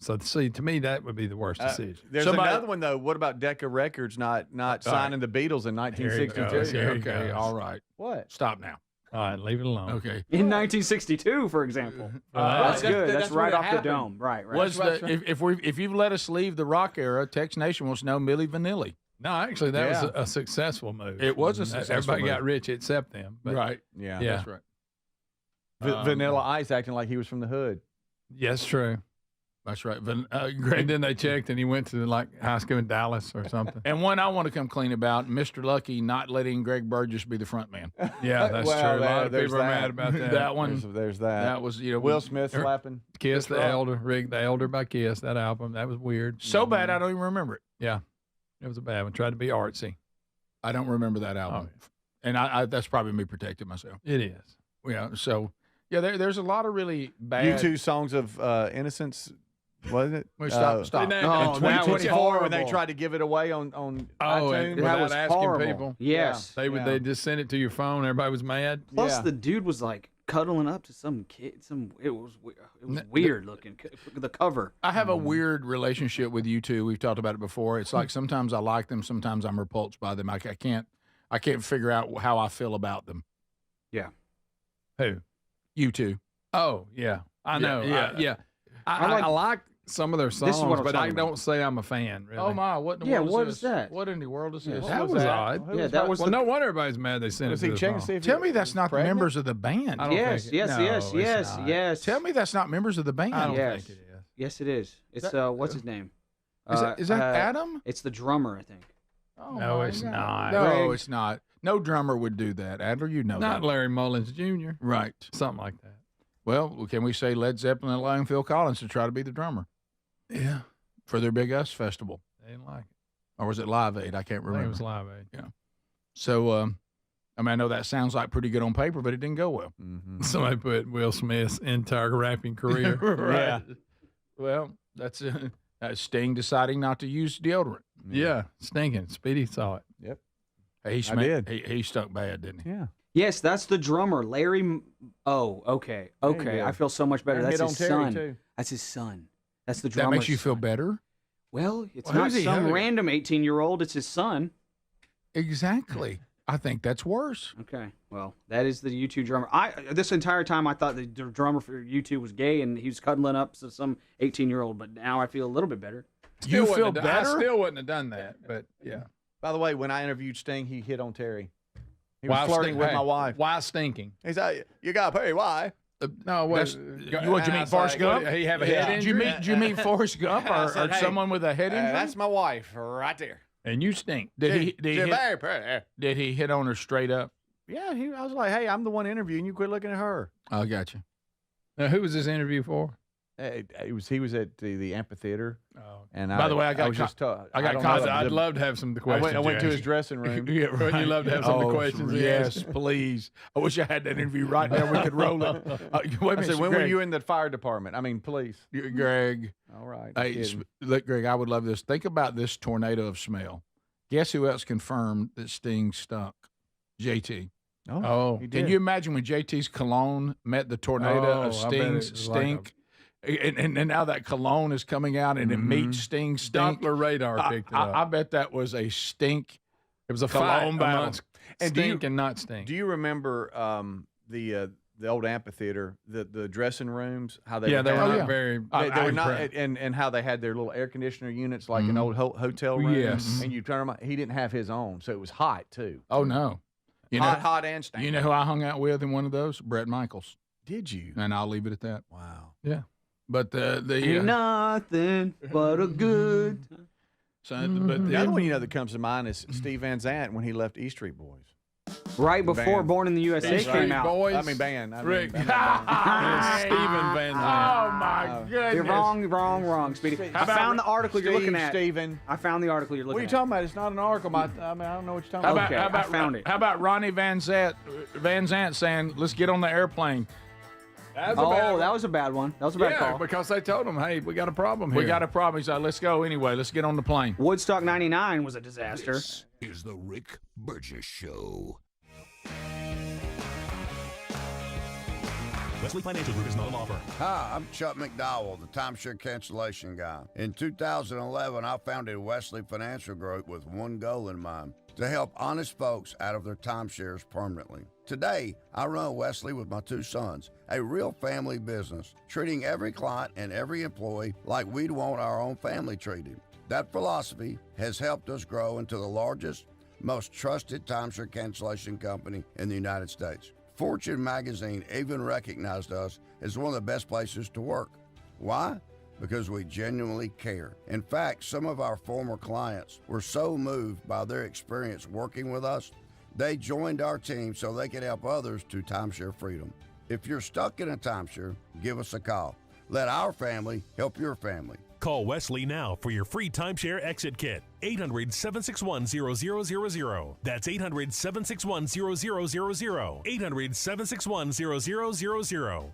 C: So see, to me, that would be the worst decision.
D: There's another one though. What about Decca Records not signing the Beatles in 1962?
C: Here he
B: Okay,
C: goes.
B: all right.
D: What?
B: Stop now.
C: All right, leave it alone.
B: Okay.
E: In 1962, for example. That's good. That's right off the dome. Right.
B: Was if you've let us leave the rock era, Tex Nation wants to know Milli Vanilli.
C: No, actually, that was a successful move.
B: It was a successful
C: Everybody
B: move.
C: got rich except them. But
B: Right.
D: Yeah.
C: Yeah.
B: That's right.
D: Vanilla Ice acting like he was from the hood.
C: Yes, true.
B: That's right.
C: And
B: Greg.
C: then they checked, and he went to like high school in Dallas or something.
B: And one I want to come clean about, Mr. Lucky not letting Greg Burgess be the front man.
C: Yeah, that's
D: Well,
C: true. A lot of
D: there's
C: people are
D: that.
C: mad about that.
B: That one.
D: There's that.
B: That was,
D: Will Smith slapping
C: Kiss the
D: Rock.
C: Elder, Rig the Elder by Kiss. That album, that was weird.
B: so bad I don't even remember it.
C: Yeah, it was a bad one. Tried to be artsy.
B: I don't remember that album. And I that's probably me protecting myself.
C: It is.
B: Yeah. So yeah, there's a lot of really bad.
D: U2 songs of innocence. Wasn't it?
B: Wait, stop.
D: In
E: that was
D: 2024, when they
E: horrible.
D: tried to give it away on
C: Oh,
D: iTunes.
C: and
E: That
C: without
E: was
C: asking
E: horrible.
C: people.
E: Yes.
C: They would. They just sent it to your phone. Everybody was mad.
E: Plus,
D: Yeah.
E: the dude was like cuddling up to some kid. It was weird looking. The cover.
B: I have a weird relationship with U2. We've talked about it before. It's like sometimes I like them, sometimes I'm repulsed by them. I can't figure out how I feel about them.
E: Yeah.
C: Who?
B: U2.
C: Oh, yeah. I know.
B: yeah.
C: I like some of their songs,
E: is what I'm
C: but I
E: talking
C: don't say I'm a fan, really.
B: Oh my! What in the
E: Yeah,
B: world
E: what
B: is
E: is
B: this?
E: that?
B: What in the world is this?
C: That was odd.
E: Yeah, that was
C: Well, no wonder everybody's mad they sent
D: Was
C: it
D: he
C: to
D: checking
C: the
D: to see
C: phone.
D: if
B: Tell me that's not
D: pregnant?
B: members of the band.
C: I don't
E: Yes,
C: think it-
E: yes,
C: no,
E: yes,
C: it's
E: yes,
C: not.
E: yes.
B: Tell me that's not members of the band.
C: I don't
E: Yes.
C: think it is.
E: Yes, it is. It's what's his name?
B: Is that Adam?
E: It's the drummer, I think.
B: Oh,
C: No,
B: my
C: it's
B: God.
C: not.
B: No,
E: Greg.
B: it's not. No drummer would do that. Adler, you know
C: Not
B: that.
C: Larry Mullins Jr.
B: Right.
C: Something like that.
B: Well, can we say Led Zeppelin allowing Phil Collins to try to be the drummer
C: Yeah.
B: for their Big Us festival?
C: They didn't like it.
B: Or was it Live Aid? I can't
C: I think
B: remember.
C: it was Live Aid.
B: Yeah. So, I mean, I know that sounds like pretty good on paper, but it didn't go well.
D: Mm-hmm.
C: Somebody put Will Smith's entire rapping career.
B: Right. Well, that's Sting deciding not to use deodorant.
C: Yeah, stinking. Speedy saw it.
D: Yep.
B: Hey,
D: I did.
B: He stunk bad, didn't he?
D: Yeah.
E: Yes, that's the drummer, Larry. Oh, okay,
D: There you
E: okay.
D: go.
E: I feel so much better.
D: And
E: That's
D: hit
E: his
D: on Terry,
E: son.
D: too.
E: That's his son. That's the drummer.
B: That makes you feel better?
E: Well, it's
B: Well,
E: not
B: who's he?
E: some
B: Who?
E: random 18-year-old. It's his son.
B: Exactly. I think that's worse.
E: Okay. Well, that is the U2 drummer. This entire time I thought the drummer for U2 was gay and he was cuddling up to some 18-year-old, but now I feel a little bit better.
B: You feel
C: I
B: better?
C: still wouldn't have done that, but yeah.
D: By the way, when I interviewed Sting, he hit on Terry. He was
C: While
D: flirting with
C: hey,
D: my wife.
C: Why stinking?
D: He's like, "You got to pay. Why?"
C: No, what?
B: Did you meet Forrest Gump?
C: He have a head injury?
B: Did you meet Forrest Gump or someone with a head injury?
D: That's my wife right there.
C: And you stink.
B: Did he hit on her straight up?
D: Yeah, I was like, hey, I'm the one interviewing you. Quit looking at her.
B: I got you.
C: Now, who was this interview for?
D: He was at the amphitheater.
B: Oh.
D: And
B: By the way,
C: I'd love to have some of the questions.
D: I went to his dressing room.
B: Yeah, right.
C: You love to have some of the questions.
B: Yes, please. I wish I had that interview right now. We could roll it. Wait a minute,
D: I said, when
B: Greg,
D: were you in the fire department? I mean, police.
B: Greg.
D: All right.
B: Hey, look, Greg, I would love this. Think about this tornado of smell. Guess who else confirmed that Sting stunk? JT.
D: Oh,
B: can you imagine when JT's cologne met the tornado of Sting's stink? And now that cologne is coming out and it meets Sting's stink.
C: Doppler radar picked it up.
B: I bet that was a stink.
C: It was a
B: cologne battle.
C: Stink and not stink.
D: Do you remember the old amphitheater, the dressing rooms? How they
C: were not very.
D: They were not, and how they had their little air conditioner units like an old hotel room.
B: Yes,
D: and you turn them on. He didn't have his own, so it was hot too.
B: Oh no,
D: hot and stank.
B: You know who I hung out with in one of those? Brett Michaels.
D: Did you?
B: And I'll leave it at that.
D: Wow.
B: Yeah. But
E: ain't nothing but a good.
D: But the other one that comes to mind is Steve Van Zandt when he left E Street Boys.
E: Right before Born in the USA came out.
D: Boys. I mean, band.
C: Rick. Steven Van Zandt.
B: Oh, my goodness.
E: You're wrong, Speedy. I found the article you're looking at.
D: Steven.
E: I found the article you're looking at.
D: What are you talking about? It's not an article. I don't know what you're talking about.
E: Okay, I found it.
B: How about Ronnie Van Zant saying, let's get on the airplane?
E: That was a bad one. That was a bad call.
C: Because they told him, hey, we got a problem here.
B: We got a problem. He said, let's go anyway. Let's get on the plane.
E: Woodstock 99 was a disaster.
G: This is the Rick Burgess Show.
I: Wesley Financial Group is not a law firm.
S: Hi, I'm Chuck McDowell, the timeshare cancellation guy. In 2011, I founded Wesley Financial Group with one goal in mind: to help honest folks out of their timeshares permanently. Today, I run Wesley with my two sons, a real family business, treating every client and every employee like we'd want our own family treated. That philosophy has helped us grow into the largest, most trusted timeshare cancellation company in the United States. Fortune magazine even recognized us as one of the best places to work. Why? Because we genuinely care. In fact, some of our former clients were so moved by their experience working with us, they joined our team so they could help others to timeshare freedom. If you're stuck in a timeshare, give us a call. Let our family help your family.
I: Call Wesley now for your free timeshare exit kit. 800-761-0000. That's 800-761-0000. 800-761-0000.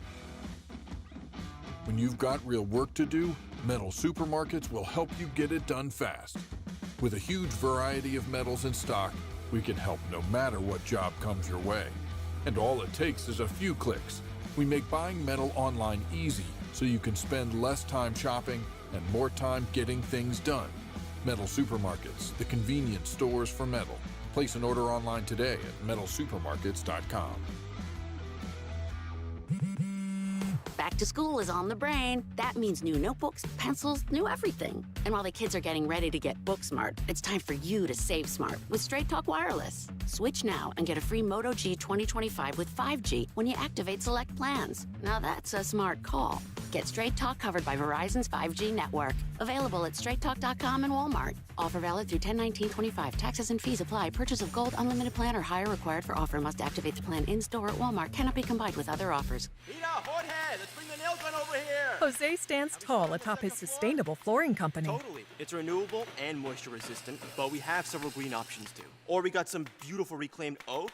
T: When you've got real work to do, Metal Supermarkets will help you get it done fast. With a huge variety of metals in stock, we can help no matter what job comes your way. And all it takes is a few clicks. We make buying metal online easy so you can spend less time shopping and more time getting things done. Metal Supermarkets, the convenience stores for metal. Place an order online today at metalsupermarkets.com.
U: Back to school is on the brain. That means new notebooks, pencils, new everything. And while the kids are getting ready to get book smart, it's time for you to save smart with Straight Talk Wireless. Switch now and get a free Moto G 2025 with 5G when you activate select plans. Now that's a smart call. Get Straight Talk covered by Verizon's 5G network. Available at straighttalk.com and Walmart. Offer valid through 10/19/25. Taxes and fees apply. Purchase of gold unlimited plan or higher required for offer. Must activate the plan in-store at Walmart. Cannot be combined with other offers.
W: Let's bring the nail gun over here.
M: Jose stands tall atop his sustainable flooring company.
W: Totally. It's renewable and moisture resistant, but we have several green options too. Or we got some beautiful reclaimed oak.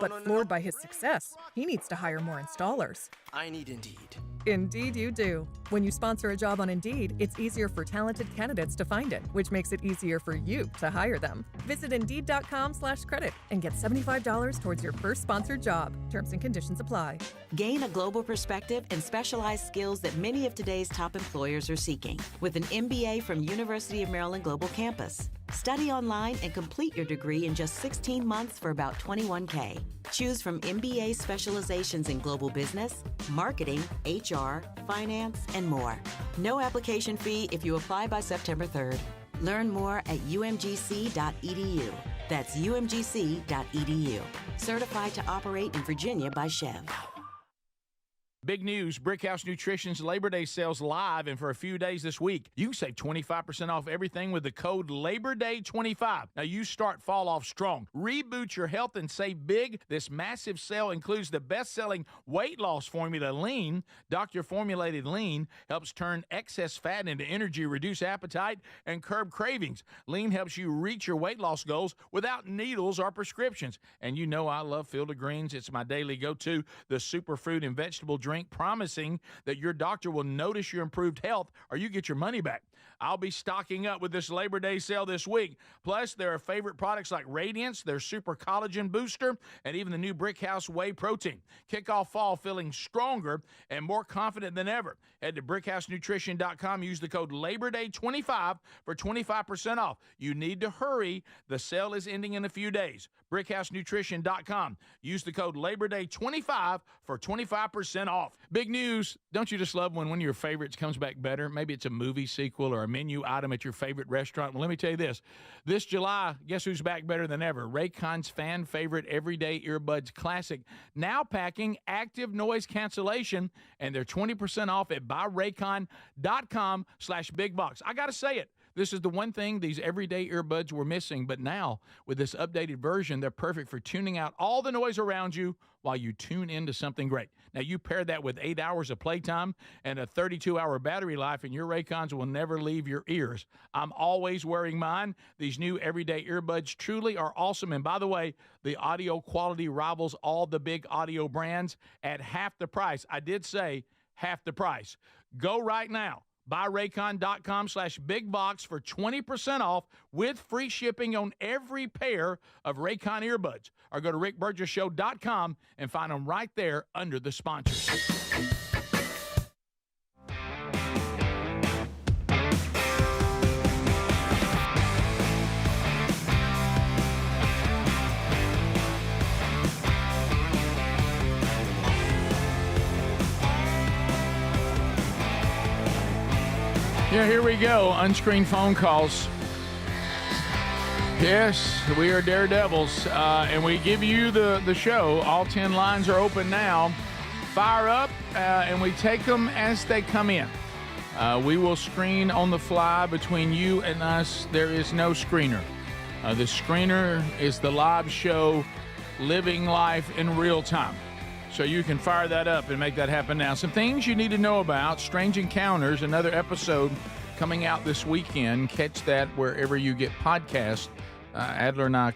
M: But floored by his success, he needs to hire more installers.
W: I need Indeed.
M: Indeed you do. When you sponsor a job on Indeed, it's easier for talented candidates to find it, which makes it easier for you to hire them. Visit Indeed.com/credit and get $75 towards your first sponsored job. Terms and conditions apply.
Z: Gain a global perspective and specialized skills that many of today's top employers are seeking with an MBA from University of Maryland Global Campus. Study online and complete your degree in just 16 months for about $21K. Choose from MBA specializations in global business, marketing, HR, finance, and more. No application fee if you apply by September 3rd. Learn more at umgc.edu. That's umgc.edu. Certified to operate in Virginia by Chev.
B: Big news, Brickhouse Nutrition's Labor Day sales live, and for a few days this week, you can save 25% off everything with the code LABORDAY25. Now, you start fall off strong. Reboot your health and save big. This massive sale includes the best-selling weight loss formula, Lean. Doctor-formulated Lean helps turn excess fat into energy, reduce appetite, and curb cravings. Lean helps you reach your weight loss goals without needles or prescriptions. And you know I love Field of Greens. It's my daily go-to, the superfood and vegetable drink, promising that your doctor will notice your improved health or you get your money back. I'll be stocking up with this Labor Day sale this week. Plus, there are favorite products like Radiance, their Super Collagen Booster, and even the new Brickhouse Whey Protein. Kick off fall feeling stronger and more confident than ever. Head to brickhousenutrition.com. Use the code LABORDAY25 for 25% off. You need to hurry. The sale is ending in a few days. brickhousenutrition.com. Use the code LABORDAY25 for 25% off. Big news. Don't you just love when one of your favorites comes back better? Maybe it's a movie sequel or a menu item at your favorite restaurant. Well, let me tell you this. This July, guess who's back better than ever? Raycon's fan favorite Everyday Earbuds Classic, now packing active noise cancellation, and they're 20% off at buyraycon.com/bigbox. I got to say it. This is the one thing these everyday earbuds were missing, but now with this updated version, they're perfect for tuning out all the noise around you while you tune into something great. Now, you pair that with 8 hours of playtime and a 32-hour battery life, and your Raycons will never leave your ears. I'm always wearing mine. These new everyday earbuds truly are awesome. And by the way, the audio quality rivals all the big audio brands at half the price. I did say half the price. Go right now. BuyRaycon.com/bigbox for 20% off with free shipping on every pair of Raycon earbuds. Or go to rickburgessshow.com and find them right there under the sponsors. Yeah, here we go. Unscreened phone calls. Yes, we are daredevils, and we give you the show. All 10 lines are open now. Fire up, and we take them as they come in. We will screen on the fly between you and us. There is no screener. The screener is the live show, living life in real time. So you can fire that up and make that happen now. Some things you need to know about. Strange Encounters, another episode coming out this weekend. Catch that wherever you get podcasts. Adler and I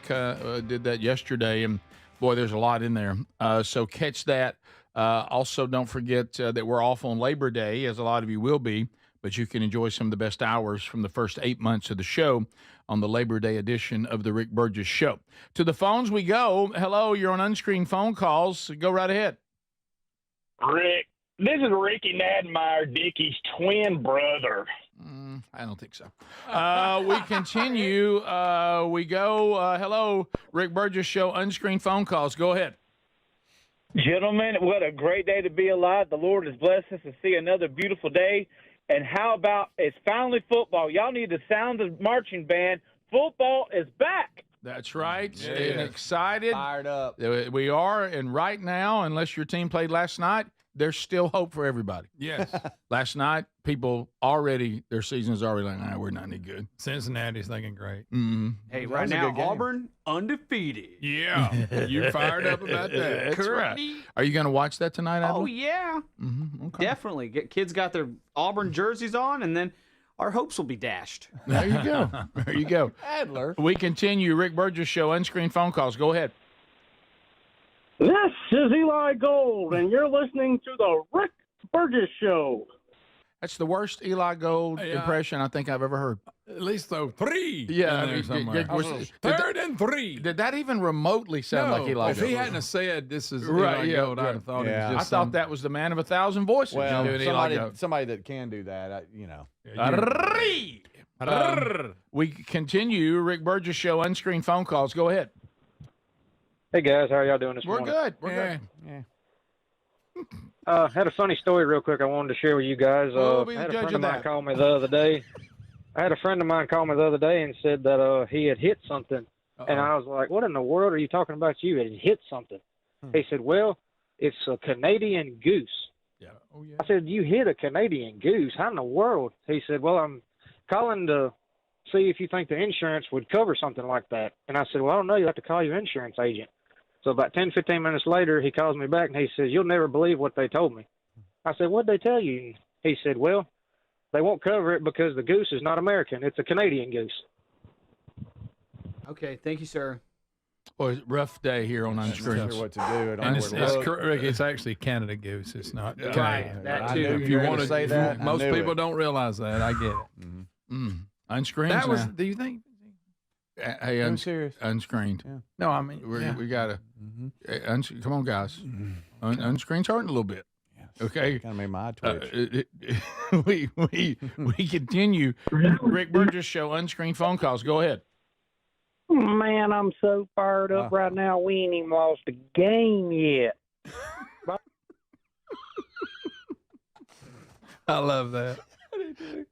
B: did that yesterday, and boy, there's a lot in there. So catch that. Also, don't forget that we're off on Labor Day, as a lot of you will be, but you can enjoy some of the best hours from the first 8 months of the show on the Labor Day edition of the Rick Burgess Show. To the phones we go. Hello, you're on Unscreened Phone Calls. Go right ahead.
A: Rick, this is Ricky Nadmeyer, Dickie's twin brother.
B: I don't think so. We continue. We go. Hello, Rick Burgess Show, Unscreened Phone Calls. Go ahead.
A: Gentlemen, what a great day to be alive. The Lord has blessed us to see another beautiful day. And how about it's finally football? Y'all need to sound the marching band. Football is back.
B: That's right. And excited.
D: Fired up.
B: We are. And right now, unless your team played last night, there's still hope for everybody.
C: Yes.
B: Last night, people already, their season's already like, we're not any good.
C: Cincinnati's thinking great.
B: Mm-hmm.
E: Hey, right now, Auburn undefeated.
B: Yeah. You fired up about that. That's
E: Correct.
B: right. Are you going to watch that tonight, Adler?
E: Oh, yeah.
B: Mm-hmm. Okay.
E: Definitely. Kids got their Auburn jerseys on, and then our hopes will be dashed.
B: There you go. There you go.
D: Adler.
B: We continue. Rick Burgess Show, Unscreened Phone Calls. Go ahead.
A: This is Eli Gold, and you're listening to the Rick Burgess Show.
B: That's the worst Eli Gold impression I think I've ever heard.
C: At least though 3.
B: Yeah,
C: Third and 3.
B: Did that even remotely sound like Eli Gold?
C: If he hadn't have said this is
B: right,
C: Eli Gold, I'd have thought it was just
B: I thought that was the man of 1,000 voices.
D: Well, somebody that can do that,
B: we continue. Rick Burgess Show, Unscreened Phone Calls. Go ahead.
J: Hey guys, how are y'all doing this
B: morning?
J: We're
B: good. We're good.
J: Had a funny story real quick I wanted to share with you guys.
B: We'll be
J: I had
B: the
J: a
B: judge
J: friend
B: of
J: of mine
B: that.
J: call me the other day. And said that he had hit something. And I was like, what in the world are you talking about? You had hit something. He said, well, it's a Canadian goose.
C: Yeah. Oh, yeah.
J: I said, you hit a Canadian goose. How in the world? He said, well, I'm calling to see if you think the insurance would cover something like that. And I said, well, I don't know. You have to call your insurance agent. So about 10, 15 minutes later, he calls me back, and he says, you'll never believe what they told me. I said, what'd they tell you? He said, well, they won't cover it because the goose is not American. It's a Canadian goose.
E: Okay, thank you, sir.
B: Well, it's a rough day here on Unscreened.
D: Not sure what to do. I don't
C: And
D: know where to look.
C: Rick, it's actually Canada goose. It's not
E: Right,
C: Canadian.
E: that
D: I
E: too.
D: knew
C: If
D: you
C: you
D: were
C: want
D: to say that, I
C: most
D: knew
C: people
D: it.
C: don't realize that. I get it.
B: Unscreened.
C: That was.
B: now.
C: Do you think?
B: Hey,
D: I'm serious.
B: Unscreened.
D: Yeah.
C: No, I mean
B: We gotta. Come on, guys. Unscreened's hurting a little bit. Okay.
D: Kind of made my eye twitch.
B: We continue. Rick Burgess Show. Unscreened phone calls. Go ahead.
L: Man, I'm so fired up right now. We ain't even lost a game yet.
C: I love that.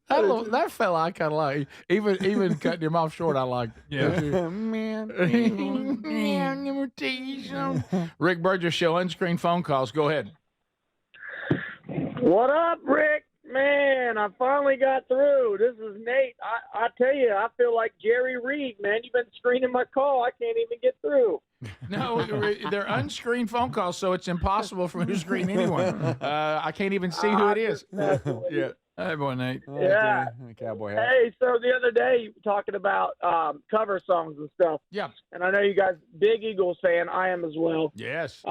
B: That fella I kind of like. Even cutting him off short, I like.
C: Yeah.
B: Man, let me tell you something. Rick Burgess Show. Unscreened phone calls. Go ahead.
L: What up, Rick? Man, I finally got through. This is Nate. I tell you, I feel like Jerry Reed, man. You've been screening my call. I can't even get through.
B: No, they're unscreened phone calls, so it's impossible for me to screen anyone. I can't even see who it is.
C: Yeah. Hey, boy, Nate.
L: Yeah.
D: Cowboy hat.
L: Hey, so the other day, you were talking about cover songs and stuff.
B: Yeah.
L: And I know you guys, big Eagles fan. I am as well.
B: Yes.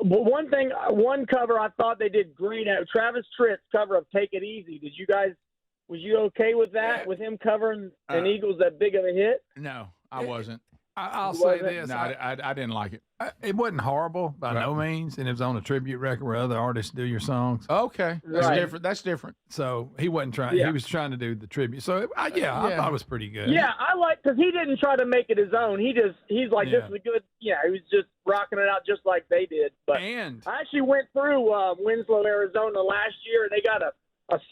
L: But one cover I thought they did great at, Travis Tritt's cover of "Take It Easy." Was you okay with that? With him covering an Eagles that big of a hit?
B: No, I wasn't.
C: I'll say this.
B: No, I didn't like it.
C: It wasn't horrible by no means, and it was on a tribute record where other artists do your songs.
B: Okay, that's
L: Right.
B: different. That's different.
C: So he wasn't trying.
L: Yeah.
C: He was trying to do the tribute. So I thought it was pretty good.
L: Yeah, I like because he didn't try to make it his own. He's like, this is a good. Yeah, he was just rocking it out just like they did. But I actually went through Winslow, Arizona last year, and they got a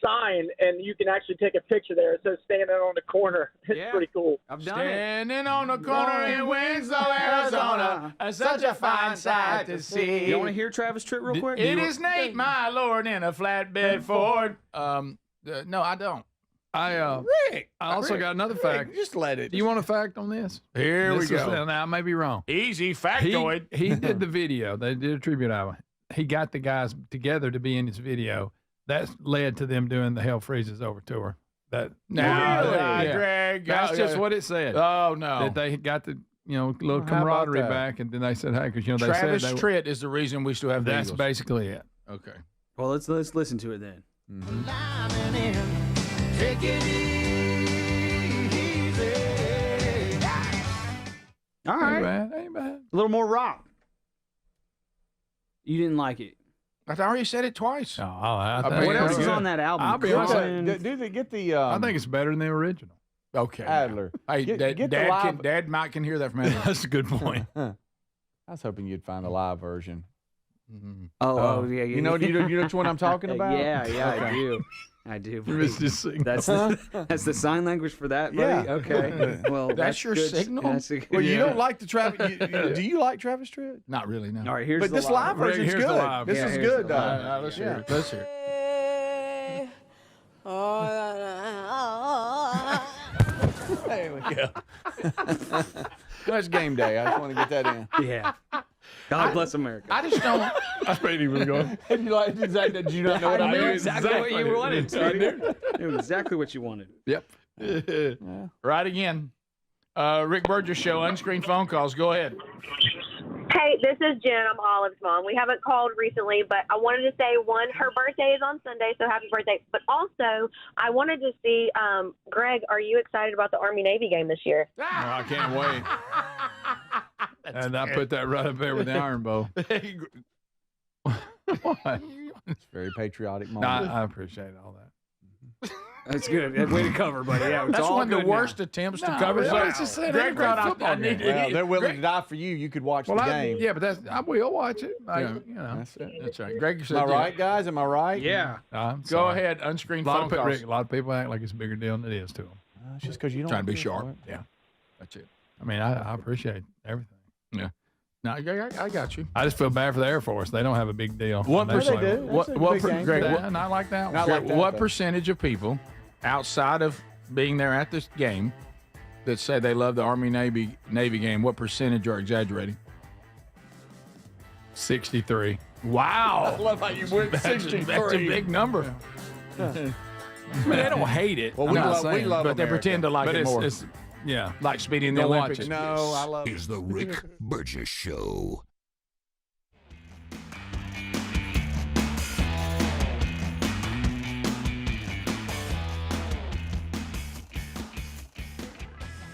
L: sign, and you can actually take a picture there. It says "Standing on the Corner." It's pretty cool.
E: I've done
B: Standing on the corner in Winslow, Arizona, such a fine sight to see.
E: You want to hear Travis Tritt real quick?
B: It is Nate, my lord, in a flatbed Ford. No, I don't.
C: Rick. I also got another fact.
D: Just let it.
C: Do you want a fact on this?
B: Here we go.
C: Now I may be wrong.
B: Easy factoid.
C: He did the video. They did a tribute album. He got the guys together to be in his video. That led to them doing the Hell Freezes Over tour. Greg.
B: That's
C: just what it said.
B: Oh no,
C: that they got the little camaraderie back, and then they said, "Hey, because they
B: Travis
C: said
B: Tritt is the reason we still have the
C: That's
B: Eagles.
C: basically it."
B: Okay.
E: Well, let's listen to it then.
G: Take it easy.
E: All right.
C: Ain't bad.
E: A little more rock. You didn't like it.
B: I already said it twice.
E: What else is on that album?
C: I'll be honest.
D: Get the.
C: I think it's better than the original.
B: Okay.
D: Adler.
B: Hey,
D: get the
B: Dad,
D: live.
B: Dad Mike can hear that from Adler.
C: That's a good point.
D: I was hoping you'd find the live version.
E: Oh, yeah.
D: You know which one I'm talking about?
E: Yeah,
D: Okay.
E: I do.
C: You missed his signal.
E: That's the sign language for that, buddy?
D: Yeah.
E: Okay. Well,
B: That's your
E: good.
B: signal?
D: Well, you don't like the Travis. Do you like Travis Tritt?
B: Not really, no.
E: All right, here's
D: But
E: the
D: this live version's
C: Here's the
D: good.
C: live.
D: This
E: Yeah,
D: is
E: here's
D: good,
E: the
D: though.
E: live.
B: Let's hear it. Let's hear it.
D: There we go. That's game day. I just want to get that in.
E: Yeah. God bless America.
B: I just don't.
C: I paid him to go.
D: Did you not know what I
E: knew
D: knew?
E: exactly what you wanted. I knew exactly what you wanted.
C: Yep.
B: Right again. Rick Burgess Show, unscreened phone calls. Go ahead.
P: Hey, this is Jen. I'm Olive's mom. We haven't called recently, but I wanted to say, one, her birthday is on Sunday, so happy birthday. But also, I wanted to see, Greg, are you excited about the Army-Navy game this year?
C: Oh, I can't wait. And I put that right up there with the iron bow. What?
D: It's a very patriotic
C: No,
D: moment.
C: I appreciate all that.
E: That's good. Way to cover, buddy. Yeah, it's
B: That's
E: all
B: one of the
E: good
B: worst
E: now.
B: attempts to cover.
C: really,
B: something.
C: it's just saying
B: Greg
C: it's a great
B: thought
C: football
B: I
C: game.
B: needed
D: Well, they're willing
B: Greg-
D: to die for you. You could watch the
C: Well,
D: game.
C: yeah, but I will watch it.
B: Yeah.
D: That's it.
B: That's right. Greg said,
D: Am I right, guys? Am I right?
E: Yeah.
C: I'm
B: Go
C: sorry.
B: ahead, unscreened
C: A lot,
B: phone
C: of,
B: calls.
C: Rick, a lot of people act like it's a bigger deal than it is to them.
D: It's just because you don't
B: Trying to be
D: care for
B: sharp.
D: it.
B: Yeah, that's it.
C: I mean, I appreciate everything.
B: Yeah. No, I got you.
C: I just feel bad for the Air Force. They don't have a big deal.
B: What percent?
D: They do.
B: Greg, I like that.
D: I like that,
B: what
D: though.
B: percentage of people outside of being there at this game that say they love the Army-Navy game, what percentage are exaggerating?
C: 63.
B: Wow.
D: I love how you went 63.
B: That's a big number.
C: I mean, they don't hate it.
D: Well,
C: I'm
D: we
C: not
D: love,
C: saying,
D: we love
B: but they
D: America.
B: pretend to like
C: but
B: it more.
C: Yeah.
B: Like Speedy in the
C: Go watch
B: Olympics.
C: it.
D: No, I love
G: Is the Rick Burgess Show.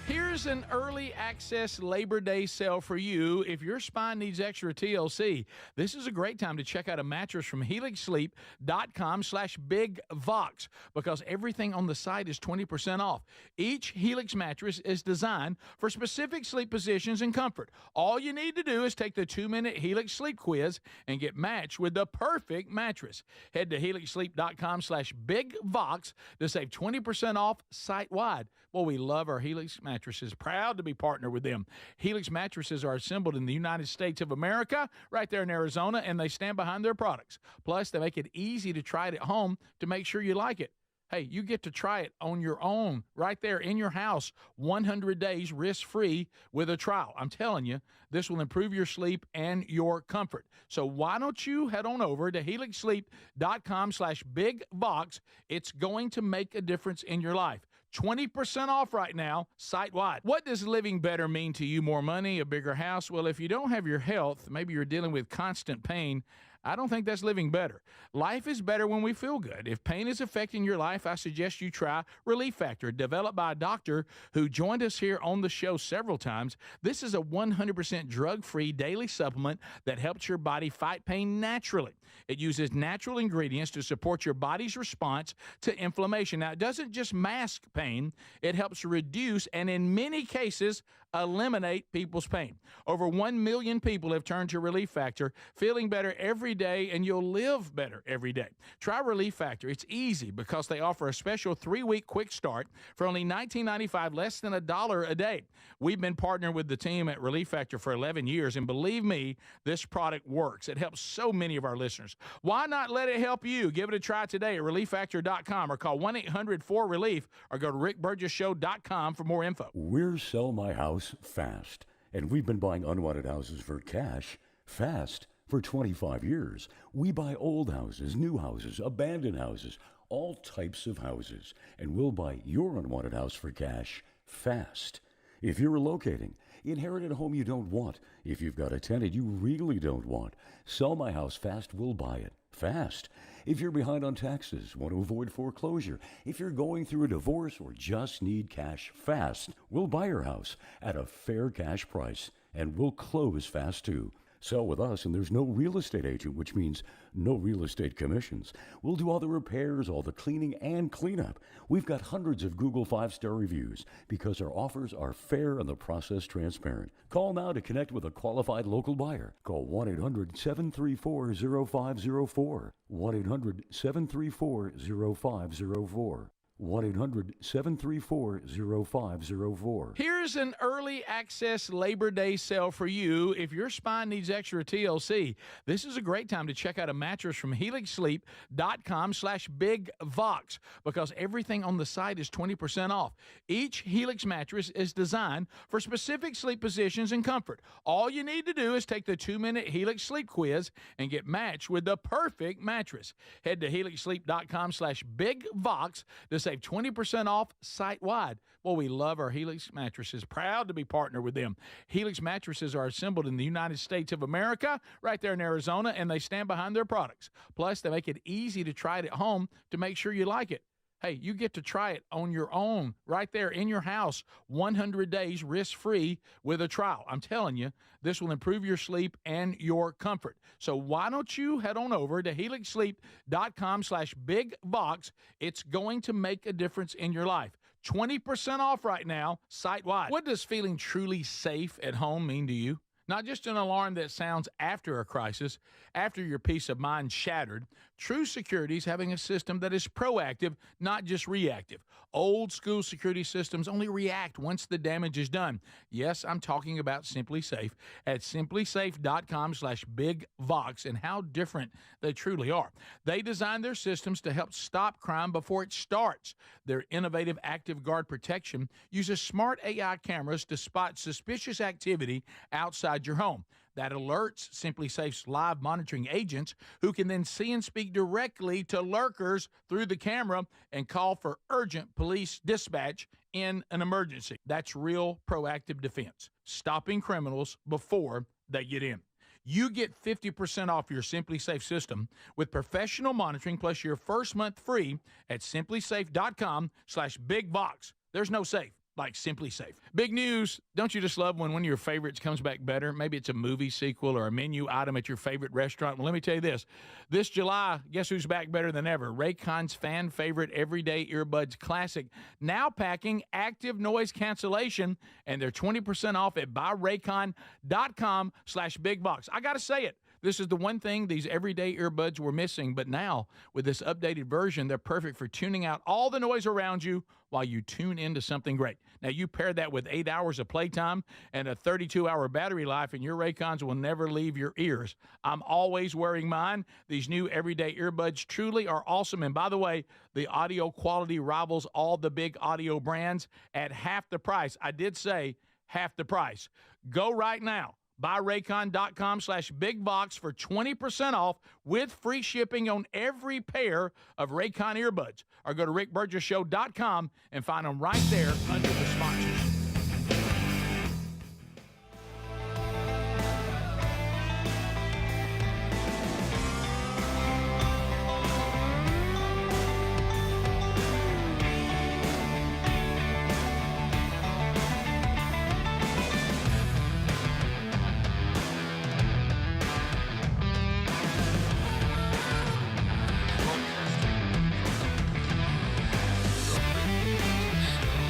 B: Here's an early access Labor Day sale for you. If your spine needs extra TLC, this is a great time to check out a mattress from HelixSleep.com/BigVox because everything on the site is 20% off. Each Helix mattress is designed for specific sleep positions and comfort. All you need to do is take the 2-minute Helix sleep quiz and get matched with the perfect mattress. Head to HelixSleep.com/BigVox to save 20% off site-wide. Well, we love our Helix mattresses. Proud to be partnered with them. Helix mattresses are assembled in the United States of America, right there in Arizona, and they stand behind their products. Plus, they make it easy to try it at home to make sure you like it. Hey, you get to try it on your own, right there in your house, 100 days risk-free with a trial. I'm telling you, this will improve your sleep and your comfort. So why don't you head on over to HelixSleep.com/BigVox. It's going to make a difference in your life. 20% off right now, site-wide. What does living better mean to you? More money, a bigger house? Well, if you don't have your health, maybe you're dealing with constant pain, I don't think that's living better. Life is better when we feel good. If pain is affecting your life, I suggest you try Relief Factor, developed by a doctor who joined us here on the show several times. This is a 100% drug-free daily supplement that helps your body fight pain naturally. It uses natural ingredients to support your body's response to inflammation. Now, it doesn't just mask pain, it helps reduce and in many cases eliminate people's pain. Over 1 million people have turned to Relief Factor, feeling better every day, and you'll live better every day. Try Relief Factor. It's easy because they offer a special 3-week quick start for only $19.95, less than $1 a day. We've been partnering with the team at Relief Factor for 11 years, and believe me, this product works. It helps so many of our listeners. Why not let it help you? Give it a try today at ReliefFactor.com or call 1-800-4RELIEF or go to RickBurgessShow.com for more info.
K: We're Sell My House Fast, and we've been buying unwanted houses for cash fast for 25 years. We buy old houses, new houses, abandoned houses, all types of houses, and we'll buy your unwanted house for cash fast. If you're relocating, inherit a home you don't want, if you've got a tenant you really don't want, Sell My House Fast will buy it fast. If you're behind on taxes, want to avoid foreclosure, if you're going through a divorce or just need cash fast, we'll buy your house at a fair cash price, and we'll close fast too. Sell with us, and there's no real estate agent, which means no real estate commissions. We'll do all the repairs, all the cleaning, and cleanup. We've got hundreds of Google 5-star reviews because our offers are fair and the process transparent. Call now to connect with a qualified local buyer. Call 1-800-734-0504. 1-800-734-0504. 1-800-734-0504.
B: Here's an early access Labor Day sale for you. If your spine needs extra TLC, this is a great time to check out a mattress from HelixSleep.com/BigVox because everything on the site is 20% off. Each Helix mattress is designed for specific sleep positions and comfort. All you need to do is take the 2-minute Helix sleep quiz and get matched with the perfect mattress. Head to HelixSleep.com/BigVox to save 20% off site-wide. Well, we love our Helix mattresses. Proud to be partnered with them. Helix mattresses are assembled in the United States of America, right there in Arizona, and they stand behind their products. Plus, they make it easy to try it at home to make sure you like it. Hey, you get to try it on your own, right there in your house, 100 days risk-free with a trial. I'm telling you, this will improve your sleep and your comfort. So why don't you head on over to HelixSleep.com/BigVox. It's going to make a difference in your life. 20% off right now, site-wide. What does feeling truly safe at home mean to you? Not just an alarm that sounds after a crisis, after your peace of mind shattered. True security is having a system that is proactive, not just reactive. Old school security systems only react once the damage is done. Yes, I'm talking about SimpliSafe at simplysafe.com/bigvox and how different they truly are. They design their systems to help stop crime before it starts. Their innovative Active Guard protection uses smart AI cameras to spot suspicious activity outside your home. That alerts SimpliSafe's live monitoring agents, who can then see and speak directly to lurkers through the camera and call for urgent police dispatch in an emergency. That's real proactive defense, stopping criminals before they get in. You get 50% off your SimpliSafe system with professional monitoring plus your first month free at simplysafe.com/bigbox. There's no safe like SimpliSafe. Big news. Don't you just love when one of your favorites comes back better? Maybe it's a movie sequel or a menu item at your favorite restaurant. Well, let me tell you this. This July, guess who's back better than ever? Raycon's fan favorite Everyday Earbuds Classic. Now packing active noise cancellation, and they're 20% off at buyraycon.com/bigbox. I got to say it. This is the one thing these everyday earbuds were missing, but now with this updated version, they're perfect for tuning out all the noise around you while you tune into something great. Now, you pair that with 8 hours of playtime and a 32-hour battery life, and your Raycons will never leave your ears. I'm always wearing mine. These new everyday earbuds truly are awesome. And by the way, the audio quality rivals all the big audio brands at half the price. I did say half the price. Go right now. BuyRaycon.com/bigbox for 20% off with free shipping on every pair of Raycon earbuds. Or go to rickburgesshow.com and find them right there under the sponsors.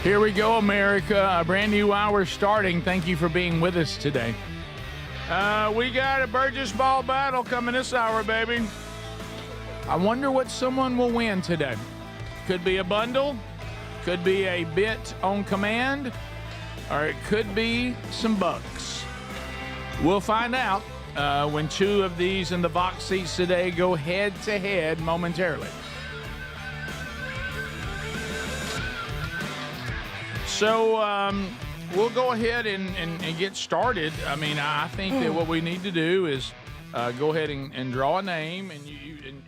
B: Here we go, America. A brand new hour starting. Thank you for being with us today. We got a Burgess ball battle coming this hour, baby. I wonder what someone will win today. Could be a bundle, could be a bit on command, or it could be some bucks. We'll find out when two of these in the box seats today go head-to-head momentarily. So we'll go ahead and get started. I mean, I think that what we need to do is go ahead and draw a name. And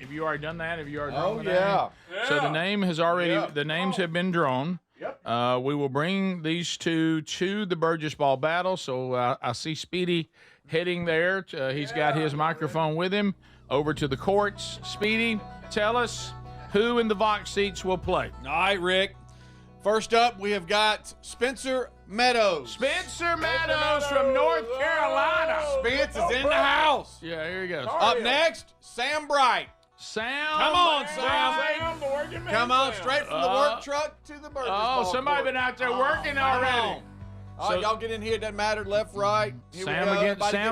B: have you already done that? Have you already drawn the name? Yeah. So the name has already. The names have been drawn. Yep. We will bring these two to the Burgess ball battle. So I see Speedy heading there. He's got his microphone with him over to the courts. Speedy, tell us who in the box seats will play.
N: All right, Rick. First up, we have got Spencer Meadows.
B: Spencer Meadows from North Carolina.
N: Spence is in the house.
B: Yeah, here he goes.
N: Up next, Sam Bright.
B: Sam.
N: Come on, Sam. Come on, straight from the work truck to the Burgess ball
B: somebody
N: court.
B: been out there working already.
N: All right, y'all get in here. It doesn't matter. Left, right. Here
B: Sam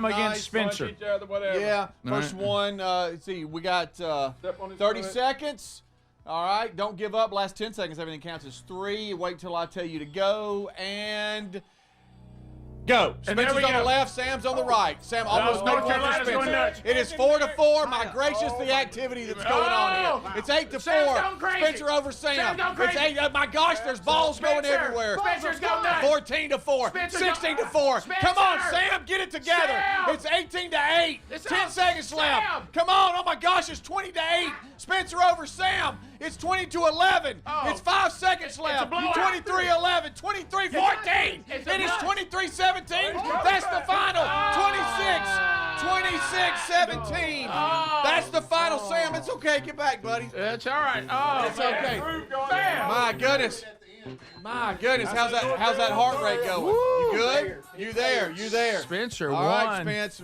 B: against Spencer.
N: Yeah, first one. Let's see. We got 30 seconds. All right, don't give up. Last 10 seconds, everything counts as 3. Wait till I tell you to go, and go. Spencer's on the left, Sam's on the right. Sam almost
B: North Carolina's going nuts.
N: It is 4-4. My gracious, the activity that's going on here. It's 8-4. Spencer over Sam. It's 8. My gosh, there's balls going everywhere.
B: Spencer's going nuts.
N: 14-4. 16-4. Come on, Sam, get it together. It's 18-8. 10 seconds left. Come on. Oh my gosh, it's 20-8. Spencer over Sam. It's 20-11. It's 5 seconds left. 23-11. 23-14. It is 23-17. That's the final. 26-17. That's the final, Sam. It's okay. Get back, buddy.
B: It's all right.
N: It's okay. My goodness. My goodness. How's that heart rate going? You good? You there.
B: Spencer
N: all
B: won.
N: Right, Spence.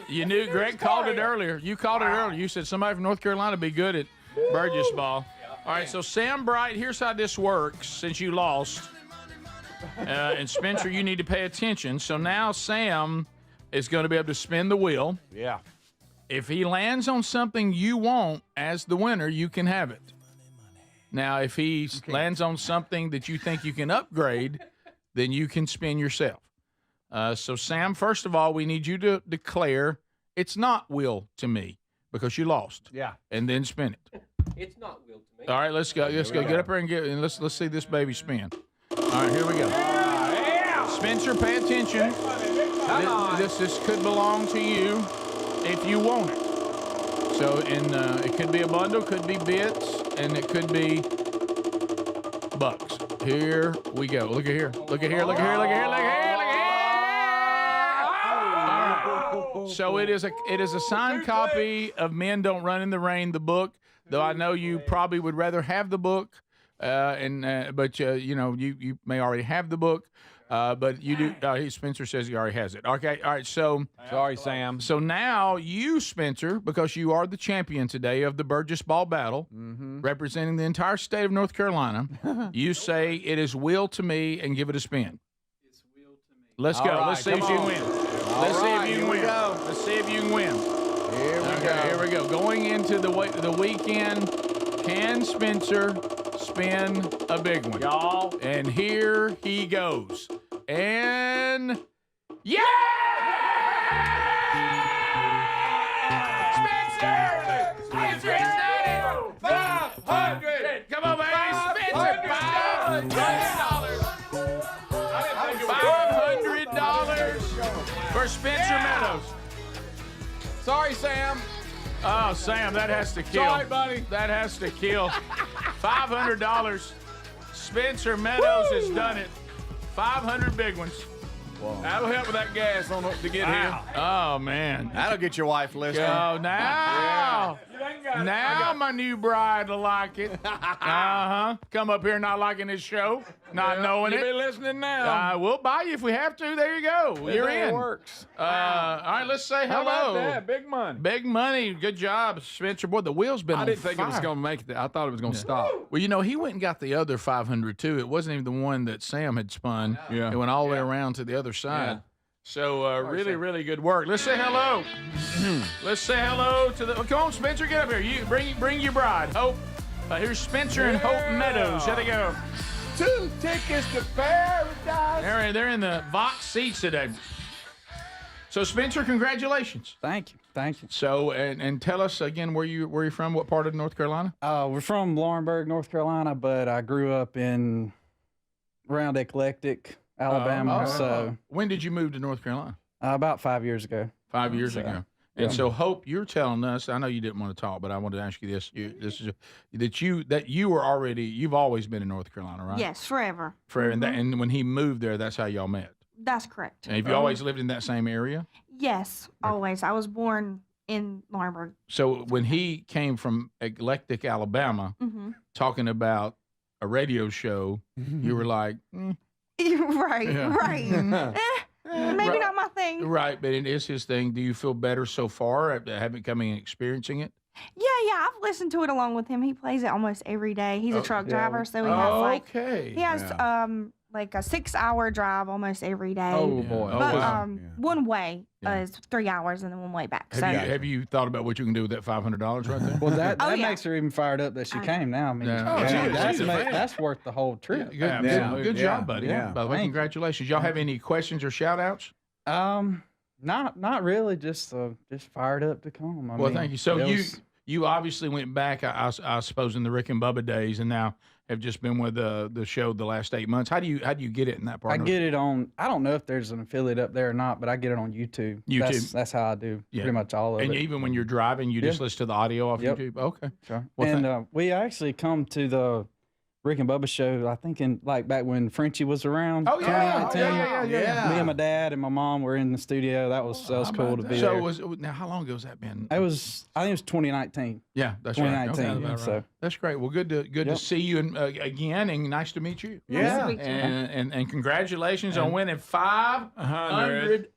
B: You knew Greg called it earlier. You called it earlier. You said somebody from North Carolina would be good at Burgess ball. All right, so Sam Bright, here's how this works since you lost. And Spencer, you need to pay attention. So now Sam is going to be able to spin the wheel.
N: Yeah.
B: If he lands on something you want as the winner, you can have it. Now, if he lands on something that you think you can upgrade, then you can spin yourself. So, Sam, first of all, we need you to declare it's not will to me because you lost.
F: Yeah.
B: And then spin it.
F: It's not will to me.
B: All right, let's go. Let's go. Get up here and let's see this baby spin. All right, here we go. Spencer, pay attention. This could belong to you if you want it. So, it could be a bundle, could be bits, and it could be bucks. Here we go. Look at here. Look at here. Look at here. Look at here. Look at here. Look at here. All right. So it is a signed copy of Men Don't Run in the Rain, the book. Though I know you probably would rather have the book, but you may already have the book. But you do. Spencer says he already has it. Okay. All right. So
F: sorry, Sam.
B: So now you, Spencer, because you are the champion today of the Burgess Ball Battle, representing the entire state of North Carolina, you say it is will to me and give it a spin. It's will to me. Let's go. Let's see if you can win. Let's see if you can win. Let's see if you can win.
F: Here we go.
B: Here we go. Going into the weekend, can Spencer spin a big one?
F: Y'all.
B: And here he goes. And yeah! Spencer! Spencer is not it! 500! Come on, baby! Spencer! $500 for Spencer Meadows.
F: Sorry, Sam.
B: Oh, Sam, that has to kill.
F: Sorry, buddy.
B: That has to kill. $500. Spencer Meadows has done it. 500 big ones.
F: Whoa.
B: That'll help with that gas to get here. Oh, man.
D: That'll get your wife listening.
B: Oh, now. Now my new bride will like it. Come up here not liking this show, not knowing it.
F: You'll be listening now.
B: We'll buy you if we have to. There you go. You're in.
F: It works.
B: All right, let's say hello.
F: How about that? Big money.
B: Big money. Good job, Spencer. Boy, the wheel's been on fire.
C: I didn't think it was going to make it. I thought it was going to stop.
B: Well, he went and got the other 500 too. It wasn't even the one that Sam had spun.
C: Yeah.
B: It went all the way around to the other side. Yeah. So really, really good work. Let's say hello. Let's say hello to the. Come on, Spencer, get up here. You bring your bride, Hope. Here's Spencer and Hope Meadows. There they go.
F: 2 tickets to paradise.
B: They're in the Vox seats today. So Spencer, congratulations.
O: Thank you.
B: So and tell us again where you're from. What part of North Carolina?
O: We're from Laurinburg, North Carolina, but I grew up around Eclectic, Alabama. So
B: when did you move to North Carolina?
O: About 5 years ago.
B: 5 years ago. And so, Hope, you're telling us. I know you didn't want to talk, but I wanted to ask you this. You've always been in North Carolina, right?
R: Yes, forever.
B: Forever. And when he moved there, that's how y'all met.
R: That's correct.
B: And have you always lived in that same area?
R: Yes, always. I was born in Laurinburg.
B: So when he came from Eclectic, Alabama, talking about a radio show, you were like,
R: right. Maybe not my thing.
B: Right, but it is his thing. Do you feel better so far after coming and experiencing it?
R: Yeah. I've listened to it along with him. He plays it almost every day. He's a truck driver, so he has he has like a 6-hour drive almost every day.
C: Oh boy!
R: But one way is 3 hours, and then one way back.
B: Have you thought about what you can do with that $500 right there?
O: Well, that makes her even fired up that she came now. I mean, that's worth the whole trip.
B: Good job, buddy. Yeah. By the way, congratulations. Y'all have any questions or shout outs?
O: Not really. Just fired up to come.
B: Well, thank you. So you obviously went back, I suppose, in the Rick and Bubba days, and now have just been with the show the last 8 months. How do you get it in that part?
O: I get it on. I don't know if there's an affiliate up there or not, but I get it on YouTube. That's how I do pretty much all of it.
B: And even when you're driving, you just listen to the audio off YouTube. Okay,
O: sure. Well, we actually come to the Rick and Bubba show, I think back when Frenchie was around.
B: Oh, yeah.
O: Me and my dad and my mom were in the studio. That was cool to be there.
B: Now, how long ago has that been?
O: I think it was 2019.
B: Yeah, that's
O: 2019.
B: Right. So that's great. Well, good to see you again, and nice to meet you.
O: Yeah.
B: And congratulations on winning $500.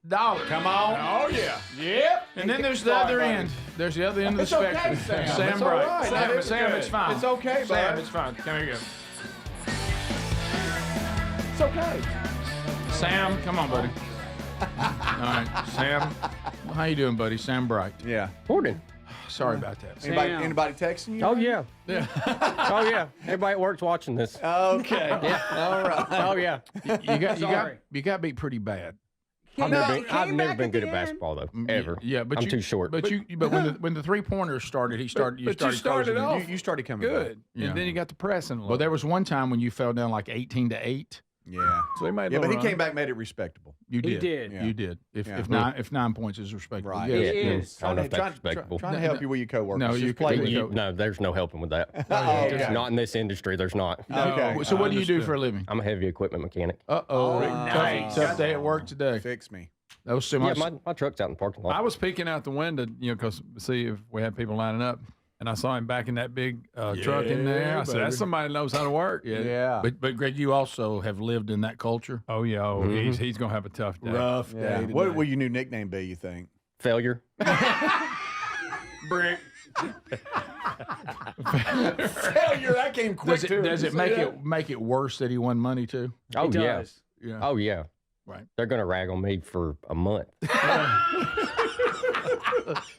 F: Come on.
B: Oh yeah. Yep. And then there's the other end. There's the other end of the spectrum.
F: Okay,
B: Sam Bright. Sam, it's fine.
F: It's okay,
B: Sam, it's fine. Come here, you go.
F: It's okay.
B: Sam, come on, buddy. All right, Sam. How you doing, buddy? Sam Bright.
D: Yeah.
H: Morning.
B: Sorry about that.
D: Anybody texting you?
H: Oh, yeah. Oh, yeah. Everybody at work's watching this.
D: Okay.
H: Yeah.
D: All right.
H: Oh, yeah.
B: You got beat pretty bad.
H: I've never been good at basketball, though, ever.
B: Yeah, but
H: I'm too short.
B: But when the 3-pointers started, you started
C: started
B: closing.
C: off.
D: You started coming
C: good,
B: Yeah.
C: and then you got the pressing.
B: Well, there was one time when you fell down like 18-8.
D: Yeah.
C: So he made.
D: Yeah, but he came back, made it respectable.
B: You did.
E: He did.
B: You did. If
D: Yeah.
B: if 9 points is respectable,
D: Right.
B: yes.
E: It is.
H: I don't know if that's respectable.
D: Trying to help you with your coworkers.
B: No,
D: Just
B: you
D: play
B: can-
D: with
B: you-
H: No, there's no helping with that.
D: okay.
H: Not in this industry. There's not.
D: Okay.
B: So what do you do
C: Understood.
B: for a living?
H: I'm a heavy equipment mechanic.
B: Nice. Tough day at work today.
D: Fix me.
B: That was so
H: Yeah,
B: much.
H: my truck's out in the parking lot.
C: I was peeking out the window, because see if we had people lining up, and I saw him back in that big truck in there. I said,
B: baby.
C: "That's somebody that knows how to work."
D: Yeah.
B: But Greg, you also have lived in that culture.
C: Oh yeah. Oh, he's gonna have a tough day.
B: Rough
D: Yeah.
B: day.
D: What will your new nickname be, you think?
H: Failure.
B: Brick.
D: Failure. That came quick
B: Does it make it worse that he won money too?
H: Oh,
E: It
H: yeah.
E: does.
B: Yeah.
H: Oh, yeah.
B: Right.
H: They're going to rag on me for a month.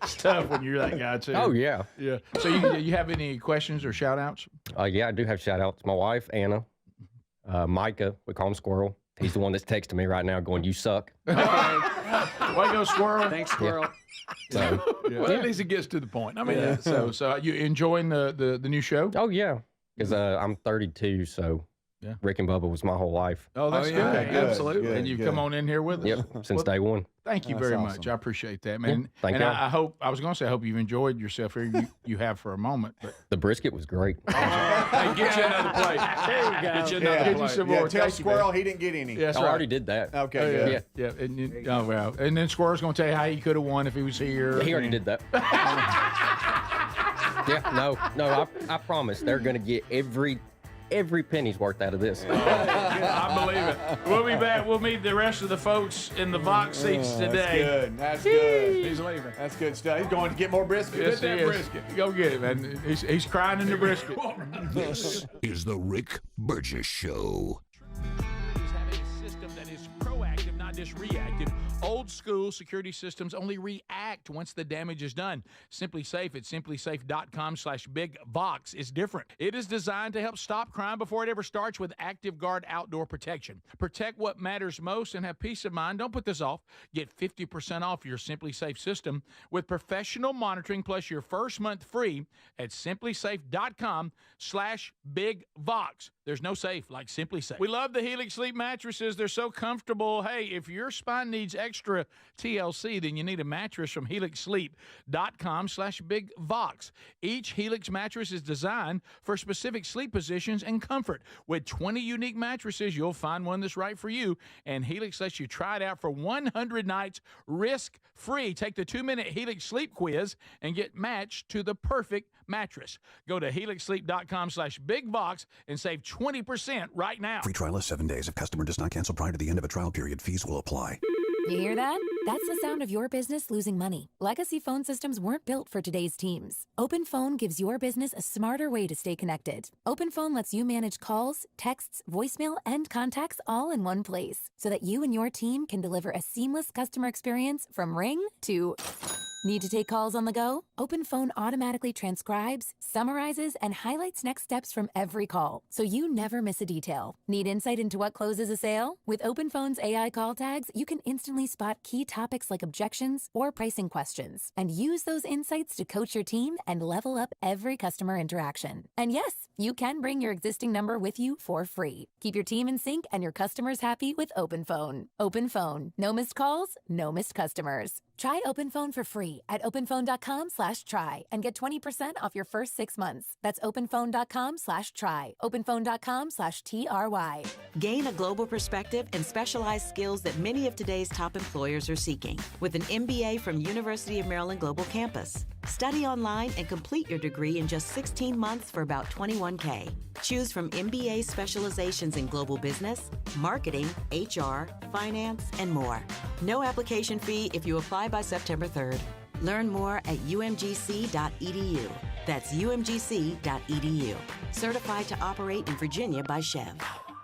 B: It's tough when you're that guy too.
H: Oh, yeah.
B: Yeah. So you have any questions or shout outs?
H: Yeah, I do have shout outs. My wife, Anna, Micah, we call him Squirrel. He's the one that's texting me right now going, "You suck."
B: Way to go, Squirrel.
E: Thanks, Squirrel.
H: So,
C: Well, at least it gets to the point. I mean,
B: So you enjoying the new show?
H: oh, yeah. Because I'm 32, so
B: Yeah.
H: Rick and Bubba was my whole life.
B: Oh, that's
C: yeah,
B: good.
C: good, absolutely.
D: good,
B: And you've
D: good.
B: come on in here with us.
H: Yep, since day one.
B: Thank you
D: That's
B: very
D: awesome.
B: much. I appreciate that, man.
H: Thank
B: and
H: you.
B: I hope I was going to say I hope you've enjoyed yourself here. You have for a moment, but
H: The brisket was great.
B: hey, get you another plate.
E: There you go.
B: Get you another
D: Yeah.
B: Get you some more.
D: Tell
B: Thank you, man.
D: Squirrel he didn't get any.
B: Yeah, that's
H: I
B: right.
H: already did that.
D: Okay.
B: Yeah. And oh well. And then Squirrel's going to tell you how he could have won if he was here.
H: He already did that. Yeah, no, I promise they're going to get every penny's worth out of this.
B: I believe it. We'll be back. We'll meet the rest of the folks in the box seats today.
D: That's good.
C: he's leaving.
D: That's good stuff. He's going to get more brisket.
B: Yes,
D: Get
B: he
D: that
B: is.
D: brisket.
B: Go get it, man. He's crying in the brisket.
G: This is the Rick Burgess Show.
B: Is having a system that is proactive, not just reactive. Old school security systems only react once the damage is done. Simply Safe at simplysafe.com/bigvox is different. It is designed to help stop crime before it ever starts with Active Guard outdoor protection. Protect what matters most and have peace of mind. Don't put this off. Get 50% off your Simply Safe system with professional monitoring plus your first month free at simplysafe.com/bigvox. There's no safe like Simply Safe. We love the Helix Sleep mattresses. They're so comfortable. Hey, if your spine needs extra TLC, then you need a mattress from helixsleep.com/bigvox. Each Helix mattress is designed for specific sleep positions and comfort. With 20 unique mattresses, you'll find one that's right for you. And Helix lets you try it out for 100 nights risk-free. Take the 2-minute Helix sleep quiz and get matched to the perfect mattress. Go to helixsleep.com/bigvox and save 20% right now.
Q: Free trial is 7 days. If customer does not cancel prior to the end of a trial period, fees will apply.
S: You hear that? That's the sound of your business losing money. Legacy phone systems weren't built for today's teams. Open Phone gives your business a smarter way to stay connected. Open Phone lets you manage calls, texts, voicemail, and contacts all in one place so that you and your team can deliver a seamless customer experience from ring to... Need to take calls on the go? Open Phone automatically transcribes, summarizes, and highlights next steps from every call, so you never miss a detail. Need insight into what closes a sale? With Open Phone's AI call tags, you can instantly spot key topics like objections or pricing questions, and use those insights to coach your team and level up every customer interaction. And yes, you can bring your existing number with you for free. Keep your team in sync and your customers happy with Open Phone. Open Phone. No missed calls, no missed customers. Try Open Phone for free at openphone.com/try and get 20% off your first 6 months. That's openphone.com/try. openphone.com/TRY.
Z: Gain a global perspective and specialized skills that many of today's top employers are seeking with an MBA from University of Maryland Global Campus. Study online and complete your degree in just 16 months for about $21K. Choose from MBA specializations in global business, marketing, HR, finance, and more. No application fee if you apply by September 3rd. Learn more at umgc.edu. That's umgc.edu. Certified to operate in Virginia by Chev.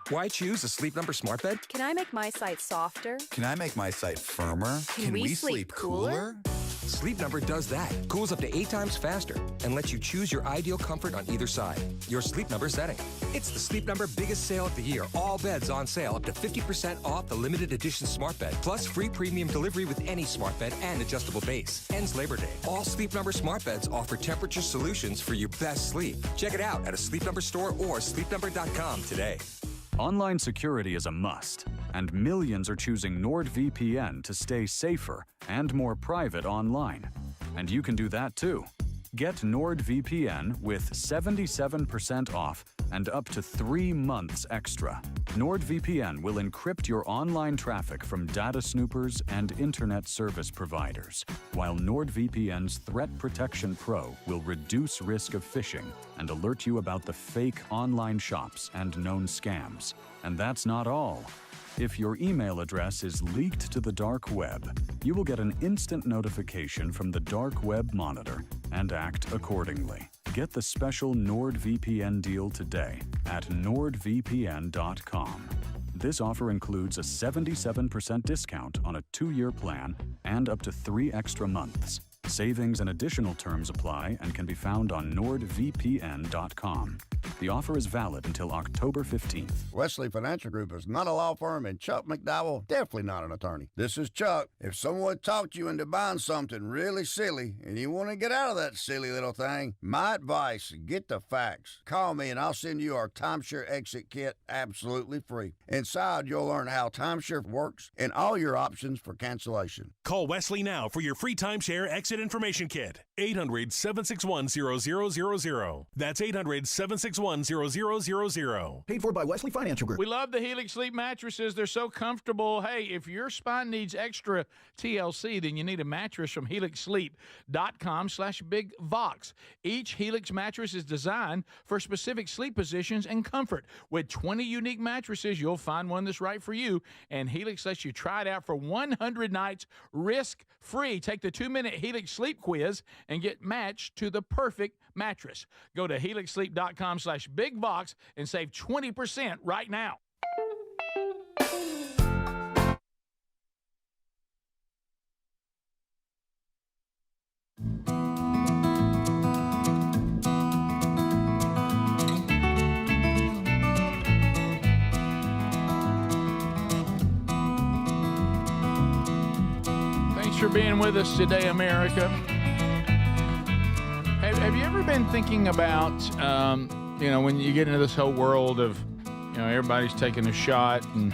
I: Why choose a Sleep Number smart bed?
T: Can I make my site softer?
Q: Can I make my site firmer?
T: Can we sleep cooler?
I: Sleep Number does that. Cools up to 8 times faster and lets you choose your ideal comfort on either side. Your Sleep Number setting. It's the Sleep Number biggest sale of the year. All beds on sale up to 50% off the limited edition smart bed. Plus free premium delivery with any smart bed and adjustable base. Ends Labor Day. All Sleep Number smart beds offer temperature solutions for your best sleep. Check it out at a Sleep Number store or sleepnumber.com today.
U: Online security is a must, and millions are choosing NordVPN to stay safer and more private online. And you can do that too. Get NordVPN with 77% off and up to 3 months extra. NordVPN will encrypt your online traffic from data snoopers and internet service providers, while NordVPN's Threat Protection Pro will reduce risk of phishing and alert you about the fake online shops and known scams. And that's not all. If your email address is leaked to the dark web, you will get an instant notification from the Dark Web Monitor and act accordingly. Get the special NordVPN deal today at nordvpn.com. This offer includes a 77% discount on a 2-year plan and up to 3 extra months. Savings and additional terms apply and can be found on nordvpn.com. The offer is valid until October 15th.
V: Wesley Financial Group is not a law firm, and Chuck McDowell definitely not an attorney. This is Chuck. If someone talked you into buying something really silly and you want to get out of that silly little thing, my advice, get the facts. Call me and I'll send you our timeshare exit kit absolutely free. Inside, you'll learn how timeshare works and all your options for cancellation.
X: Call Wesley now for your free timeshare exit information kit. 800-761-0000. That's 800-761-0000.
Q: Paid for by Wesley Financial Group.
B: We love the Helix Sleep mattresses. They're so comfortable. Hey, if your spine needs extra TLC, then you need a mattress from HelixSleep.com/BigVox. Each Helix mattress is designed for specific sleep positions and comfort. With 20 unique mattresses, you'll find one that's right for you. And Helix lets you try it out for 100 nights risk-free. Take the 2-minute Helix Sleep quiz and get matched to the perfect mattress. Go to HelixSleep.com/BigVox and save 20% right now. Thanks for being with us today, America. Have you ever been thinking about, when you get into this whole world of, everybody's taking a shot and,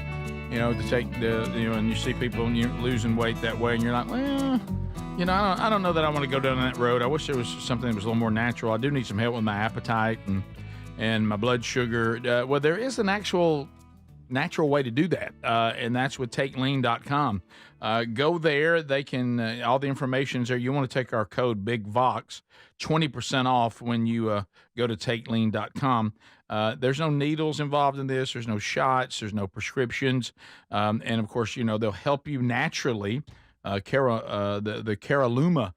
B: to take and you see people and you're losing weight that way and you're like, well, I don't know that I want to go down that road. I wish there was something that was a little more natural. I do need some help with my appetite and my blood sugar. Well, there is an actual natural way to do that, and that's with TakeLean.com. Go there. They can, all the information's there. You want to take our code BigVox, 20% off when you go to TakeLean.com. There's no needles involved in this. There's no shots. There's no prescriptions. And of course, they'll help you naturally. The Caralluma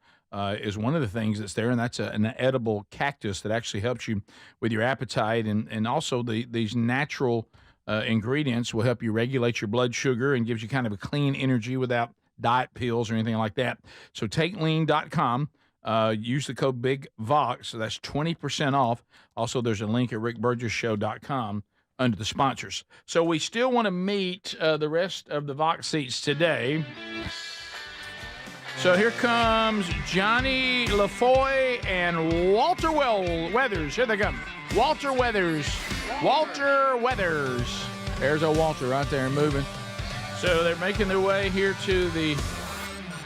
B: is one of the things that's there, and that's an edible cactus that actually helps you with your appetite, and also these natural ingredients will help you regulate your blood sugar and gives you kind of a clean energy without diet pills or anything like that. So TakeLean.com, use the code BigVox, so that's 20% off. Also, there's a link at rickburgessshow.com under the sponsors. So we still want to meet the rest of the Vox seats today. So here comes Johnny LaFoy and Walter Weathers. Here they come. Walter Weathers. There's a Walter right there moving. So they're making their way here to the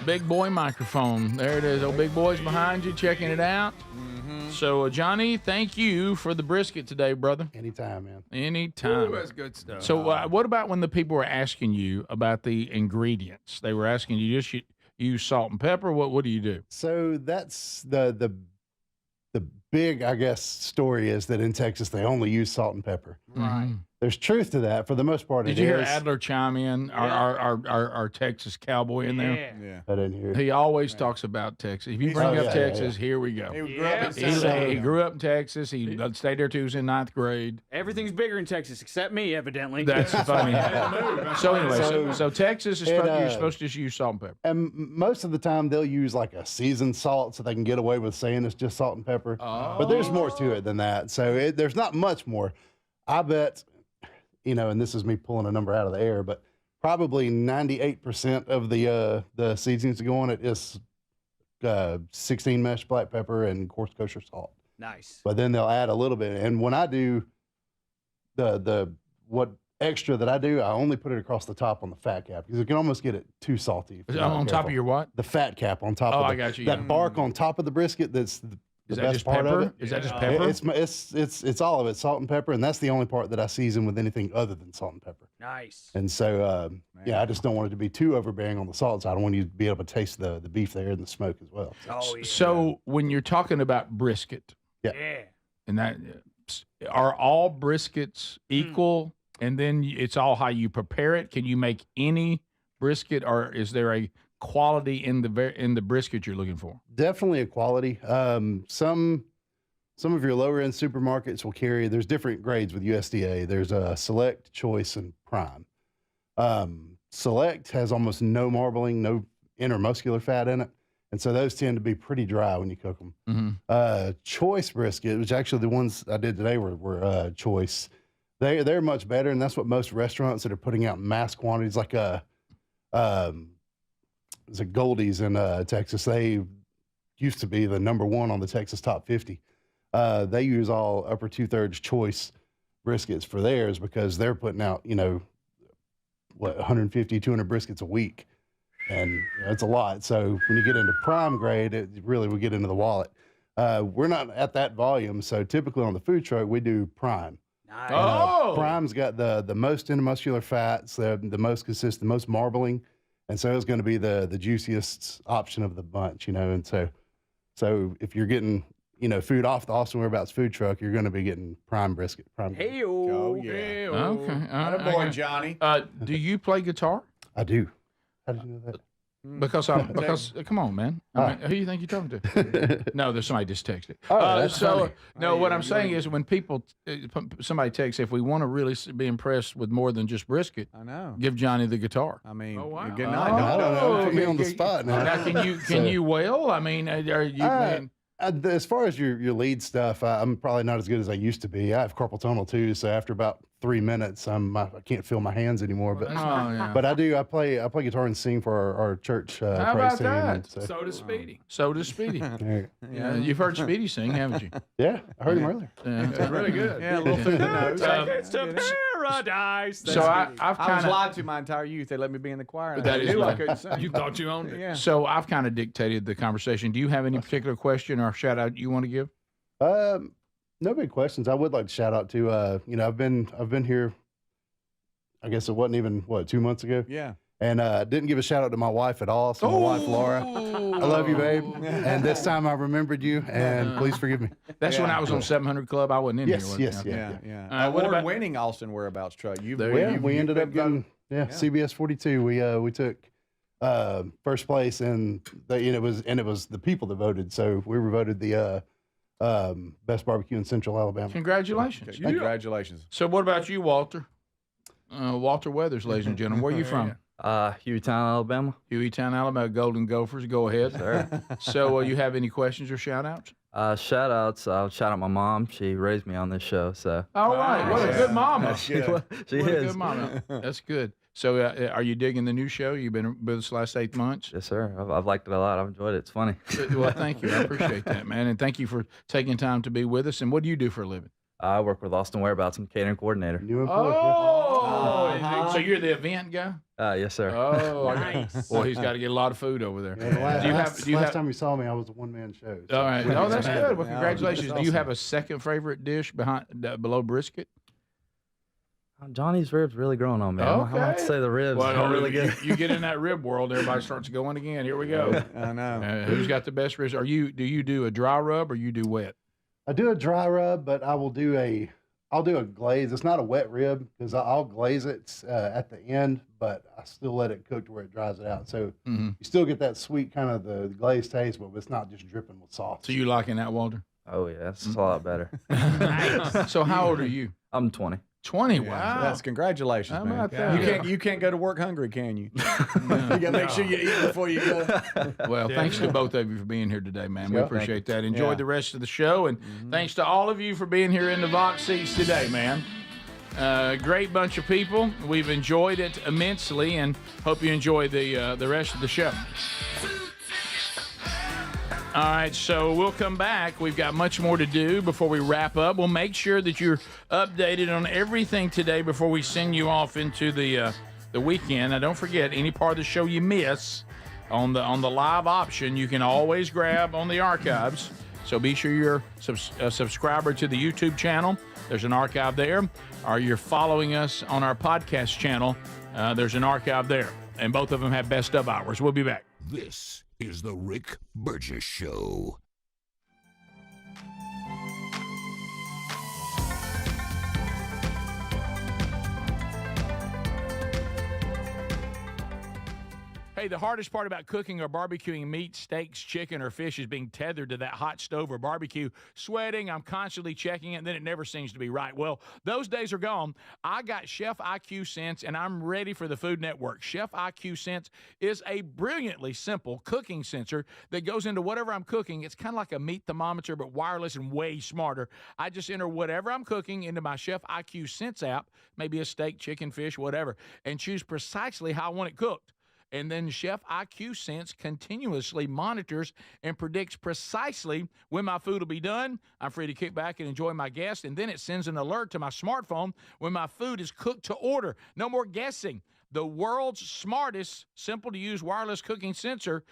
B: big boy microphone. There it is. Old big boy's behind you checking it out. Mm-hmm. So, Johnny, thank you for the brisket today, brother.
Y: Anytime, man.
B: Anytime.
C: Ooh, that's good stuff.
B: So what about when the people were asking you about the ingredients? They were asking you use salt and pepper. What do you do?
Y: So that's the
A: big, I guess, story is that in Texas they only use salt and pepper.
B: Right.
A: There's truth to that. For the most part,
B: Did you hear Adler chime in? Our Texas cowboy in there.
A: Yeah. I didn't hear it.
B: He always talks about Texas. If you bring up Texas, here we go. He grew up in Texas. He stayed there till he was in 9th grade.
E: Everything's bigger in Texas except me, evidently.
B: That's funny. So anyway, so Texas is you're supposed to just use salt and pepper.
A: And most of the time they'll use like a seasoned salt so they can get away with saying it's just salt and pepper. But there's more to it than that. So there's not much more. I bet, and this is me pulling a number out of the air, but probably 98% of the seasonings that go on it is 16 mesh black pepper and coarse kosher salt.
E: Nice.
A: But then they'll add a little bit. And when I do what extra that I do, I only put it across the top on the fat cap because you can almost get it too salty.
B: On top of your what?
A: The fat cap on top.
B: I got you.
A: That bark on top of the brisket. That's the best part of it.
B: Is that just pepper?
A: It's all of it, salt and pepper, and that's the only part that I season with anything other than salt and pepper.
E: Nice.
A: And so, I just don't want it to be too overbearing on the salt side. I want you to be able to taste the beef there and the smoke as well.
B: So when you're talking about brisket, and that are all briskets equal, and then it's all how you prepare it. Can you make any brisket, or is there a quality in the brisket you're looking for?
A: Definitely a quality. Some of your lower end supermarkets will carry. There's different grades with USDA. There's a Select, Choice, and Prime. Select has almost no marbling, no intermuscular fat in it, and so those tend to be pretty dry when you cook them. Choice brisket, which actually the ones I did today were Choice. They're much better, and that's what most restaurants that are putting out in mass quantities, like it's a Goldie's in Texas. They used to be the #1 on the Texas Top 50. They use all upper 2/3 choice briskets for theirs because they're putting out, 150, 200 briskets a week. And it's a lot. So when you get into prime grade, it really will get into the wallet. We're not at that volume. So typically on the food truck, we do prime.
E: Nice.
A: Prime's got the most intermuscular fats, the most consistent, the most marbling. And so it's going to be the juiciest option of the bunch, And so if you're getting, food off the Austin Whereabouts food truck, you're going to be getting prime brisket.
E: Hey-o.
F: Oh, yeah.
B: Okay.
F: Attaboy, Johnny.
B: Do you play guitar?
A: I do. How did you know that?
B: Because come on, man. I mean, who do you think you're talking to? No, there's somebody just texted.
A: That's funny.
B: What I'm saying is when somebody texts, if we want to really be impressed with more than just brisket,
F: I know.
B: Give Johnny the guitar.
F: I mean,
B: good
A: night. I don't know. Put me on the spot now.
B: Now, can you wail? I mean, are you?
A: As far as your lead stuff, I'm probably not as good as I used to be. I have carpal tunnel too, so after about 3 minutes, I can't feel my hands anymore. But but I do. I play guitar and sing for our church.
B: How about
A: team,
B: that?
C: So does Speedy.
B: So does Speedy. Yeah, you've heard Speedy sing, haven't you?
A: Yeah, I heard him earlier.
C: It's really good.
F: Yeah, a little through the nose.
E: Tickets to paradise.
B: So I've
F: I was
B: kind of
F: lied to my entire youth. They let me be in the choir.
B: That is
F: I
B: right.
F: couldn't sing.
C: You thought you owned it.
F: Yeah.
B: So I've kind of dictated the conversation. Do you have any particular question or shout out you want to give?
A: No big questions. I would like to shout out to I've been here. I guess it wasn't even 2 months ago.
F: Yeah.
A: And didn't give a shout out to my wife at all. So my wife Laura, I love you, babe. And this time I remembered you, and please forgive me.
B: That's when I was on 700 Club. I wasn't in here.
A: Yes.
F: Yeah. Award-winning Austin Whereabouts truck.
A: We ended up getting CBS 42. We took first place, and it was the people that voted. So we were voted the best barbecue in Central Alabama.
B: Congratulations.
F: Congratulations.
B: So what about you, Walter? Walter Weathers, ladies and gentlemen. Where are you from?
J: Hueytown, Alabama.
B: Hueytown, Alabama. Golden Gophers. Go ahead.
J: Sir.
B: So you have any questions or shout-outs?
J: Shout-outs. I'll shout out my mom. She raised me on this show. So.
B: All right. What a good mama.
J: She is.
B: What a good mama. That's good. So are you digging the new show? You've been with us the last 8 months?
J: Yes, sir. I've liked it a lot. I've enjoyed it. It's funny.
B: Well, thank you. I appreciate that, man. And thank you for taking time to be with us. And what do you do for a living?
J: I work with Austin Whereabouts. I'm catering coordinator.
B: So you're the event guy?
J: Yes, sir.
B: Oh, nice. Boy, he's got to get a lot of food over there.
A: Last time you saw me, I was a one-man show. So.
B: All right. Oh, that's good. Well, congratulations. Do you have a second favorite dish below brisket?
J: Johnny's ribs really growing on me.
B: Okay.
J: I might say the ribs are really good.
B: You get in that rib world, everybody starts going again. Here we go.
F: I know.
B: Who's got the best ribs? Do you do a dry rub or you do wet?
A: I do a dry rub, but I'll do a glaze. It's not a wet rib because I'll glaze it at the end, but I still let it cook to where it dries it out. So you still get that sweet kind of the glaze taste, but it's not just dripping with sauce.
B: So you liking that, Walter?
J: Oh yeah, it's a lot better.
B: So how old are you?
J: I'm 20.
B: 20.
D: Yeah,
B: Wow.
D: That's congratulations,
B: How
D: man.
B: about that?
D: You can't go to work hungry, can you? You gotta make sure you eat before you go.
B: Well, thanks to both of you for being here today, man. We
D: Yep.
B: appreciate that. Enjoy
D: Yeah.
B: the rest of the show, and thanks to all of you for being here in the Vox seats today, man. Great bunch of people. We've enjoyed it immensely, and hope you enjoy the rest of the show. All right, so we'll come back. We've got much more to do before we wrap up. We'll make sure that you're updated on everything today before we send you off into the weekend. Now, don't forget, any part of the show you miss on the live option, you can always grab on the archives. So be sure you're a subscriber to the YouTube channel. There's an archive there. Or you're following us on our podcast channel. There's an archive there. And both of them have best of hours. We'll be back.
G: This is the Rick Burgess Show.
B: Hey, the hardest part about cooking or barbecuing meat, steaks, chicken, or fish is being tethered to that hot stove or barbecue, sweating. I'm constantly checking it, and then it never seems to be right. Well, those days are gone. I got Chef IQ Sense, and I'm ready for the Food Network. Chef IQ Sense is a brilliantly simple cooking sensor that goes into whatever I'm cooking. It's kind of like a meat thermometer, but wireless and way smarter. I just enter whatever I'm cooking into my Chef IQ Sense app, maybe a steak, chicken, fish, whatever, and choose precisely how I want it cooked. And then Chef IQ Sense continuously monitors and predicts precisely when my food will be done. I'm free to kick back and enjoy my guests. And then it sends an alert to my smartphone when my food is cooked to order. No more guessing. The world's smartest, simple-to-use wireless cooking sensor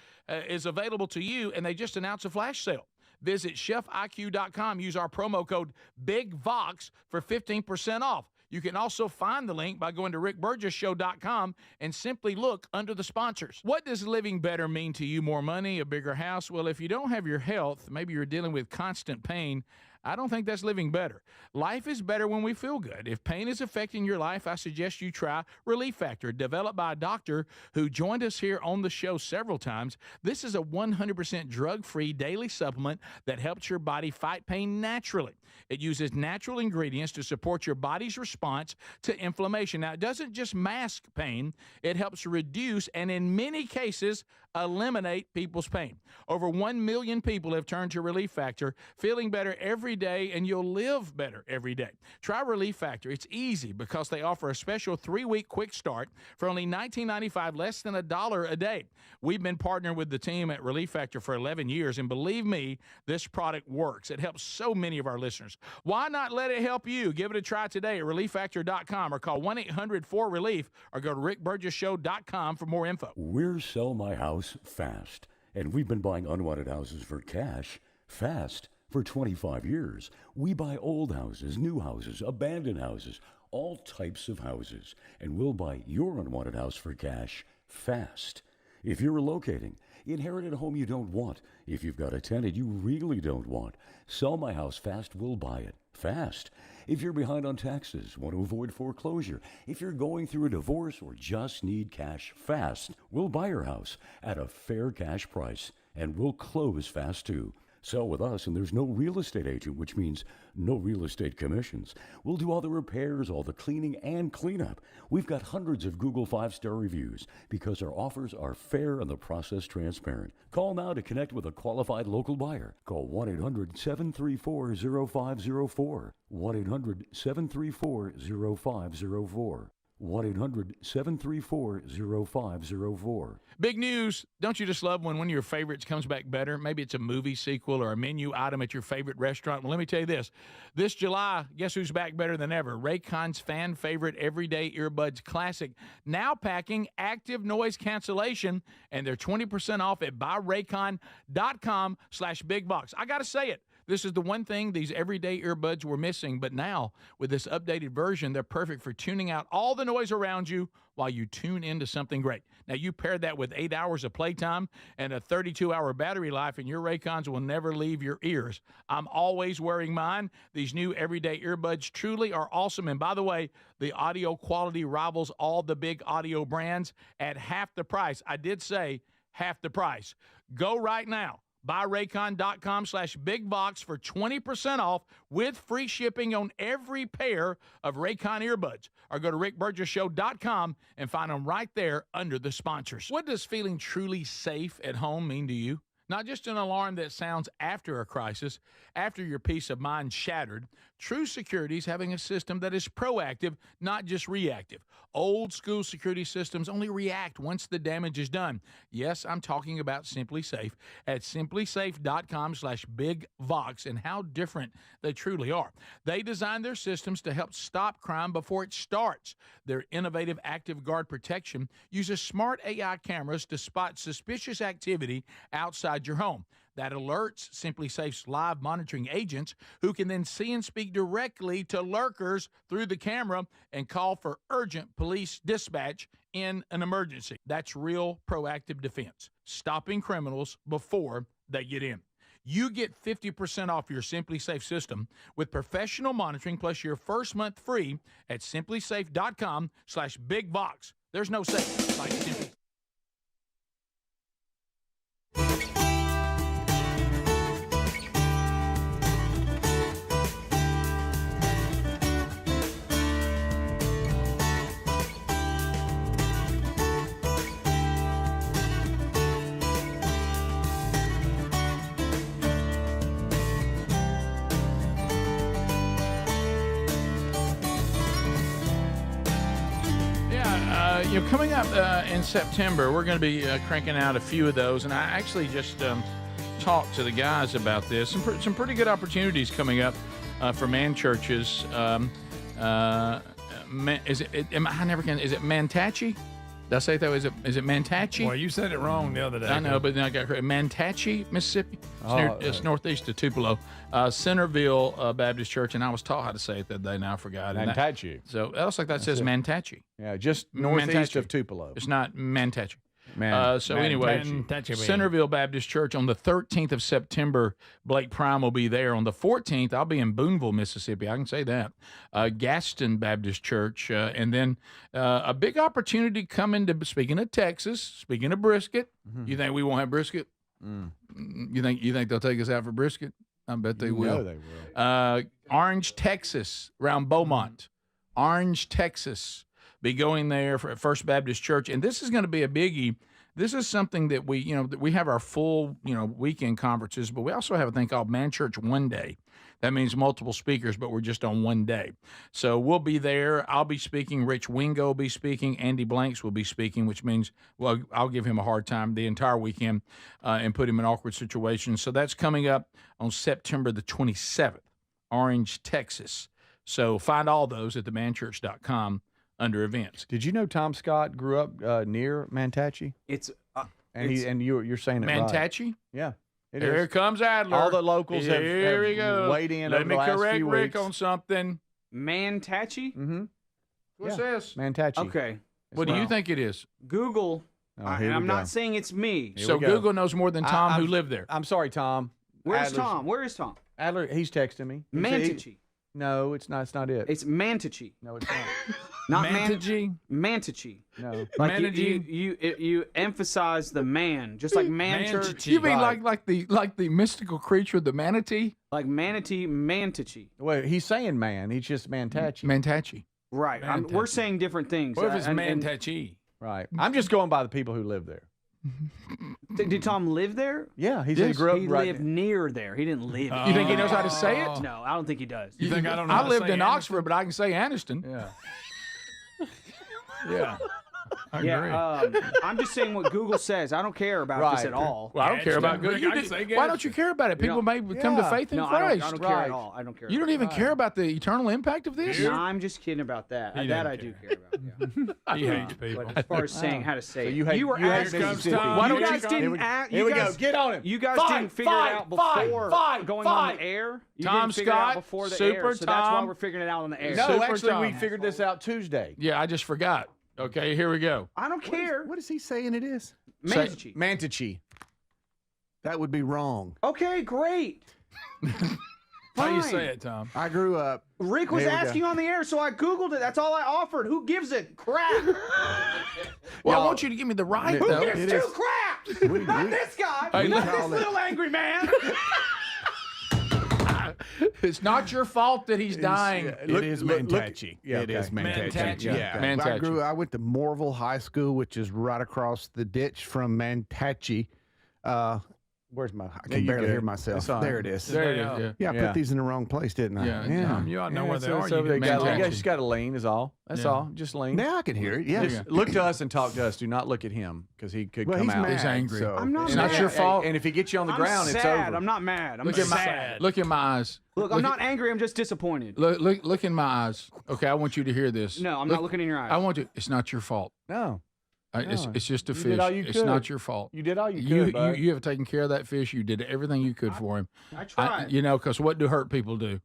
B: is available to you, and they just announced a flash sale. Visit chefiq.com. Use our promo code BIGVOX for 15% off. You can also find the link by going to rickburgessshow.com and simply look under the sponsors. What does living better mean to you? More money, a bigger house? Well, if you don't have your health, maybe you're dealing with constant pain, I don't think that's living better. Life is better when we feel good. If pain is affecting your life, I suggest you try Relief Factor, developed by a doctor who joined us here on the show several times. This is a 100% drug-free daily supplement that helps your body fight pain naturally. It uses natural ingredients to support your body's response to inflammation. Now, it doesn't just mask pain. It helps reduce and, in many cases, eliminate people's pain. Over 1 million people have turned to Relief Factor, feeling better every day, and you'll live better every day. Try Relief Factor. It's easy because they offer a special 3-week quick start for only $19.95, less than $1 a day. We've been partnering with the team at Relief Factor for 11 years, and believe me, this product works. It helps so many of our listeners. Why not let it help you? Give it a try today at relieffactor.com or call 1-800-4RELIEF or go to rickburgessshow.com for more info.
K: We're Sell My House Fast, and we've been buying unwanted houses for cash fast for 25 years. We buy old houses, new houses, abandoned houses, all types of houses, and we'll buy your unwanted house for cash fast. If you're relocating, inherited a home you don't want, if you've got a tenant you really don't want, Sell My House Fast will buy it fast. If you're behind on taxes, want to avoid foreclosure, if you're going through a divorce or just need cash fast, we'll buy your house at a fair cash price, and we'll close fast too. Sell with us, and there's no real estate agent, which means no real estate commissions. We'll do all the repairs, all the cleaning, and cleanup. We've got hundreds of Google 5-star reviews because our offers are fair and the process transparent. Call now to connect with a qualified local buyer. Call 1-800-734-0504. 1-800-734-0504. 1-800-734-0504.
B: Big news. Don't you just love when one of your favorites comes back better? Maybe it's a movie sequel or a menu item at your favorite restaurant. Well, let me tell you this. This July, guess who's back better than ever? Raycon's fan favorite Everyday Earbuds Classic. Now packing active noise cancellation, and they're 20% off at buyraycon.com/bigbox. I got to say it. This is the one thing these everyday earbuds were missing, but now, with this updated version, they're perfect for tuning out all the noise around you while you tune into something great. Now, you pair that with 8 hours of playtime and a 32-hour battery life, and your Raycons will never leave your ears. I'm always wearing mine. These new everyday earbuds truly are awesome. And by the way, the audio quality rivals all the big audio brands at half the price. I did say half the price. Go right now. BuyRaycon.com/BigBox for 20% off with free shipping on every pair of Raycon earbuds. Or go to RickBurgessShow.com and find them right there under the sponsors. What does feeling truly safe at home mean to you? Not just an alarm that sounds after a crisis, after your peace of mind shattered. True security is having a system that is proactive, not just reactive. Old school security systems only react once the damage is done. Yes, I'm talking about Simply Safe at simplysafe.com/BigVox and how different they truly are. They design their systems to help stop crime before it starts. Their innovative Active Guard protection uses smart AI cameras to spot suspicious activity outside your home. That alerts Simply Safe's live monitoring agents, who can then see and speak directly to lurkers through the camera and call for urgent police dispatch in an emergency. That's real proactive defense, stopping criminals before they get in. You get 50% off your Simply Safe system with professional monitoring plus your first month free at simplysafe.com/BigVox. There's no safe like Simply. Coming up in September, we're going to be cranking out a few of those, and I actually just talked to the guys about this. Some pretty good opportunities coming up for man churches. I never can. Is it Mantachi? Did I say it that way? Is it Mantachi?
C: Well, you said it wrong the other day.
B: I know, but then I got correct. Mantachi, Mississippi. It's northeast of Tupelo. Centerville Baptist Church, and I was taught how to say it that day. Now I forgot.
D: Mantachi.
B: So it looks like that says Mantachi.
D: Yeah, just northeast of Tupelo.
B: It's not Mantachi.
D: Anyway,
B: Centerville Baptist Church on the 13th of September, Blake Prime will be there. On the 14th, I'll be in Booneville, Mississippi. I can say that. Gaston Baptist Church. And then a big opportunity coming to, speaking of Texas, speaking of brisket. You think we won't have brisket? You think they'll take us out for brisket? I bet they will.
D: No, they will.
B: Orange, Texas, around Beaumont. Orange, Texas. Be going there for First Baptist Church, and this is going to be a biggie. This is something that we have our full, weekend conferences, but we also have a thing called Man Church One Day. That means multiple speakers, but we're just on one day. So we'll be there. I'll be speaking. Rich Wingo will be speaking. Andy Blanks will be speaking, which means, well, I'll give him a hard time the entire weekend and put him in awkward situations. So that's coming up on September the 27th, Orange, Texas. So find all those at themanchurch.com. under events.
D: Did you know Tom Scott grew up near Mantachi? And you're saying it
B: Mantachi?
D: Right. Yeah.
B: Here comes Adler.
D: All the locals have weighed in
B: Let
D: over
B: me
D: the last
B: correct
D: few
B: Rick
D: weeks.
B: on something.
E: Mantachi?
D: Mm-hmm.
B: What's this?
D: Mantachi.
E: Okay.
B: What do you think it is?
E: Google. And I'm not saying it's me.
B: So Google knows more than Tom, who lived there.
D: I'm sorry, Tom.
E: Where's Tom? Where is Tom?
D: Adler, he's texting me.
E: Mantachi.
D: No, it's not. It's not it.
E: It's Mantachi.
D: No, it's not.
E: Not
B: Mantachi.
E: Mantachi.
D: No.
E: Like you emphasize the man, just like man church.
B: You mean like the mystical creature, the manatee?
E: Like manatee, Mantachi.
D: Well, he's saying man. He's just Mantachi.
B: Mantachi.
E: Right. We're saying different things.
B: What if it's Mantachi?
D: Right. I'm just going by the people who live there.
E: Did Tom live there?
D: Yeah, he grew up.
E: He lived near there. He didn't live.
B: You think he knows how to say it?
E: No, I don't think he does.
C: You think I don't know?
B: I lived in Oxford, but I can say Anniston.
C: Yeah. Yeah. I
E: Yeah, I'm just saying what Google says. I don't care about this at all.
B: Well, I don't care about Google. Why don't you care about it? People may come to faith in Christ.
E: I don't care at all. I don't care.
B: You don't even care about the eternal impact of this?
E: No, I'm just kidding about that. That I do care about. Yeah.
C: He hates people.
E: But as far as saying how to say it,
D: you
E: were asking.
D: Why
E: You guys didn't.
D: Here we go. Get on him.
E: You guys didn't figure it out before going on the air. You
B: Tom
E: didn't figure it out
B: Scott,
E: before the
B: Super
E: air, so that's why
B: Tom.
E: we're figuring it out on the air.
D: No,
B: Super
D: actually,
B: Tom.
D: we figured this out Tuesday.
B: Yeah, I just forgot. Okay, here we go.
E: I don't care.
L: What is he saying it is?
E: Mantici.
D: Mantici.
L: That would be wrong.
E: Okay, great.
C: How do you say it, Tom?
L: I grew up.
E: Rick was asking on the air, so I Googled it. That's all I offered. Who gives a crap?
B: Well, I want you to give me the right,
E: Who
B: though.
E: gives two craps? Not this guy.
B: Hey,
E: Not
B: look-
E: this little angry man.
B: It's not your fault that he's dying.
L: It is Mantachi. It is Mantachi.
B: Mantachi.
L: Yeah.
B: Mantachi.
L: I went to Morville High School, which is right across the ditch from Mantachi. Where's my? I can barely hear myself. There it is.
B: There it is.
L: Yeah, I put these in the wrong place, didn't I?
B: Yeah.
C: You ought to know where they
D: so-
C: are.
D: so
C: You
D: they
C: can
D: got-
C: manage
D: you
C: it.
D: just got to lean is all. That's all. Just lean.
L: Now I can hear it. Yeah.
D: Just look to us and talk to us. Do not look at him because he could
L: Well,
D: come
L: he's
D: out.
L: mad,
B: He's angry.
L: so-
E: I'm not
B: It's
E: mad.
B: not your fault.
D: And if he gets you on the
E: I'm
D: ground,
E: sad.
D: it's over.
E: I'm not mad. I'm
B: Look at
E: sad.
B: Look in my eyes.
E: Look, I'm not angry. I'm just disappointed.
B: Look in my eyes. Okay, I want you to hear this.
E: No, I'm not looking in your eyes.
B: I want you. It's not your fault.
D: No.
B: It's just a
D: You
B: fish.
D: did all you
B: It's
D: could.
B: not your fault.
D: You did all you could, bud.
B: You have taken care of that fish. You did everything you could for him.
E: I tried.
B: You know, because what do hurt people do?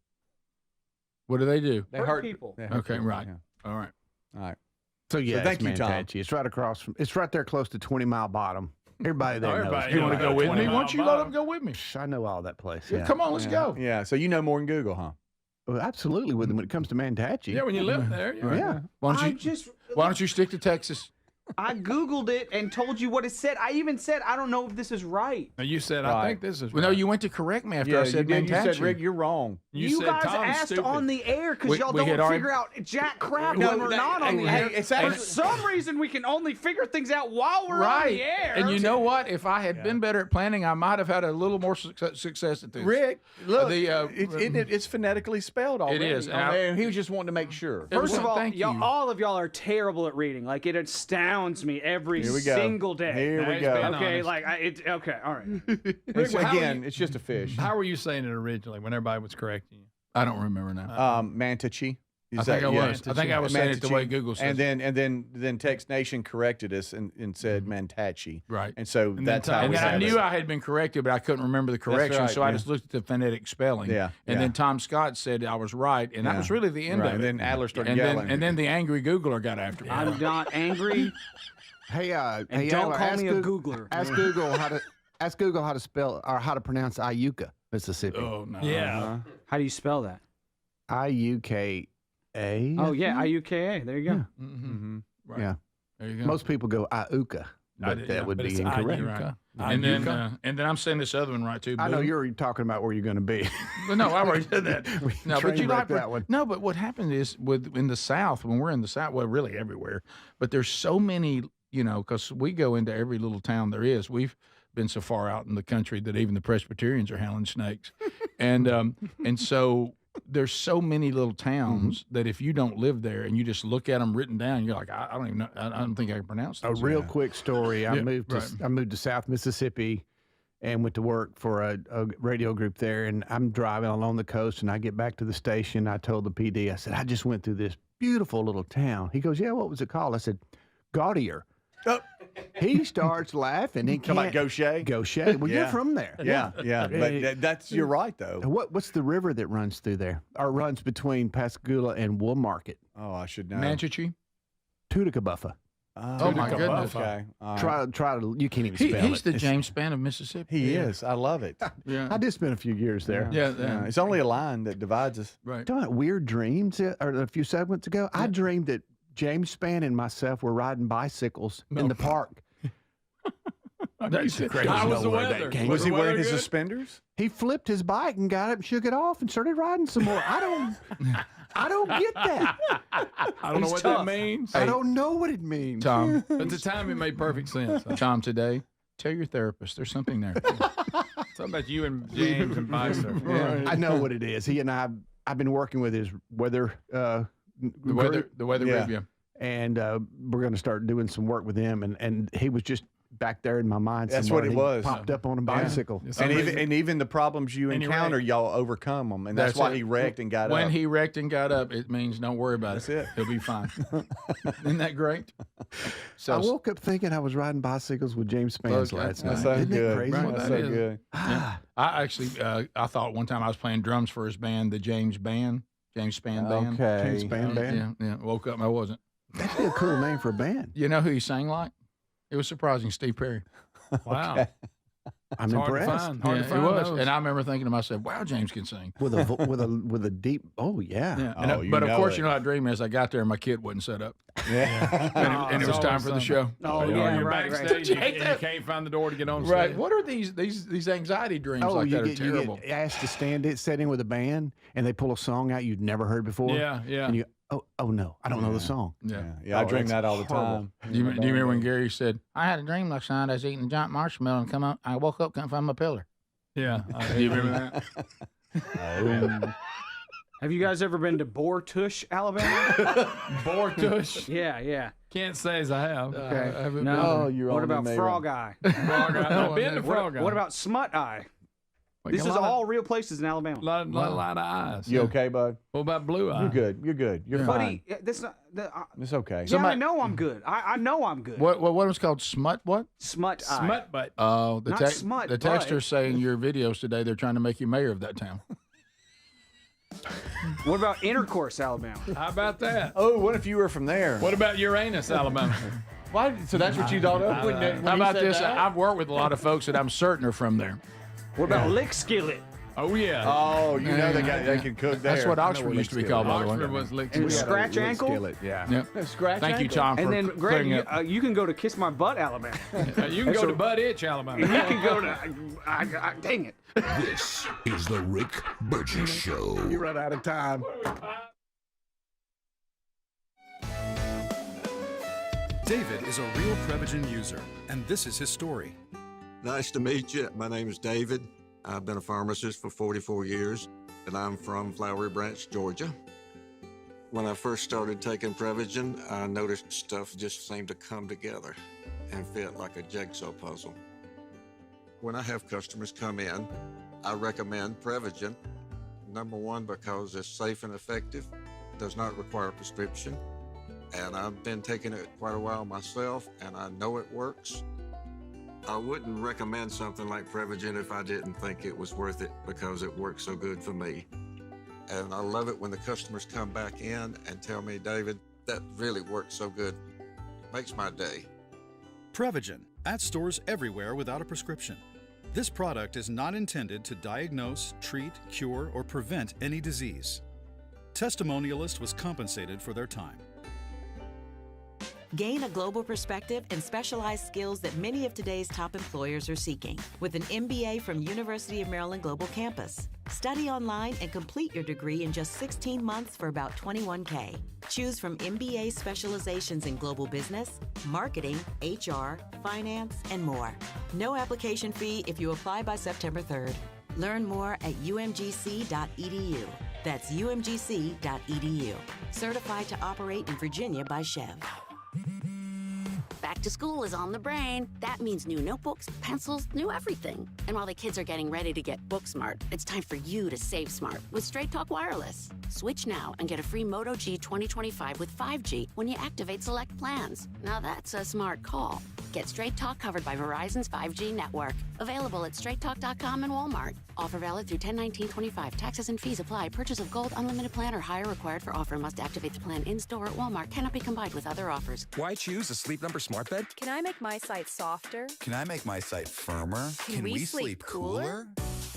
B: What do?
D: They
E: hurt people.
D: They hurt
B: Okay,
D: people,
B: right.
D: yeah.
B: All right.
D: All right.
L: So yeah,
D: thank
L: it's
D: you, Tom.
L: Mantachi. It's right across from. It's right there, close to 20 Mile Bottom. Everybody there knows.
B: You want to go with me? Why don't you let him go with me?
L: I know all that place.
B: Yeah,
L: Yeah.
B: come on, let's go.
D: Yeah. So you know more than Google, huh?
L: Well, absolutely. When it comes to Mantachi.
C: Yeah, when you live there. Yeah.
L: Yeah.
B: Why don't you stick to Texas?
E: I Googled it and told you what it said. I even said, I don't know if this is right.
C: Now you said, I
D: Right.
C: think this is
B: Well, no, you went to correct me after I said
D: you did. You said,
B: Mantachi.
D: Rick, you're wrong.
E: You
C: said
E: guys
C: Tom's
E: asked
C: stupid.
E: on the air because
B: We-
E: y'all
B: we
E: don't
B: had already-
E: figure out jack crap
D: No,
E: when we're not on the
D: hey,
E: air.
D: it's
E: For
D: actually-
E: some reason, we can only figure things out while we're on
B: Right.
E: the air.
B: And you know what? If I had been better at planning, I might have had a little more success at this.
D: Rick, look,
B: The,
D: it's phonetically spelled already.
B: is,
D: on there, and he was just wanting to make sure.
E: First of all,
B: thank you.
E: all of y'all are terrible at reading. Like, it astounds me every
D: Here we go.
E: single day.
D: Here we
C: He's
D: go.
C: been
E: Okay,
C: honest.
E: like, okay, all right.
D: It's,
C: Well, how
D: again,
C: you-
D: it's just a fish.
C: How were you saying it originally when everybody was correcting you?
B: I don't remember now.
D: Mantachi.
B: I think I was. I think I was saying it the way
D: Mantachi.
B: Google says.
D: And then Text Nation corrected us and said Mantachi.
B: Right.
D: And so
C: And
D: that's
C: then
D: how
C: Tom-
D: we
B: And then I
D: have
B: knew
D: it.
B: I had been corrected, but I couldn't remember the correction,
D: right,
B: so I
D: yeah.
B: just looked at the phonetic spelling.
D: Yeah,
B: And
D: yeah.
B: then Tom Scott said I was right, and that
D: Yeah.
B: was really the end
D: Right,
B: of it.
D: and then Adler started
B: and
D: yelling.
B: and then the angry Googler got after me.
E: I'm not angry.
L: Hey,
E: And
L: hey,
E: don't
L: Adler,
E: call
L: ask
E: me a
L: Goog-
E: Googler.
L: Ask Google how to spell or how to pronounce Iuka, Mississippi.
B: Oh no.
C: Yeah.
E: How do you spell that?
L: IUKA.
E: Oh, yeah, IUKA. There you go.
B: Mm-hmm. Right.
L: Yeah.
B: There you go.
L: Most people go Iuka, but
B: did-
L: that
B: yeah,
L: would
C: but
L: be
C: it's
L: incorrect.
C: Iuka.
B: And then I'm saying this other one right too.
L: I know
B: Boo.
L: you're talking about where you're going to be.
B: But no, I already said that. No, but
L: train
B: you
L: wrecked
B: like
L: that one.
B: No, but what happened is in the South, when we're in the South, well, really everywhere, but there's so many, because we go into every little town there is. We've been so far out in the country that even the Presbyterians are howling snakes, and so there's so many little towns that if you don't live there and you just look at them written down, you're like, I don't even know, I don't think I can pronounce
L: A
B: this.
L: real quick story. I
B: Yeah,
L: moved to South Mississippi and went to work for a radio group there. And I'm driving along the coast, and I get back to the station. I told the PD, I said, I just went through this beautiful little town. He goes, yeah, what was it called? I said, Gaudier.
D: Oh.
L: He starts laughing. He
D: Come
L: can't.
D: on, Gaucher.
L: Gaucher. Well, you're
D: Yeah.
L: from there.
D: Yeah. But that's you're right though.
L: What's the river that runs through there, or runs between Pascagoula and Woolmarket?
D: Oh, I should know.
B: Manchichi?
L: Tuticabuffa.
B: Oh my goodness!
D: Okay. All
L: Try to. You can't even spell
B: He's
L: it.
B: the
L: It's-
B: James Spann of Mississippi.
D: He is. I love it.
B: Yeah.
L: I did spend a few years there.
B: Yeah.
D: It's only a line that divides us.
B: Right.
L: Talking about weird dreams, or a few segments ago, I dreamed that James Spann and myself were riding bicycles in the park.
B: That's crazy.
C: How was the
L: where that
C: weather?
L: came
D: Was he
C: the
D: wearing
C: weather
D: his
C: good?
D: suspenders?
L: He flipped his bike and got up and shook it off and started riding some more. I don't get that.
C: I don't know what that means.
L: I don't know what it means.
B: Tom,
C: At the time, it made perfect sense.
B: Tom, today, tell your therapist there's something there.
C: Something about you and James and Bison.
L: I know what it is. He and I've been working with his weather.
B: The weather
L: group.
B: group, yeah.
L: and we're going to start doing some work with him. And he was just back there in my mind.
D: That's
L: somewhere,
D: what it
L: and
D: was.
L: He popped up on a bicycle.
D: And even the problems you encounter, y'all overcome them. And that's why he wrecked and got up.
B: When he wrecked and got up, it means don't worry about
D: That's
B: it. He'll be fine. Isn't that great? So
L: I woke up thinking I was riding bicycles with James Spence last night.
D: That's so
L: Isn't
D: good.
L: it crazy?
B: Right,
D: That's
B: that
D: so
B: is.
D: good.
B: Yeah. I actually, I thought one time I was playing drums for his band, the James Spann Band.
L: James Spann Band?
B: Yeah. Woke up and I wasn't.
L: That'd be a cool name for a band.
B: You know who he sang like? It was surprising, Steve Perry.
C: Wow.
L: I'm impressed.
C: Hard to
B: It
C: find
B: was.
C: those.
B: And I remember thinking to myself, wow, James can sing.
L: With a deep. Oh yeah.
B: And but of course, you know how dream is. I got there and my kid wasn't set up.
D: Yeah.
B: And it was time for the show.
C: You're
E: right.
C: backstage and you can't find the door to get on stage.
B: Right. What are these anxiety dreams like that? Are terrible.
L: You get asked to sit in with a band, and they pull a song out you'd never heard before.
C: Yeah.
L: And you, oh no, I don't know the song.
D: Yeah, I dream that all the
L: horrible.
D: time.
B: Do you remember when Gary said, I had a dream last night I was eating a giant marshmallow and I woke up, couldn't find my pillar.
C: Yeah.
B: Do you remember that?
E: Have you guys ever been to Tush, Alabama?
C: Tush?
E: Yeah.
C: Can't say as I have.
E: Okay.
D: No, you're
E: What
D: on the
E: about
D: mayor.
E: Frog Eye?
C: I've been to Frog Eye.
E: What about Smut Eye?
C: We
E: This
C: got
E: is
C: a lot
E: all real places in Alabama.
C: of, lot of eyes.
D: You okay, bud?
C: What about Blue Eye?
D: You're good. You're good. You're fine.
E: Buddy, this not.
D: It's okay.
E: Yeah, I know I'm good. I know I'm good.
B: What was called smut? What?
E: Smut Eye.
C: Smut butt.
B: Oh,
E: Not smut,
B: the
E: but-
B: texter's saying your videos today. They're trying to make you mayor of that town.
E: What about Intercourse, Alabama?
C: How about that?
D: Oh, what if you were from there?
C: What about Uranus, Alabama?
D: Why? So that's what you thought of? when
B: How
D: he
B: about
D: said
B: this?
D: that?
B: I've worked with a lot of folks that I'm certain are from there.
E: What about Lick Skillet?
C: Oh, yeah.
D: Oh, you know they can cook there.
B: That's what Oxford used to be called, by the way.
C: Oxford was licked.
E: And Scratch Ankle?
L: Yeah.
B: Yep.
D: Scratch
B: Thank you,
D: ankle.
B: Tom, for
E: And then,
B: clearing
E: Greg,
B: up.
E: you can go to Kiss My Butt, Alabama.
C: You can go to Bud Itch, Alabama.
E: And you can go to. Dang it.
G: This is the Rick Burgess Show.
L: You run out of time.
M: David is a real Prevagen user, and this is his story.
N: Nice to meet you. My name is David. I've been a pharmacist for 44 years, and I'm from Flowery Branch, Georgia. When I first started taking Prevagen, I noticed stuff just seemed to come together and fit like a jigsaw puzzle. When I have customers come in, I recommend Prevagen. Number one, because it's safe and effective, does not require a prescription, and I've been taking it quite a while myself, and I know it works. I wouldn't recommend something like Prevagen if I didn't think it was worth it because it works so good for me. And I love it when the customers come back in and tell me, David, that really works so good. Makes my day.
M: Prevagen, at stores everywhere without a prescription. This product is not intended to diagnose, treat, cure, or prevent any disease. Testimonialist was compensated for their time.
Z: Gain a global perspective and specialized skills that many of today's top employers are seeking with an MBA from University of Maryland Global Campus. Study online and complete your degree in just 16 months for about $21K. Choose from MBA specializations in global business, marketing, HR, finance, and more. No application fee if you apply by September 3rd. Learn more at umgc.edu. That's umgc.edu. Certified to operate in Virginia by Chev.
P: Back to school is on the brain. That means new notebooks, pencils, new everything. And while the kids are getting ready to get book smart, it's time for you to save smart with Straight Talk Wireless. Switch now and get a free Moto G 2025 with 5G when you activate select plans. Now that's a smart call. Get Straight Talk covered by Verizon's 5G network. Available at straighttalk.com and Walmart. Offer valid through 10/19/25. Taxes and fees apply. Purchase of gold unlimited plan or higher required for offer. Must activate the plan in-store at Walmart. Cannot be combined with other offers.
I: Why choose a Sleep Number smart bed?
T: Can I make my site softer?
Q: Can I make my site firmer?
T: Can we sleep cooler?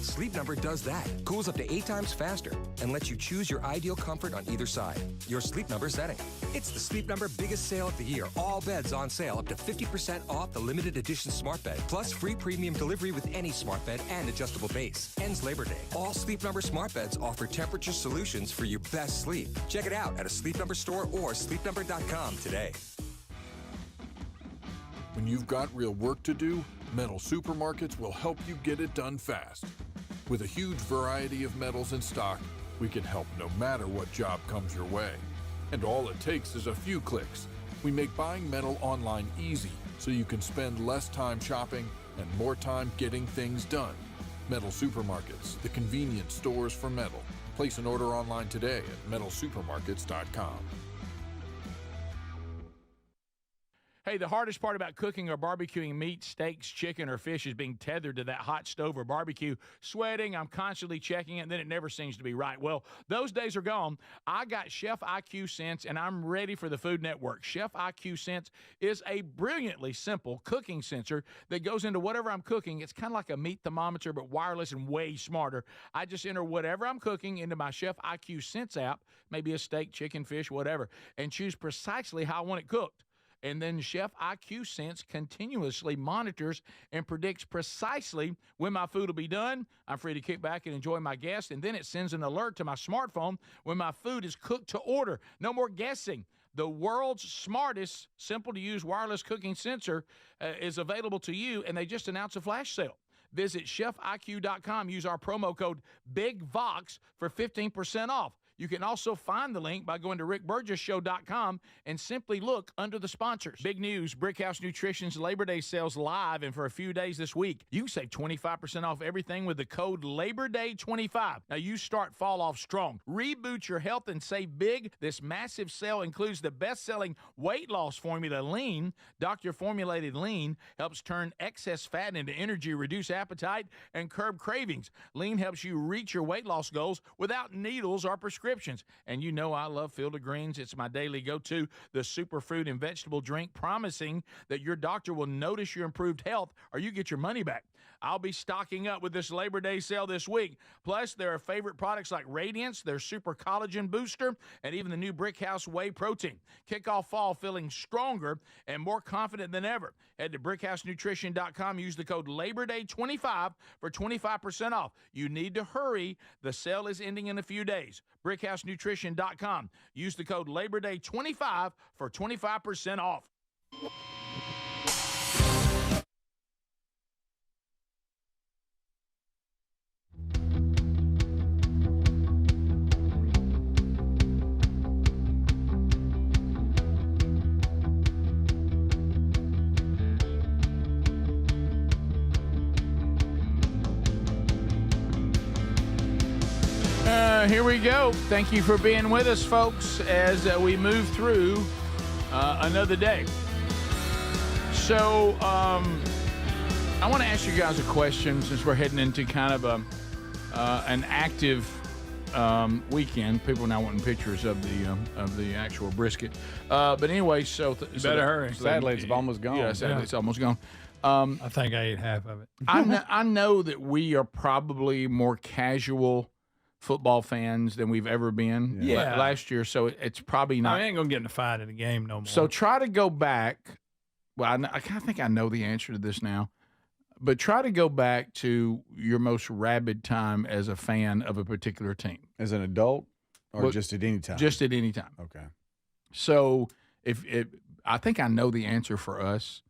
I: Sleep Number does that. Cools up to 8 times faster and lets you choose your ideal comfort on either side. Your Sleep Number setting. It's the Sleep Number biggest sale of the year. All beds on sale up to 50% off the limited edition smart bed. Plus free premium delivery with any smart bed and adjustable base. Ends Labor Day. All Sleep Number smart beds offer temperature solutions for your best sleep. Check it out at a Sleep Number store or sleepnumber.com today.
R: When you've got real work to do, Metal Supermarkets will help you get it done fast. With a huge variety of metals in stock, we can help no matter what job comes your way. And all it takes is a few clicks. We make buying metal online easy so you can spend less time shopping and more time getting things done. Metal Supermarkets, the convenience stores for metal. Place an order online today at metalsupermarkets.com.
B: Hey, the hardest part about cooking or barbecuing meat, steaks, chicken, or fish is being tethered to that hot stove or barbecue. Sweating, I'm constantly checking it, and then it never seems to be right. Well, those days are gone. I got Chef IQ Sense, and I'm ready for the Food Network. Chef IQ Sense is a brilliantly simple cooking sensor that goes into whatever I'm cooking. It's kind of like a meat thermometer, but wireless and way smarter. I just enter whatever I'm cooking into my Chef IQ Sense app, maybe a steak, chicken, fish, whatever, and choose precisely how I want it cooked. And then Chef IQ Sense continuously monitors and predicts precisely when my food will be done. I'm free to kick back and enjoy my guests. And then it sends an alert to my smartphone when my food is cooked to order. No more guessing. The world's smartest, simple-to-use wireless cooking sensor is available to you, and they just announced a flash sale. Visit chefiq.com. Use our promo code BIGVOX for 15% off. You can also find the link by going to rickburgessshow.com and simply look under the sponsors. Big news, Brickhouse Nutrition's Labor Day sales live, and for a few days this week, you can save 25% off everything with the code LABORDAY25. Now you start fall off strong. Reboot your health and save big. This massive sale includes the best-selling weight loss formula, Lean. Doctor-formulated Lean helps turn excess fat into energy, reduce appetite, and curb cravings. Lean helps you reach your weight loss goals without needles or prescriptions. And you know I love Field of Greens. It's my daily go-to, the superfood and vegetable drink, promising that your doctor will notice your improved health or you get your money back. I'll be stocking up with this Labor Day sale this week. Plus, there are favorite products like Radiance, their Super Collagen Booster, and even the new Brickhouse Whey Protein. Kick off fall feeling stronger and more confident than ever. Head to brickhousenutrition.com. Use the code LABORDAY25 for 25% off. You need to hurry. The sale is ending in a few days. brickhousenutrition.com. Use the code LABORDAY25 for 25% off. Here we go. Thank you for being with us, folks, as we move through another day. So I want to ask you guys a question since we're heading into kind of an active weekend. People are now wanting pictures of the actual brisket. But anyway, so
C: better hurry.
D: Sadly, it's almost gone.
B: Yeah, sadly, it's almost gone.
C: I think I ate half of it.
B: I know that we are probably more casual football fans than we've ever been last year, so it's probably not.
C: I ain't gonna get in a fight in a game no more.
B: So try to go back. Well, I kind of think I know the answer to this now, but try to go back to your most rabid time as a fan of a particular team.
D: As an adult, or just at any time?
B: Just at any time.
D: Okay.
B: So if I think I know the answer for us.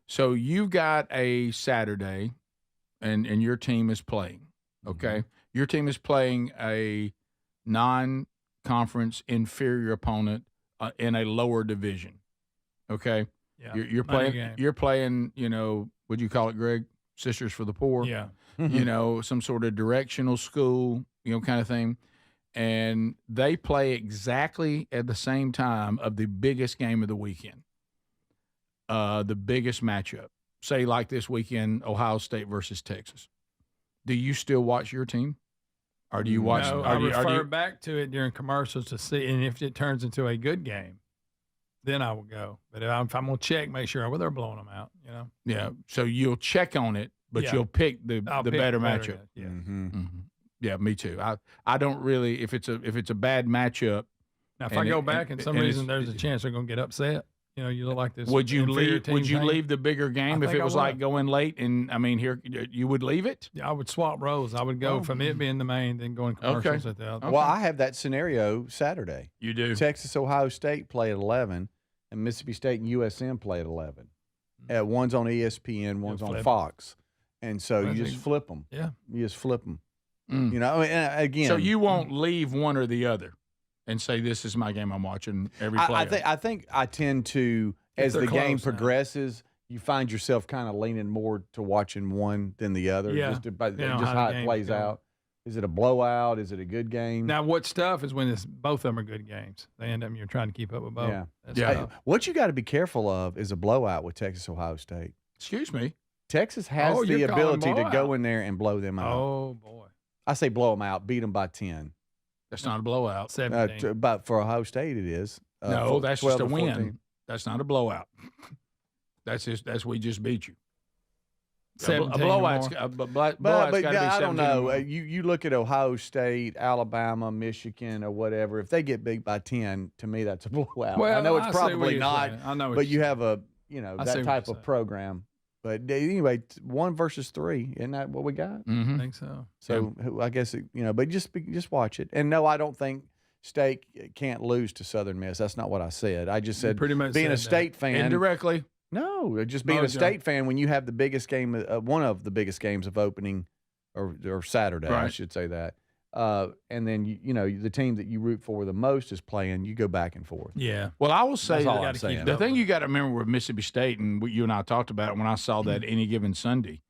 B: So you've got a Saturday, and your team is playing. Okay. Mm-hmm. Your team is playing a non-conference inferior opponent in a lower division. Okay,
C: yeah.
B: You're playing. You're playing. You know, what'd you call it, Greg? Sisters for the Poor.
C: Yeah.
B: You know, some sort of directional school. You know, kind of thing. And they play exactly at the same time of the biggest game of the weekend. The biggest matchup. Say like this weekend, Ohio State versus Texas. Do you still watch your team? Or do you watch?
C: No, I refer back to it during commercials to see, and if it turns into a good game, then I will go. But if I'm going to check, make sure they're blowing them out, you know?
B: Yeah, so you'll check on it, but you'll pick the better matchup.
C: Yeah.
D: Mm-hmm.
B: Mm-hmm. Yeah, me too. I don't really, if it's a bad matchup.
C: Now, if I go back and some reason there's a chance they're going to get upset, you know, you look like this.
B: Would you leave the bigger game if it was like going late? And I mean, here you would leave it.
C: Yeah, I would swap roles. I would go from it being the main, then going commercials at the other.
D: Well, I have that scenario Saturday.
B: You do.
D: Texas, Ohio State play at 11, and Mississippi State and USM play at 11. One's on ESPN, one's on Fox, and so you just flip them.
C: Yeah,
D: you just flip them. You know, and again.
B: So you won't leave one or the other. and say this is my game I'm watching every player.
D: I think I tend to, as the game
C: close now.
D: progresses, you find yourself kind of leaning more to watching one than the other.
C: Yeah.
D: Just how
C: the
D: it
C: game's
D: plays
C: going.
D: out. Is it a blowout? Is it a good game?
C: Now, what's tough is when both of them are good games. They end up you're trying to keep up with both.
D: Yeah.
C: That's
D: Hey,
C: tough.
D: what you got to be careful of is a blowout with Texas Ohio State.
B: Excuse me.
D: Texas has
C: Oh,
D: the
C: you're calling
D: ability to go
C: blowout.
D: in there and blow them out.
C: Oh, boy.
D: I say blow them out, beat them by 10.
B: That's not a blowout.
C: 17.
D: But for Ohio State, it is.
B: No, that's
D: 12
B: just a
D: to
B: win.
D: 14.
B: That's not a blowout. That's we just beat you. A
C: 17 or
B: blowout's
C: more.
B: blowout's
D: But
B: got to be
D: I don't
B: 17 or
D: know.
B: more.
D: You look at Ohio State, Alabama, Michigan, or whatever. If they get beat by 10, to me that's a blowout.
C: Well,
D: I know it's
C: I see what
D: probably
C: you're
D: not.
C: saying. I know what
D: but
C: you're
D: you have
C: saying. I see
D: that
C: what
D: type
C: you're
D: of
C: saying.
D: program. But anyway, 1 versus 3, isn't that what we got?
C: I think so.
D: So I guess but just watch it. And no, I don't think State can't lose to Southern Miss. That's not what I said. I just said
C: pretty much
D: being
C: said
D: a
C: that.
D: State fan.
B: Indirectly.
D: No, just being a State fan when you have the biggest game, one of the biggest games of opening, or Saturday, I
B: Right.
D: should say that. And then the team that you root for the most is playing. You go back and forth.
C: Yeah.
B: Well, I will say
D: That's all
B: that
D: I'm saying.
B: the thing you got to remember with Mississippi State, and you and I talked about it when I saw that Any Given Sunday.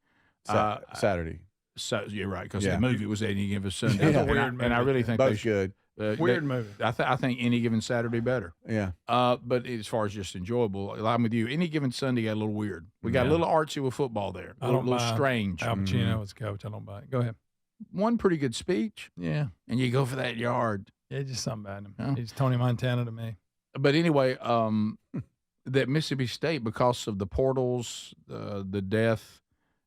D: Saturday.
B: So you're right, because
D: Yeah.
B: the movie was Any Given Sunday.
C: That's a
B: And
C: weird
B: I-
C: movie.
B: And I really think
D: Both
B: they should.
D: good.
C: Weird movie.
B: I think Any Given Saturday better.
D: Yeah.
B: But as far as just enjoyable, I'm with you. Any Given Sunday got a little weird. We got a little artsy with football there. A little
C: mind.
B: strange.
C: Al Pacino was coach. I don't buy it. Go ahead.
B: One pretty good speech.
C: Yeah.
B: And you go for that yard.
C: Yeah, just something about him.
B: Yeah.
C: He's Tony Montana to me.
B: But anyway, that Mississippi State, because of the portals, the death,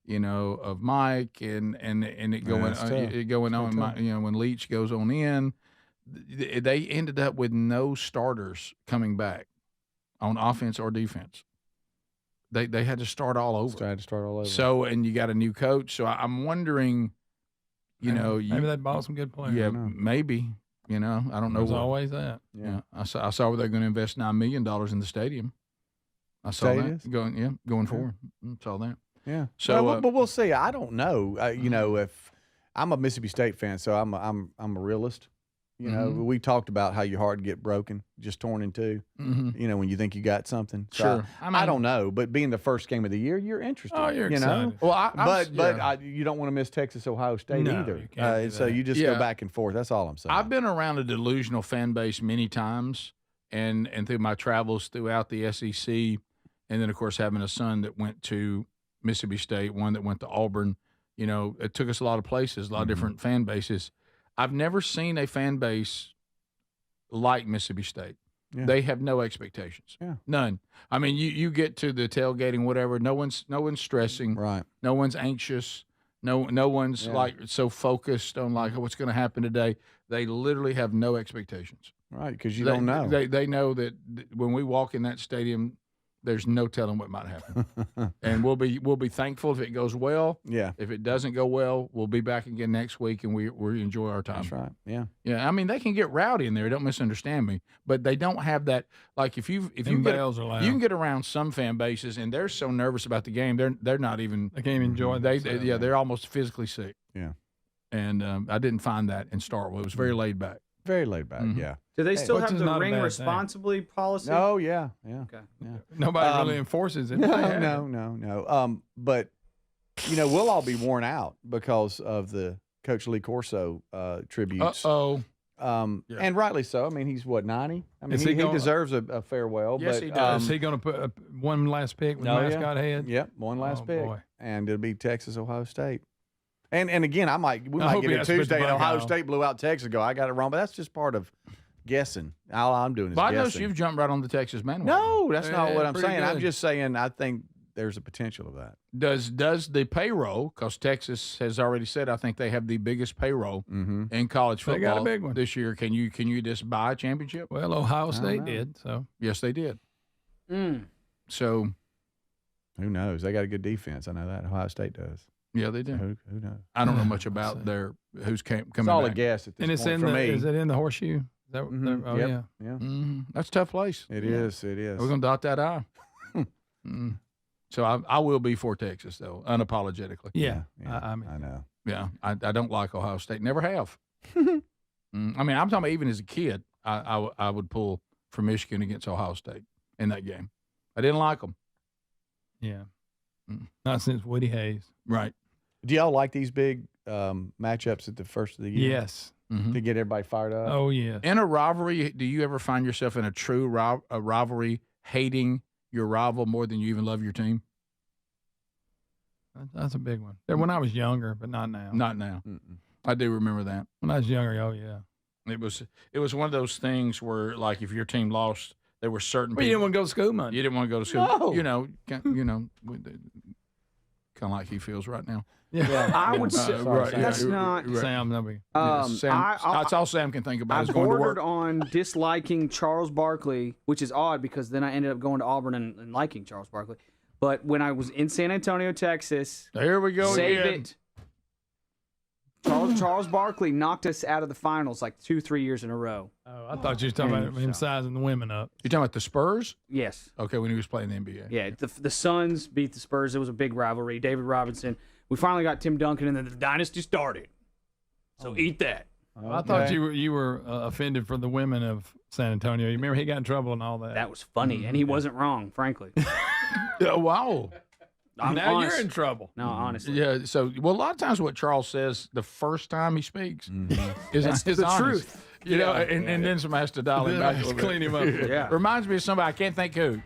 B: of Mike, and it going
D: that's tough.
B: it going
D: It's
B: on,
D: very tough.
B: when Leach goes on in, they ended up with no starters coming back on offense or defense. They had to start all over.
D: Tried to start all over.
B: So, and you got a new coach. So I'm wondering,
C: maybe they bought some good players.
B: yeah, maybe. I don't know.
C: There's
B: what-
C: always that.
B: Yeah, I saw where they're going to invest $9 million in the stadium. I saw
D: Stadium?
B: that going forward. Saw that.
D: Yeah.
B: So,
D: but we'll see. I don't know. If I'm a Mississippi State fan, so I'm a realist. We talked about how your heart get broken, just torn in two.
B: Mhm.
D: When you think you got something. So
B: Sure.
D: I don't know, but being the first game of the year, you're interested.
C: Oh, you're excited.
B: Well,
D: you don't want to miss Texas Ohio State
C: No,
D: either.
C: you can't do
D: So
C: that.
D: you just go back and forth. That's all I'm saying.
B: I've been around a delusional fan base many times, and through my travels throughout the SEC, and then of course having a son that went to Mississippi State, one that went to Auburn. It took us a lot of places, a lot of different fan bases. I've never seen a fan base like Mississippi State.
D: Yeah.
B: They have no expectations.
D: Yeah.
B: None. I mean, you get to the tailgating, whatever. No one's stressing.
D: Right.
B: No one's anxious. No one's like so focused on like what's going to happen today. They literally have no expectations.
D: Right, because you don't know.
B: They know that when we walk in that stadium, there's no telling what might happen. And we'll be thankful if it goes well.
D: Yeah.
B: If it doesn't go well, we'll be back again next week, and we enjoy our time.
D: That's right. Yeah.
B: Yeah. I mean, they can get rowdy in there. Don't misunderstand me, but they don't have that. Like if you
C: Them
B: get
C: bells are loud.
B: you can get around some fan bases, and they're so nervous about the game, they're not even.
C: They can't even enjoy themselves.
B: They're almost physically sick.
D: Yeah.
B: And I didn't find that in Starkville. It was very laid back.
D: Very laid back.
B: Mhm.
D: Yeah.
E: Do they still
C: Which
E: have
C: is
E: the
C: not a
E: ring
C: bad thing.
E: responsibly policy?
D: Oh yeah. Yeah.
E: Okay.
D: Yeah.
C: Nobody really enforces it.
D: No. But we'll all be worn out because of the Coach Lee Corso tributes. And rightly so. I mean, he's what, 90? I mean,
C: Is
D: he
C: he gonna-
D: deserves a farewell.
B: Yes,
D: but,
B: he does.
C: Is he going to put one last pick with mascot head?
D: Yep, one last
C: Oh,
D: pick,
C: boy.
D: and it'll be Texas Ohio State. And again, we
C: I
D: might
C: hope
D: get
C: he
D: it
C: has to put
D: Tuesday,
C: the
D: and Ohio
C: Buckeyes.
D: State blew out Texas. Go, I got it wrong, but that's just part of guessing. All I'm doing is
B: But I
D: guessing.
B: noticed you've jumped right on the Texas bandwagon.
D: No, that's not what I'm
B: pretty
D: saying. I'm
B: good.
D: just saying I think there's a potential of that.
B: Does the payroll, because Texas has already said, I think they have the biggest payroll in college
C: They
B: football
C: got a big one.
B: this year. Can you just buy a championship?
C: Well, Ohio
D: I don't
C: State
D: know.
C: did. So
B: Yes, they did. So
D: Who knows? They got a good defense. I know that. Ohio State does.
B: yeah, they do.
D: Who knows?
B: I don't know much about who's coming
D: It's all
B: back.
D: a guess at this
C: and it's
D: point
C: in
D: for me.
C: is it in the horseshoe? Is that,
D: Mhm.
C: oh
D: Yep.
C: yeah.
D: Yeah.
B: That's a tough place.
D: It is. It is.
B: We're gonna dot that I. So I will be for Texas though, unapologetically.
C: Yeah.
D: Yeah,
C: I mean,
D: I know.
B: Yeah, I don't like Ohio State. Never have. I mean, I'm talking about even as a kid. I would pull for Michigan against Ohio State in that game. I didn't like them.
C: Yeah. Not since Woody Hayes.
B: Right.
D: Do y'all like these big matchups at the first of the year?
C: Yes.
D: To get everybody fired up?
C: Oh, yeah.
B: In a rivalry, do you ever find yourself in a true rivalry hating your rival more than you even love your team?
C: That's a big one. When I was younger, but not now.
B: Not now. I do remember that.
C: When I was younger, oh, yeah.
B: It was one of those things where, like, if your team lost, there were certain
C: people. You didn't want to go to school, man.
B: You didn't want to go to school.
C: No.
B: Kind of like he feels right now.
E: Yeah. I would say that's not
C: Sam.
B: Sam. That's all Sam can think about.
E: I
B: is going to work.
E: bordered on disliking Charles Barkley, which is odd because then I ended up going to Auburn and liking Charles Barkley. But when I was in San Antonio, Texas,
B: here we go
E: save
B: again.
E: it. Charles Barkley knocked us out of the finals like 2-3 years in a row.
C: Oh, I thought you were talking about him sizing the women up.
B: You talking about the Spurs?
E: Yes.
B: Okay, when he was playing the NBA.
E: Yeah, the Suns beat the Spurs. It was a big rivalry. David Robinson. We finally got Tim Duncan, and then the dynasty started. So eat that.
C: Okay. I thought you were offended for the women of San Antonio. You remember he got in trouble and all that.
E: That was funny, and he wasn't wrong, frankly.
B: Wow.
C: Now you're in trouble.
E: No, honestly.
B: Yeah. So, a lot of times what Charles says the first time he speaks is
E: That's
B: his
E: the
B: honest.
E: truth.
B: You know, and then somebody has to dial him back a little bit.
C: Clean him up.
E: Yeah.
B: Reminds me of somebody I can't think who.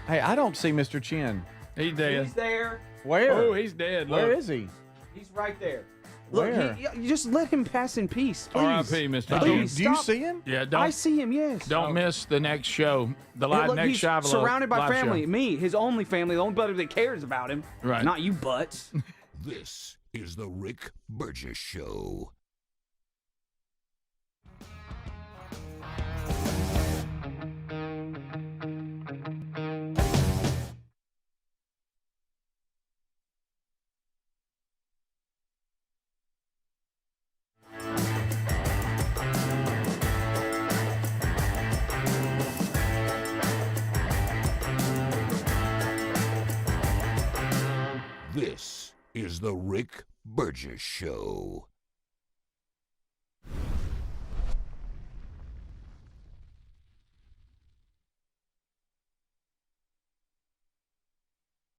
D: Hey, I don't see Mr. Chin.
C: He's dead.
E: He's there.
D: Where?
C: Oh, he's dead.
D: Where
C: Look.
D: is he?
E: He's right there. Look,
D: Where?
E: you just let him pass in peace, please.
C: R.I.P. Mr.
E: Please,
D: Do you
E: stop.
D: see him?
B: Yeah.
E: I see him, yes.
B: Don't miss the next show. The live
E: Look,
B: next
E: he's
B: Shiloh
E: surrounded by
B: live
E: family.
B: show.
E: Me, his only family, the only buddy that cares about him.
B: Right.
E: Not you butts.
G: This is the Rick Burgess Show. This is the Rick Burgess Show.